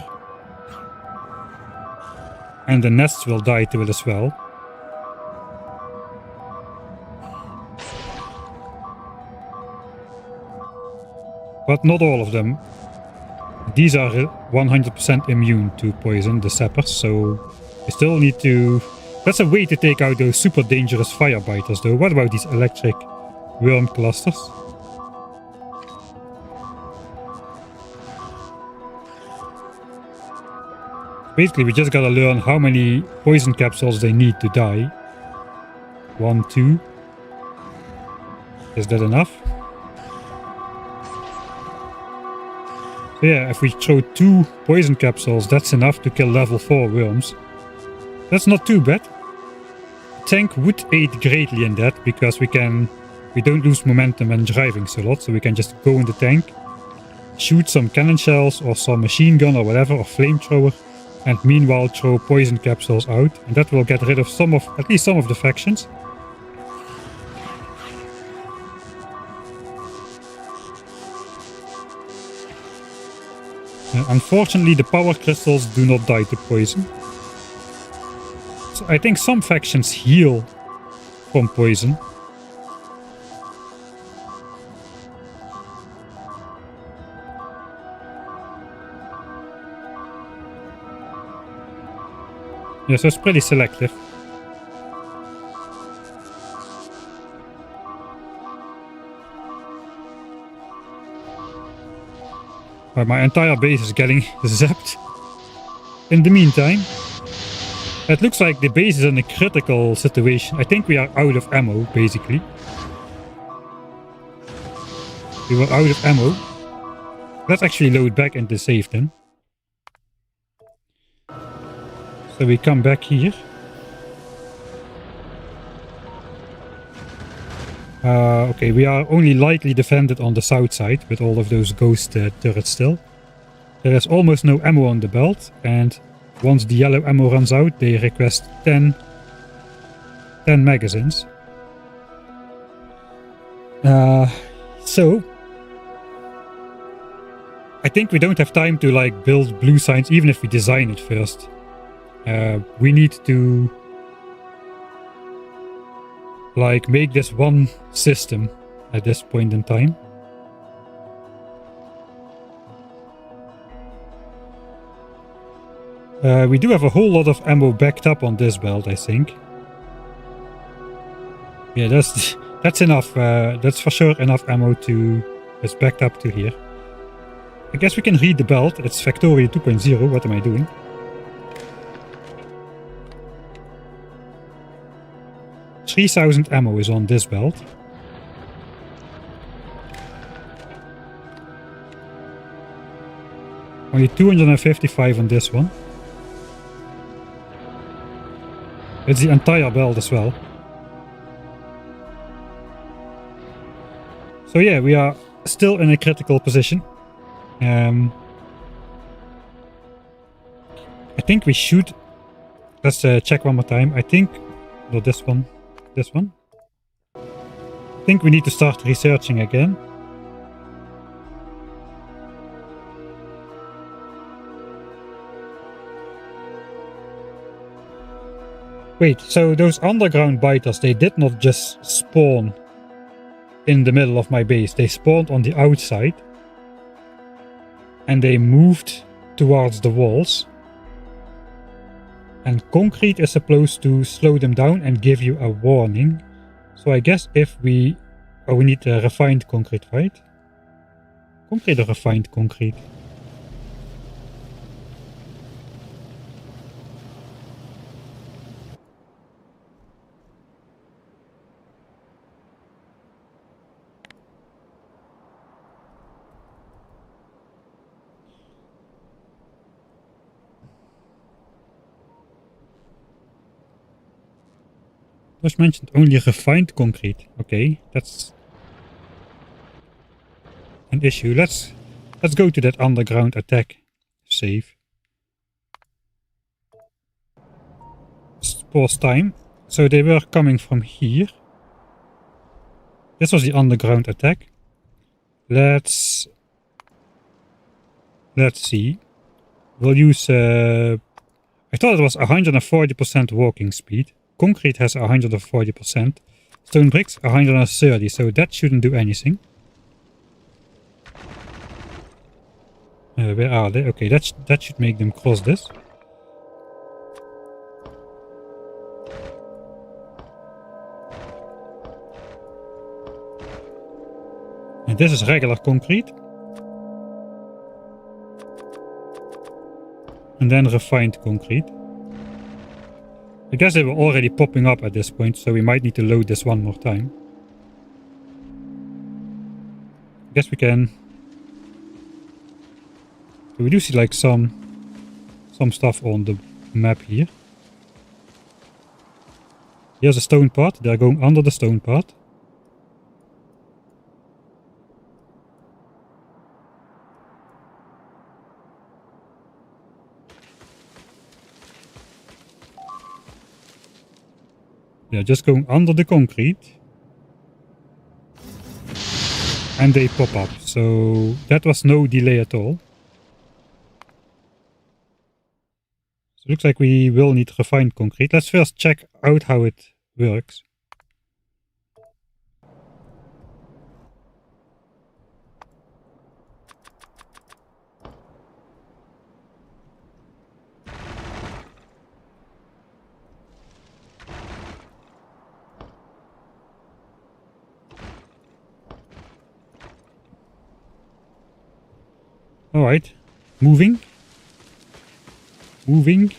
And the nests will die to it as well. But not all of them. These are 100% immune to poison, the sappers, so we still need to... That's a way to take out those super dangerous firebiters though. What about these electric worm clusters? Basically, we just gotta learn how many poison capsules they need to die. 1, 2. Is that enough? So yeah, if we throw 2 poison capsules, that's enough to kill level 4 worms. That's not too bad. Tank would aid greatly in that, because we don't lose momentum when driving so lot, so we can just go in the tank, shoot some cannon shells or some machine gun or whatever, or flamethrower, and meanwhile throw poison capsules out, and that will get rid of at least some of the factions. Unfortunately, the power crystals do not die to poison. So I think some factions heal from poison. Yeah, so it's pretty selective. But my entire base is getting zapped. In the meantime, it looks like the base is in a critical situation. I think we are out of ammo, basically. We were out of ammo. Let's actually load back into save then. So we come back here. Okay, we are only lightly defended on the south side with all of those ghost turrets still. There is almost no ammo on the belt, and once the yellow ammo runs out, they request 10 magazines. So I think we don't have time to like build blue signs, even if we design it first. We need to like make this one system at this point in time. We do have a whole lot of ammo backed up on this belt, I think. Yeah, that's enough. That's for sure enough ammo to... It's backed up to here. I guess we can read the belt. It's Factorio 2.0. What am I doing? $3,000 ammo is on this belt. Only 255 on this one. It's the entire belt as well. So yeah, we are still in a critical position. I think we should... Let's check one more time. I think... No, this one. This one. I think we need to start researching again. Wait, so those underground biters, they did not just spawn in the middle of my base. They spawned on the outside. And they moved towards the walls. And concrete is supposed to slow them down and give you a warning. So I guess if we... Oh, we need a refined concrete, right? Concrete or refined concrete? Was mentioned only refined concrete. Okay, that's an issue. Let's go to that underground attack. Save. Pause time. So they were coming from here. This was the underground attack. Let's see. We'll use I thought it was 140% walking speed. Concrete has 140%. Stone bricks 130, so that shouldn't do anything. Where are they? Okay, that should make them cross this. And this is regular concrete. And then refined concrete. I guess they were already popping up at this point, so we might need to load this one more time. I guess we can... We do see like some stuff on the map here. Here's a stone part. They're going under the stone part. They're just going under the concrete. And they pop up. So that was no delay at all. So it looks like we will need refined concrete. Let's first check out how it works. Alright, moving. Moving.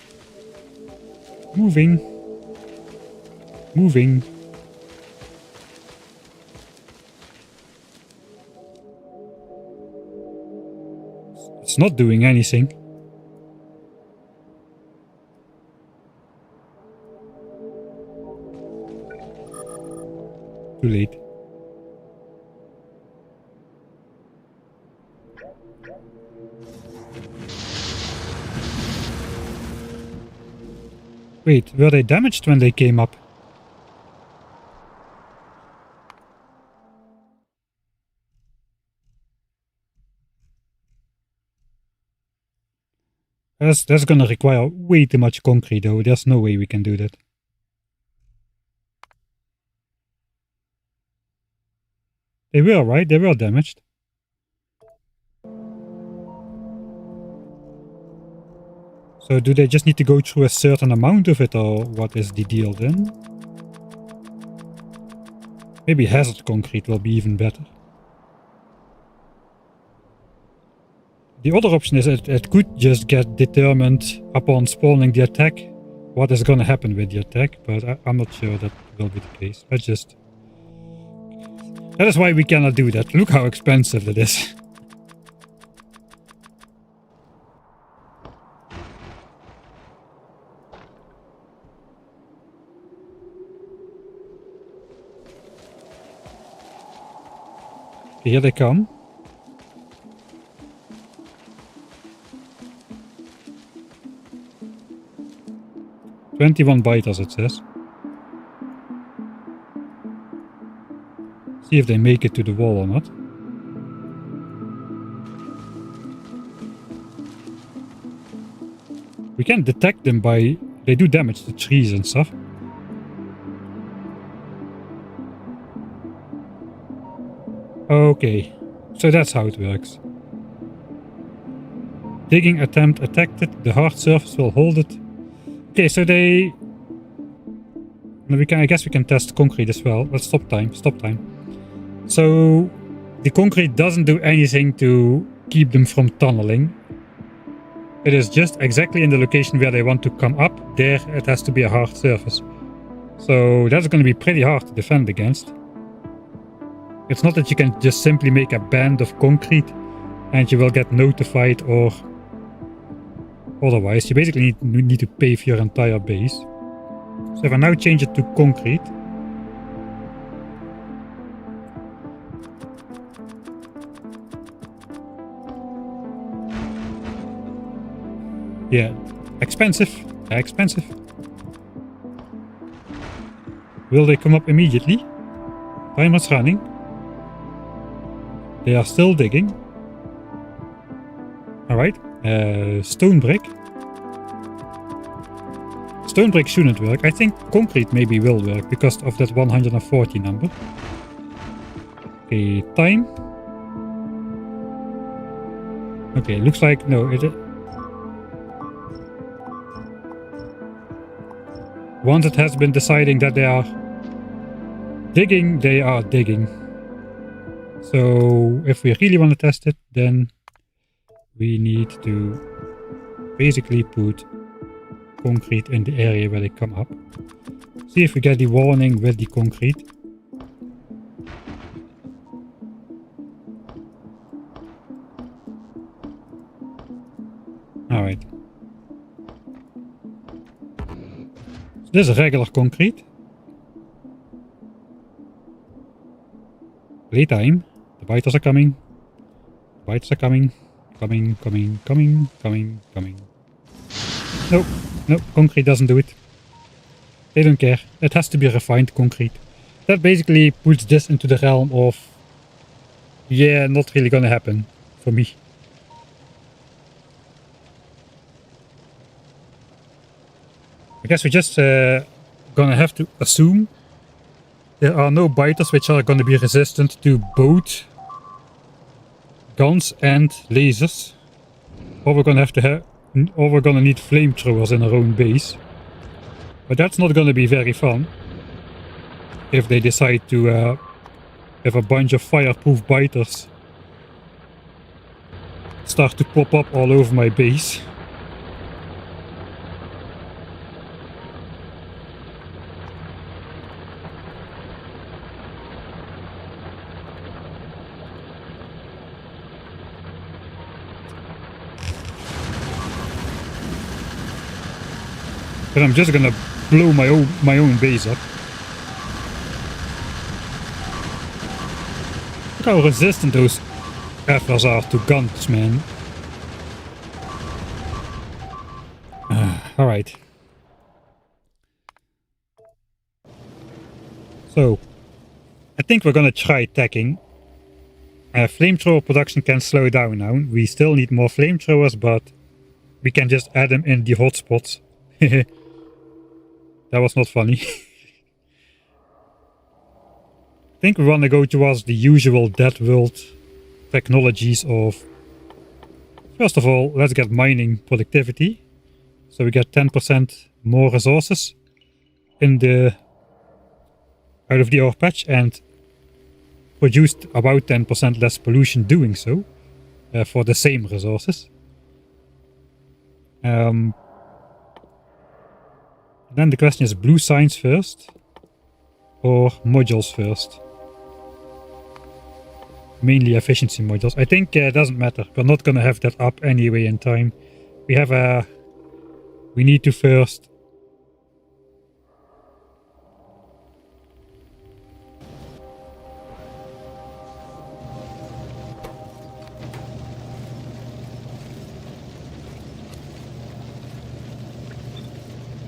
Moving. Moving. It's not doing anything. Too late. Wait, were they damaged when they came up? That's gonna require way too much concrete though. There's no way we can do that. They were, right? They were damaged. So do they just need to go through a certain amount of it, or what is the deal then? Maybe hazard concrete will be even better. The other option is it could just get determined upon spawning the attack what is gonna happen with the attack, but I'm not sure that will be the case. Let's just... That is why we cannot do that. Look how expensive it is. Here they come. "21 biters," it says. See if they make it to the wall or not. We can detect them by... They do damage to trees and stuff. Okay, so that's how it works. Digging attempt detected. The hard surface will hold it. Okay, so they... I guess we can test concrete as well. Let's stop time. Stop time. So the concrete doesn't do anything to keep them from tunneling. It is just exactly in the location where they want to come up. There it has to be a hard surface. So that's going to be pretty hard to defend against. It's not that you can just simply make a band of concrete and you will get notified or otherwise. You basically need to pave your entire base. So if I now change it to concrete, yeah, expensive. Expensive. Will they come up immediately? Timer's running. They are still digging. Alright. Stone brick. Stone brick shouldn't work. I think concrete maybe will work because of that 140 number. Okay, time. Okay, looks like no. Once it has been deciding that they are digging, they are digging. So if we really want to test it, then we need to basically put concrete in the area where they come up. See if we get the warning with the concrete. Alright. So this is regular concrete. Playtime. The biters are coming. The biters are coming. Coming. Nope. Nope. Concrete doesn't do it. They don't care. It has to be refined concrete. That basically puts this into the realm of, yeah, not really gonna happen for me. I guess we're just gonna have to assume there are no biters which are gonna be resistant to both guns and lasers. Or we're gonna have to or we're gonna need flamethrowers in our own base. But that's not gonna be very fun if they decide to have a bunch of fireproof biters start to pop up all over my base. But I'm just gonna blow my own base up. Look how resistant those effers are to guns, man. Alright. So, I think we're gonna try attacking. Flamethrower production can slow down now. We still need more flamethrowers, but we can just add them in the hotspots. That was not funny. I think we want to go towards the usual DeathWorld technologies of... First of all, let's get mining productivity. So we get 10% more resources in the... out of the ore patch and produced about 10% less pollution doing so for the same resources. Then the question is blue signs first or modules first? Mainly efficiency modules. I think it doesn't matter. We're not going to have that up anyway in time. We have a... we need to first...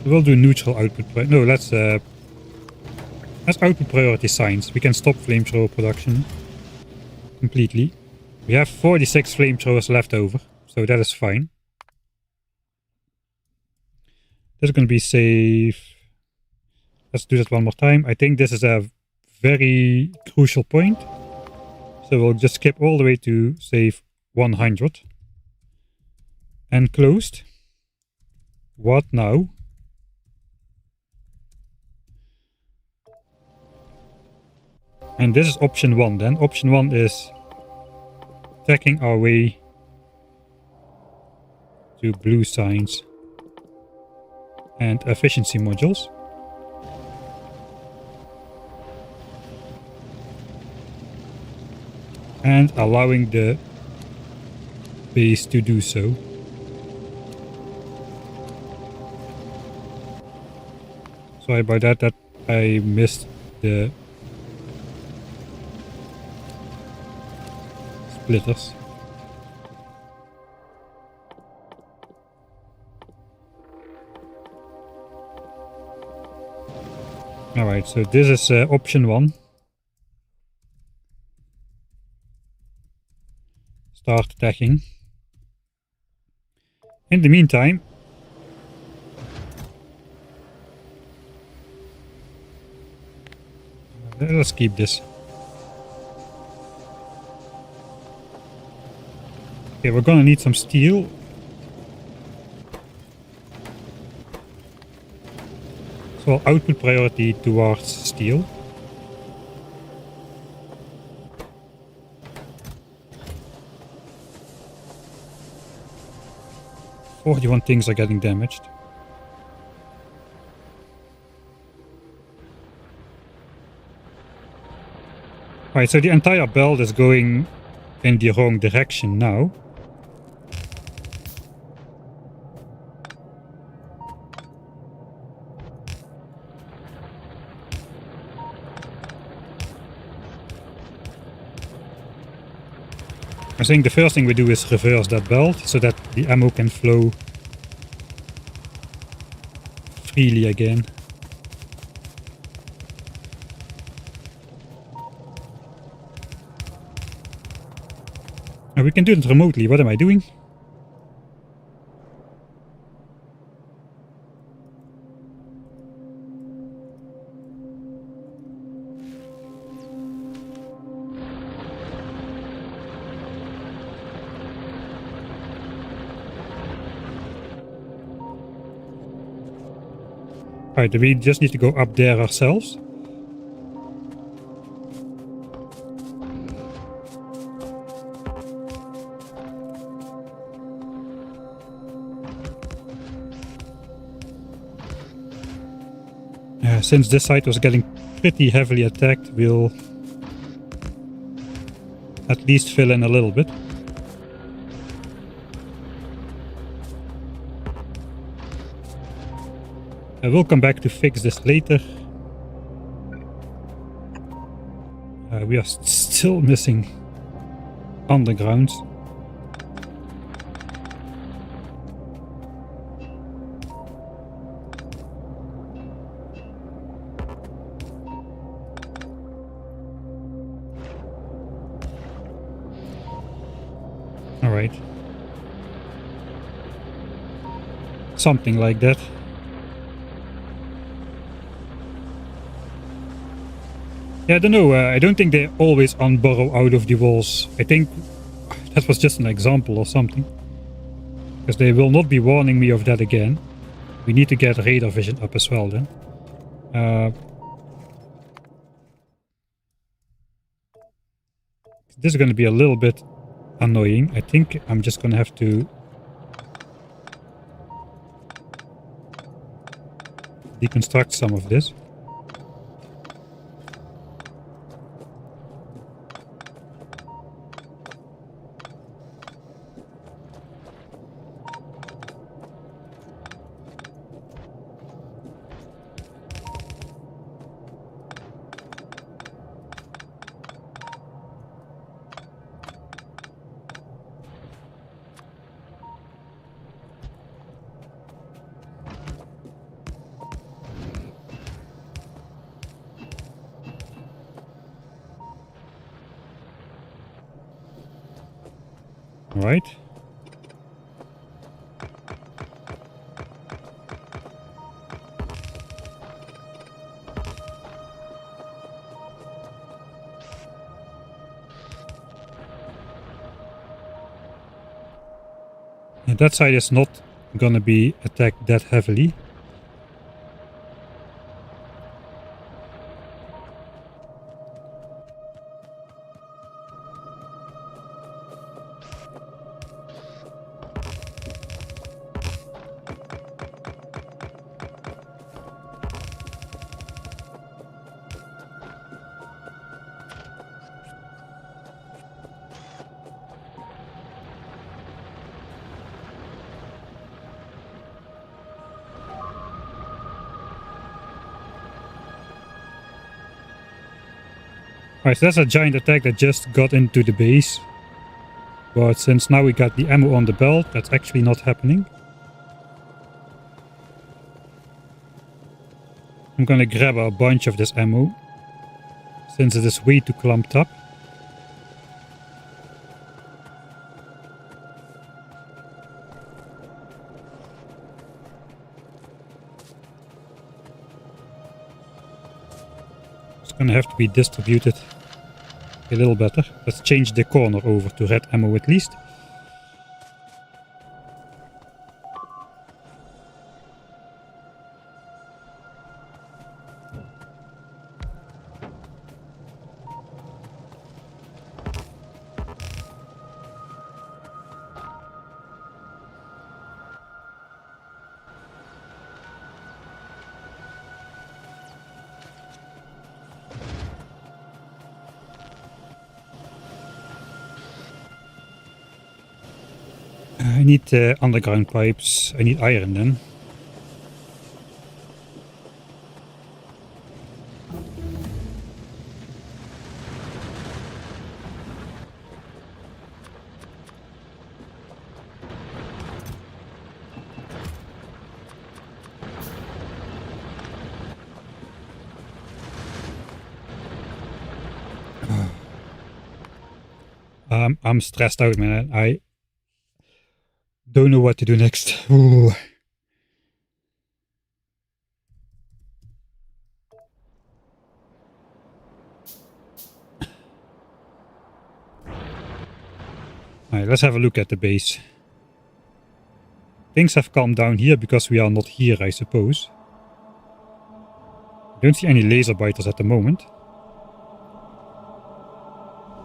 We'll do neutral output. No, let's output priority signs. We can stop flamethrower production completely. We have 46 flamethrowers left over, so that is fine. This is going to be safe. Let's do that one more time. I think this is a very crucial point. So we'll just skip all the way to save 100. And closed. What now? And this is option 1 then. Option 1 is tracking our way to blue signs and efficiency modules. And allowing the base to do so. Sorry about that I missed the splitters. Alright, so this is option 1. Start attacking. In the meantime, let's keep this. Okay, we're gonna need some steel. So I'll output priority towards steel. "41 things are getting damaged." Right, so the entire belt is going in the wrong direction now. I think the first thing we do is reverse that belt so that the ammo can flow freely again. And we can do it remotely. What am I doing? Alright, we just need to go up there ourselves. Since this side was getting pretty heavily attacked, we'll at least fill in a little bit. I will come back to fix this later. We are still missing undergrounds. All right. Something like that. Yeah, I don't know. I don't think they always unburrow out of the walls. I think that was just an example or something. Because they will not be warning me of that again. We need to get radar vision up as well then. This is going to be a little bit annoying. I think I'm just going to have to deconstruct some of this. Right. And that side is not gonna be attacked that heavily. Alright, so that's a giant attack that just got into the base. But since now we got the ammo on the belt, that's actually not happening. I'm gonna grab a bunch of this ammo, since it is way too clumped up. It's gonna have to be distributed a little better. Let's change the corner over to red ammo at least. I need underground pipes. I need iron then. I'm stressed out, man. I don't know what to do next. Ooh. Alright, let's have a look at the base. Things have calmed down here because we are not here, I suppose. I don't see any laser biters at the moment.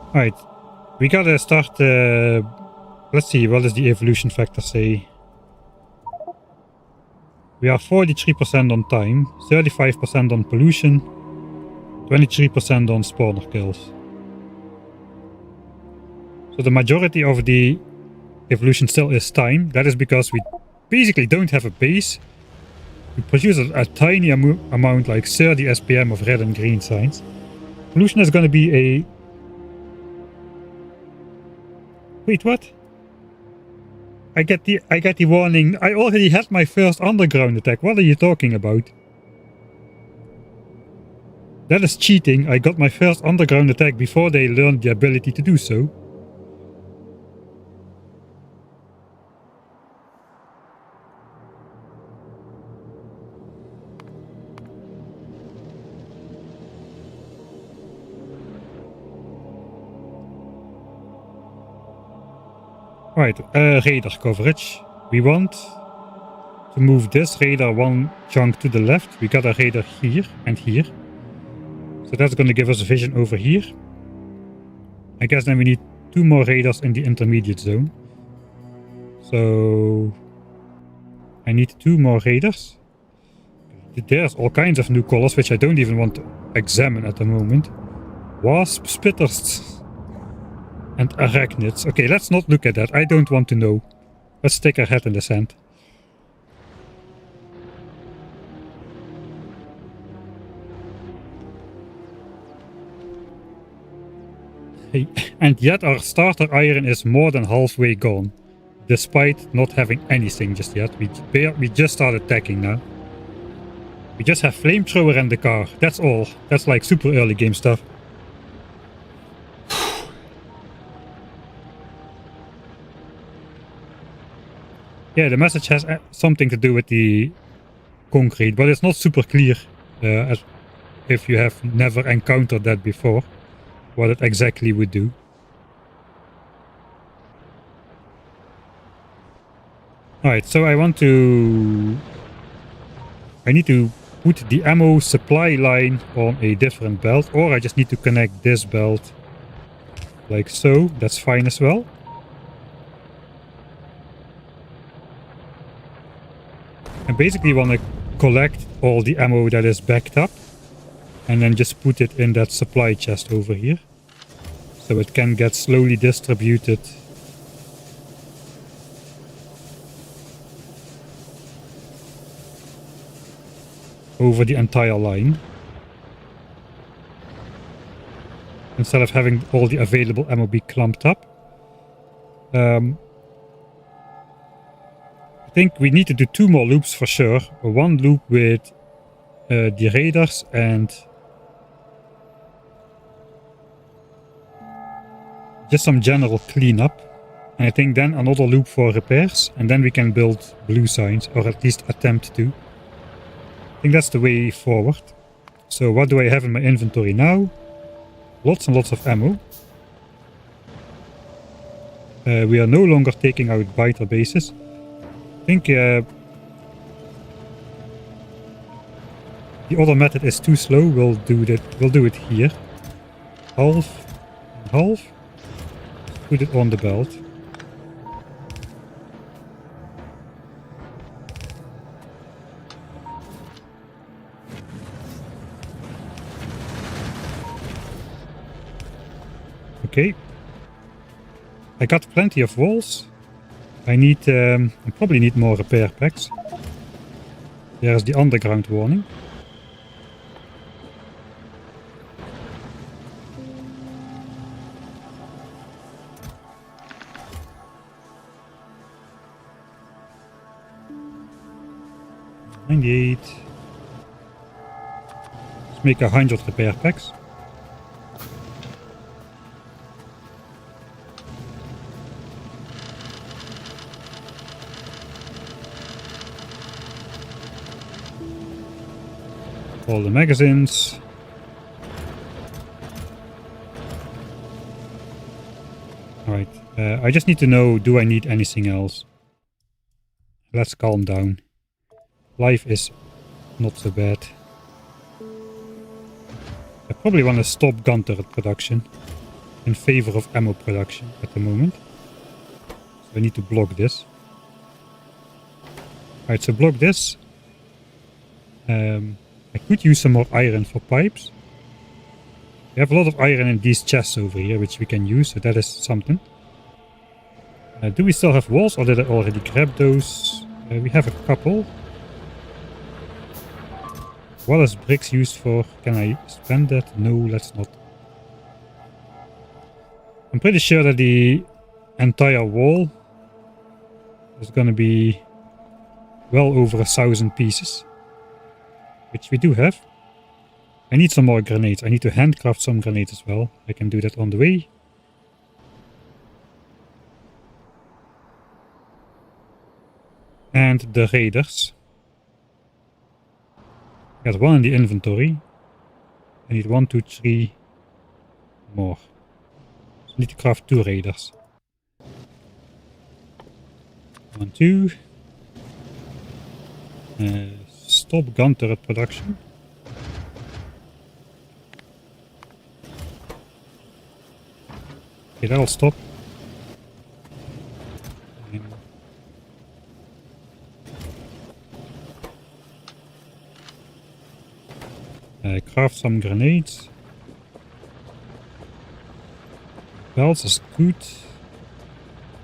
Alright, we gotta start... let's see, what does the evolution factor say? We are 43% on time, 35% on pollution, 23% on spawner kills. So the majority of the evolution still is time. That is because we basically don't have a base. We produce a tiny amount, like 30 SPM of red and green signs. Pollution is going to be a... Wait, what? I get the warning. I already had my first underground attack. What are you talking about? That is cheating. I got my first underground attack before they learned the ability to do so. Right, radar coverage. We want to move this radar one chunk to the left. We got a radar here and here. So that's going to give us a vision over here. I guess then we need 2 more radars in the intermediate zone. So I need 2 more radars. There's all kinds of new colors which I don't even want to examine at the moment. Wasp spitters. And arachnids. Okay, let's not look at that. I don't want to know. Let's stick our head in the sand. Hey, and yet our starter iron is more than halfway gone. Despite not having anything just yet. We just started attacking now. We just have Flamethrower and the car. That's all. That's like super early game stuff. Yeah, the message has something to do with the concrete, but it's not super clear as if you have never encountered that before, what it exactly would do. Alright, so I need to put the ammo supply line on a different belt, or I just need to connect this belt like so. That's fine as well. I basically want to collect all the ammo that is backed up and then just put it in that supply chest over here so it can get slowly distributed over the entire line instead of having all the available ammo be clumped up. I think we need to do 2 more loops for sure. 1 loop with the radars and just some general cleanup. And I think then another loop for repairs, and then we can build blue signs, or at least attempt to. I think that's the way forward. So what do I have in my inventory now? Lots and lots of ammo. We are no longer taking out biter bases. I think the other method is too slow. We'll do that. We'll do it here. Half and half. Put it on the belt. Okay. I got plenty of walls. I probably need more repair packs. There's the underground warning. $98. Let's make 100 repair packs. All the magazines. Alright, I just need to know, do I need anything else? Let's calm down. Life is not so bad. I probably want to stop gun turret production in favor of ammo production at the moment. So I need to block this. Alright, so block this. I could use some more iron for pipes. We have a lot of iron in these chests over here, which we can use, so that is something. Do we still have walls, or did I already grab those? We have a couple. What is bricks used for? Can I spend that? No, let's not. I'm pretty sure that the entire wall is gonna be well over 1,000 pieces. Which we do have. I need some more grenades. I need to handcraft some grenades as well. I can do that on the way. And the raiders. I got one in the inventory. I need 1, 2, 3 more. So I need to craft 2 raiders. 1, 2. Stop gun turret production. Okay, that'll stop. Craft some grenades. Belts is good.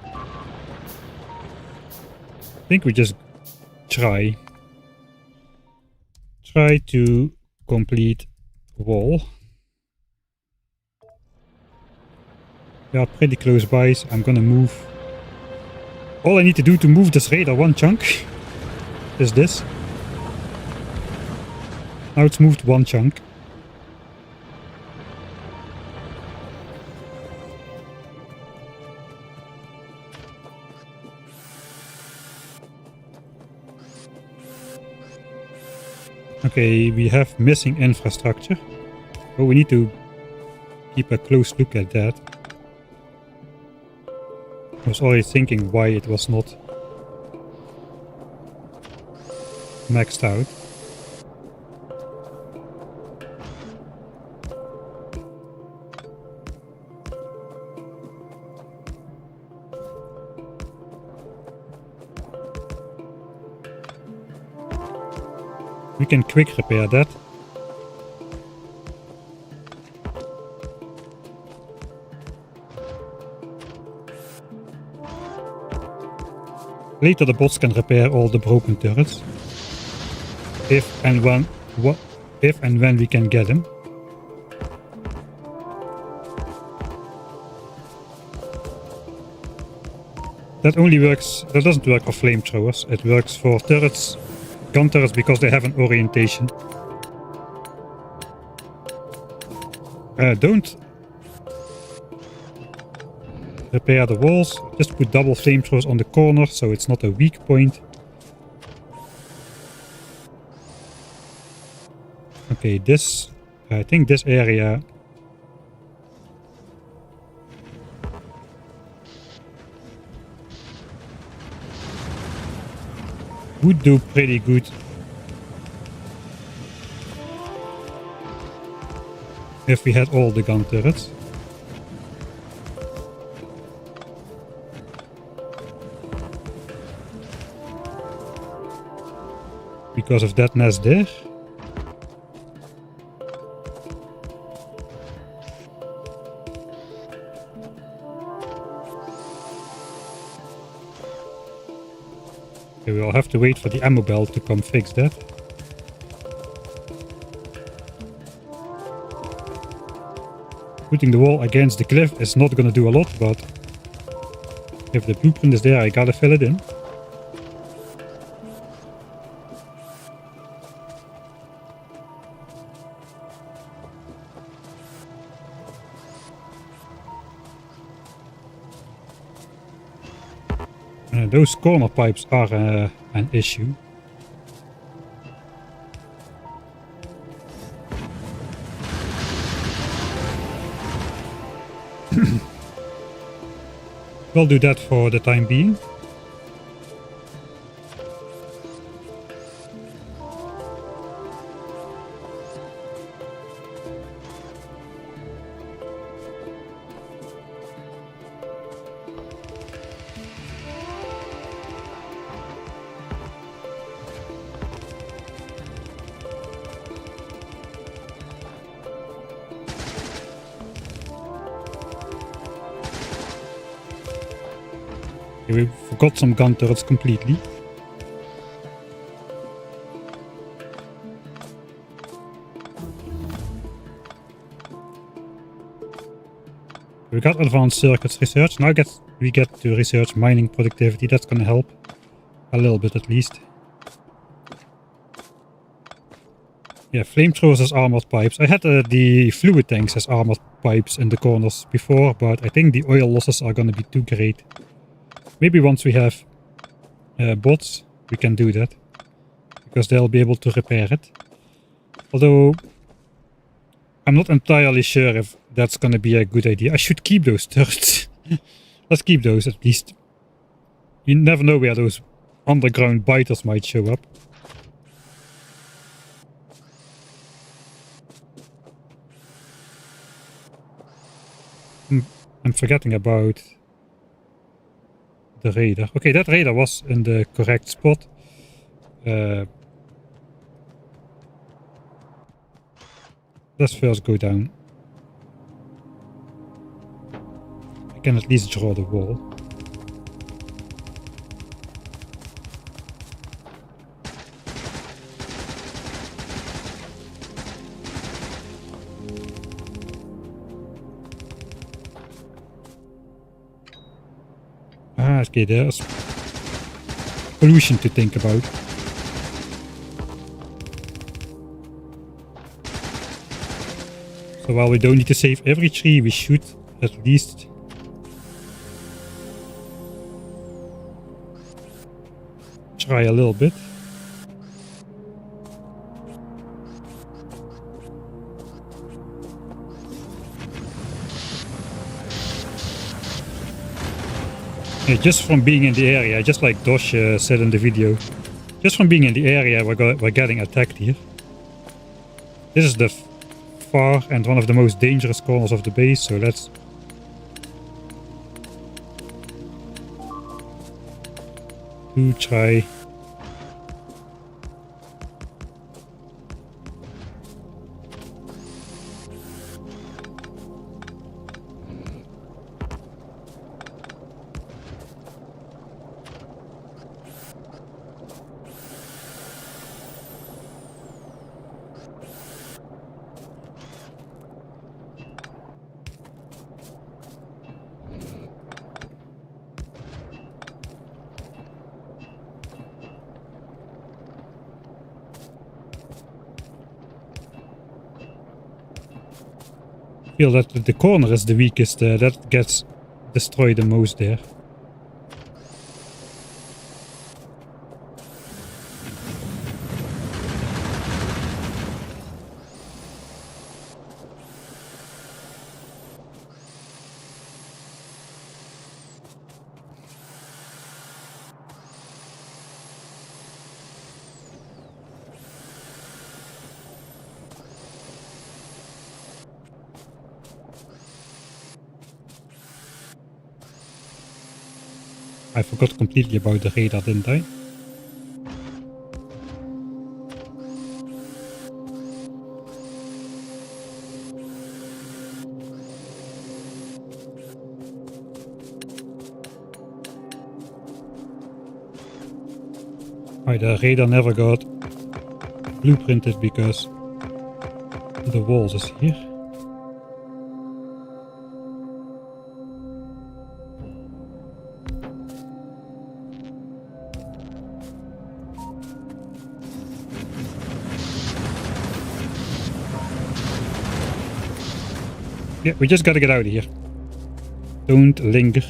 I think we just try to complete wall. We are pretty close by, so I'm gonna move. All I need to do to move this raider one chunk is this. Now it's moved one chunk. Okay, we have missing infrastructure. Oh, we need to keep a close look at that. I was already thinking why it was not maxed out. We can quick repair that. Later the bots can repair all the broken turrets. If and when we can get them. That only works, that doesn't work for flamethrowers. It works for turrets, gun turrets, because they have an orientation. Don't repair the walls, just put double flamethrowers on the corner so it's not a weak point. Okay, this, I think this area would do pretty good. If we had all the gun turrets. Because of that nest there. I'll have to wait for the ammo belt to come fix that. Putting the wall against the cliff is not gonna do a lot, but if the blueprint is there, I gotta fill it in. Those corner pipes are an issue. We'll do that for the time being. We forgot some gun turrets completely. We got advanced circuits research. Now we get to research mining productivity. That's gonna help a little bit at least. Yeah, flamethrowers as armored pipes. I had the fluid tanks as armored pipes in the corners before, but I think the oil losses are gonna be too great. Maybe once we have bots, we can do that. Because they'll be able to repair it. Although, I'm not entirely sure if that's gonna be a good idea. I should keep those turrets. Let's keep those at least. You never know where those underground biters might show up. I'm forgetting about the radar. Okay, that radar was in the correct spot. Let's first go down. I can at least draw the wall. Ah, okay, there's pollution to think about. So while we don't need to save every tree, we should at least try a little bit. Yeah, just from being in the area, just like Dosh said in the video, just from being in the area, we're getting attacked here. This is the far and one of the most dangerous corners of the base, so let's try. I feel that the corner is the weakest, that gets destroyed the most there. I forgot completely about the radar, didn't I? Right, the radar never got blueprinted because the walls is here. Yeah, we just gotta get out of here. Don't linger.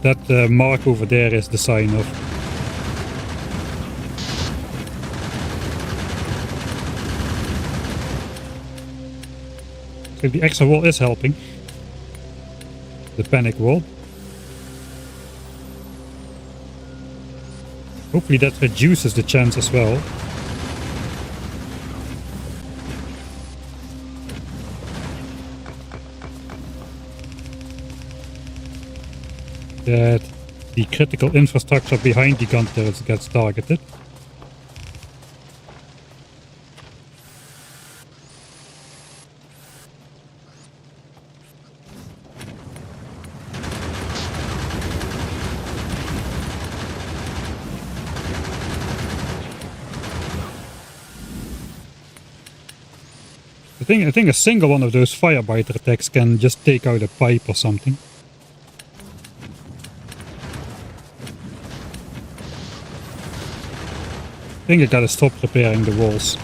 That mark over there is the sign of... So the extra wall is helping. The panic wall. Hopefully that reduces the chance as well. That the critical infrastructure behind the gun turrets gets targeted. I think a single one of those firebiter attacks can just take out a pipe or something. I think I gotta stop repairing the walls.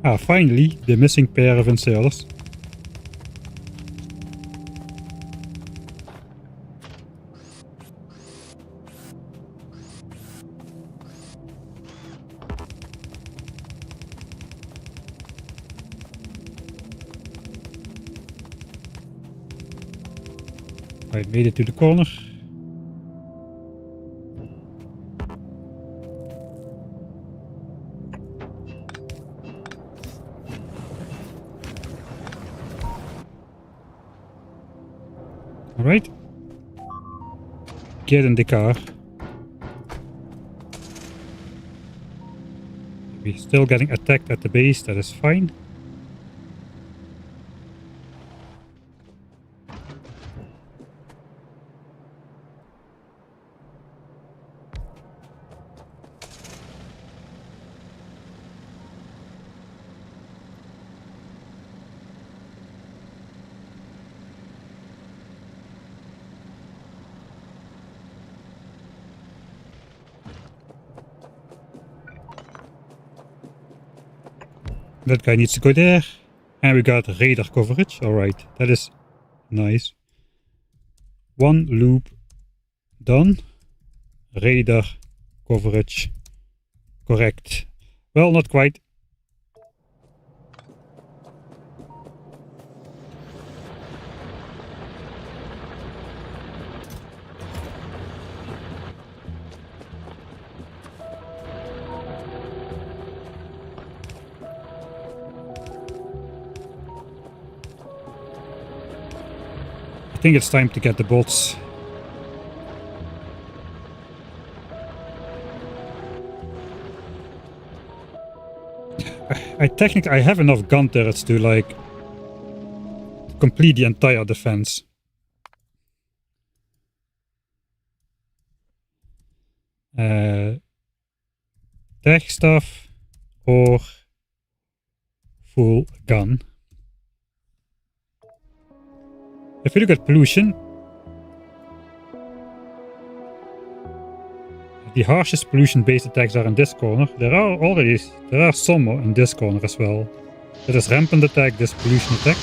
Ah, finally, the missing pair of inserters. I made it to the corner. Alright. Get in the car. We're still getting attacked at the base, that is fine. That guy needs to go there. And we got radar coverage. Alright, that is nice. One loop done. Radar coverage correct. Well, not quite. I think it's time to get the bolts. I have enough gun turrets to like complete the entire defense. Tech stuff or full gun. If you look at pollution, the harshest pollution-based attacks are in this corner. There are some in this corner as well. That is rampant attack, this pollution attack.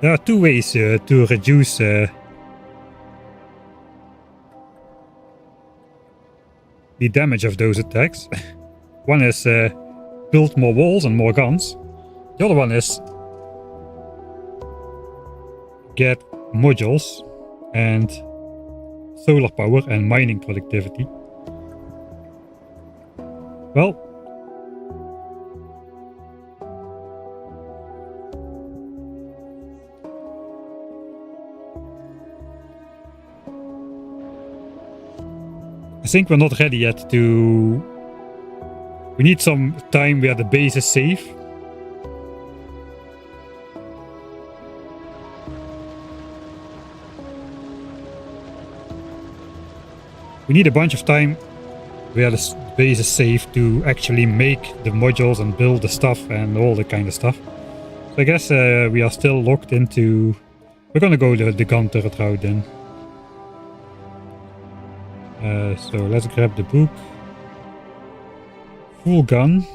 There are two ways to reduce the damage of those attacks. One is build more walls and more guns. The other one is get modules and solar power and mining productivity. Well, I think we're not ready yet to... We need some time where the base is safe. We need a bunch of time where the base is safe to actually make the modules and build the stuff and all the kind of stuff. So I guess we are still locked into... We're gonna go the gun turret route then. So let's grab the book. Full gun.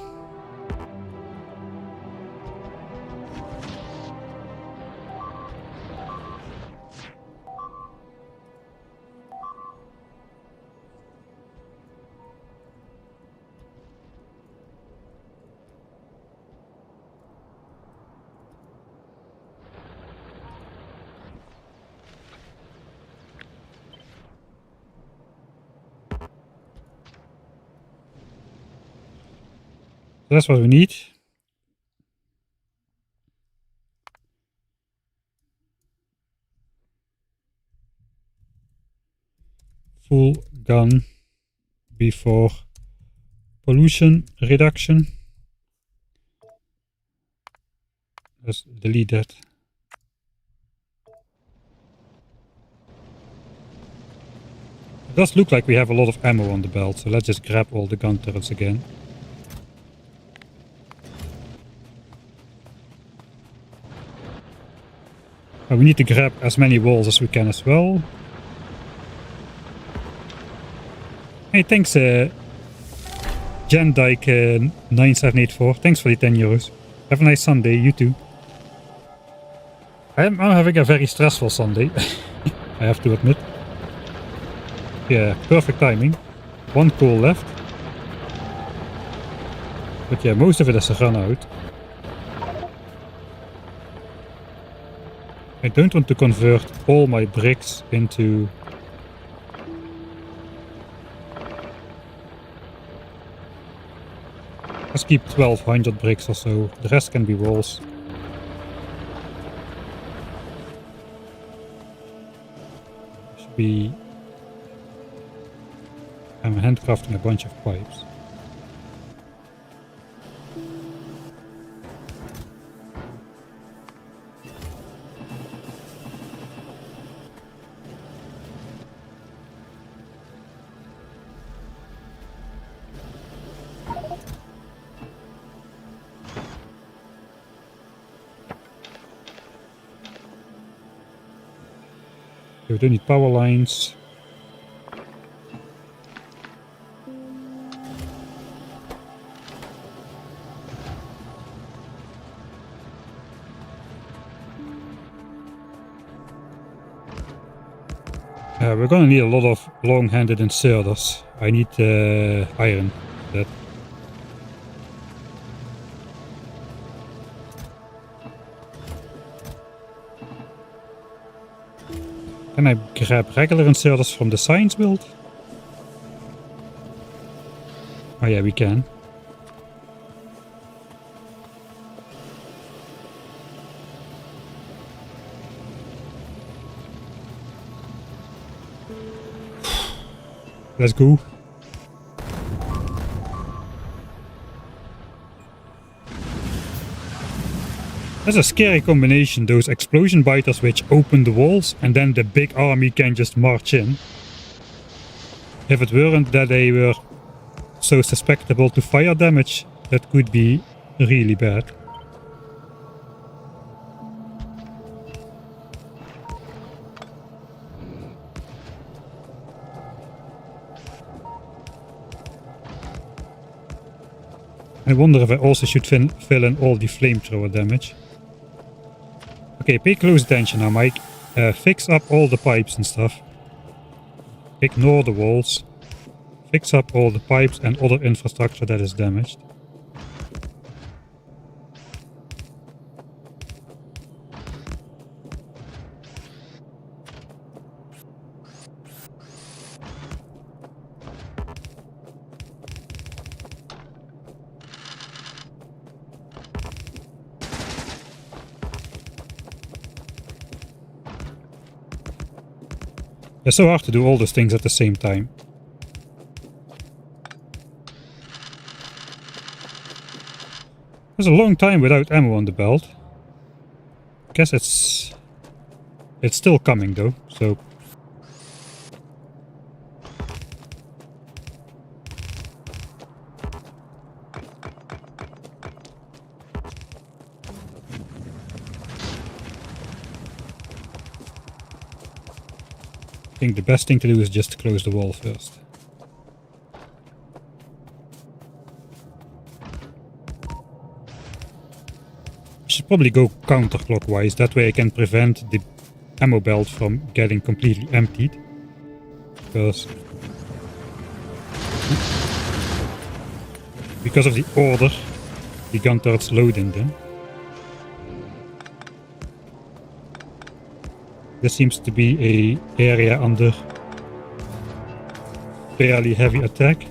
That's what we need. Full gun before pollution reduction. Let's delete that. It does look like we have a lot of ammo on the belt, so let's just grab all the gun turrets again. We need to grab as many walls as we can as well. Hey, thanks Jandike 9784. Thanks for the 10 euros. Have a nice Sunday, you too. I'm having a very stressful Sunday, I have to admit. Yeah, perfect timing. One call left. But yeah, most of it is run out. I don't want to convert all my bricks into... Let's keep 1200 bricks or so. The rest can be walls. Should be... I'm handcrafting a bunch of pipes. We don't need power lines. We're gonna need a lot of long-handed inserters. I need iron for that. Can I grab regular inserters from the science build? Oh yeah, we can. Let's go. That's a scary combination, those explosion biters which open the walls and then the big army can just march in. If it weren't that they were so susceptible to fire damage, that could be really bad. I wonder if I also should fill in all the flamethrower damage. Okay, pay close attention now, Mike. Fix up all the pipes and stuff. Ignore the walls. Fix up all the pipes and other infrastructure that is damaged. It's so hard to do all those things at the same time. There's a long time without ammo on the belt. Guess it's still coming though, so... I think the best thing to do is just close the wall first. I should probably go counterclockwise, that way I can prevent the ammo belt from getting completely emptied. Because of the order, the gun turrets loading them. This seems to be an area under fairly heavy attack.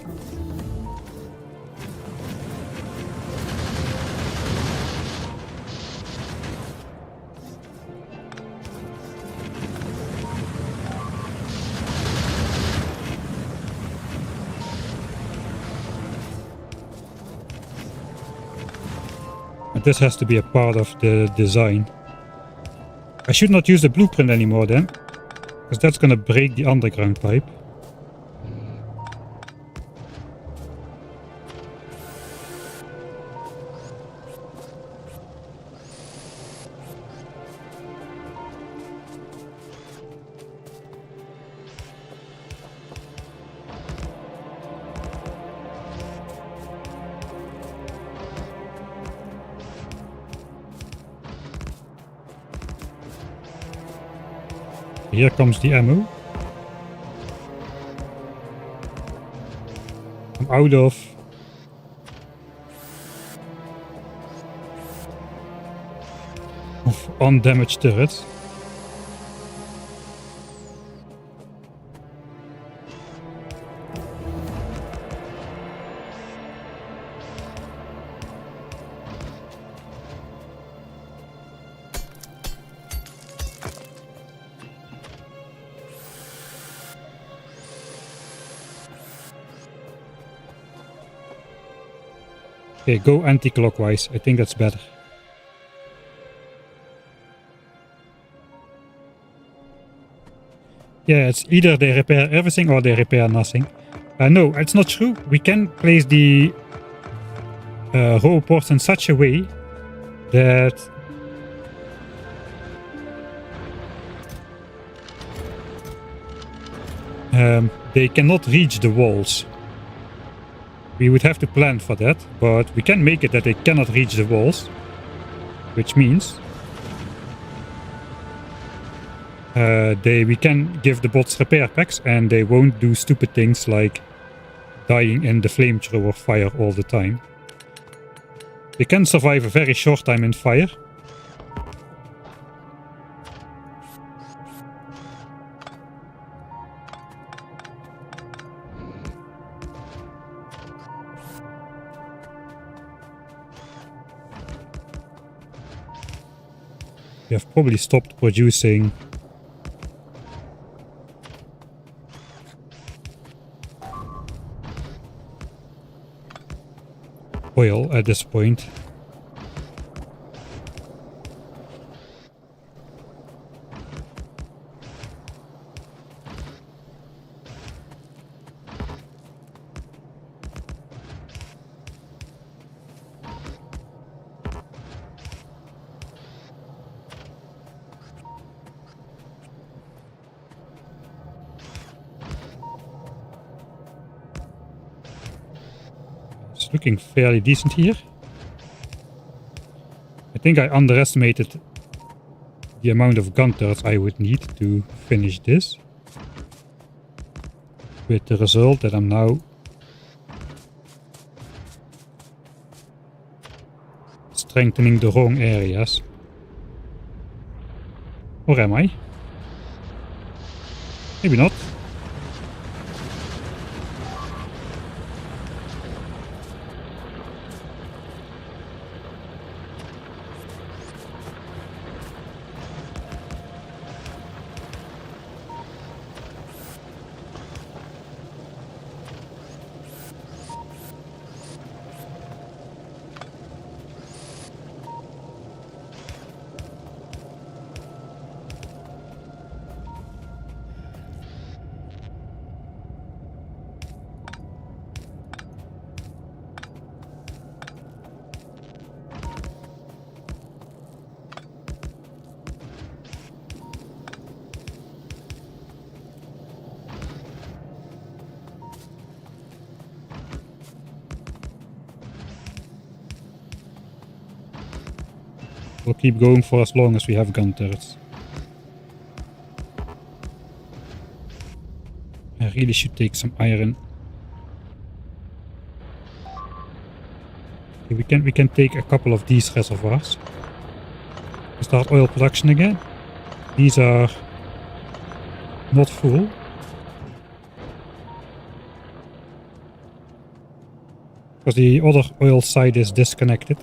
And this has to be a part of the design. I should not use the blueprint anymore then, because that's gonna break the underground pipe. Here comes the ammo. I'm out of undamaged turrets. Okay, go anti-clockwise. I think that's better. Yeah, it's either they repair everything or they repair nothing. No, it's not true. We can place the roboports in such a way that they cannot reach the walls. We would have to plan for that, but we can make it that they cannot reach the walls, which means we can give the bots repair packs and they won't do stupid things like dying in the flamethrower fire all the time. They can survive a very short time in fire. We have probably stopped producing oil at this point. It's looking fairly decent here. I think I underestimated the amount of gun turrets I would need to finish this. With the result that I'm now strengthening the wrong areas. Or am I? Maybe not. We'll keep going for as long as we have gun turrets. I really should take some iron. Okay, we can take a couple of these reservoirs. Start oil production again. These are not full. Because the other oil side is disconnected.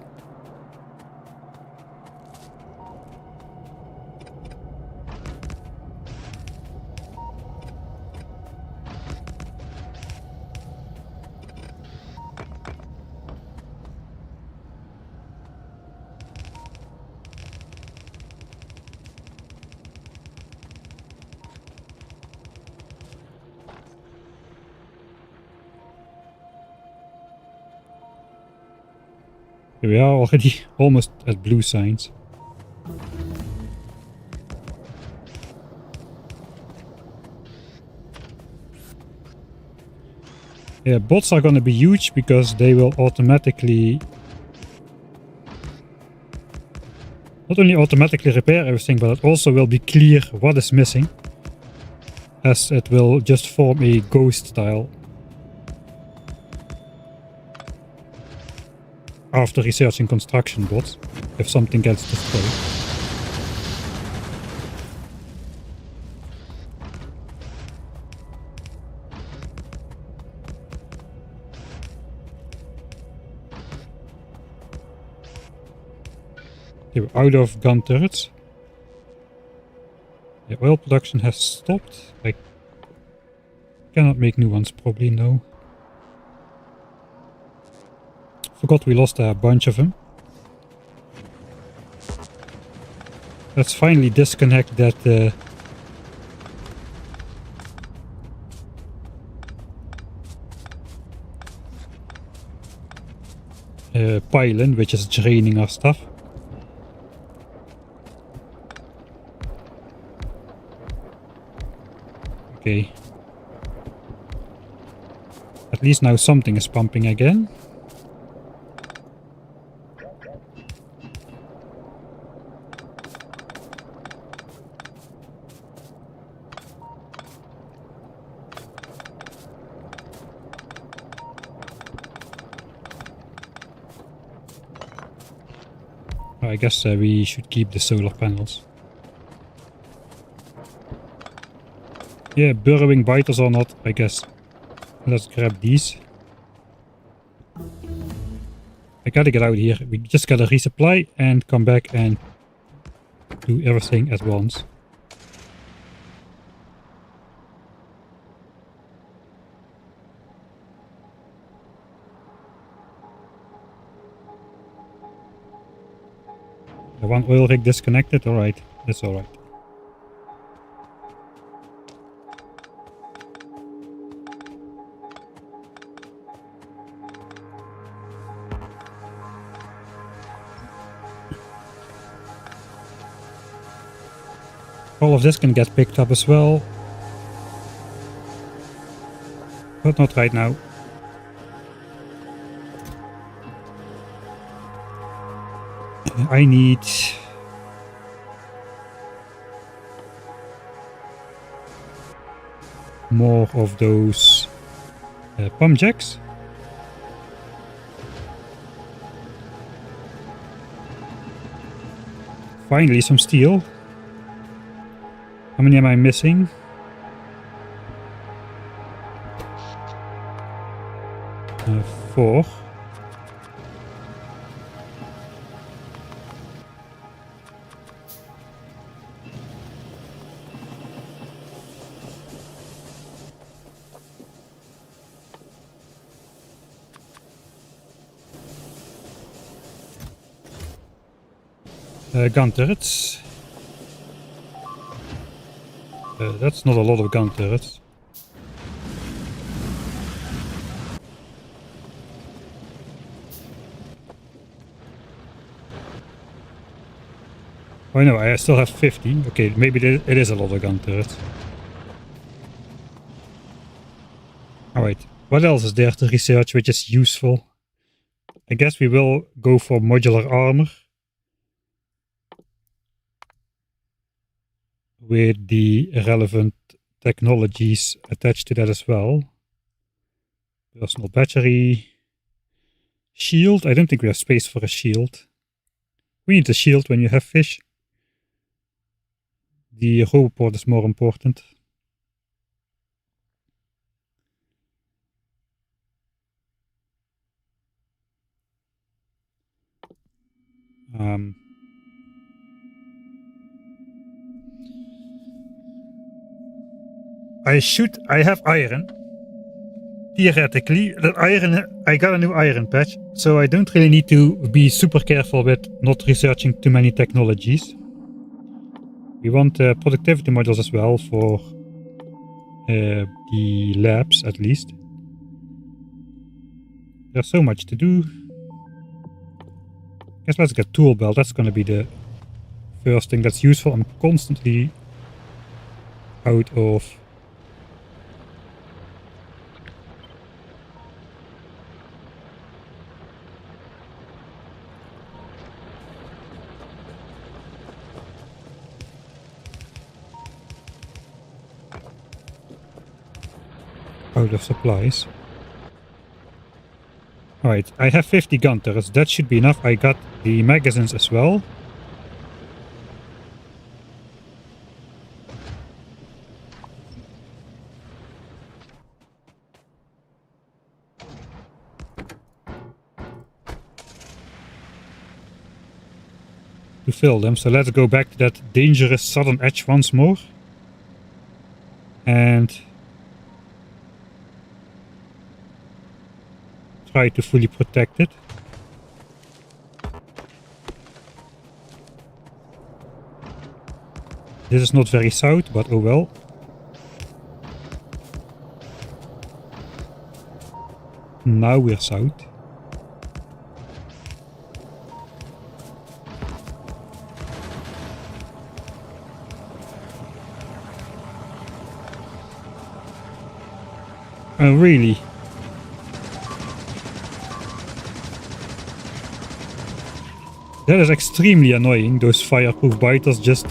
We are already almost at blue signs. Yeah, bots are gonna be huge because they will automatically... not only automatically repair everything, but it also will be clear what is missing. As it will just form a ghost tile. After researching construction bots, if something gets destroyed. Okay, we're out of gun turrets. The oil production has stopped. I cannot make new ones, probably, no. Forgot we lost a bunch of them. Let's finally disconnect that pylon, which is draining our stuff. Okay. At least now something is pumping again. I guess we should keep the solar panels. Yeah, burrowing biters or not, I guess. Let's grab these. I gotta get out of here. We just gotta resupply and come back and do everything at once. One oil rig disconnected, alright, that's alright. All of this can get picked up as well. But not right now. I need more of those pump jacks. Finally, some steel. How many am I missing? Four. Gun turrets. That's not a lot of gun turrets. Oh no, I still have 50. Okay, maybe it is a lot of gun turrets. Alright, what else is there to research which is useful? I guess we will go for modular armor. With the relevant technologies attached to that as well. Personal battery. Shield. I don't think we have space for a shield. We need a shield when you have fish. The roboport is more important. I have iron. Theoretically, that iron, I got a new iron patch, so I don't really need to be super careful with not researching too many technologies. We want productivity modules as well for the labs, at least. There's so much to do. Guess let's get tool belt. That's going to be the first thing that's useful. I'm constantly out of supplies. Alright, I have 50 gun turrets. That should be enough. I got the magazines as well. To fill them. So let's go back to that dangerous southern edge once more. And try to fully protect it. This is not very south, but oh well. Now we're south. Oh, really? That is extremely annoying, those fireproof biters just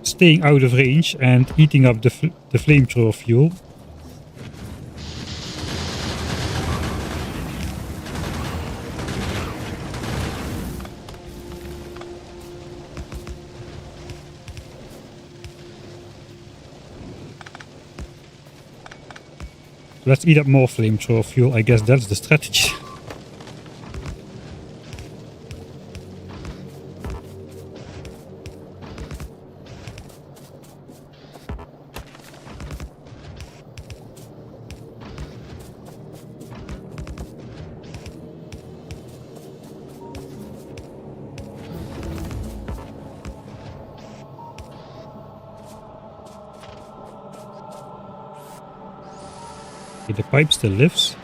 staying out of range and eating up the flamethrower fuel. Let's eat up more flamethrower fuel. I guess that's the strategy. The pipe still lives.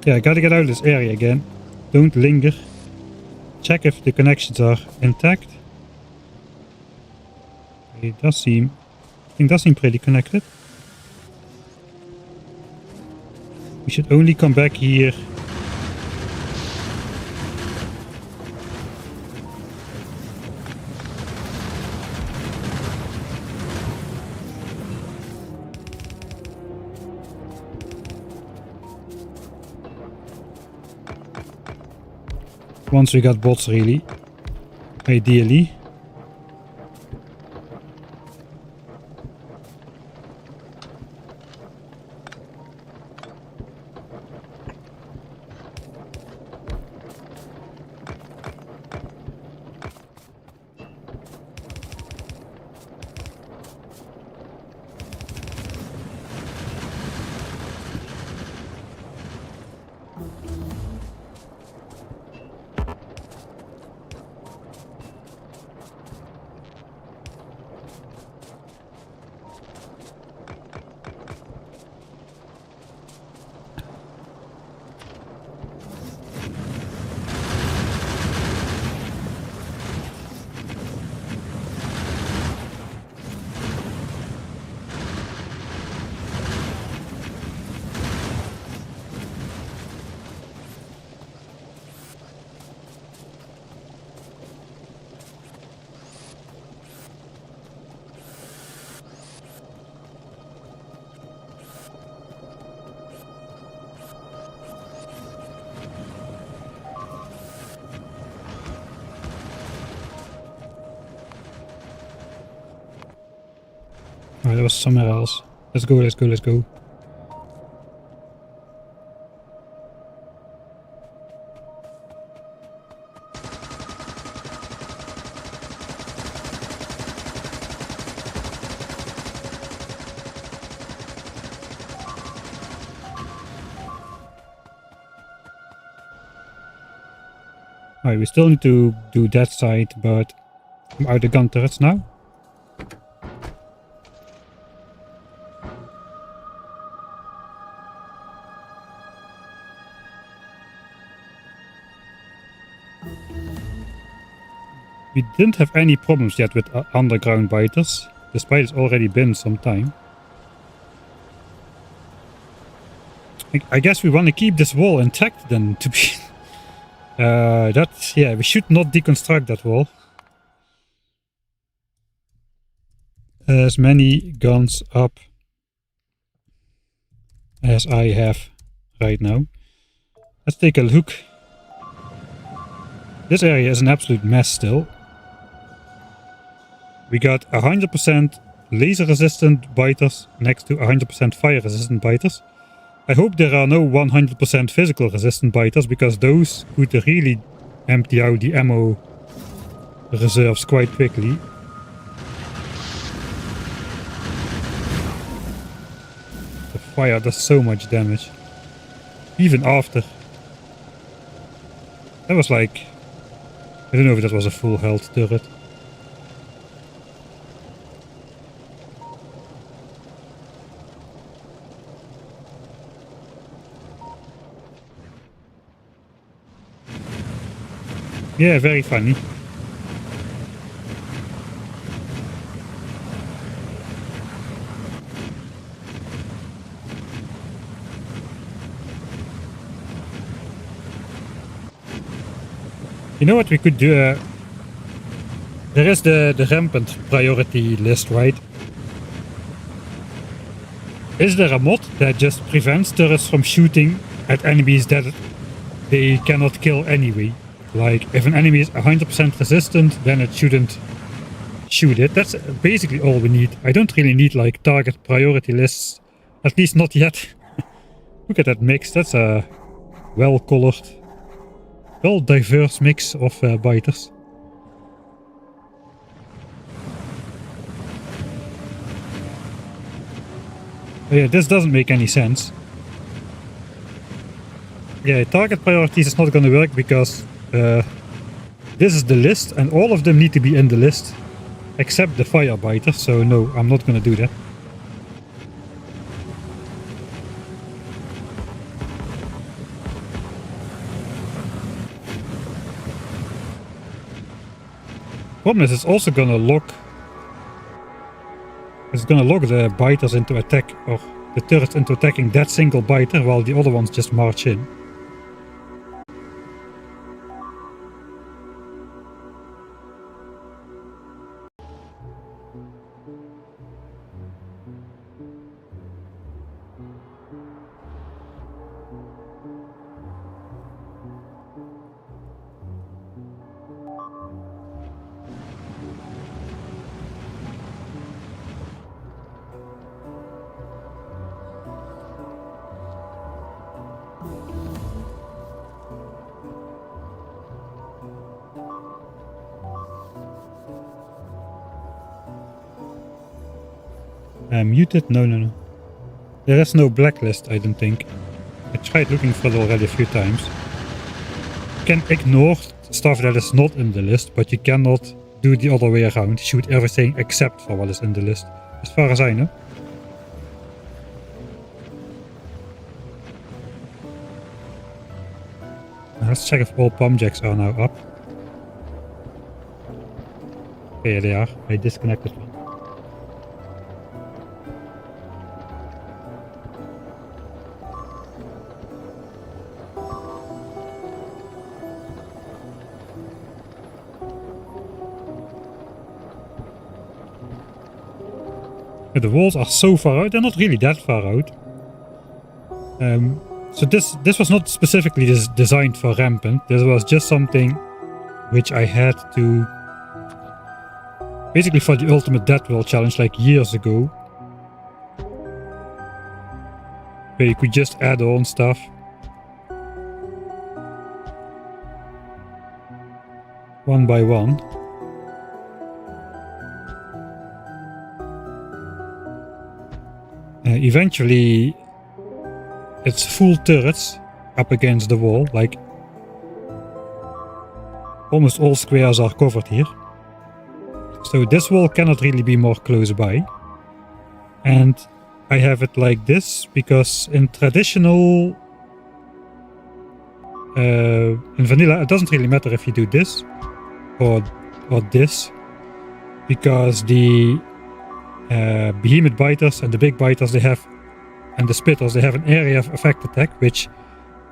Yeah, I gotta get out of this area again. Don't linger. Check if the connections are intact. It does seem... It does seem pretty connected. We should only come back here once we got bots, really. Ideally. Oh, that was somewhere else. Let's go, let's go, let's go. Alright, we still need to do that side, but I'm out of gun turrets now. We didn't have any problems yet with underground biters, despite it's already been some time. I guess we want to keep this wall intact then, to be... yeah, we should not deconstruct that wall. As many guns up as I have right now. Let's take a look. This area is an absolute mess still. We got 100% laser resistant biters next to 100% fire resistant biters. I hope there are no 100% physical resistant biters, because those could really empty out the ammo reserves quite quickly. The fire does so much damage. Even after. That was like... I don't know if that was a full health turret. Yeah, very funny. You know what we could do? There is the rampant priority list, right? Is there a mod that just prevents turrets from shooting at enemies that they cannot kill anyway? Like, if an enemy is 100% resistant, then it shouldn't shoot it. That's basically all we need. I don't really need, like, target priority lists. At least not yet. Look at that mix. That's a well-colored, well-diverse mix of biters. Oh yeah, this doesn't make any sense. Yeah, target priorities is not gonna work because this is the list and all of them need to be in the list except the firebiter, so no, I'm not gonna do that. Problem is, it's also gonna lock It's gonna log the biters into attack, or the turrets into attacking that single biter, while the other ones just march in. Muted? No. There is no blacklist, I don't think. I tried looking for it already a few times. You can ignore stuff that is not in the list, but you cannot do the other way around. Shoot everything except for what is in the list, as far as I know. Let's check if all pump jacks are now up. Okay, they are. I disconnected one. The walls are so far out. They're not really that far out. So this was not specifically designed for Rampant. This was just something which I had to... Basically for the ultimate DeathWorld challenge like years ago. Where you could just add on stuff. One by one. Eventually, it's full turrets up against the wall, like almost all squares are covered here. So this wall cannot really be more close by. And I have it like this because in traditional... in vanilla, it doesn't really matter if you do this or this, because the behemoth biters and the big biters and the spitters, they have an area of effect attack which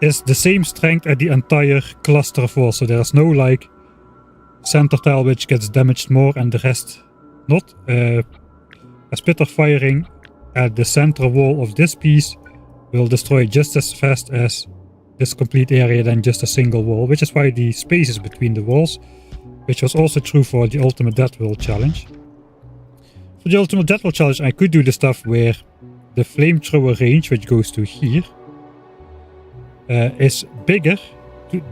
is the same strength at the entire cluster of walls. So there's no like center tile which gets damaged more and the rest not. A spitter firing at the center wall of this piece will destroy just as fast as this complete area than just a single wall, which is why the spaces between the walls, which was also true for the ultimate DeathWorld challenge. For the ultimate DeathWorld challenge, I could do the stuff where the Flamethrower range, which goes to here, is bigger.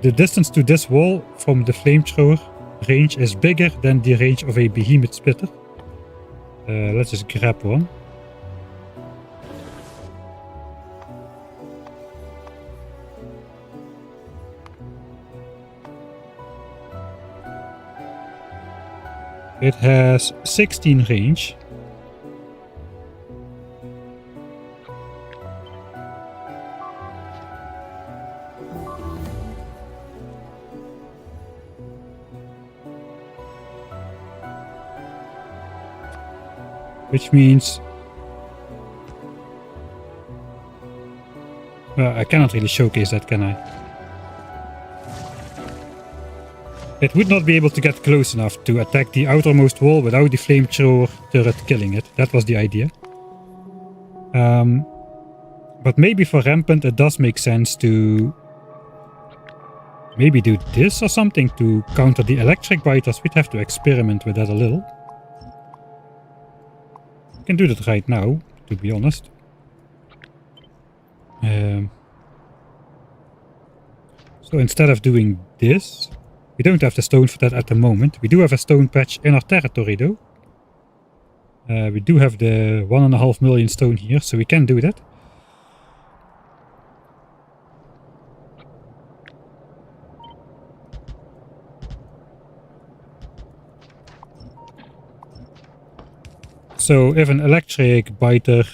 The distance to this wall from the Flamethrower range is bigger than the range of a behemoth spitter. Let's just grab one. It has 16 range. Which means I cannot really showcase that, can I? It would not be able to get close enough to attack the outermost wall without the Flamethrower turret killing it. That was the idea. But maybe for Rampant it does make sense to maybe do this or something to counter the electric biters. We'd have to experiment with that a little. I can do that right now, to be honest. So instead of doing this, we don't have the stone for that at the moment. We do have a stone patch in our territory though. We do have the 1.5 million stone here, so we can do that. So if an electric biter,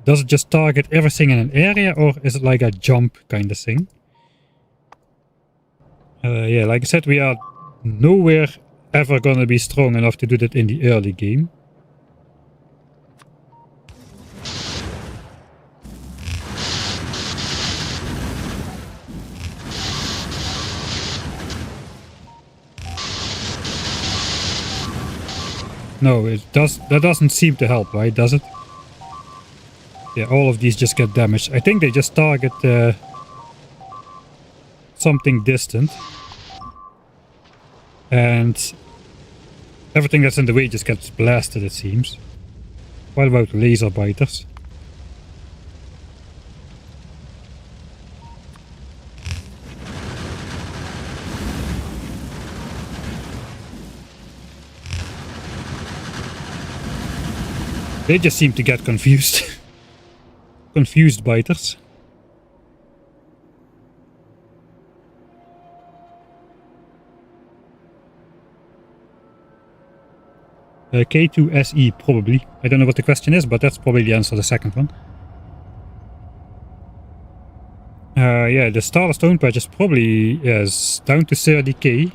does it just target everything in an area, or is it like a jump kind of thing? Yeah, like I said, we are nowhere ever gonna be strong enough to do that in the early game. No, that doesn't seem to help, right? Does it? Yeah, all of these just get damaged. I think they just target something distant. And everything that's in the way just gets blasted, it seems. What about laser biters? They just seem to get confused. Confused biters. K2SE, probably. I don't know what the question is, but that's probably the answer, the second one. Yeah, the starter stone patch is probably down to 30k.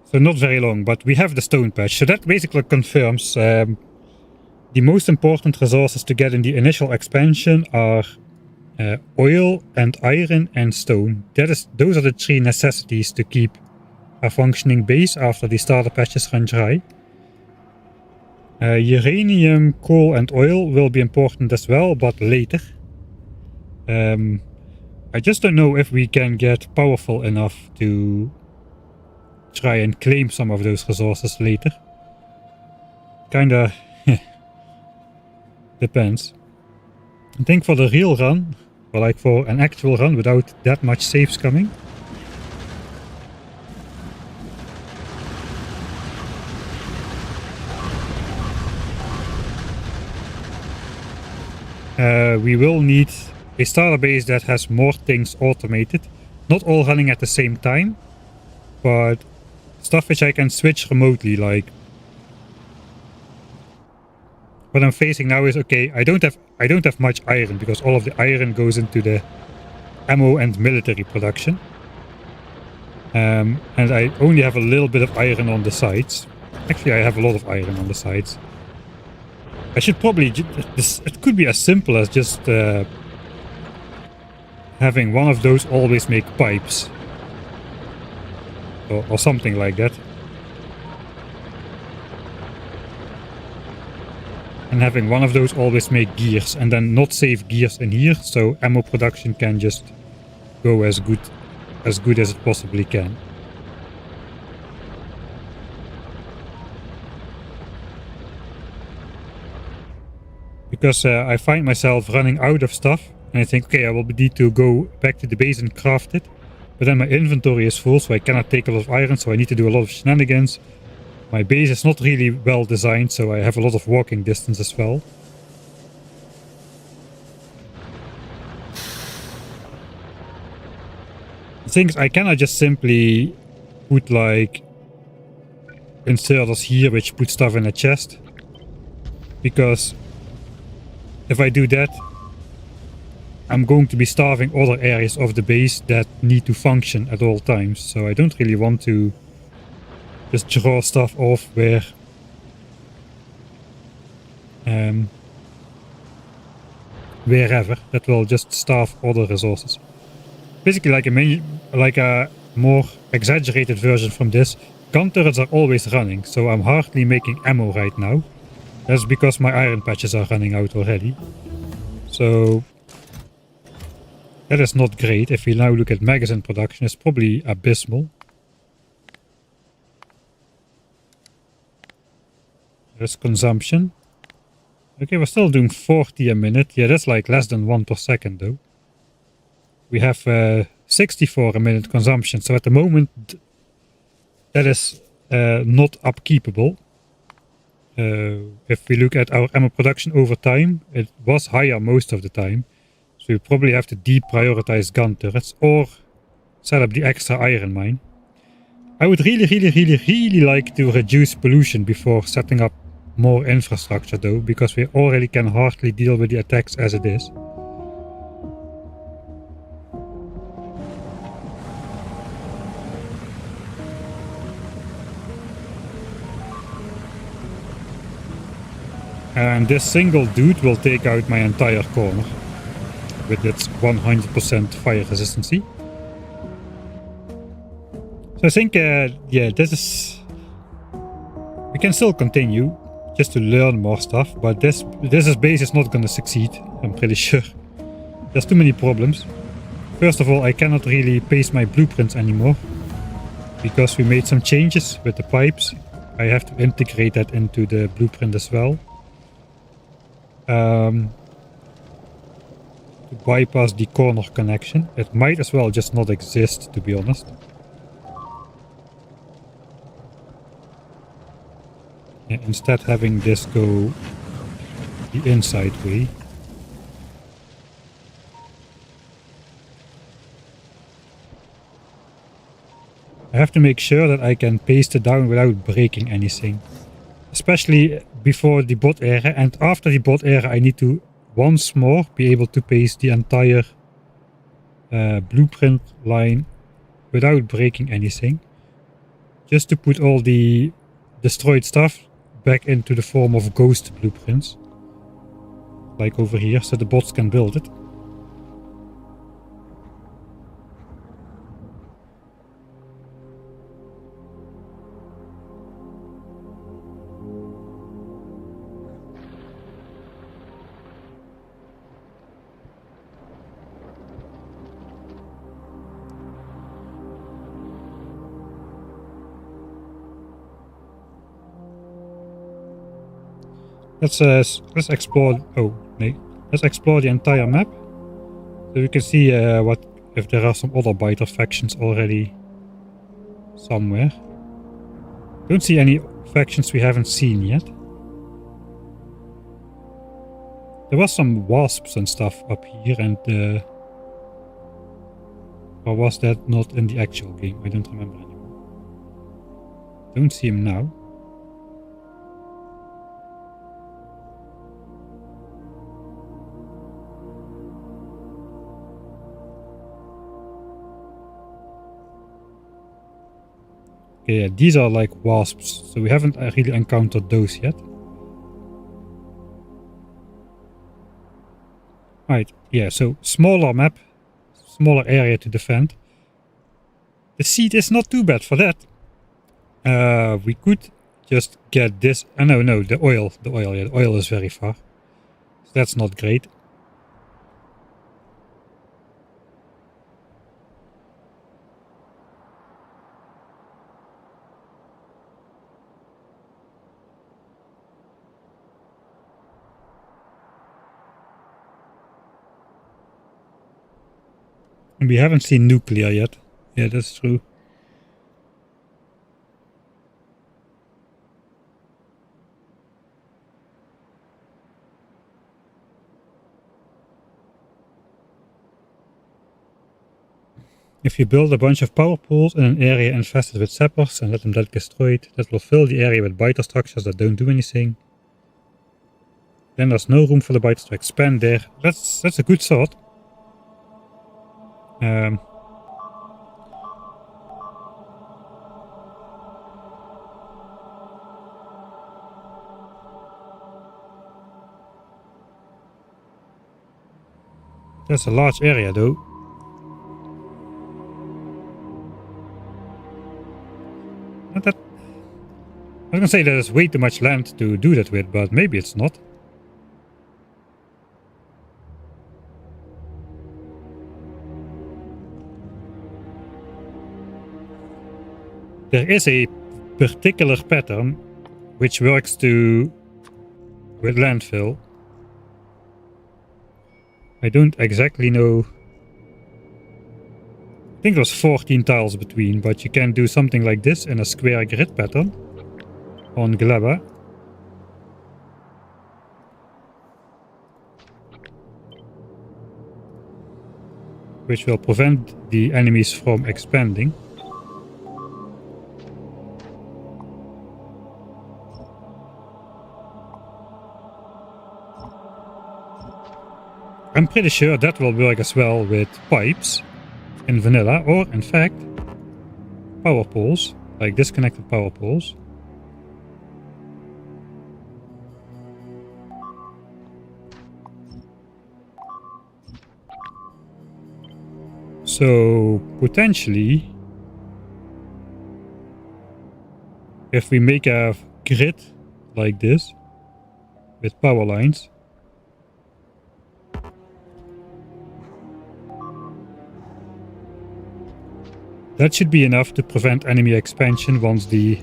So not very long, but we have the stone patch. So that basically confirms the most important resources to get in the initial expansion are oil and iron and stone. Those are the three necessities to keep a functioning base after the starter patches run dry. Uranium, coal and oil will be important as well, but later. I just don't know if we can get powerful enough to try and claim some of those resources later. Kinda depends. I think for the real run, or like for an actual run without that much saves coming, we will need a starter base that has more things automated. Not all running at the same time, but stuff which I can switch remotely, like what I'm facing now is, okay, I don't have much iron because all of the iron goes into the ammo and military production. And I only have a little bit of iron on the sides. Actually, I have a lot of iron on the sides. I should probably... it could be as simple as just having one of those always make pipes. Or something like that. And having one of those always make gears. And then not save gears in here, so ammo production can just go as good as it possibly can. Because I find myself running out of stuff, and I think, okay, I will need to go back to the base and craft it. But then my inventory is full, so I cannot take a lot of iron, so I need to do a lot of shenanigans. My base is not really well designed, so I have a lot of walking distance as well. The thing is, I cannot just simply put like inserters here which put stuff in a chest. Because if I do that, I'm going to be starving other areas of the base that need to function at all times. So I don't really want to just draw stuff off where wherever. That will just starve other resources. Basically like a more exaggerated version from this. Gun turrets are always running, so I'm hardly making ammo right now. That's because my iron patches are running out already. So that is not great. If we now look at magazine production, it's probably abysmal. There's consumption. Okay, we're still doing 40 a minute. Yeah, that's like less than 1 per second though. We have 64 a minute consumption. So at the moment, that is not upkeepable. If we look at our ammo production over time, it was higher most of the time. So we probably have to deprioritize gun turrets or set up the extra iron mine. I would really like to reduce pollution before setting up more infrastructure though, because we already can hardly deal with the attacks as it is. And this single dude will take out my entire corner with its 100% fire resistancy. So I think, yeah, this is We can still continue just to learn more stuff, but this base is not gonna succeed, I'm pretty sure. There's too many problems. First of all, I cannot really paste my blueprints anymore because we made some changes with the pipes. I have to integrate that into the blueprint as well. To bypass the corner connection. It might as well just not exist, to be honest. Yeah, instead having this go the inside way. I have to make sure that I can paste it down without breaking anything. Especially before the bot area, and after the bot area I need to once more be able to paste the entire blueprint line without breaking anything. Just to put all the destroyed stuff back into the form of ghost blueprints. Like over here, so the bots can build it. Let's explore. Oh, no. Let's explore the entire map, so we can see what if there are some other biter factions already somewhere. Don't see any factions we haven't seen yet. There was some wasps and stuff up here, and or was that not in the actual game? I don't remember anymore. Don't see him now. Okay, yeah, these are like wasps, so we haven't really encountered those yet. Right, yeah, so smaller map, smaller area to defend. The seed is not too bad for that. We could just get this. No, the oil. Yeah, the oil is very far. So that's not great. And we haven't seen nuclear yet. Yeah, that's true. If you build a bunch of power pools in an area infested with sappers and let them get destroyed, that will fill the area with biter structures that don't do anything. Then there's no room for the biters to expand there. That's a good thought. That's a large area though. I was gonna say there's way too much land to do that with, but maybe it's not. There is a particular pattern which works with landfill. I don't exactly know. I think there's 14 tiles between, but you can do something like this in a square grid pattern on Gleba. Which will prevent the enemies from expanding. I'm pretty sure that will work as well with pipes in vanilla, or in fact power poles, like disconnected power poles. So potentially, if we make a grid like this with power lines. That should be enough to prevent enemy expansion once the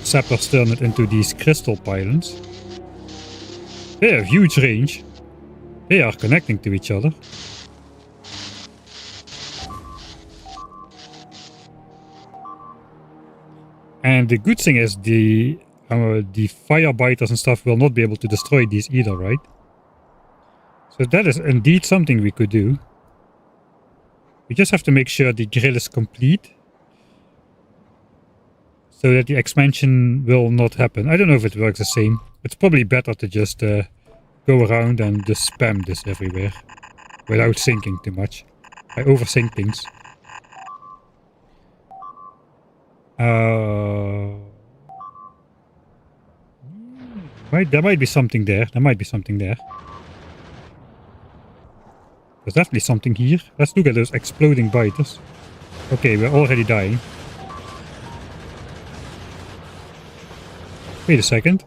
sappers turn it into these crystal pylons. They have huge range. They are connecting to each other. And the good thing is the fire biters and stuff will not be able to destroy these either, right? So that is indeed something we could do. We just have to make sure the grill is complete, so that the expansion will not happen. I don't know if it works the same. It's probably better to just go around and just spam this everywhere without thinking too much. I overthink things. There might be something there. There might be something there. There's definitely something here. Let's look at those exploding biters. Okay, we're already dying. Wait a second.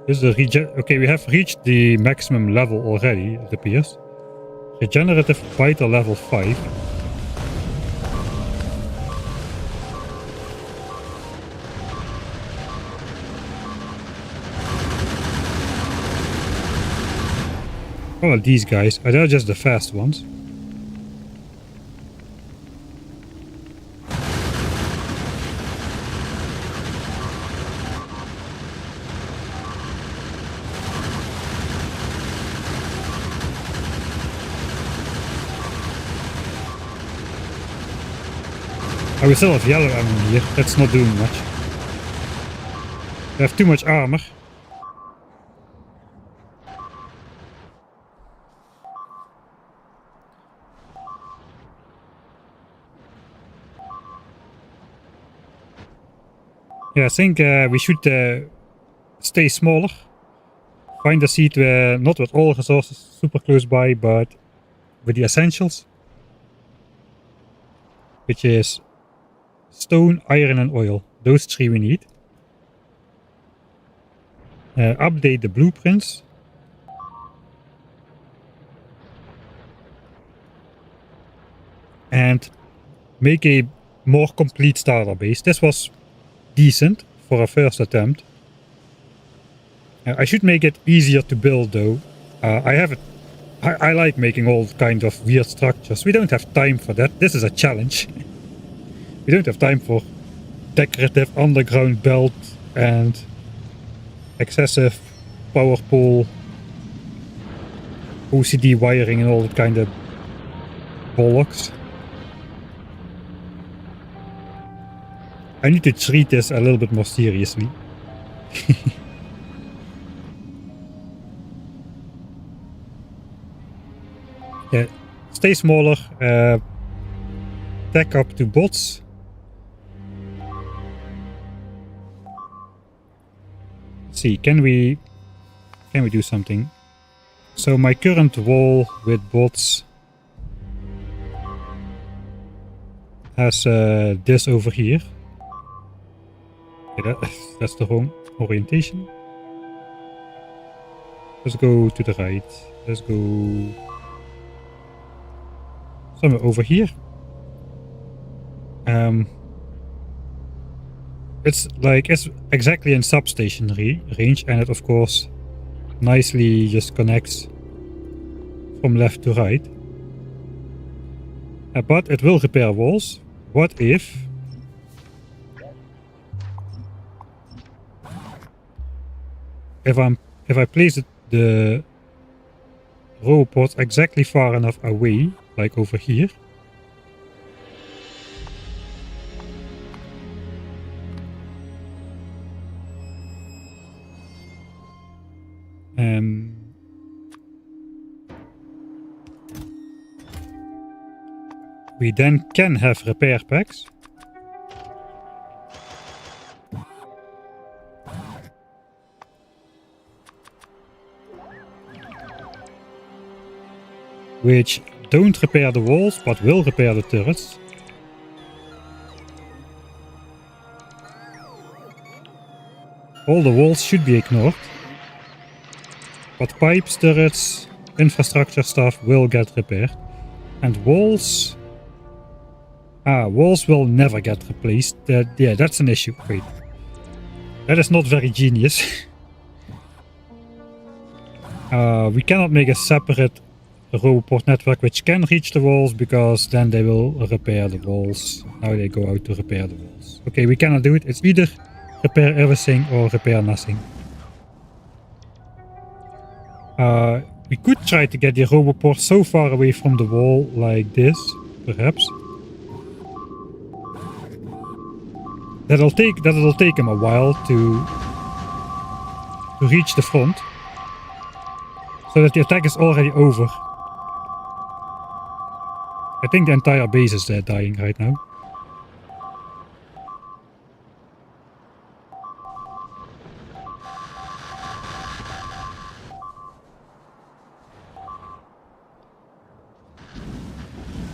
This is a okay, we have reached the maximum level already, it appears. Regenerative biter level 5. Oh, these guys. They're just the fast ones. Oh, we still have yellow ammo here. That's not doing much. We have too much armor. Yeah, I think we should stay smaller. Find a seat where, not with all resources super close by, but with the essentials. Which is stone, iron and oil. Those 3 we need. Update the blueprints. And make a more complete starter base. This was decent for a first attempt. I should make it easier to build though. I like making all kind of weird structures. We don't have time for that. This is a challenge. We don't have time for decorative underground belt and excessive power pole, OCD wiring and all that kind of bollocks. I need to treat this a little bit more seriously. Yeah, stay smaller, tech up to bots. Let's see, can we do something? So my current wall with bots has this over here. Okay, that's the wrong orientation. Let's go to the right. Let's go somewhere over here. It's exactly in substation range, and it of course nicely just connects from left to right. But it will repair walls. What if I place the robots exactly far enough away, like over here. We then can have repair packs. Which don't repair the walls, but will repair the turrets. All the walls should be ignored. But pipes, turrets, infrastructure stuff will get repaired. And walls... walls will never get replaced. Yeah, that's an issue. Wait. That is not very genius. We cannot make a separate Roboport network which can reach the walls, because then they will repair the walls. Now they go out to repair the walls. Okay, we cannot do it. It's either repair everything or repair nothing. We could try to get the Roboport so far away from the wall like this, perhaps. That'll take him a while to reach the front, so that the attack is already over. I think the entire base is dying right now.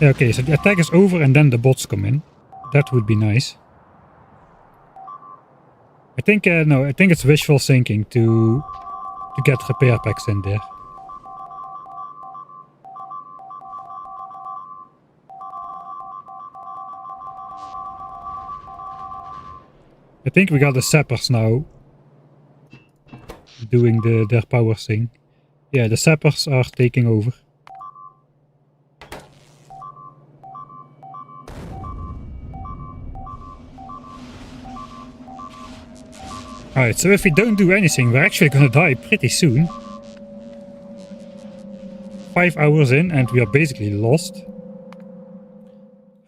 Okay, so the attack is over and then the bots come in. That would be nice. I think no, I think it's wishful thinking to get repair packs in there. I think we got the sappers now doing their power thing. Yeah, the sappers are taking over. Alright, so if we don't do anything, we're actually gonna die pretty soon. 5 hours in and we are basically lost.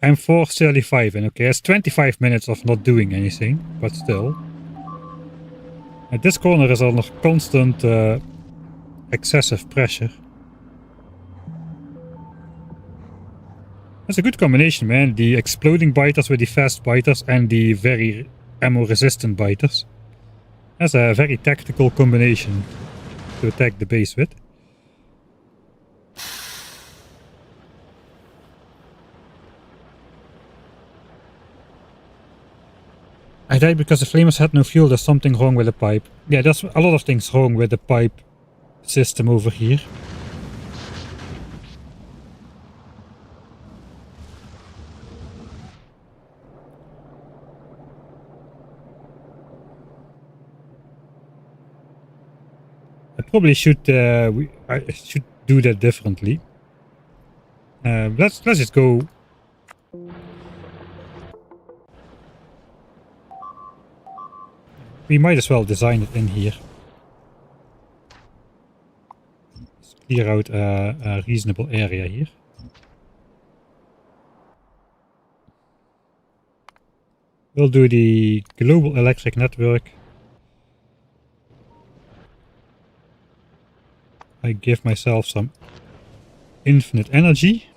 I'm 4:35 in, okay, it's 25 minutes of not doing anything, but still. And this corner is under constant excessive pressure. That's a good combination, man. The exploding biters with the fast biters and the very ammo resistant biters. That's a very tactical combination to attack the base with. I died because the flamers had no fuel. There's something wrong with the pipe. Yeah, there's a lot of things wrong with the pipe system over here. I probably should I should do that differently. Let's just go. We might as well design it in here. Let's clear out a reasonable area here. We'll do the global electric network. I give myself some infinite energy.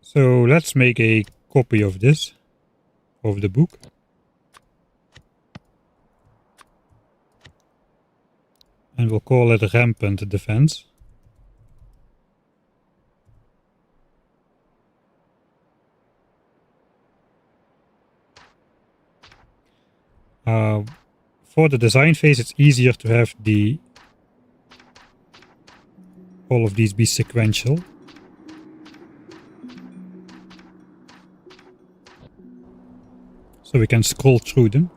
So let's make a copy of this, of the book. And we'll call it Rampant Defense. For the design phase, it's easier to have all of these be sequential. So we can scroll through them.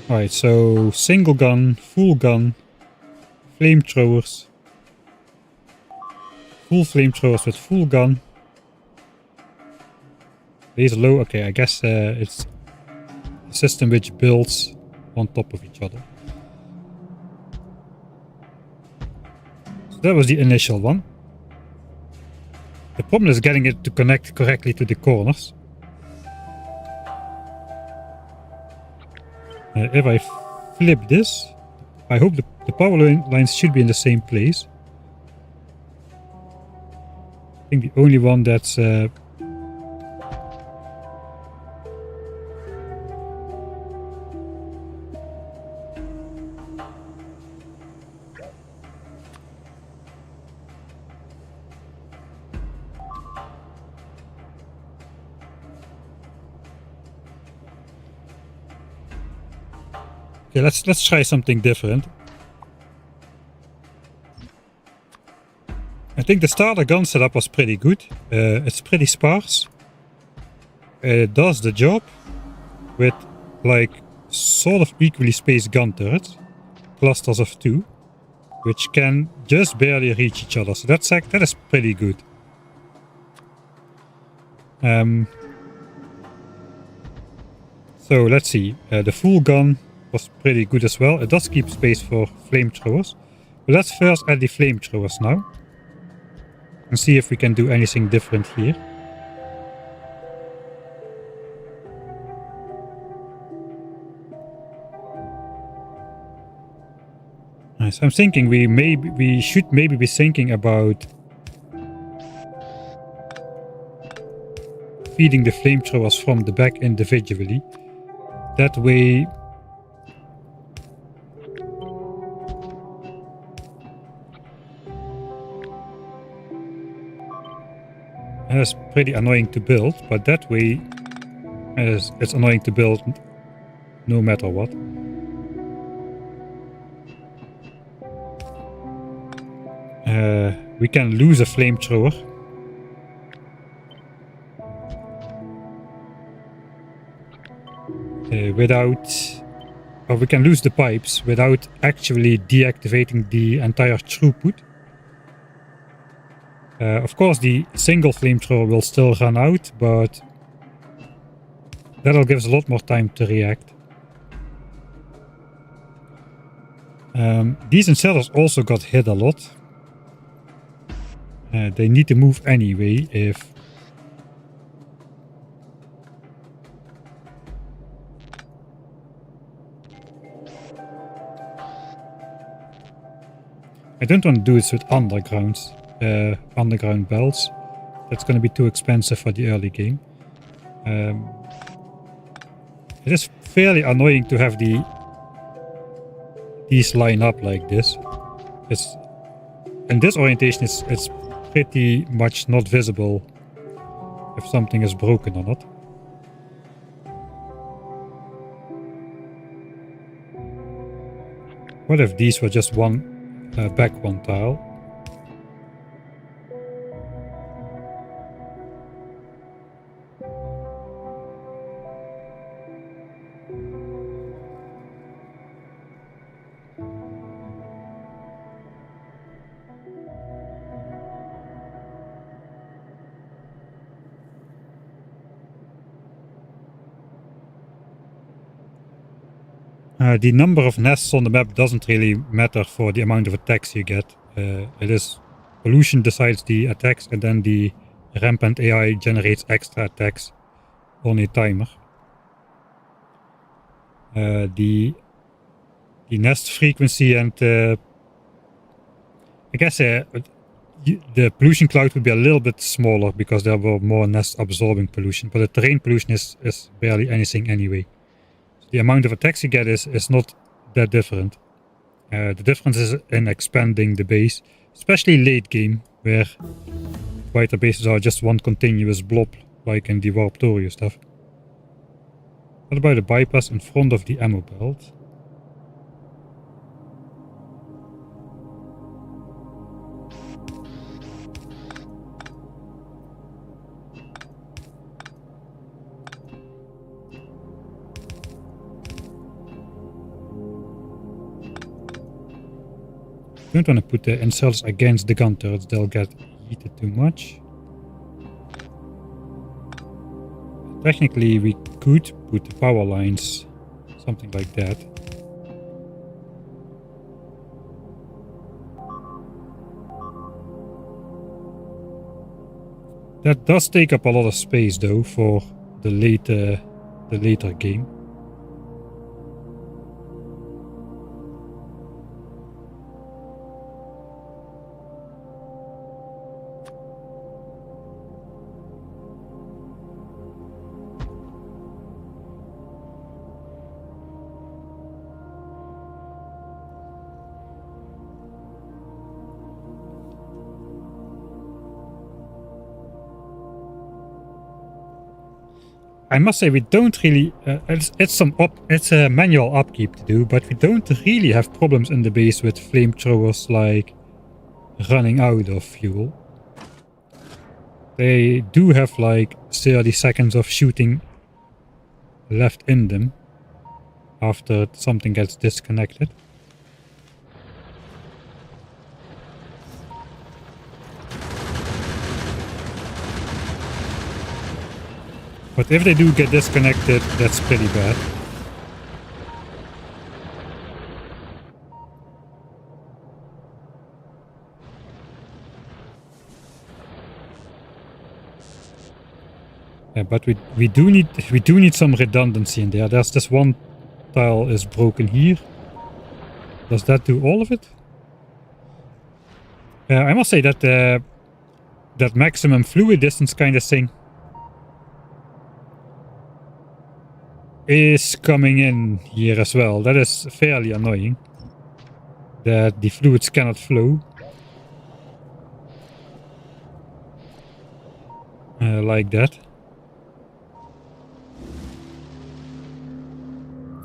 Alright, so single gun, full gun, flamethrowers, full flamethrowers with full gun. These are low, okay, I guess it's a system which builds on top of each other. So that was the initial one. The problem is getting it to connect correctly to the corners. If I flip this, I hope the The power lines should be in the same place. I think the only one that's okay, let's try something different. I think the starter gun setup was pretty good. It's pretty sparse. It does the job with like sort of equally spaced gun turrets, clusters of 2, which can just barely reach each other. So that is pretty good. So let's see. The full gun was pretty good as well. It does keep space for flamethrowers. But let's first add the flamethrowers now. And see if we can do anything different here. Nice. I'm thinking we should maybe be thinking about feeding the flamethrowers from the back individually. That way it's pretty annoying to build, but that way it's annoying to build no matter what. We can lose a flamethrower. Or we can lose the pipes without actually deactivating the entire throughput. Of course, the single flamethrower will still run out, but that'll give us a lot more time to react. These inserters also got hit a lot. They need to move anyway if... I don't want to do this with underground belts. That's going to be too expensive for the early game. It is fairly annoying to have these line up like this. In this orientation, it's pretty much not visible if something is broken or not. What if these were just back one tile? The number of nests on the map doesn't really matter for the amount of attacks you get. Pollution decides the attacks, and then the rampant AI generates extra attacks on a timer. The nest frequency and I guess the pollution cloud would be a little bit smaller because there were more nest absorbing pollution, but the terrain pollution is barely anything anyway. The amount of attacks you get is not that different. The difference is in expanding the base, especially late game, where wider bases are just one continuous blob, like in the Warptorio stuff. What about a bypass in front of the ammo belt? Don't want to put the inserters against the gun turrets, they'll get heated too much. Technically we could put the power lines, something like that. That does take up a lot of space though for the later game. I must say we don't really. It's a manual upkeep to do, but we don't really have problems in the base with flamethrowers like running out of fuel. They do have like 30 seconds of shooting left in them after something gets disconnected. But if they do get disconnected, that's pretty bad. Yeah, but we do need some redundancy in there. There's this one tile is broken here. Does that do all of it? I must say that that maximum fluid distance kind of thing is coming in here as well. That is fairly annoying. That the fluids cannot flow. Like that.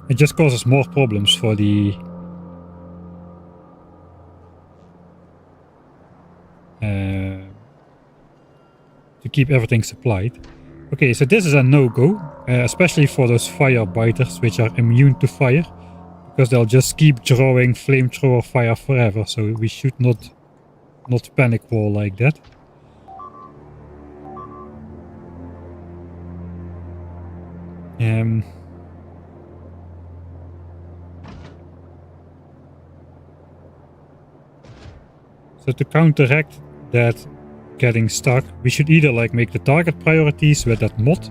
It just causes more problems for the to keep everything supplied. Okay, so this is a no-go, especially for those fire biters which are immune to fire, because they'll just keep drawing flamethrower fire forever. So we should not panic wall like that. So to counteract that getting stuck, we should either like make the target priorities with that mod,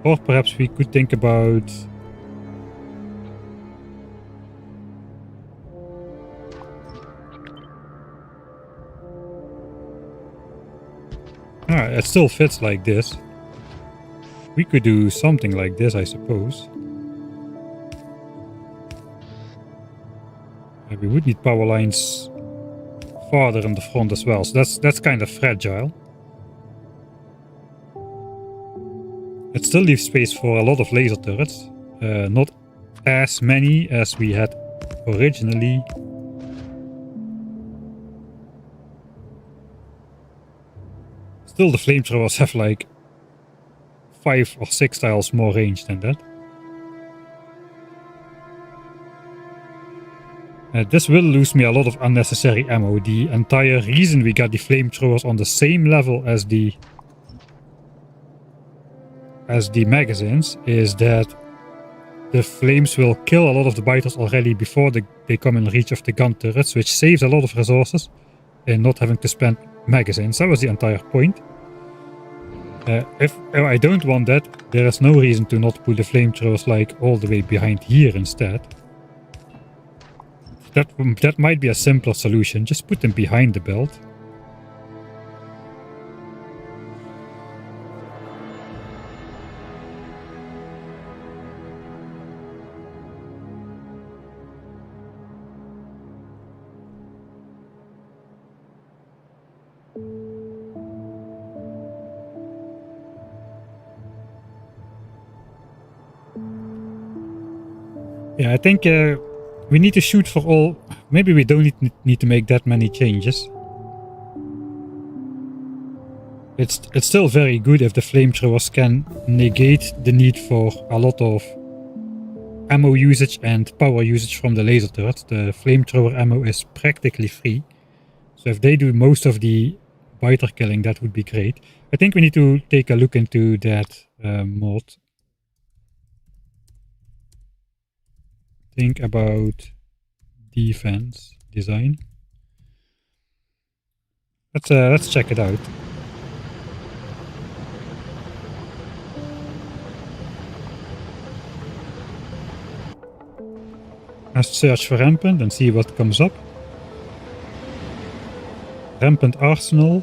or perhaps we could think about it still fits like this. We could do something like this, I suppose. We would need power lines farther in the front as well, so that's kind of fragile. It still leaves space for a lot of laser turrets, not as many as we had originally. Still, the flamethrowers have like 5 or 6 tiles more range than that. This will lose me a lot of unnecessary ammo. The entire reason we got the flamethrowers on the same level as the magazines is that the flames will kill a lot of the biters already before they come in reach of the gun turrets, which saves a lot of resources in not having to spend magazines. That was the entire point. If I don't want that, there is no reason to not put the flamethrowers like all the way behind here instead. That might be a simpler solution. Just put them behind the belt. Yeah, I think we need to shoot for all. Maybe we don't need to make that many changes. It's still very good if the flamethrowers can negate the need for a lot of ammo usage and power usage from the laser turrets. The flamethrower ammo is practically free. So if they do most of the biter killing, that would be great. I think we need to take a look into that mod. Think about defense design. Let's check it out. Let's search for Rampant and see what comes up. Rampant Arsenal.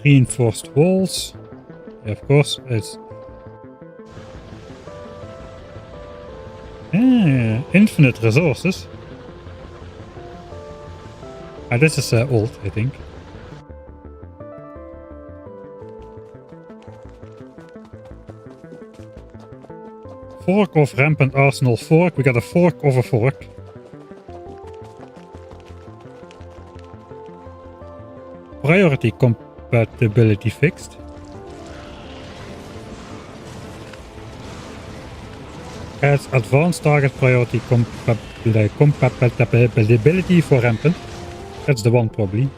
Reinforced walls. Yeah, of course, it's Infinite resources. This is old, I think. Fork of Rampant Arsenal fork. We got a fork of a fork. Priority compatibility fixed. Adds advanced target priority compatibility for Rampant. That's the one probably.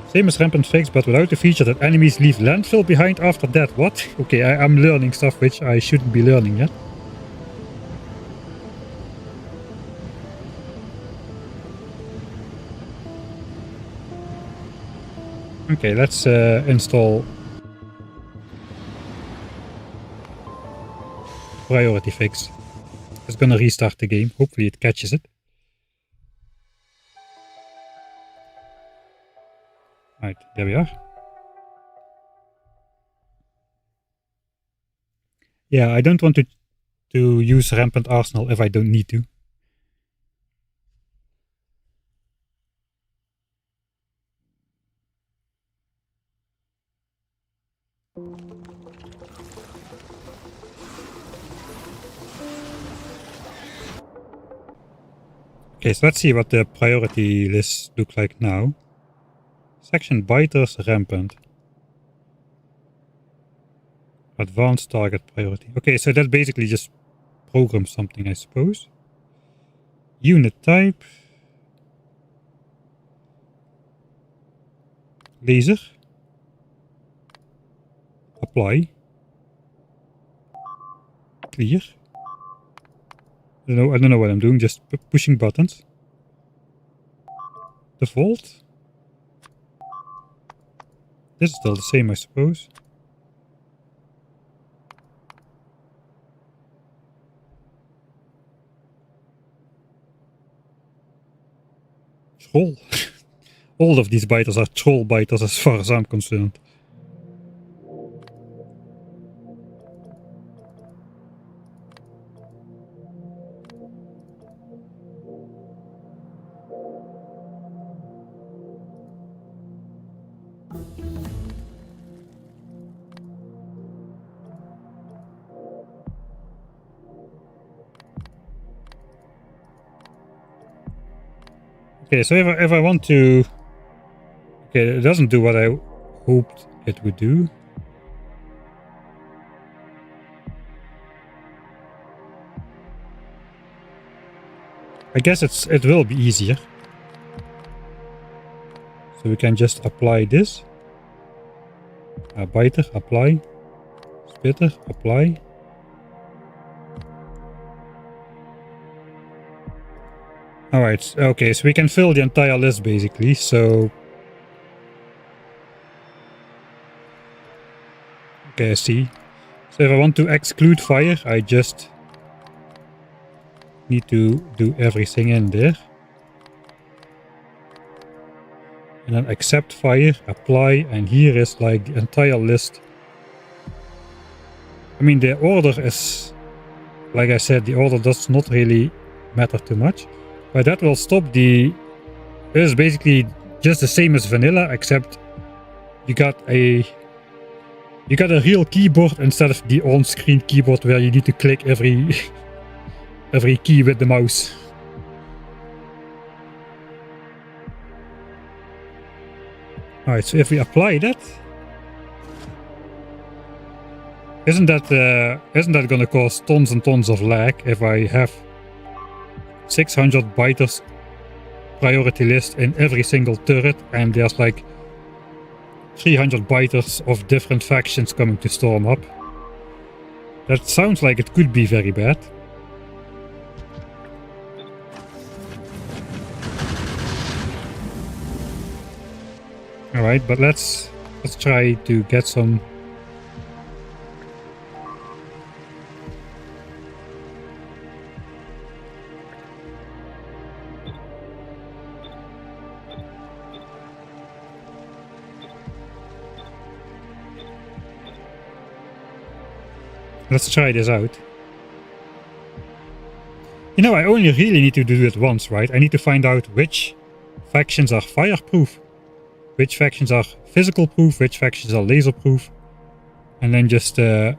Same as Rampant fixed, but without the feature that enemies leave landfill behind after that. What? Okay, I'm learning stuff which I shouldn't be learning yet. Okay, let's install priority fix. It's gonna restart the game. Hopefully it catches it. Right, there we are. Yeah, I don't want to use Rampant Arsenal if I don't need to. Okay, so let's see what the priority lists look like now. Section Biters Rampant. Advanced target priority. Okay, so that basically just programs something, I suppose. Unit type. Laser. Apply. Clear. I don't know what I'm doing, just pushing buttons. Default. This is still the same, I suppose. Troll. All of these biters are troll biters as far as I'm concerned. Okay, so if I want to... Okay, it doesn't do what I hoped it would do. I guess it will be easier. So we can just apply this. Biter, apply. Spitter, apply. Alright, okay, so we can fill the entire list basically, so... Okay, I see. So if I want to exclude fire, I just need to do everything in there. And then accept fire, apply, and here is like the entire list. I mean, the order is... Like I said, the order does not really matter too much. But that will stop the... It is basically just the same as vanilla, except you got a real keyboard instead of the on-screen keyboard where you need to click every every key with the mouse. Alright, so if we apply that, isn't that gonna cause tons and tons of lag if I have 600 biters priority list in every single turret and there's like 300 biters of different factions coming to storm up? That sounds like it could be very bad. Alright, but let's try to get some... Let's try this out. You know, I only really need to do it once, right? I need to find out which factions are fireproof, which factions are physical proof, which factions are laser proof. And then just, I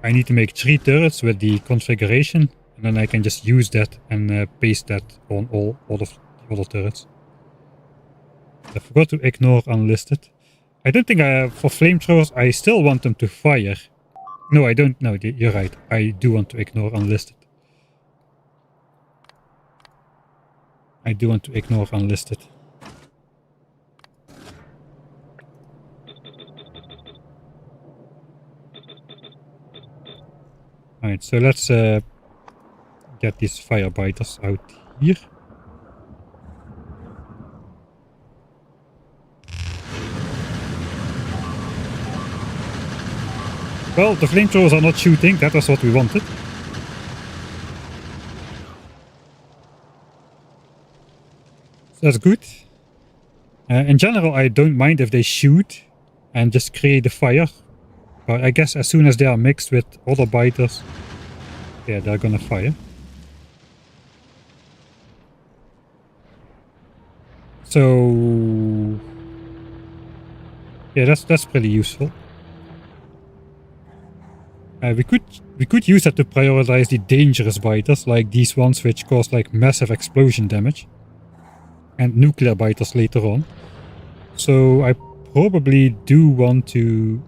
need to make 3 turrets with the configuration. And then I can just use that and paste that on all of the other turrets. I forgot to ignore unlisted. I don't think for flamethrowers, I still want them to fire. No, I don't. No, you're right. I do want to ignore unlisted. I do want to ignore unlisted. Alright, so let's get these firebiters out here. Well, the flamethrowers are not shooting. That was what we wanted. So that's good. In general, I don't mind if they shoot and just create a fire. But I guess as soon as they are mixed with other biters, yeah, they're gonna fire. So yeah, that's pretty useful. We could use that to prioritize the dangerous biters, like these ones which cause like massive explosion damage, and nuclear biters later on. So I probably do want to.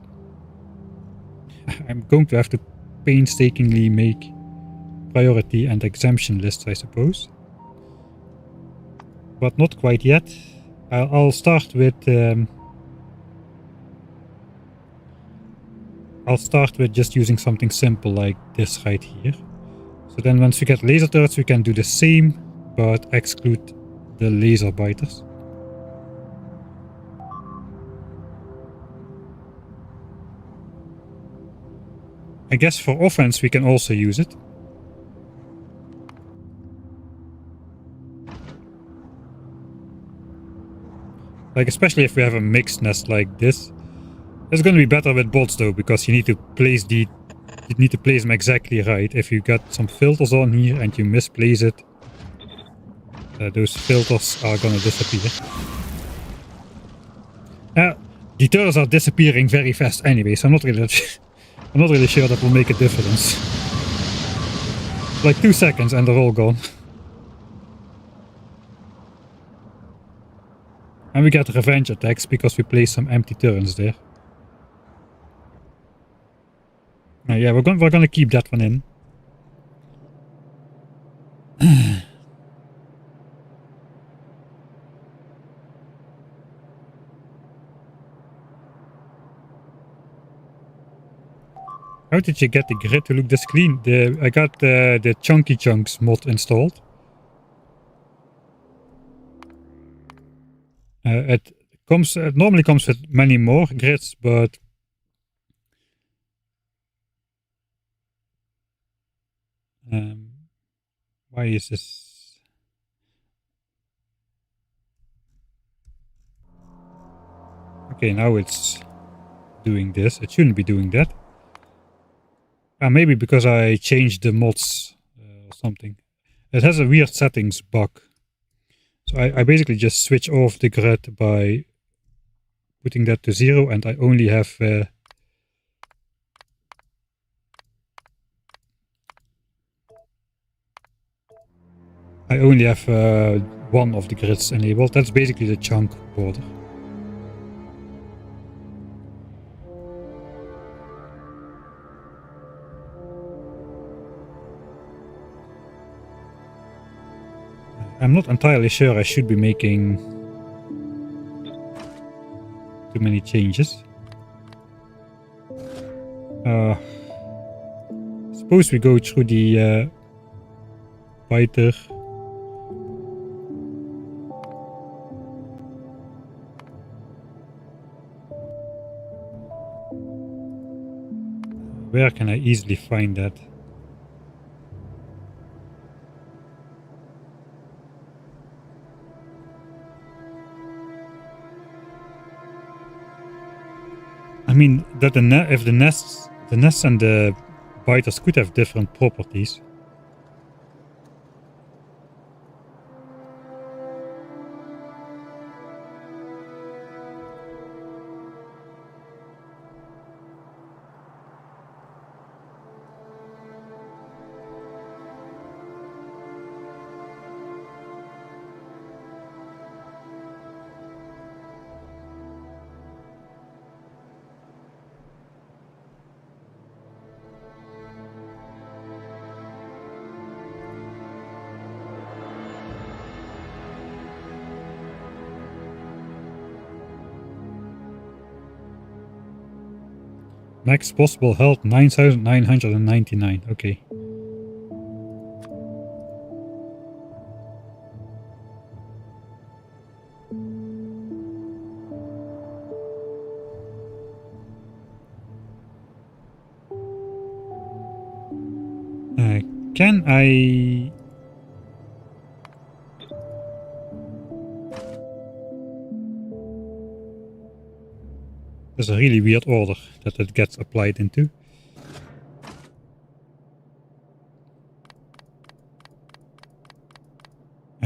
I'm going to have to painstakingly make priority and exemption lists, I suppose, but not quite yet. I'll start with. I'll start with just using something simple like this right here. So then once we get laser turrets, we can do the same, but exclude the laser biters. I guess for offense we can also use it. Like especially if we have a mixed nest like this. It's going to be better with bots though, because you need to place them exactly right. If you got some filters on here and you misplace it, those filters are going to disappear. The turrets are disappearing very fast anyway, so I'm not really sure that will make a difference. Like 2 seconds and they're all gone. And we get revenge attacks because we placed some empty turrets there. Yeah, we're gonna keep that one in. How did you get the grid to look this clean? I got the Chunky Chunks mod installed. It normally comes with many more grids, but why is this? Okay, now it's doing this. It shouldn't be doing that. Maybe because I changed the mods or something. It has a weird settings bug. So I basically just switch off the grid by putting that to 0, and I only have one of the grids enabled. That's basically the chunk border. I'm not entirely sure I should be making too many changes. Suppose we go through the biter. Where can I easily find that? I mean that if the nests and the biters could have different properties. Max possible health 9,999. Okay. Can I... There's a really weird order that it gets applied into.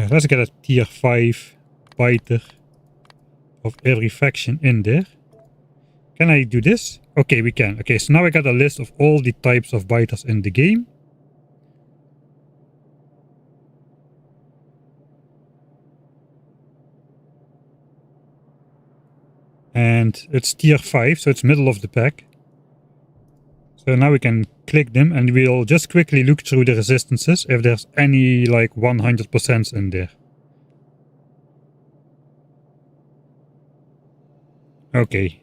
Let's get a tier 5 biter of every faction in there. Can I do this? Okay, we can. Okay, so now I got a list of all the types of biters in the game. And it's tier 5, so it's middle of the pack. So now we can click them and we'll just quickly look through the resistances if there's any like 100% in there. Okay.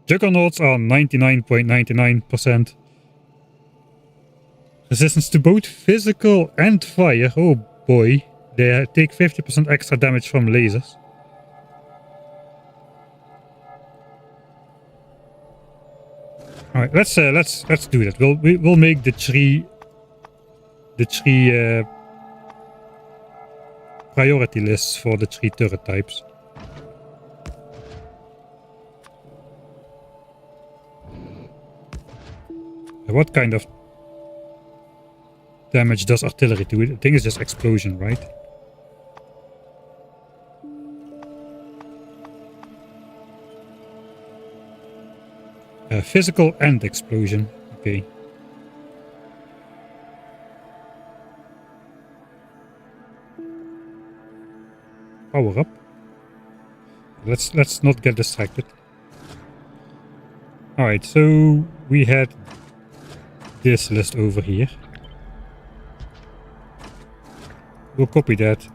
Juggernauts are 99.99%. Resistance to both physical and fire. Oh boy. They take 50% extra damage from lasers. Alright, let's do that. We'll make the three priority lists for the 3 turret types. What kind of damage does artillery do? I think it's just explosion, right? Physical and explosion. Okay. Power up. Let's not get distracted. Alright, so we had this list over here. We'll copy that.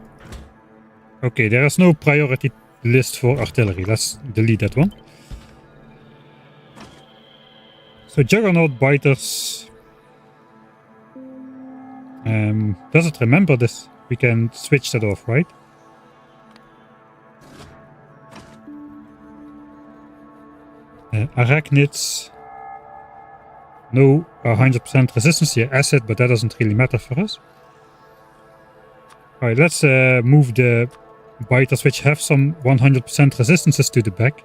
Okay, there is no priority list for artillery. Let's delete that one. So Juggernaut biters. Does it remember this? We can switch that off, right? Arachnids. No 100% resistance here, acid, but that doesn't really matter for us. Alright, let's move the biters which have some 100% resistances to the back.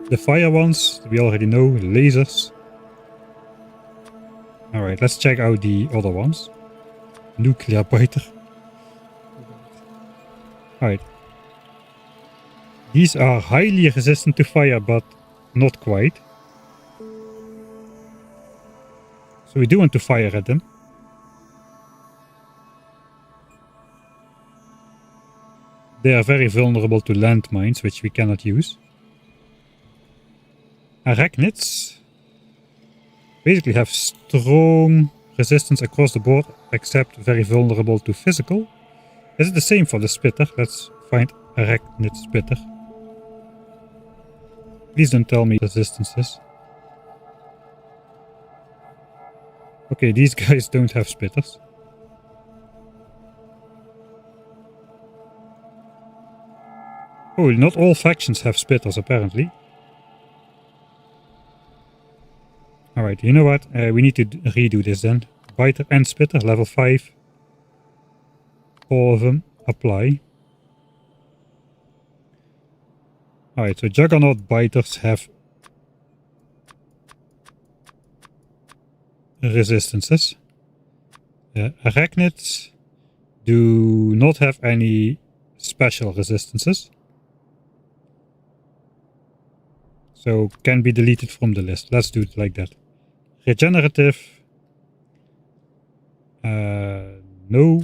The fire ones, we already know, lasers. Alright, let's check out the other ones. Nuclear biter. Alright. These are highly resistant to fire, but not quite. So we do want to fire at them. They are very vulnerable to landmines, which we cannot use. Arachnids basically have strong resistance across the board, except very vulnerable to physical. Is it the same for the spitter? Let's find arachnid spitter. Please don't tell me resistances. Okay, these guys don't have spitters. Oh, not all factions have spitters apparently. Alright, you know what? We need to redo this then. Biter and spitter, level 5. All of them. Apply. Alright, so Juggernaut biters have resistances. Arachnids do not have any special resistances. So can be deleted from the list. Let's do it like that. Regenerative. No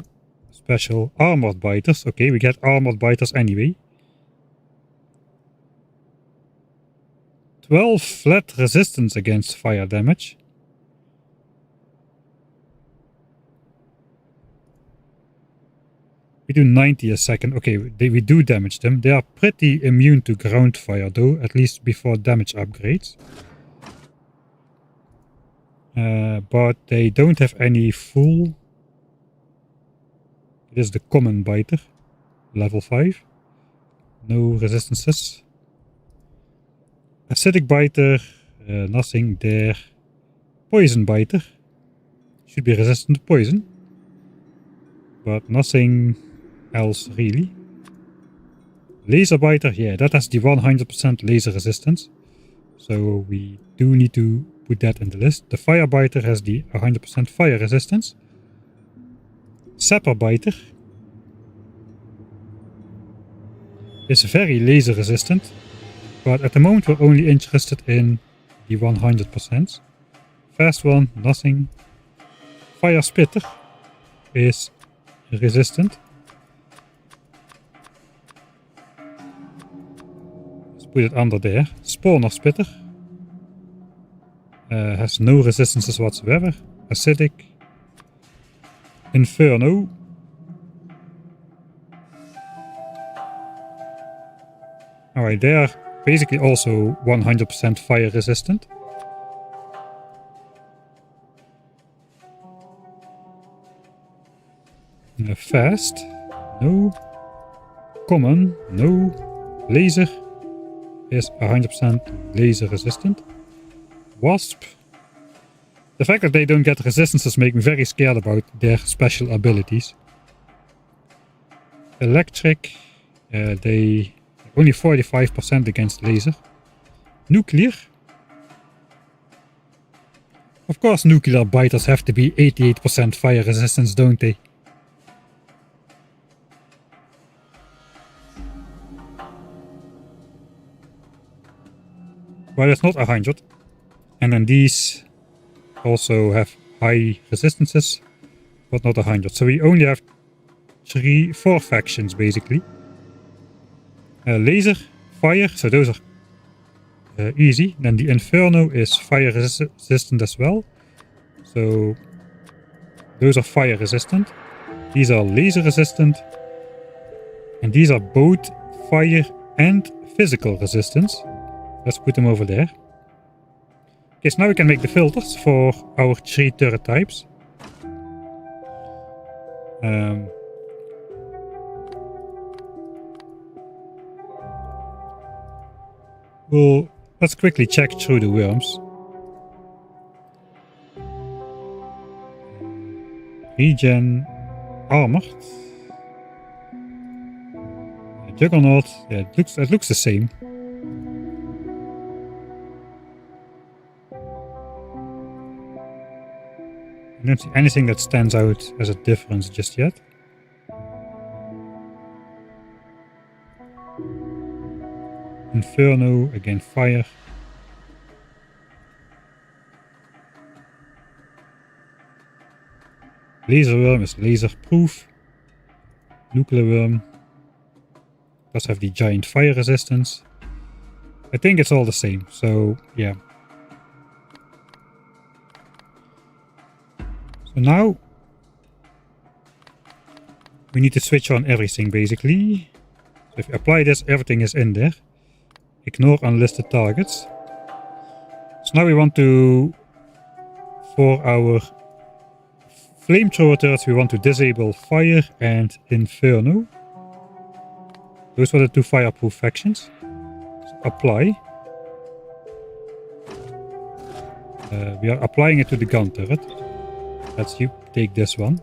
special. Armored biters. Okay, we get armored biters anyway. 12 flat resistance against fire damage. We do 90 a second. Okay, we do damage them. They are pretty immune to ground fire though, at least before damage upgrades. But they don't have any full. It is the common biter, level 5. No resistances. Acidic biter, nothing there. Poison biter. Should be resistant to poison. But nothing else really. Laser biter, yeah, that has the 100% laser resistance. So we do need to put that in the list. The fire biter has the 100% fire resistance. Sapper biter is very laser resistant. But at the moment we're only interested in the 100%. Fast one, nothing. Fire spitter is resistant. Let's put it under there. Spawner spitter has no resistances whatsoever. Acidic. Inferno. Alright, they are basically also 100% fire resistant. Fast, no. Common, no. Laser is 100% laser resistant. Wasp. The fact that they don't get resistances make me very scared about their special abilities. Electric, they only 45% against laser. Nuclear. Of course nuclear biters have to be 88% fire resistance, don't they? Well, it's not 100. And then these also have high resistances, but not 100. So we only have 4 factions basically. Laser, fire, so those are easy. Then the Inferno is fire resistant as well. So those are fire resistant. These are laser resistant. And these are both fire and physical resistance. Let's put them over there. Okay, so now we can make the filters for our 3 turret types. Well, let's quickly check through the worms. Regen, armored. Juggernaut, yeah, it looks the same. I don't see anything that stands out as a difference just yet. Inferno, again fire. Laser worm is laser proof. Nuclear worm does have the giant fire resistance. I think it's all the same, so yeah. So now we need to switch on everything basically. So if you apply this, everything is in there. Ignore unlisted targets. So now we want to, for our Flamethrower turrets, we want to disable fire and Inferno. Those were the 2 fireproof factions. So apply. We are applying it to the gun turret. Let's take this one.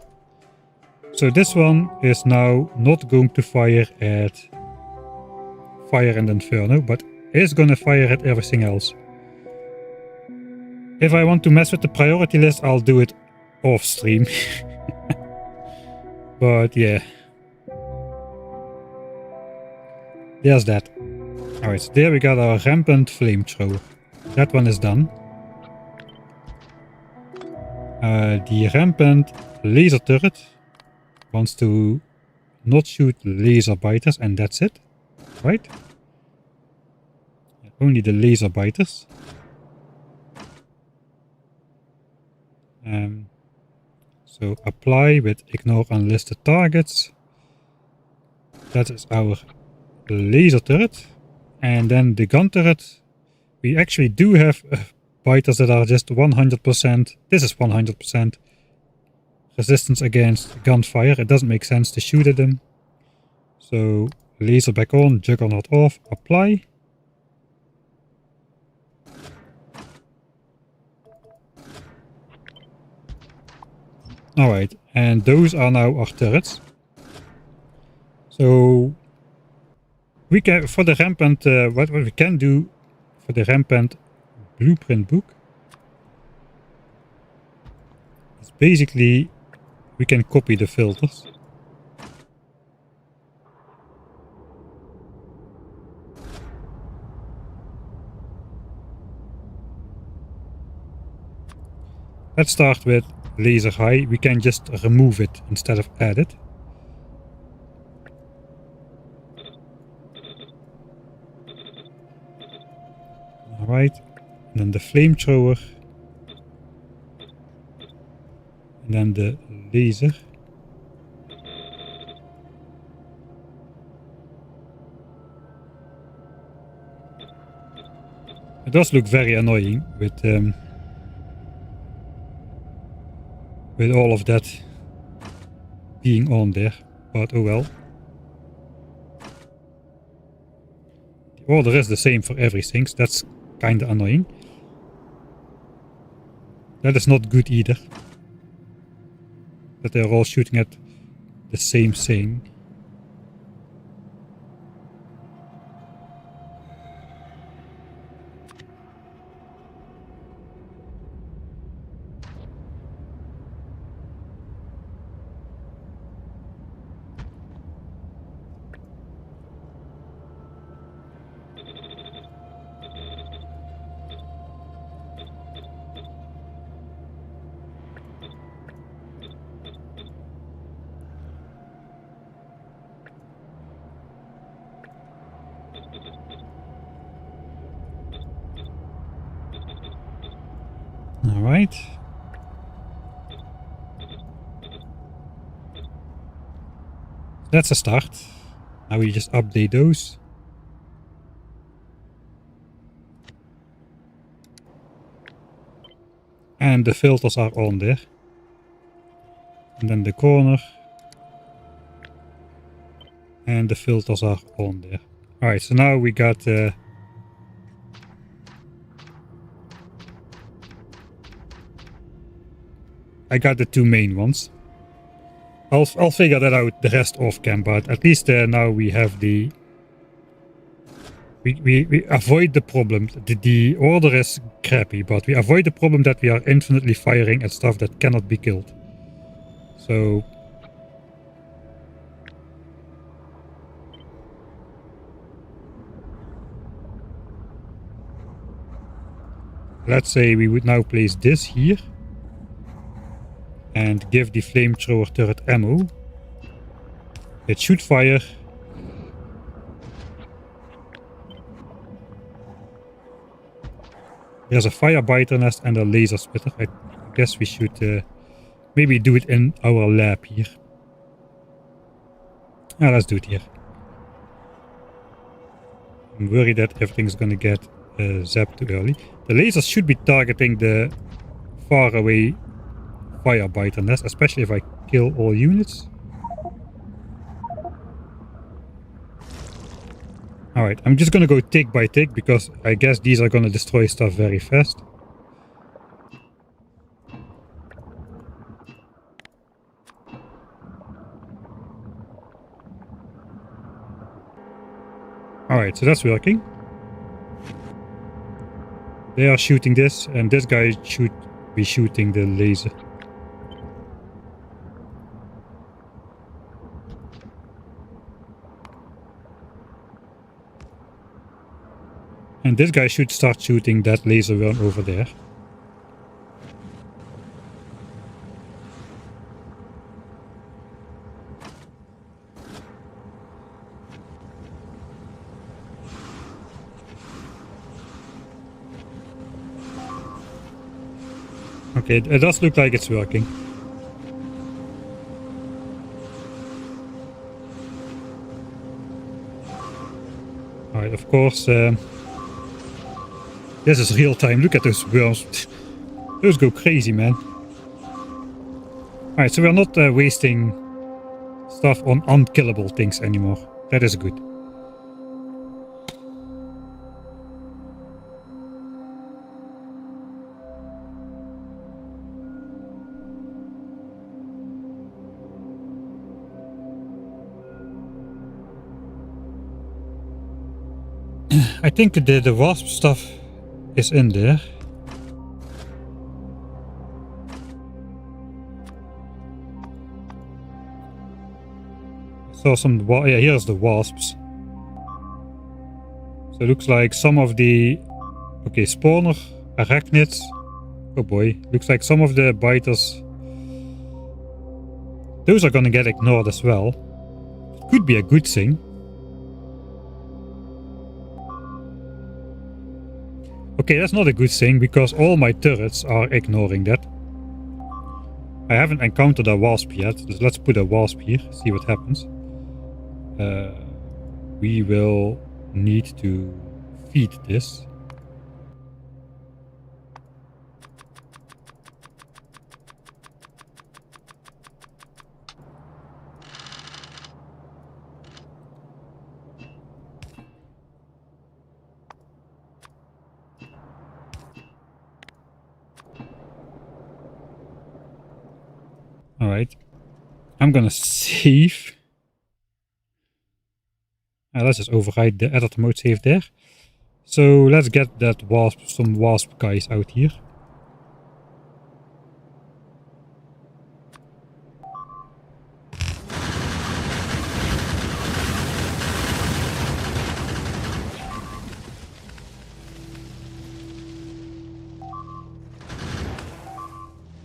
So this one is now not going to fire at fire and Inferno, but is going to fire at everything else. If I want to mess with the priority list, I'll do it off stream. But yeah. There's that. Alright, so there we got our rampant flamethrower. That one is done. The rampant laser turret wants to not shoot laser biters, and that's it, right? Only the laser biters. So apply with ignore unlisted targets. That is our laser turret. And then the gun turret. We actually do have biters that are just 100%. This is 100% resistance against gunfire. It doesn't make sense to shoot at them. So laser back on, juggernaut off, apply. Alright, and those are now our turrets. So we can, for the rampant, what we can do for the rampant blueprint book is basically we can copy the filters. Let's start with laser high. We can just remove it instead of add it. Alright, and then the flamethrower, and then the laser. It does look very annoying with all of that being on there, but oh well. The order is the same for everything, so that's kinda annoying. That is not good either. That they're all shooting at the same thing. Alright. That's a start. Now we just update those. And the filters are on there. And then the corner. And the filters are on there. Alright, so now we got I got the two main ones. I'll figure that out the rest off cam, but at least now we have the... We avoid the problem. The order is crappy, but we avoid the problem that we are infinitely firing at stuff that cannot be killed. So... let's say we would now place this here. And give the flamethrower turret ammo. It should fire. There's a firebiter nest and a laser splitter. I guess we should maybe do it in our lab here. Ah, let's do it here. I'm worried that everything's gonna get zapped too early. The lasers should be targeting the far away firebiter nest, especially if I kill all units. Alright, I'm just gonna go tick by tick because I guess these are gonna destroy stuff very fast. Alright, so that's working. They are shooting this, and this guy should be shooting the laser. And this guy should start shooting that laser worm over there. Okay, it does look like it's working. Alright, of course, this is real time. Look at those worms. Those go crazy, man. Alright, so we're not wasting stuff on unkillable things anymore. That is good. I think the wasp stuff is in there. Saw some, yeah, here's the wasps. So it looks like some of the, okay, spawner arachnids. Oh boy, looks like some of the biters, those are gonna get ignored as well. Could be a good thing. Okay, that's not a good thing because all my turrets are ignoring that. I haven't encountered a wasp yet, so let's put a wasp here, see what happens. We will need to feed this. Alright, I'm gonna save. Let's just override the edit mode save there. So let's get that wasp, some wasp guys out here.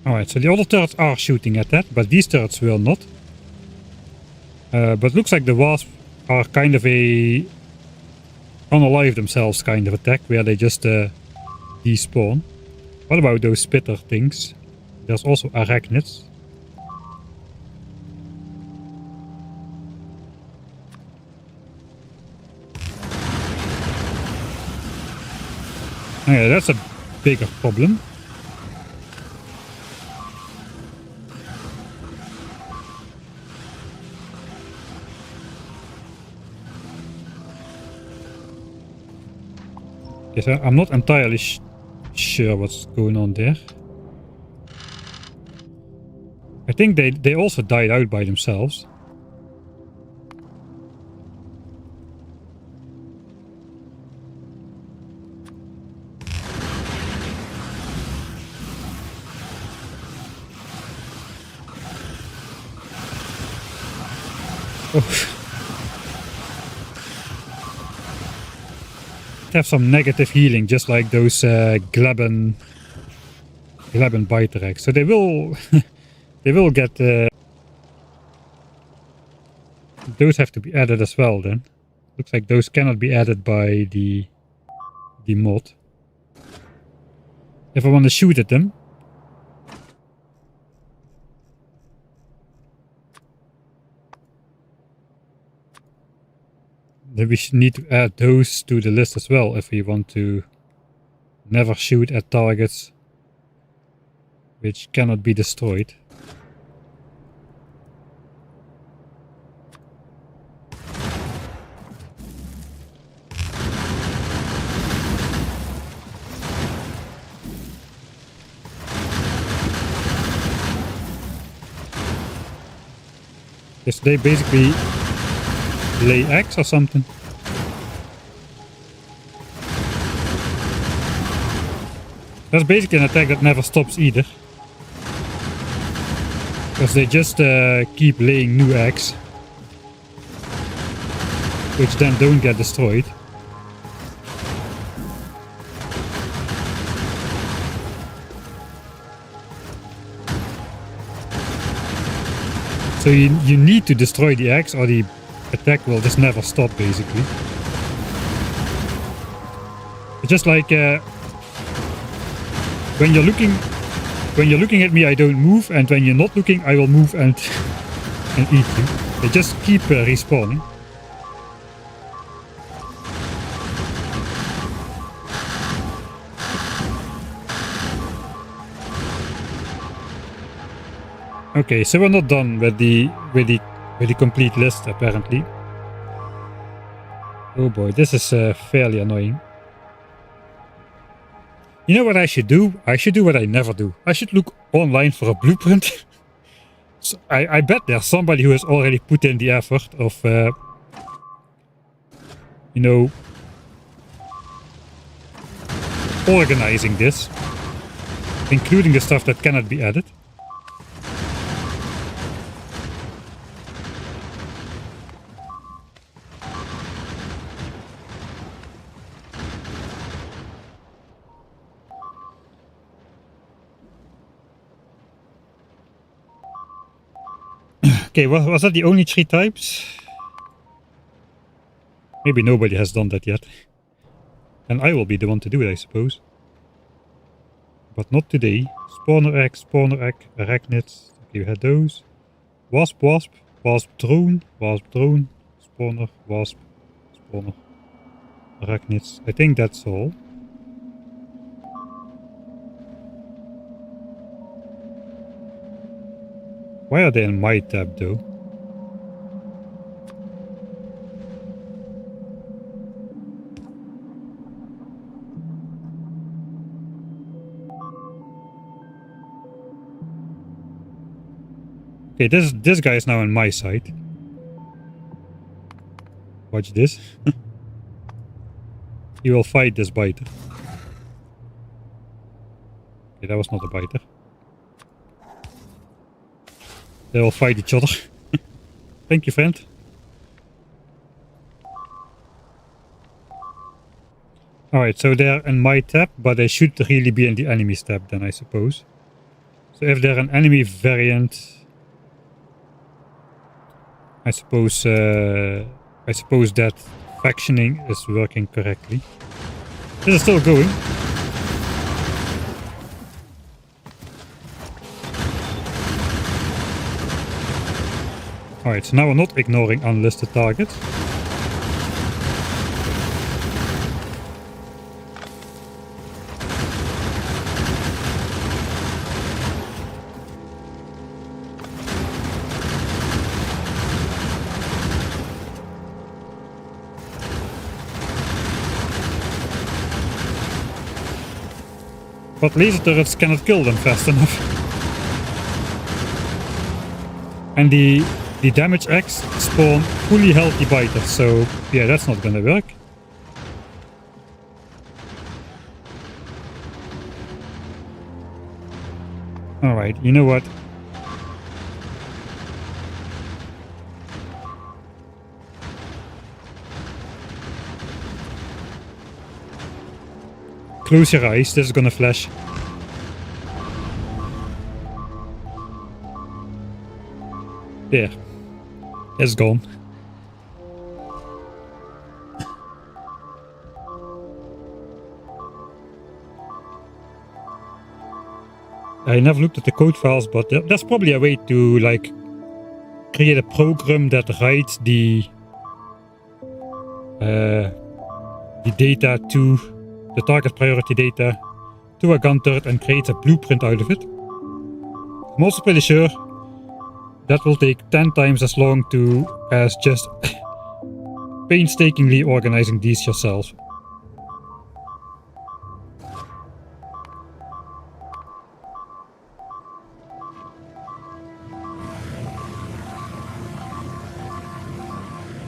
Alright, so the other turrets are shooting at that, but these turrets will not. But looks like the wasps are kind of a unalive themselves kind of attack, where they just despawn. What about those spitter things? There's also arachnids. Oh yeah, that's a bigger problem. Yes, I'm not entirely sure what's going on there. I think they also died out by themselves. Oh. Have some negative healing, just like those Gleben biter eggs. So they will they will get those have to be added as well then. Looks like those cannot be added by the mod. If I want to shoot at them, then we need to add those to the list as well if we want to never shoot at targets which cannot be destroyed. Yes, they basically lay eggs or something. That's basically an attack that never stops either. Because they just keep laying new eggs. Which then don't get destroyed. So you need to destroy the eggs or the attack will just never stop basically. It's just like when you're looking at me I don't move, and when you're not looking I will move and eat you. They just keep respawning. Okay, so we're not done with the complete list apparently. Oh boy, this is fairly annoying. You know what I should do? I should do what I never do. I should look online for a blueprint. So I bet there's somebody who has already put in the effort of, you know, organizing this, including the stuff that cannot be added. Okay, was that the only 3 types? Maybe nobody has done that yet. And I will be the one to do it, I suppose. But not today. Spawner egg, arachnids. Okay, we had those. Wasp, drone, spawner, wasp, spawner, arachnids. I think that's all. Why are they in my tab though? Okay, this guy is now on my side. Watch this. He will fight this biter. Okay, that was not a biter. They will fight each other. Thank you, friend. Alright, so they're in my tab, but they should really be in the enemy's tab then, I suppose. So if they're an enemy variant, I suppose that factioning is working correctly. This is still going. Alright, so now we're not ignoring unlisted targets. But laser turrets cannot kill them fast enough. And the damage X spawn fully healthy biters, so yeah, that's not gonna work. Alright, you know what? Close your eyes, this is gonna flash. There. It's gone. I never looked at the code files, but there's probably a way to like create a program that writes the data to the target priority data to a gun turret and creates a blueprint out of it. I'm also pretty sure that will take 10 times as long as just painstakingly organizing these yourself.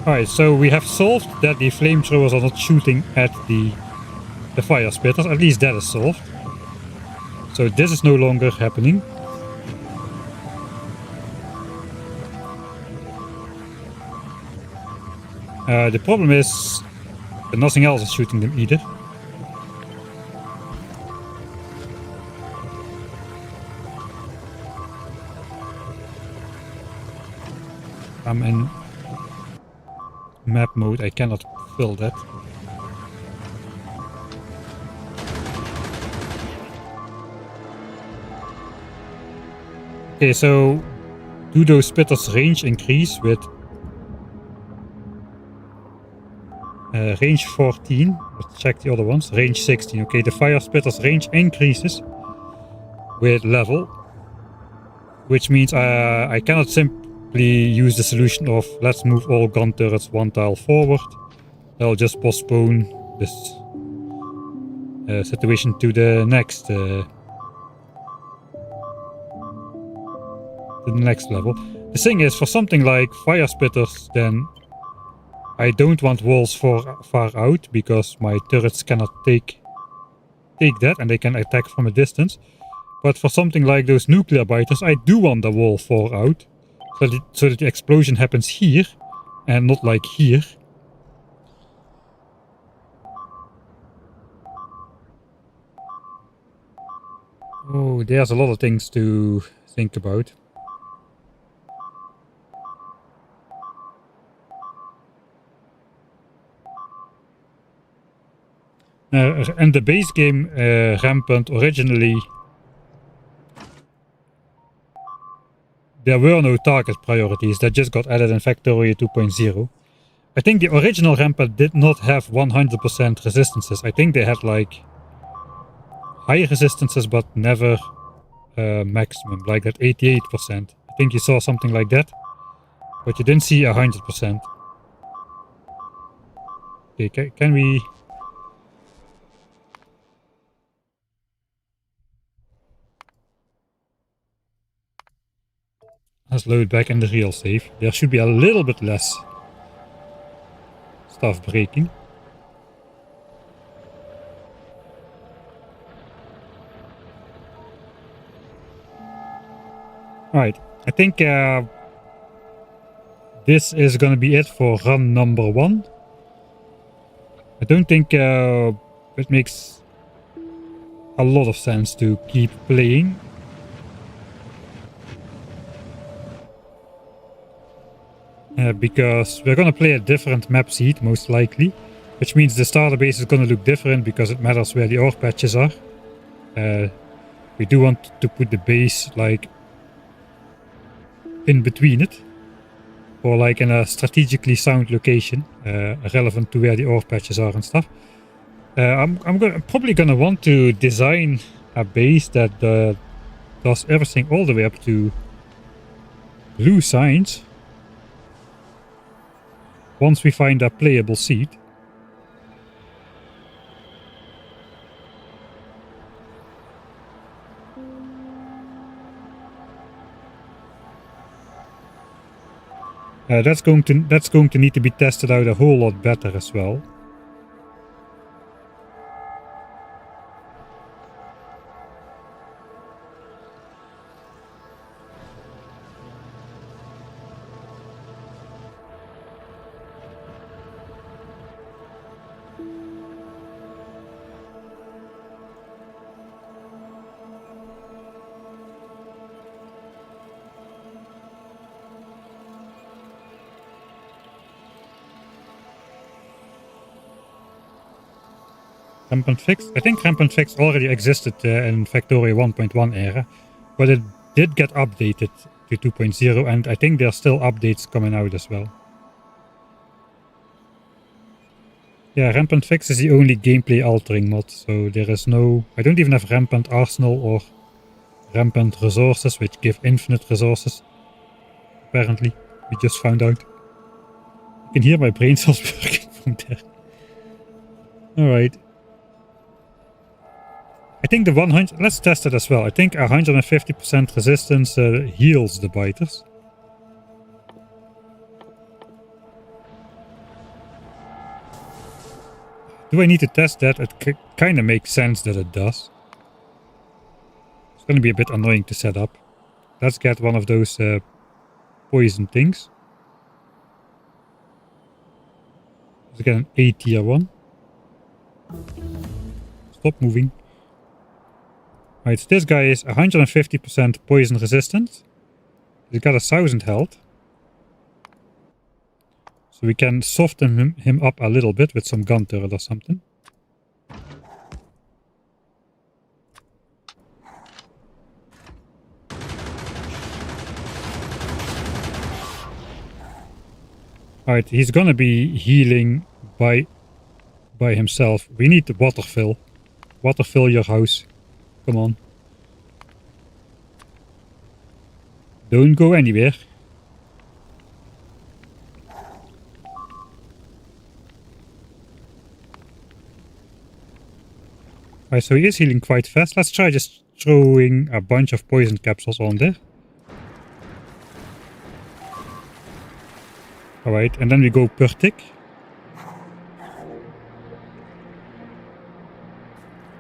Alright, so we have solved that the flamethrowers are not shooting at the fire spitters. At least that is solved. So this is no longer happening. The problem is that nothing else is shooting them either. I'm in map mode, I cannot fill that. Okay, so do those spitters range increase with range 14? Let's check the other ones. Range 16. Okay, the fire spitters range increases with level, which means I cannot simply use the solution of let's move all gun turrets one tile forward. I'll just postpone this situation to the next level. The thing is, for something like fire spitters, then I don't want walls far out because my turrets cannot take that and they can attack from a distance. But for something like those nuclear biters, I do want the wall far out so that the explosion happens here and not like here. Oh, there's a lot of things to think about. And the base game Rampant originally, there were no target priorities that just got added in Factorio 2.0. I think the original Rampant did not have 100% resistances. I think they had like high resistances but never maximum, like at 88%. I think you saw something like that, but you didn't see 100%. Okay, can we... Let's load back in the real save. There should be a little bit less stuff breaking. Alright, I think this is gonna be it for run number 1. I don't think it makes a lot of sense to keep playing. Because we're gonna play a different map seed, most likely. Which means the starter base is gonna look different because it matters where the ore patches are. We do want to put the base like in between it. Or like in a strategically sound location, relevant to where the ore patches are and stuff. I'm probably gonna want to design a base that does everything all the way up to blue signs. Once we find a playable seed. That's going to need to be tested out a whole lot better as well. Rampant Fix? I think Rampant Fix already existed in Factorio 1.1 era, but it did get updated to 2.0 and I think there's still updates coming out as well. Yeah, Rampant Fix is the only gameplay altering mod, so there is no... I don't even have Rampant Arsenal or Rampant Resources, which give infinite resources. Apparently, we just found out. You can hear my brain cells working from there. Alright. I think the 100... Let's test it as well. I think 150% resistance heals the biters. Do I need to test that? It kind of makes sense that it does. It's going to be a bit annoying to set up. Let's get one of those poison things. Let's get an A tier one. Stop moving. Right, so this guy is 150% poison resistant. He's got 1000 health. So we can soften him up a little bit with some gun turret or something. Alright, he's gonna be healing by himself. We need the water fill. Water fill your house. Come on. Don't go anywhere. Alright, so he is healing quite fast. Let's try just throwing a bunch of poison capsules on there. Alright, and then we go per tick.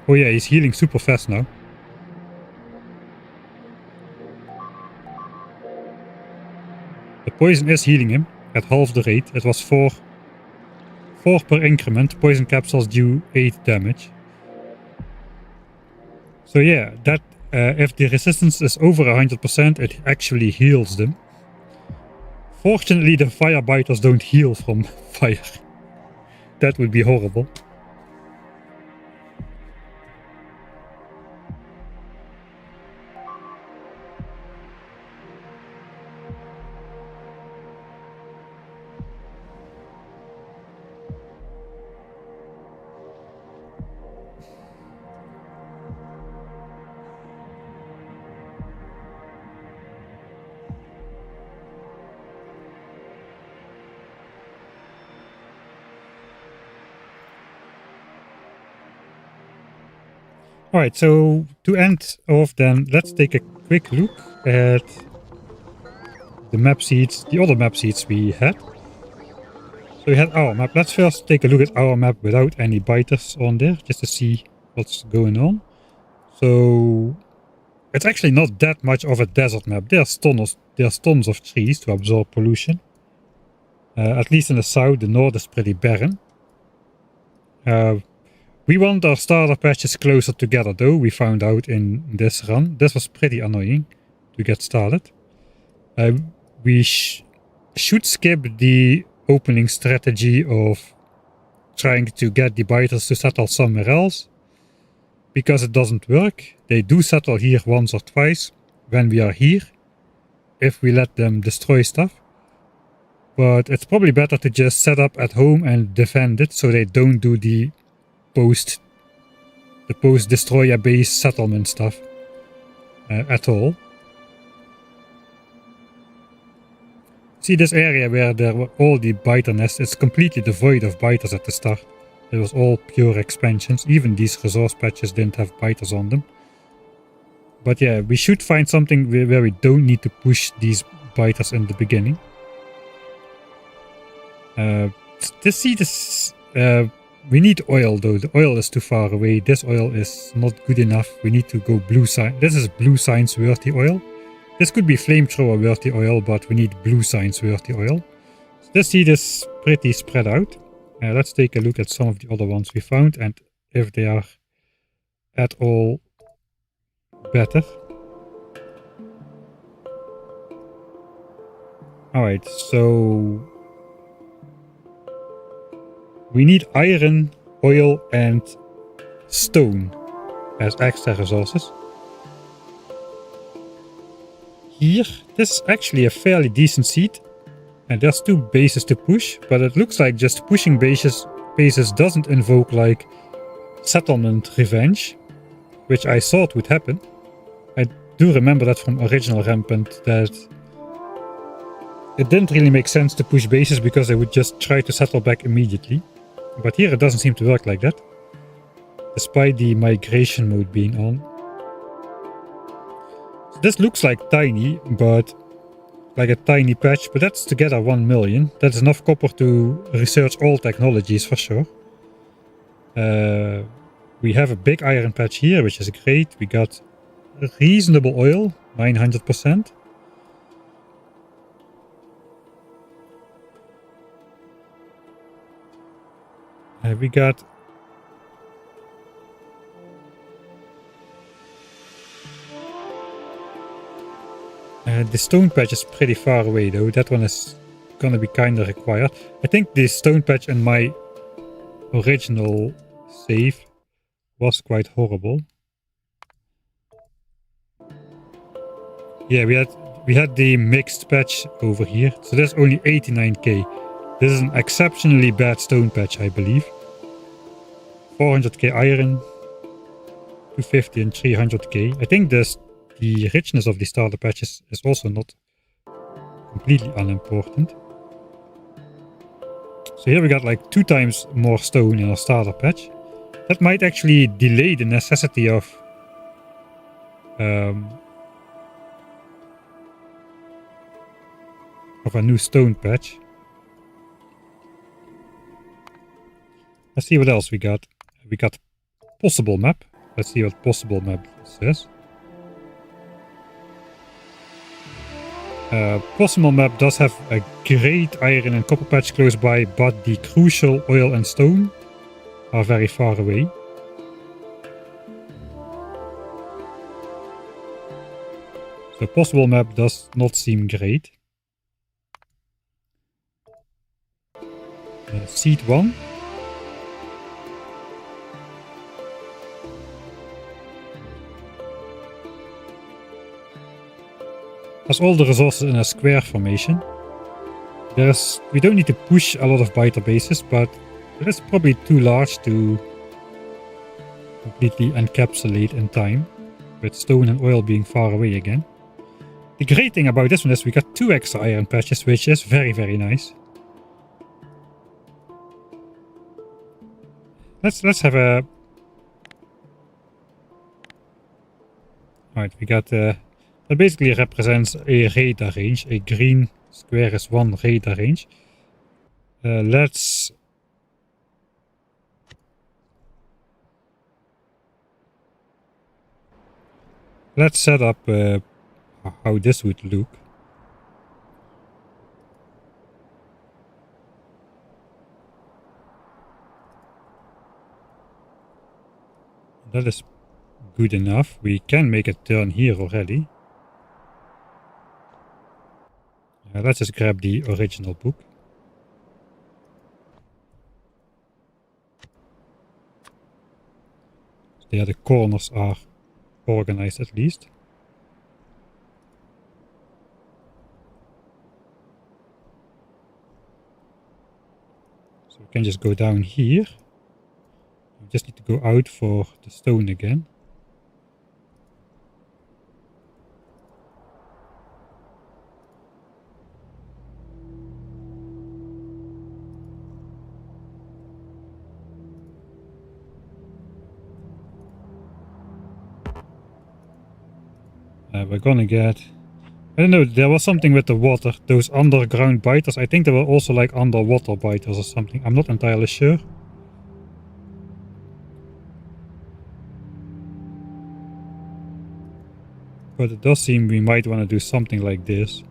Oh yeah, he's healing super fast now. The poison is healing him at half the rate. It was 4 per increment. Poison capsules do 8 damage. So yeah, that if the resistance is over 100%, it actually heals them. Fortunately, the fire biters don't heal from fire. That would be horrible. Alright, so to end off then, let's take a quick look at the map seeds, the other map seeds we had. So we had our map. Let's first take a look at our map without any biters on there, just to see what's going on. So it's actually not that much of a desert map. There's tons of trees to absorb pollution. At least in the south, the north is pretty barren. We want our starter patches closer together though, we found out in this run. This was pretty annoying to get started. We should skip the opening strategy of trying to get the biters to settle somewhere else, because it doesn't work. They do settle here once or twice when we are here, if we let them destroy stuff. But it's probably better to just set up at home and defend it so they don't do the post destroy a base settlement stuff at all. See this area where there were all the biter nests, it's completely devoid of biters at the start. It was all pure expansions. Even these resource patches didn't have biters on them. But yeah, we should find something where we don't need to push these biters in the beginning. We need oil though. The oil is too far away. This oil is not good enough. We need to go blue sign. This is blue signs worthy oil. This could be flamethrower worthy oil, but we need blue signs worthy oil. So this seed is pretty spread out. Let's take a look at some of the other ones we found and if they are at all better. Alright, so we need iron, oil and stone as extra resources. Here, this is actually a fairly decent seed. And there's 2 bases to push, but it looks like just pushing bases doesn't invoke like settlement revenge, which I thought would happen. I do remember that from original Rampant, that it didn't really make sense to push bases because they would just try to settle back immediately. But here it doesn't seem to work like that, despite the migration mode being on. So this looks like tiny, but like a tiny patch, but that's together 1 million. That's enough copper to research all technologies for sure. We have a big iron patch here, which is great. We got reasonable oil, 900%. We got the stone patch is pretty far away though. That one is gonna be kinda required. I think the stone patch in my original save was quite horrible. Yeah, we had the mixed patch over here, so there's only 89k. This is an exceptionally bad stone patch, I believe. 400k iron, 250 and 300k. I think the richness of the starter patches is also not completely unimportant. So here we got like 2 times more stone in our starter patch. That might actually delay the necessity of a new stone patch. Let's see what else we got. We got possible map. Let's see what possible map says. Possible map does have a great iron and copper patch close by, but the crucial oil and stone are very far away. So possible map does not seem great. Seed 1. Has all the resources in a square formation. We don't need to push a lot of biter bases, but it is probably too large to completely encapsulate in time, with stone and oil being far away again. The great thing about this one is we got 2 extra iron patches, which is very, very nice. Let's have a... Alright, we got... that basically represents a radar range. A green square is 1 radar range. Let's set up how this would look. That is good enough. We can make a turn here already. Let's just grab the original book. There the corners are organized at least. So we can just go down here. We just need to go out for the stone again. We're gonna get... I don't know, there was something with the water. Those underground biters. I think there were also like underwater biters or something. I'm not entirely sure. But it does seem we might want to do something like this.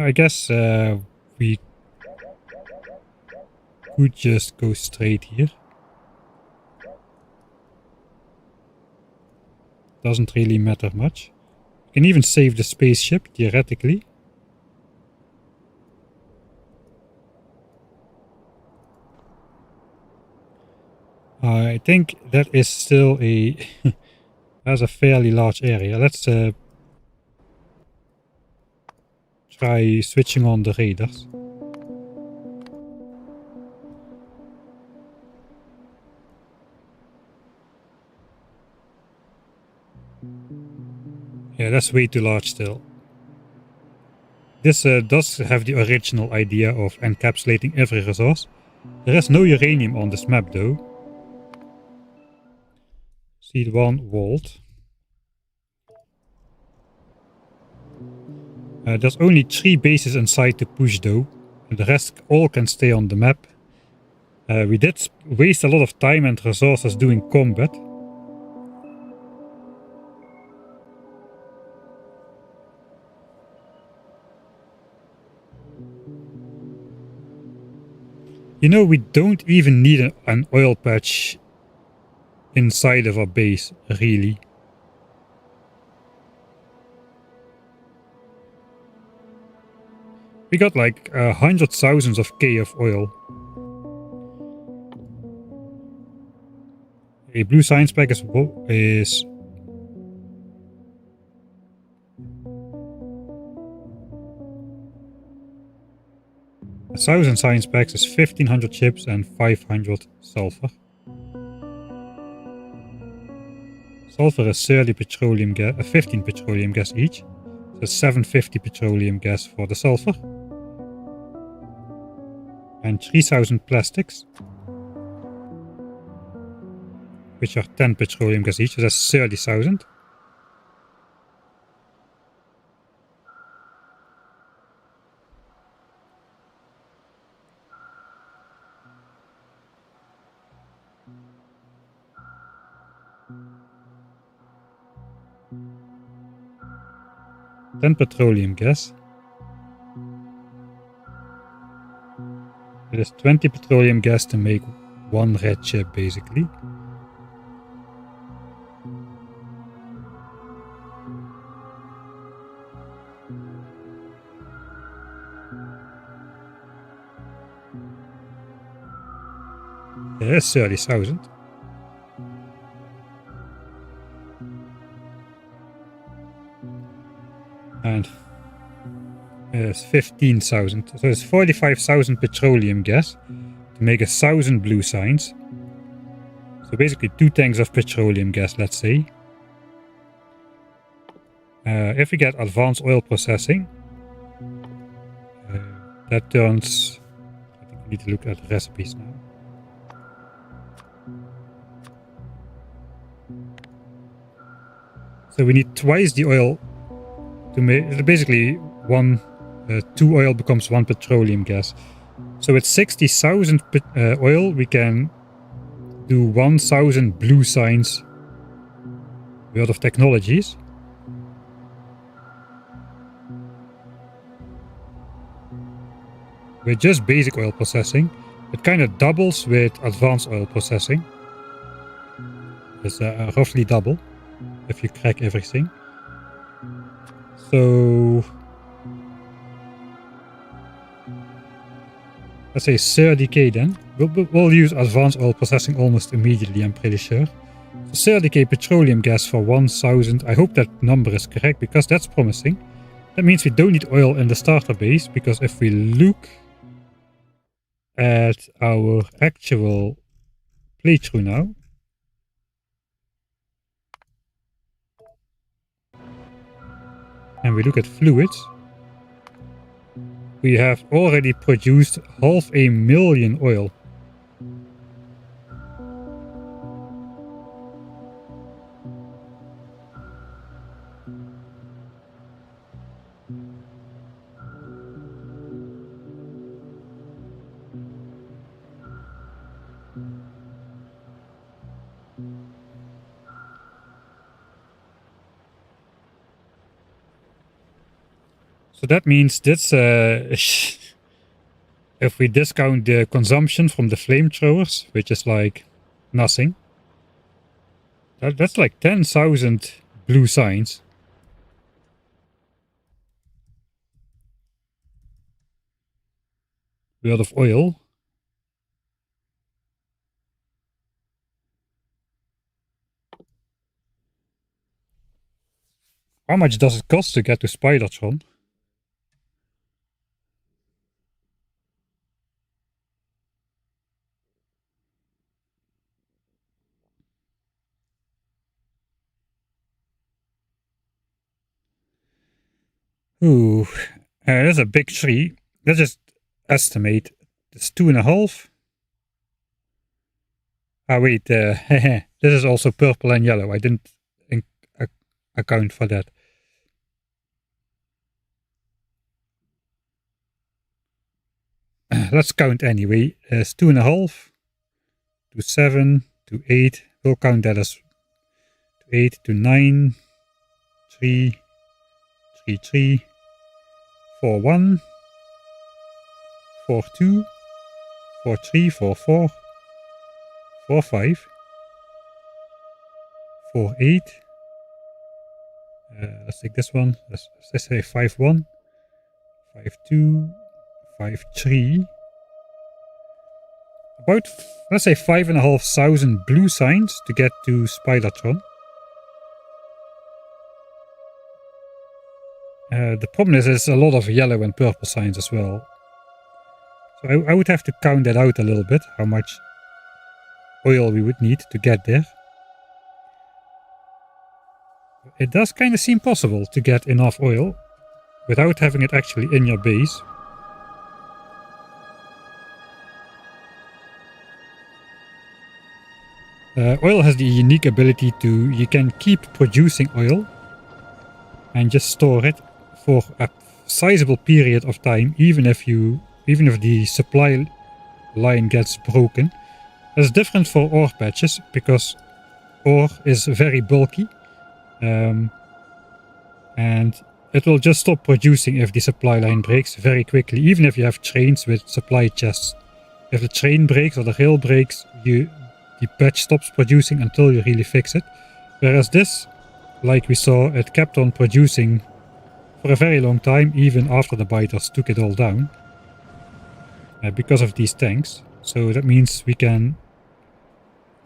I guess we could just go straight here. Doesn't really matter much. You can even save the spaceship, theoretically. I think that is still a has a fairly large area. Let's try switching on the radars. Yeah, that's way too large still. This does have the original idea of encapsulating every resource. There is no uranium on this map though. Seed 1 walled. There's only 3 bases inside to push though, and the rest all can stay on the map. We did waste a lot of time and resources doing combat. You know, we don't even need an oil patch inside of our base, really. We got like 100,000 of K of oil. A blue science pack is 1,000 science packs is 1,500 chips and 500 sulfur. Sulfur is 30 petroleum gas, 15 petroleum gas each. So 750 petroleum gas for the sulfur. And 3,000 plastics, which are 10 petroleum gas each, so that's 30,000. Then petroleum gas. It is 20 petroleum gas to make 1 red chip, basically. It is 30,000. And it's 15,000. So it's 45,000 petroleum gas to make 1,000 blue signs. So basically 2 tanks of petroleum gas, let's say. If we get advanced oil processing, that turns... I think we need to look at the recipes now. So we need twice the oil to make... Basically 2 oil becomes 1 petroleum gas. So with 60,000 oil we can do 1,000 blue signs worth of technologies. With just basic oil processing. It kind of doubles with advanced oil processing. It's roughly double if you crack everything. So let's say 30k then. We'll use advanced oil processing almost immediately, I'm pretty sure. So 30k petroleum gas for 1,000. I hope that number is correct because that's promising. That means we don't need oil in the starter base, because if we look at our actual playthrough now, and we look at fluids, we have already produced 500,000 oil. So that means this, if we discount the consumption from the flamethrowers, which is like nothing, that's like 10,000 blue signs. Worth of oil. How much does it cost to get to Spidertron? Ooh, that's a big tree. Let's just estimate. It's 2.5. Ah, wait, this is also purple and yellow. I didn't account for that. Let's count anyway. It's 2.5 to 7 to 8. We'll count that as 8 to 9, 3, 3, 3, 4, 1, 4, 2, 4, 3, 4, 4, 4, 5, 4, 8. Let's take this one. Let's say 5, 1, 5, 2, 5, 3. About, let's say 5,500 blue signs to get to Spidertron. The problem is there's a lot of yellow and purple signs as well. So I would have to count that out a little bit, how much oil we would need to get there. It does kind of seem possible to get enough oil without having it actually in your base. Oil has the unique ability to, you can keep producing oil and just store it for a sizable period of time, even if the supply line gets broken. That's different for ore patches because ore is very bulky, and it will just stop producing if the supply line breaks very quickly, even if you have trains with supply chests. If the train breaks or the rail breaks, the patch stops producing until you really fix it. Whereas this, like we saw, it kept on producing for a very long time, even after the biters took it all down, because of these tanks. So that means we can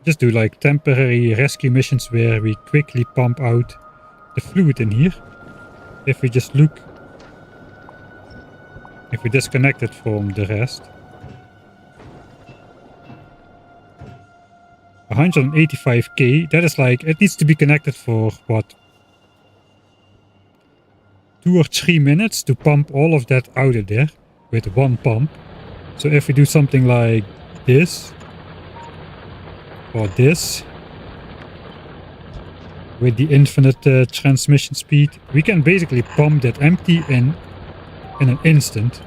just do like temporary rescue missions where we quickly pump out the fluid in here. If we just look, if we disconnect it from the rest. 185k, that is like, it needs to be connected for what, 2 or 3 minutes to pump all of that out of there with one pump. So if we do something like this or this with the infinite transmission speed, we can basically pump that empty in an instant.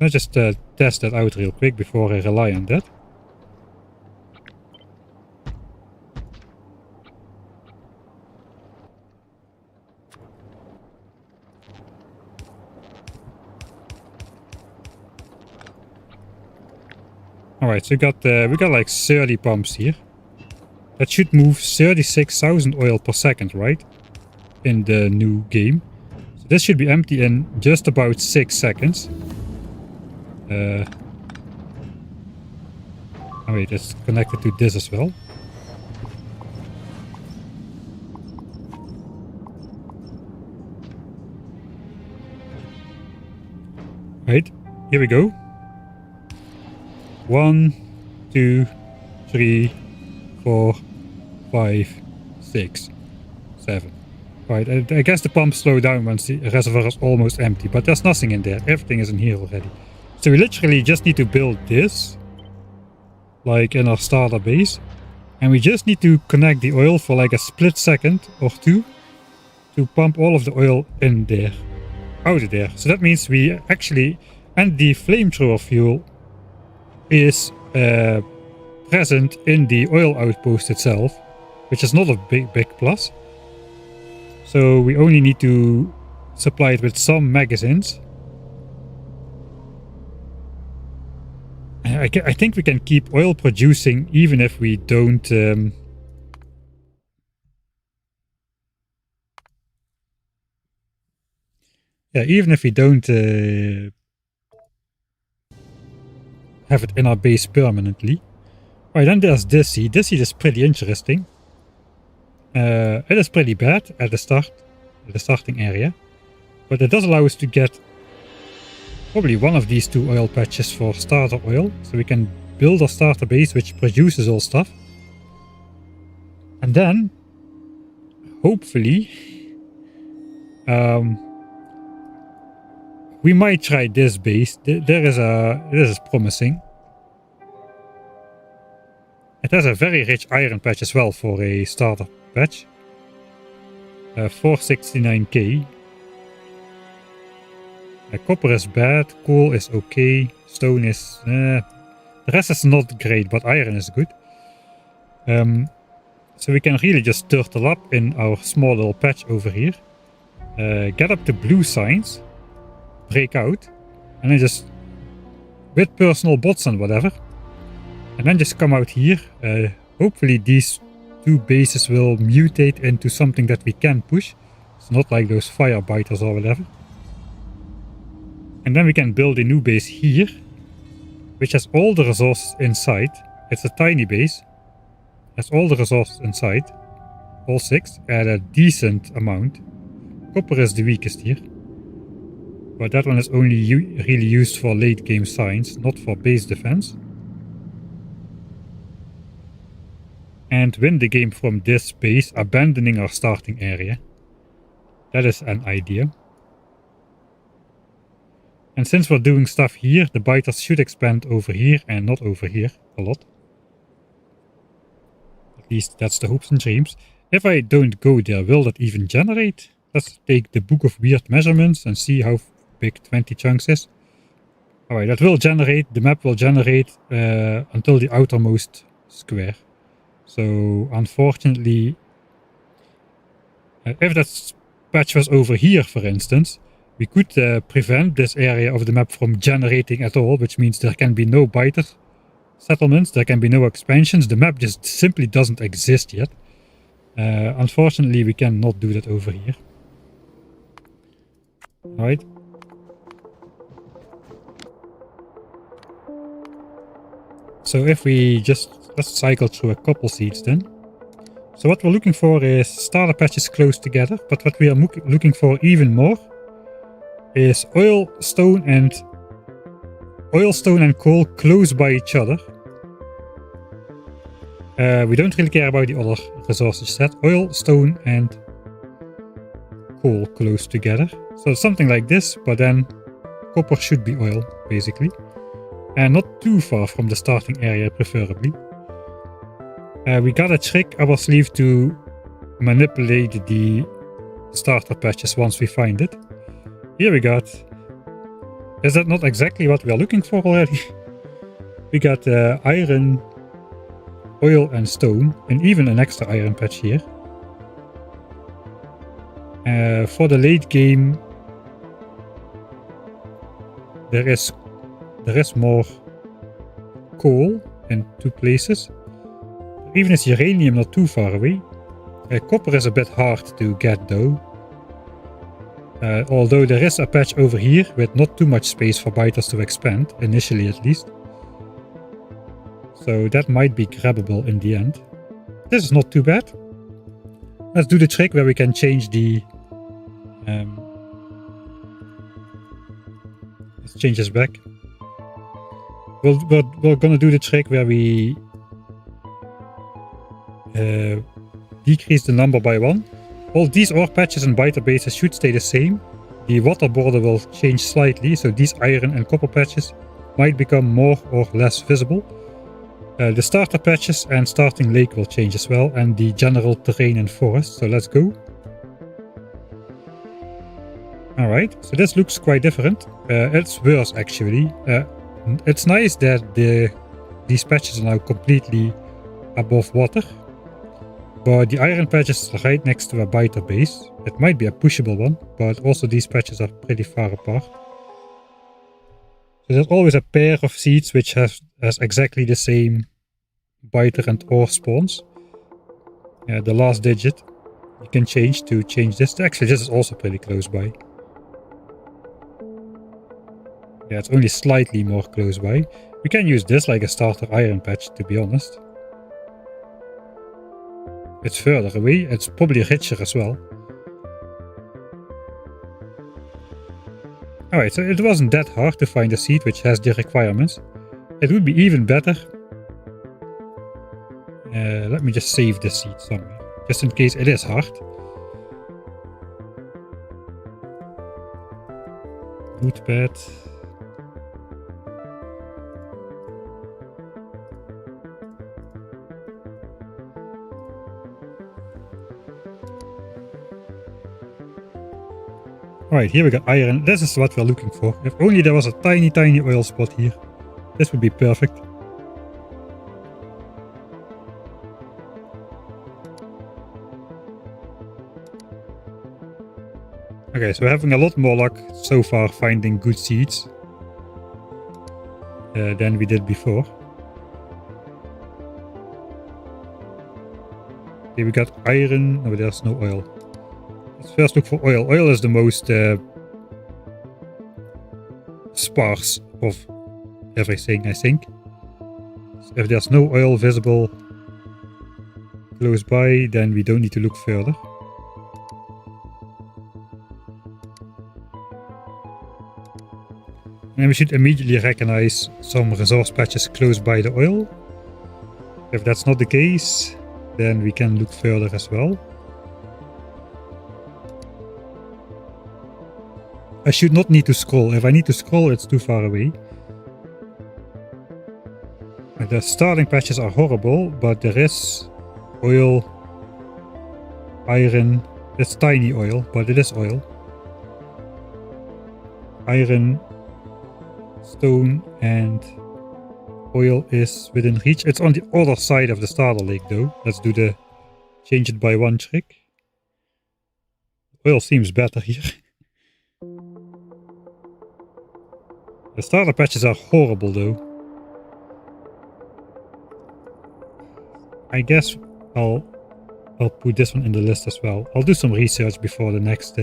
Let's just test that out real quick before I rely on that. Alright, so we got like 30 pumps here. That should move 36,000 oil per second, right? In the new game. So this should be empty in just about 6 seconds. Oh wait, it's connected to this as well. Right, here we go. 1, 2, 3, 4, 5, 6, 7. Right, I guess the pumps slow down once the reservoir is almost empty, but there's nothing in there. Everything is in here already. So we literally just need to build this, like in our starter base, and we just need to connect the oil for like a split second or two to pump all of the oil in there, out of there. So that means we actually, and the flamethrower fuel is present in the oil outpost itself, which is not a big plus. So we only need to supply it with some magazines. I think we can keep oil producing even if we don't yeah, even if we don't have it in our base permanently. Right, then there's this seed. This seed is pretty interesting. It is pretty bad at the starting area, but it does allow us to get probably one of these 2 oil patches for starter oil, so we can build a starter base which produces all stuff. And then, hopefully, we might try this base. This is promising. It has a very rich iron patch as well for a starter patch. 469k. Copper is bad, coal is okay, stone is... the rest is not great, but iron is good. So we can really just turtle up in our small little patch over here. Get up to blue signs, break out, and then just... with personal bots and whatever. And then just come out here. Hopefully these 2 bases will mutate into something that we can push. It's not like those fire biters or whatever. And then we can build a new base here, which has all the resources inside. It's a tiny base. Has all the resources inside. All 6 at a decent amount. Copper is the weakest here. But that one is only really used for late game science, not for base defense. And win the game from this base, abandoning our starting area. That is an idea. And since we're doing stuff here, the biters should expand over here and not over here a lot. At least that's the hopes and dreams. If I don't go there, will that even generate? Let's take the Book of Weird Measurements and see how big 20 chunks is. Alright, that will generate, the map will generate until the outermost square. So, unfortunately, if that patch was over here, for instance, we could prevent this area of the map from generating at all, which means there can be no biter settlements, there can be no expansions, the map just simply doesn't exist yet. Unfortunately, we cannot do that over here. Alright. So if we just... let's cycle through a couple seeds then. So what we're looking for is starter patches close together, but what we are looking for even more is oil, stone and coal close by each other. We don't really care about the other resources set. Oil, stone and coal close together. So something like this, but then copper should be oil, basically. And not too far from the starting area, preferably. We got a trick up our sleeve to manipulate the starter patches once we find it. Here we got... is that not exactly what we are looking for already? We got iron, oil and stone, and even an extra iron patch here. For the late game, there is more coal in 2 places. Even is uranium not too far away. Copper is a bit hard to get though. Although there is a patch over here with not too much space for biters to expand, initially at least. So that might be grabbable in the end. This is not too bad. Let's do the trick where we can change the... let's change this back. We're gonna do the trick where we decrease the number by 1. All these ore patches and biter bases should stay the same. The water border will change slightly, so these iron and copper patches might become more or less visible. The starter patches and starting lake will change as well, and the general terrain and forest. So let's go. Alright, so this looks quite different. It's worse actually. It's nice that these patches are now completely above water. But the iron patch is right next to a biter base. It might be a pushable one, but also these patches are pretty far apart. So there's always a pair of seeds which has exactly the same biter and ore spawns. The last digit you can change to change this. Actually, this is also pretty close by. Yeah, it's only slightly more close by. We can use this like a starter iron patch, to be honest. It's further away. It's probably richer as well. Alright, so it wasn't that hard to find a seed which has the requirements. It would be even better. Let me just save the seed somewhere, just in case it is hard. Notepad. Alright, here we got iron. This is what we're looking for. If only there was a tiny oil spot here. This would be perfect. Okay, so we're having a lot more luck so far finding good seeds than we did before. Okay, we got iron. No, there's no oil. Let's first look for oil. Oil is the most sparse of everything, I think. So if there's no oil visible close by, then we don't need to look further. And we should immediately recognize some resource patches close by the oil. If that's not the case, then we can look further as well. I should not need to scroll. If I need to scroll, it's too far away. The starting patches are horrible, but there is oil, iron. It's tiny oil, but it is oil. Iron, stone, and oil is within reach. It's on the other side of the starter lake though. Let's do the change it by one trick. Oil seems better here. The starter patches are horrible though. I guess I'll put this one in the list as well. I'll do some research before the next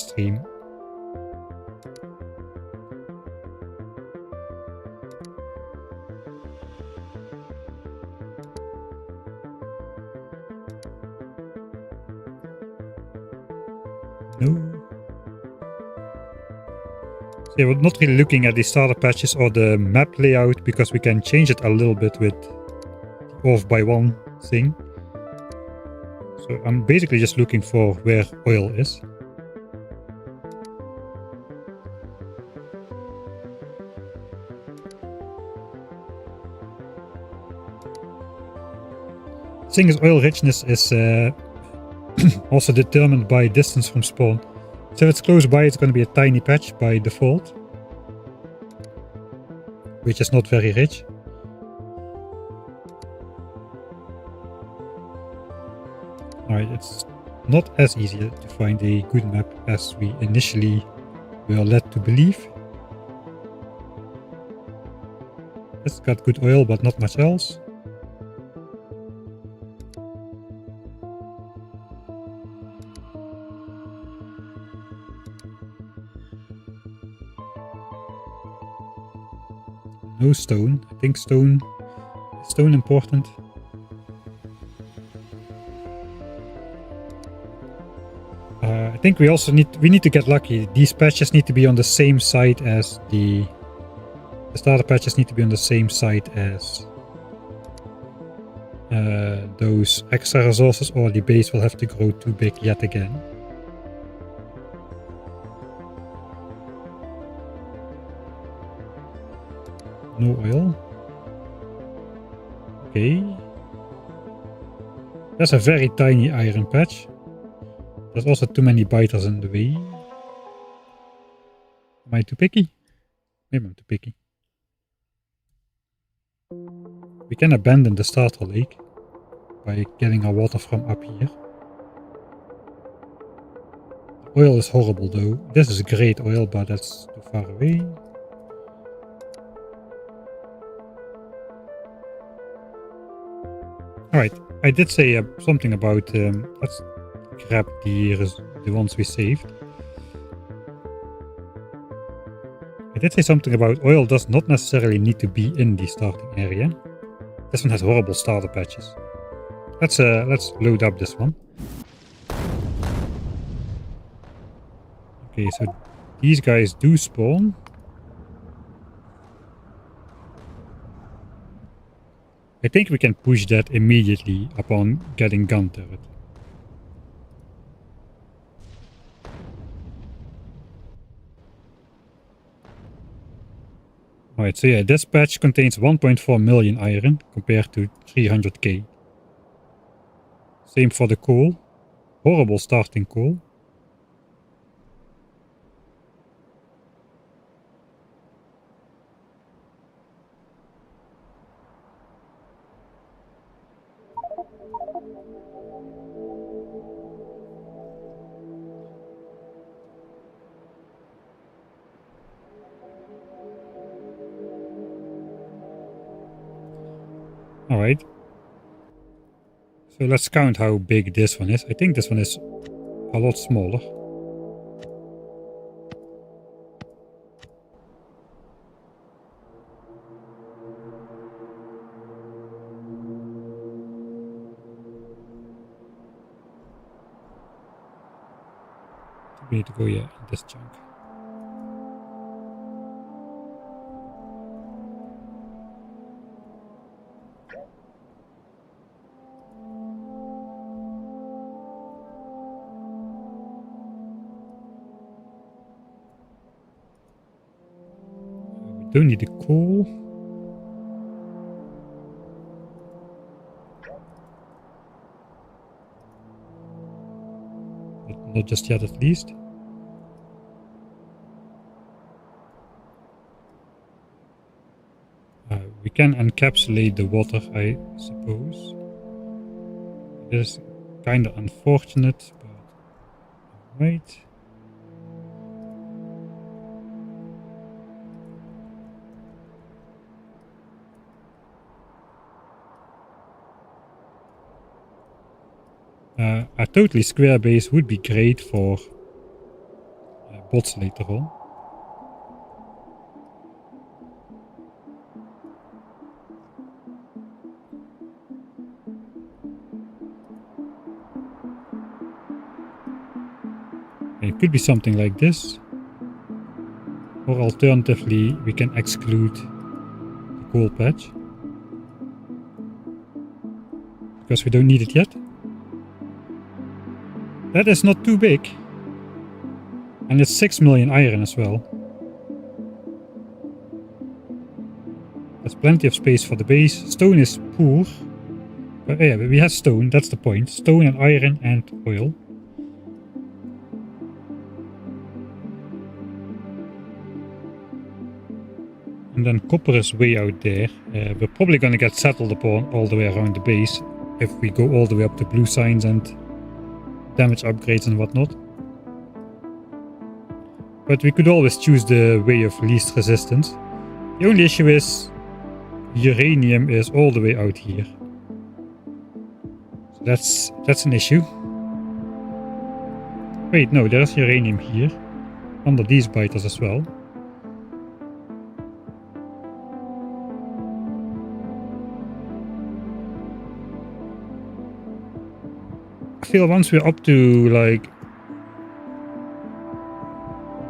stream. No. So we're not really looking at the starter patches or the map layout because we can change it a little bit with the off by one thing. So I'm basically just looking for where oil is. The thing is, oil richness is also determined by distance from spawn. So if it's close by, it's going to be a tiny patch by default, which is not very rich. Alright, it's not as easy to find a good map as we initially were led to believe. It's got good oil, but not much else. No stone. I think stone important. I think we also need to get lucky. These patches need to be on the same side as the starter patches need to be on the same side as those extra resources, or the base will have to grow too big yet again. No oil. Okay. That's a very tiny iron patch. There's also too many biters in the way. Am I too picky? Maybe I'm too picky. We can abandon the starter lake by getting our water from up here. The oil is horrible though. This is great oil, but that's too far away. Alright, I did say something about let's grab the ones we saved. I did say something about oil does not necessarily need to be in the starting area. This one has horrible starter patches. Let's load up this one. Okay, so these guys do spawn. I think we can push that immediately upon getting gun turret. Alright, so yeah, this patch contains 1.4 million iron compared to 300k. Same for the coal. Horrible starting coal. Alright. So let's count how big this one is. I think this one is a lot smaller. We need to go, yeah, in this chunk. We don't need the coal. Not just yet, at least. We can encapsulate the water, I suppose. It is kind of unfortunate, but wait. A totally square base would be great for bots later on. It could be something like this. Or alternatively, we can exclude the coal patch. Because we don't need it yet. That is not too big. And it's 6 million iron as well. There's plenty of space for the base. Stone is poor. But yeah, we have stone, that's the point. Stone and iron and oil. And then copper is way out there. We're probably going to get settled upon all the way around the base. If we go all the way up to blue signs and damage upgrades and whatnot. But we could always choose the way of least resistance. The only issue is uranium is all the way out here. So that's an issue. Wait, no, there's uranium here. Under these biters as well. I feel once we're up to like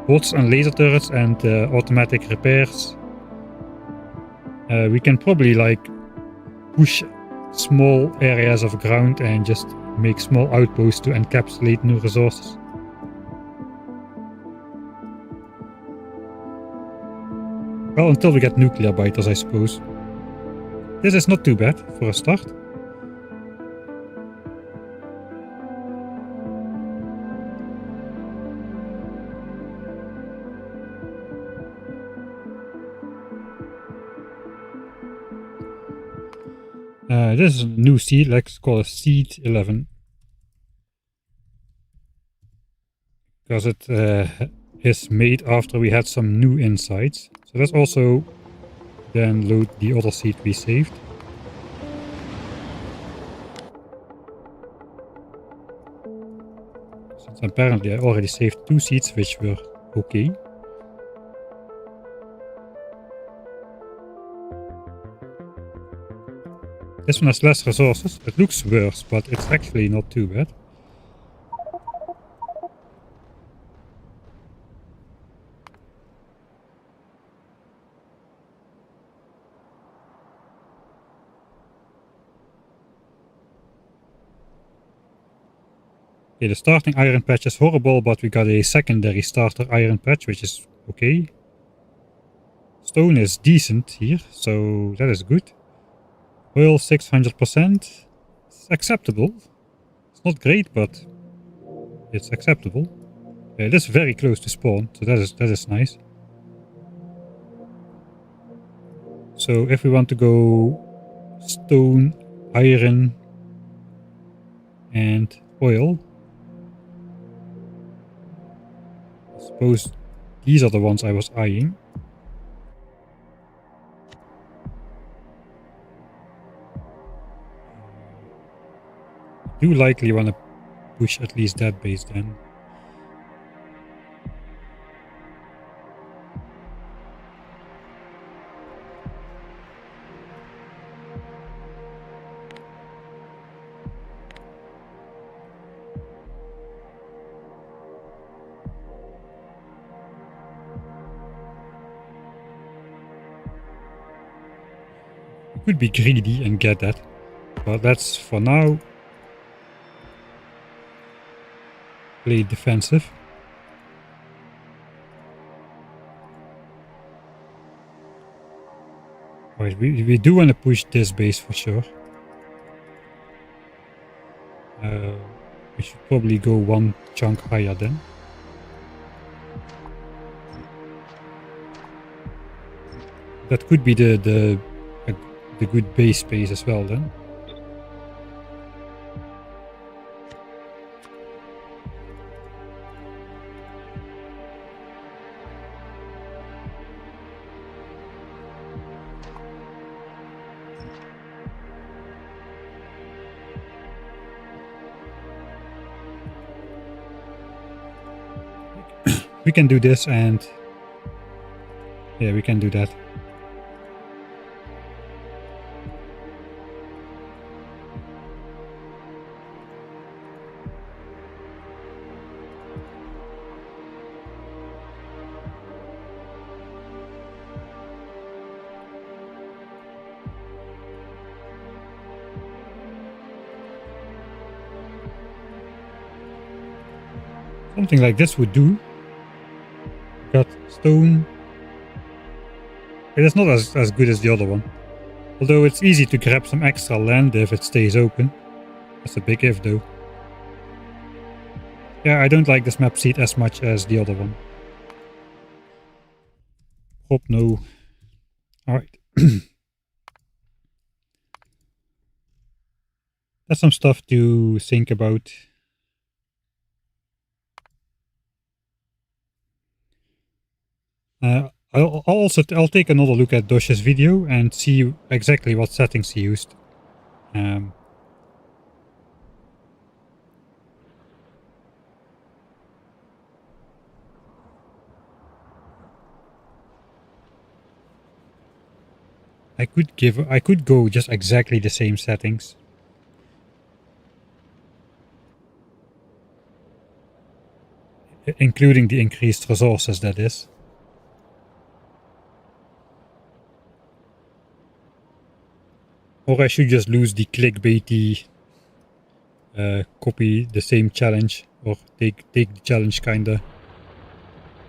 bots and laser turrets and automatic repairs, we can probably like push small areas of ground and just make small outposts to encapsulate new resources. Well, until we get nuclear biters, I suppose. This is not too bad for a start. This is a new seed, let's call it seed 11. Because it is made after we had some new insights. So let's also then load the other seed we saved. Since apparently I already saved 2 seeds, which were okay. This one has less resources. It looks worse, but it's actually not too bad. Okay, the starting iron patch is horrible, but we got a secondary starter iron patch, which is okay. Stone is decent here, so that is good. Oil 600%. It's acceptable. It's not great, but it's acceptable. It is very close to spawn, so that is nice. So if we want to go stone, iron, and oil, I suppose these are the ones I was eyeing. I do likely want to push at least that base then. Could be greedy and get that, but let's for now play defensive. Right, we do want to push this base for sure. We should probably go one chunk higher then. That could be the good base space as well then. We can do this, and yeah, we can do that. Something like this would do. Got stone. It is not as good as the other one. Although it's easy to grab some extra land if it stays open. That's a big if though. Yeah, I don't like this map seed as much as the other one. Hope no. Alright. That's some stuff to think about. I'll take another look at Dosh's video and see exactly what settings he used. I could go just exactly the same settings. Including the increased resources, that is. Or I should just lose the clickbaity copy the same challenge, or take the challenge kinda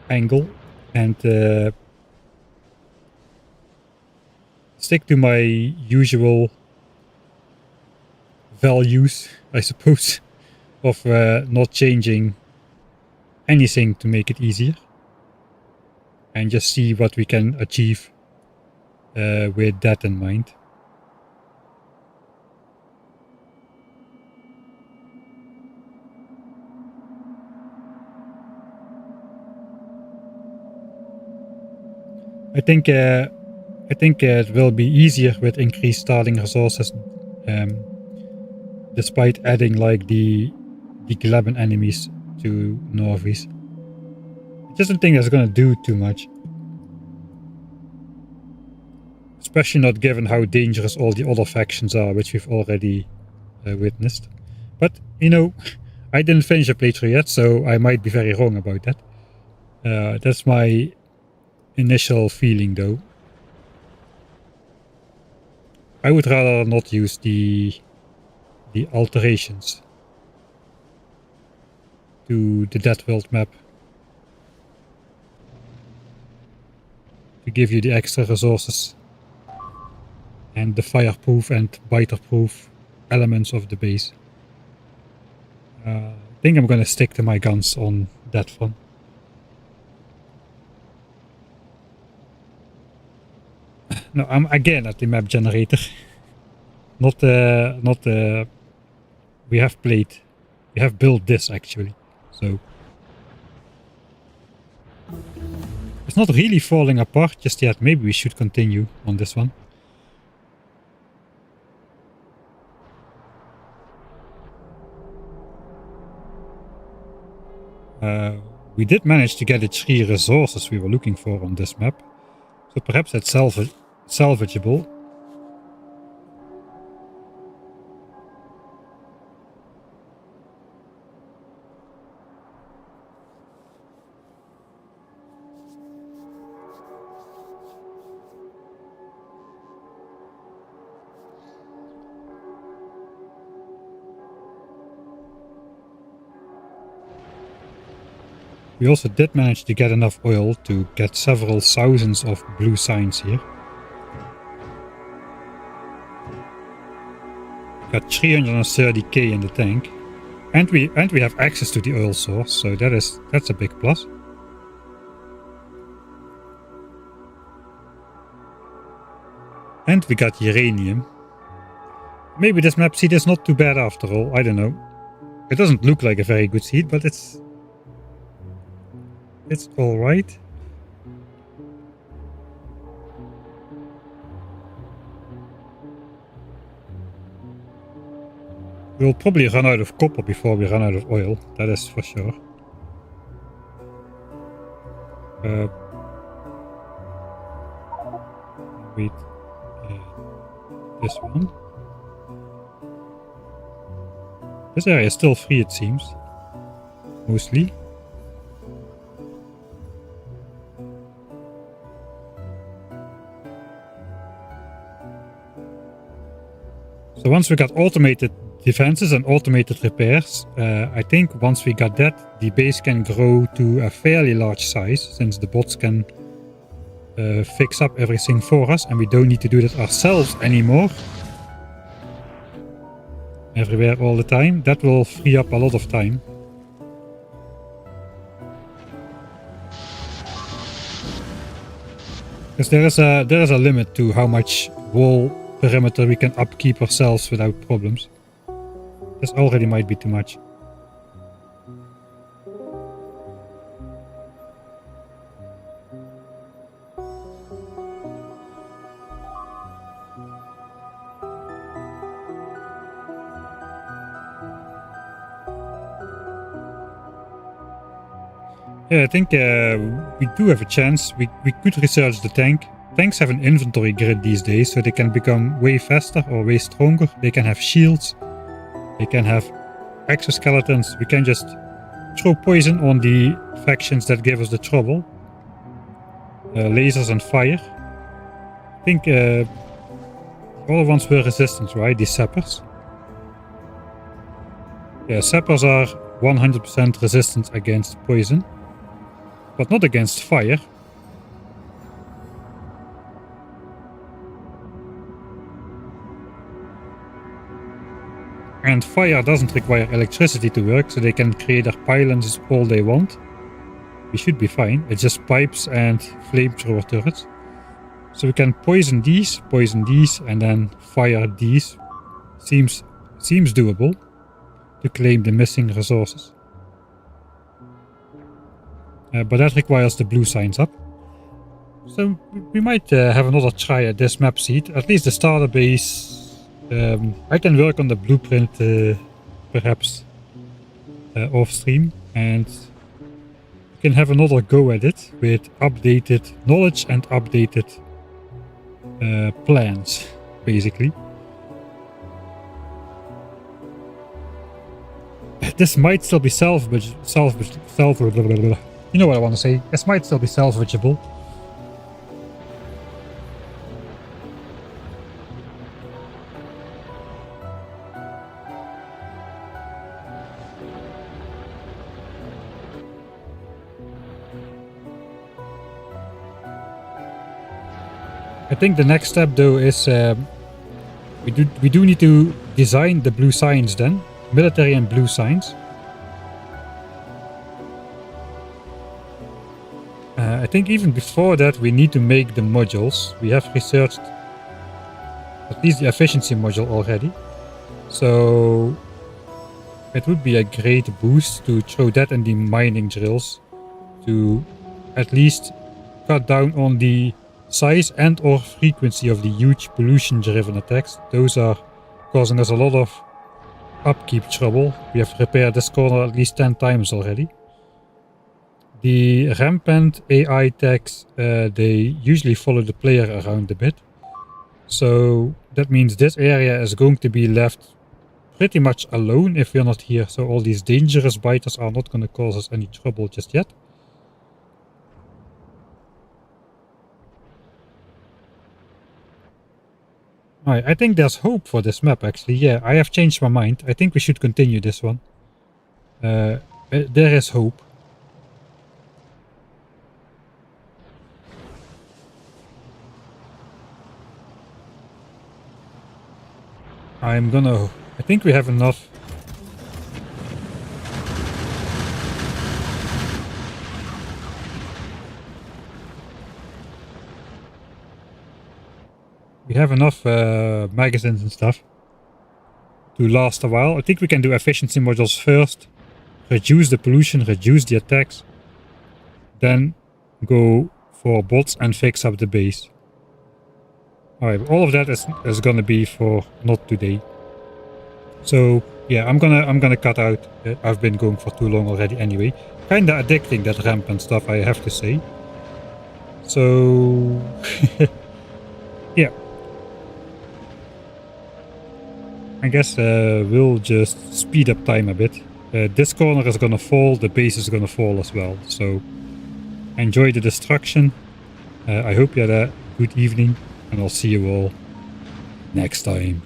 angle, and stick to my usual values, I suppose, of not changing anything to make it easier, and just see what we can achieve with that in mind. I think it will be easier with increased starting resources, despite adding like the Glabin enemies to Norvis. I just don't think that's gonna do too much. Especially not given how dangerous all the other factions are, which we've already witnessed. But, you know, I didn't finish a playthrough yet, so I might be very wrong about that. That's my initial feeling, though. I would rather not use the alterations to the DeathWorld map to give you the extra resources and the fireproof and biter-proof elements of the base. I think I'm gonna stick to my guns on that one. No, I'm again at the map generator. We have built this actually, so it's not really falling apart just yet. Maybe we should continue on this one. We did manage to get the 3 resources we were looking for on this map, so perhaps that's salvageable. We also did manage to get enough oil to get several thousands of blue signs here. Got 330k in the tank, and we have access to the oil source, so that's a big plus. And we got uranium. Maybe this map seed is not too bad after all. I don't know. It doesn't look like a very good seed, but it's all right. We'll probably run out of copper before we run out of oil. That is for sure. Wait. This one. This area is still free, it seems. Mostly. So once we got automated defenses and automated repairs, I think once we got that, the base can grow to a fairly large size, since the bots can fix up everything for us, and we don't need to do that ourselves anymore. Everywhere, all the time. That will free up a lot of time. Because there is a limit to how much wall perimeter we can upkeep ourselves without problems. This already might be too much. Yeah, I think we do have a chance. We could research the tank. Tanks have an inventory grid these days, so they can become way faster or way stronger. They can have shields. They can have exoskeletons. We can just throw poison on the factions that give us the trouble. Lasers and fire. I think all the ones were resistant, right? These sappers. Yeah, sappers are 100% resistant against poison, but not against fire. And fire doesn't require electricity to work, so they can create their pylons all they want. We should be fine. It's just pipes and flamethrower turrets. So we can poison these, and then fire these. Seems doable to claim the missing resources. But that requires the blue signs up. So we might have another try at this map seed. At least the starter base. I can work on the blueprint perhaps off stream, and we can have another go at it with updated knowledge and updated plans, basically. This might still be salvageable. You know what I want to say. This might still be salvageable. I think the next step though is we do need to design the blue signs then. Military and blue signs. I think even before that we need to make the modules. We have researched at least the efficiency module already. So it would be a great boost to throw that in the mining drills to at least cut down on the size and or frequency of the huge pollution driven attacks. Those are causing us a lot of upkeep trouble. We have repaired this corner at least 10 times already. The rampant AI tags, they usually follow the player around a bit. So that means this area is going to be left pretty much alone if we're not here. So all these dangerous biters are not going to cause us any trouble just yet. Alright, I think there's hope for this map actually. Yeah, I have changed my mind. I think we should continue this one. There is hope. I think we have enough. We have enough magazines and stuff to last a while. I think we can do efficiency modules first, reduce the pollution, reduce the attacks, then go for bots and fix up the base. Alright, all of that is gonna be for not today. So yeah, I'm gonna cut out. I've been going for too long already anyway. Kinda addicting, that rampant stuff, I have to say. So yeah. I guess we'll just speed up time a bit. This corner is gonna fall, the base is gonna fall as well. So enjoy the destruction. I hope you had a good evening, and I'll see you all next time.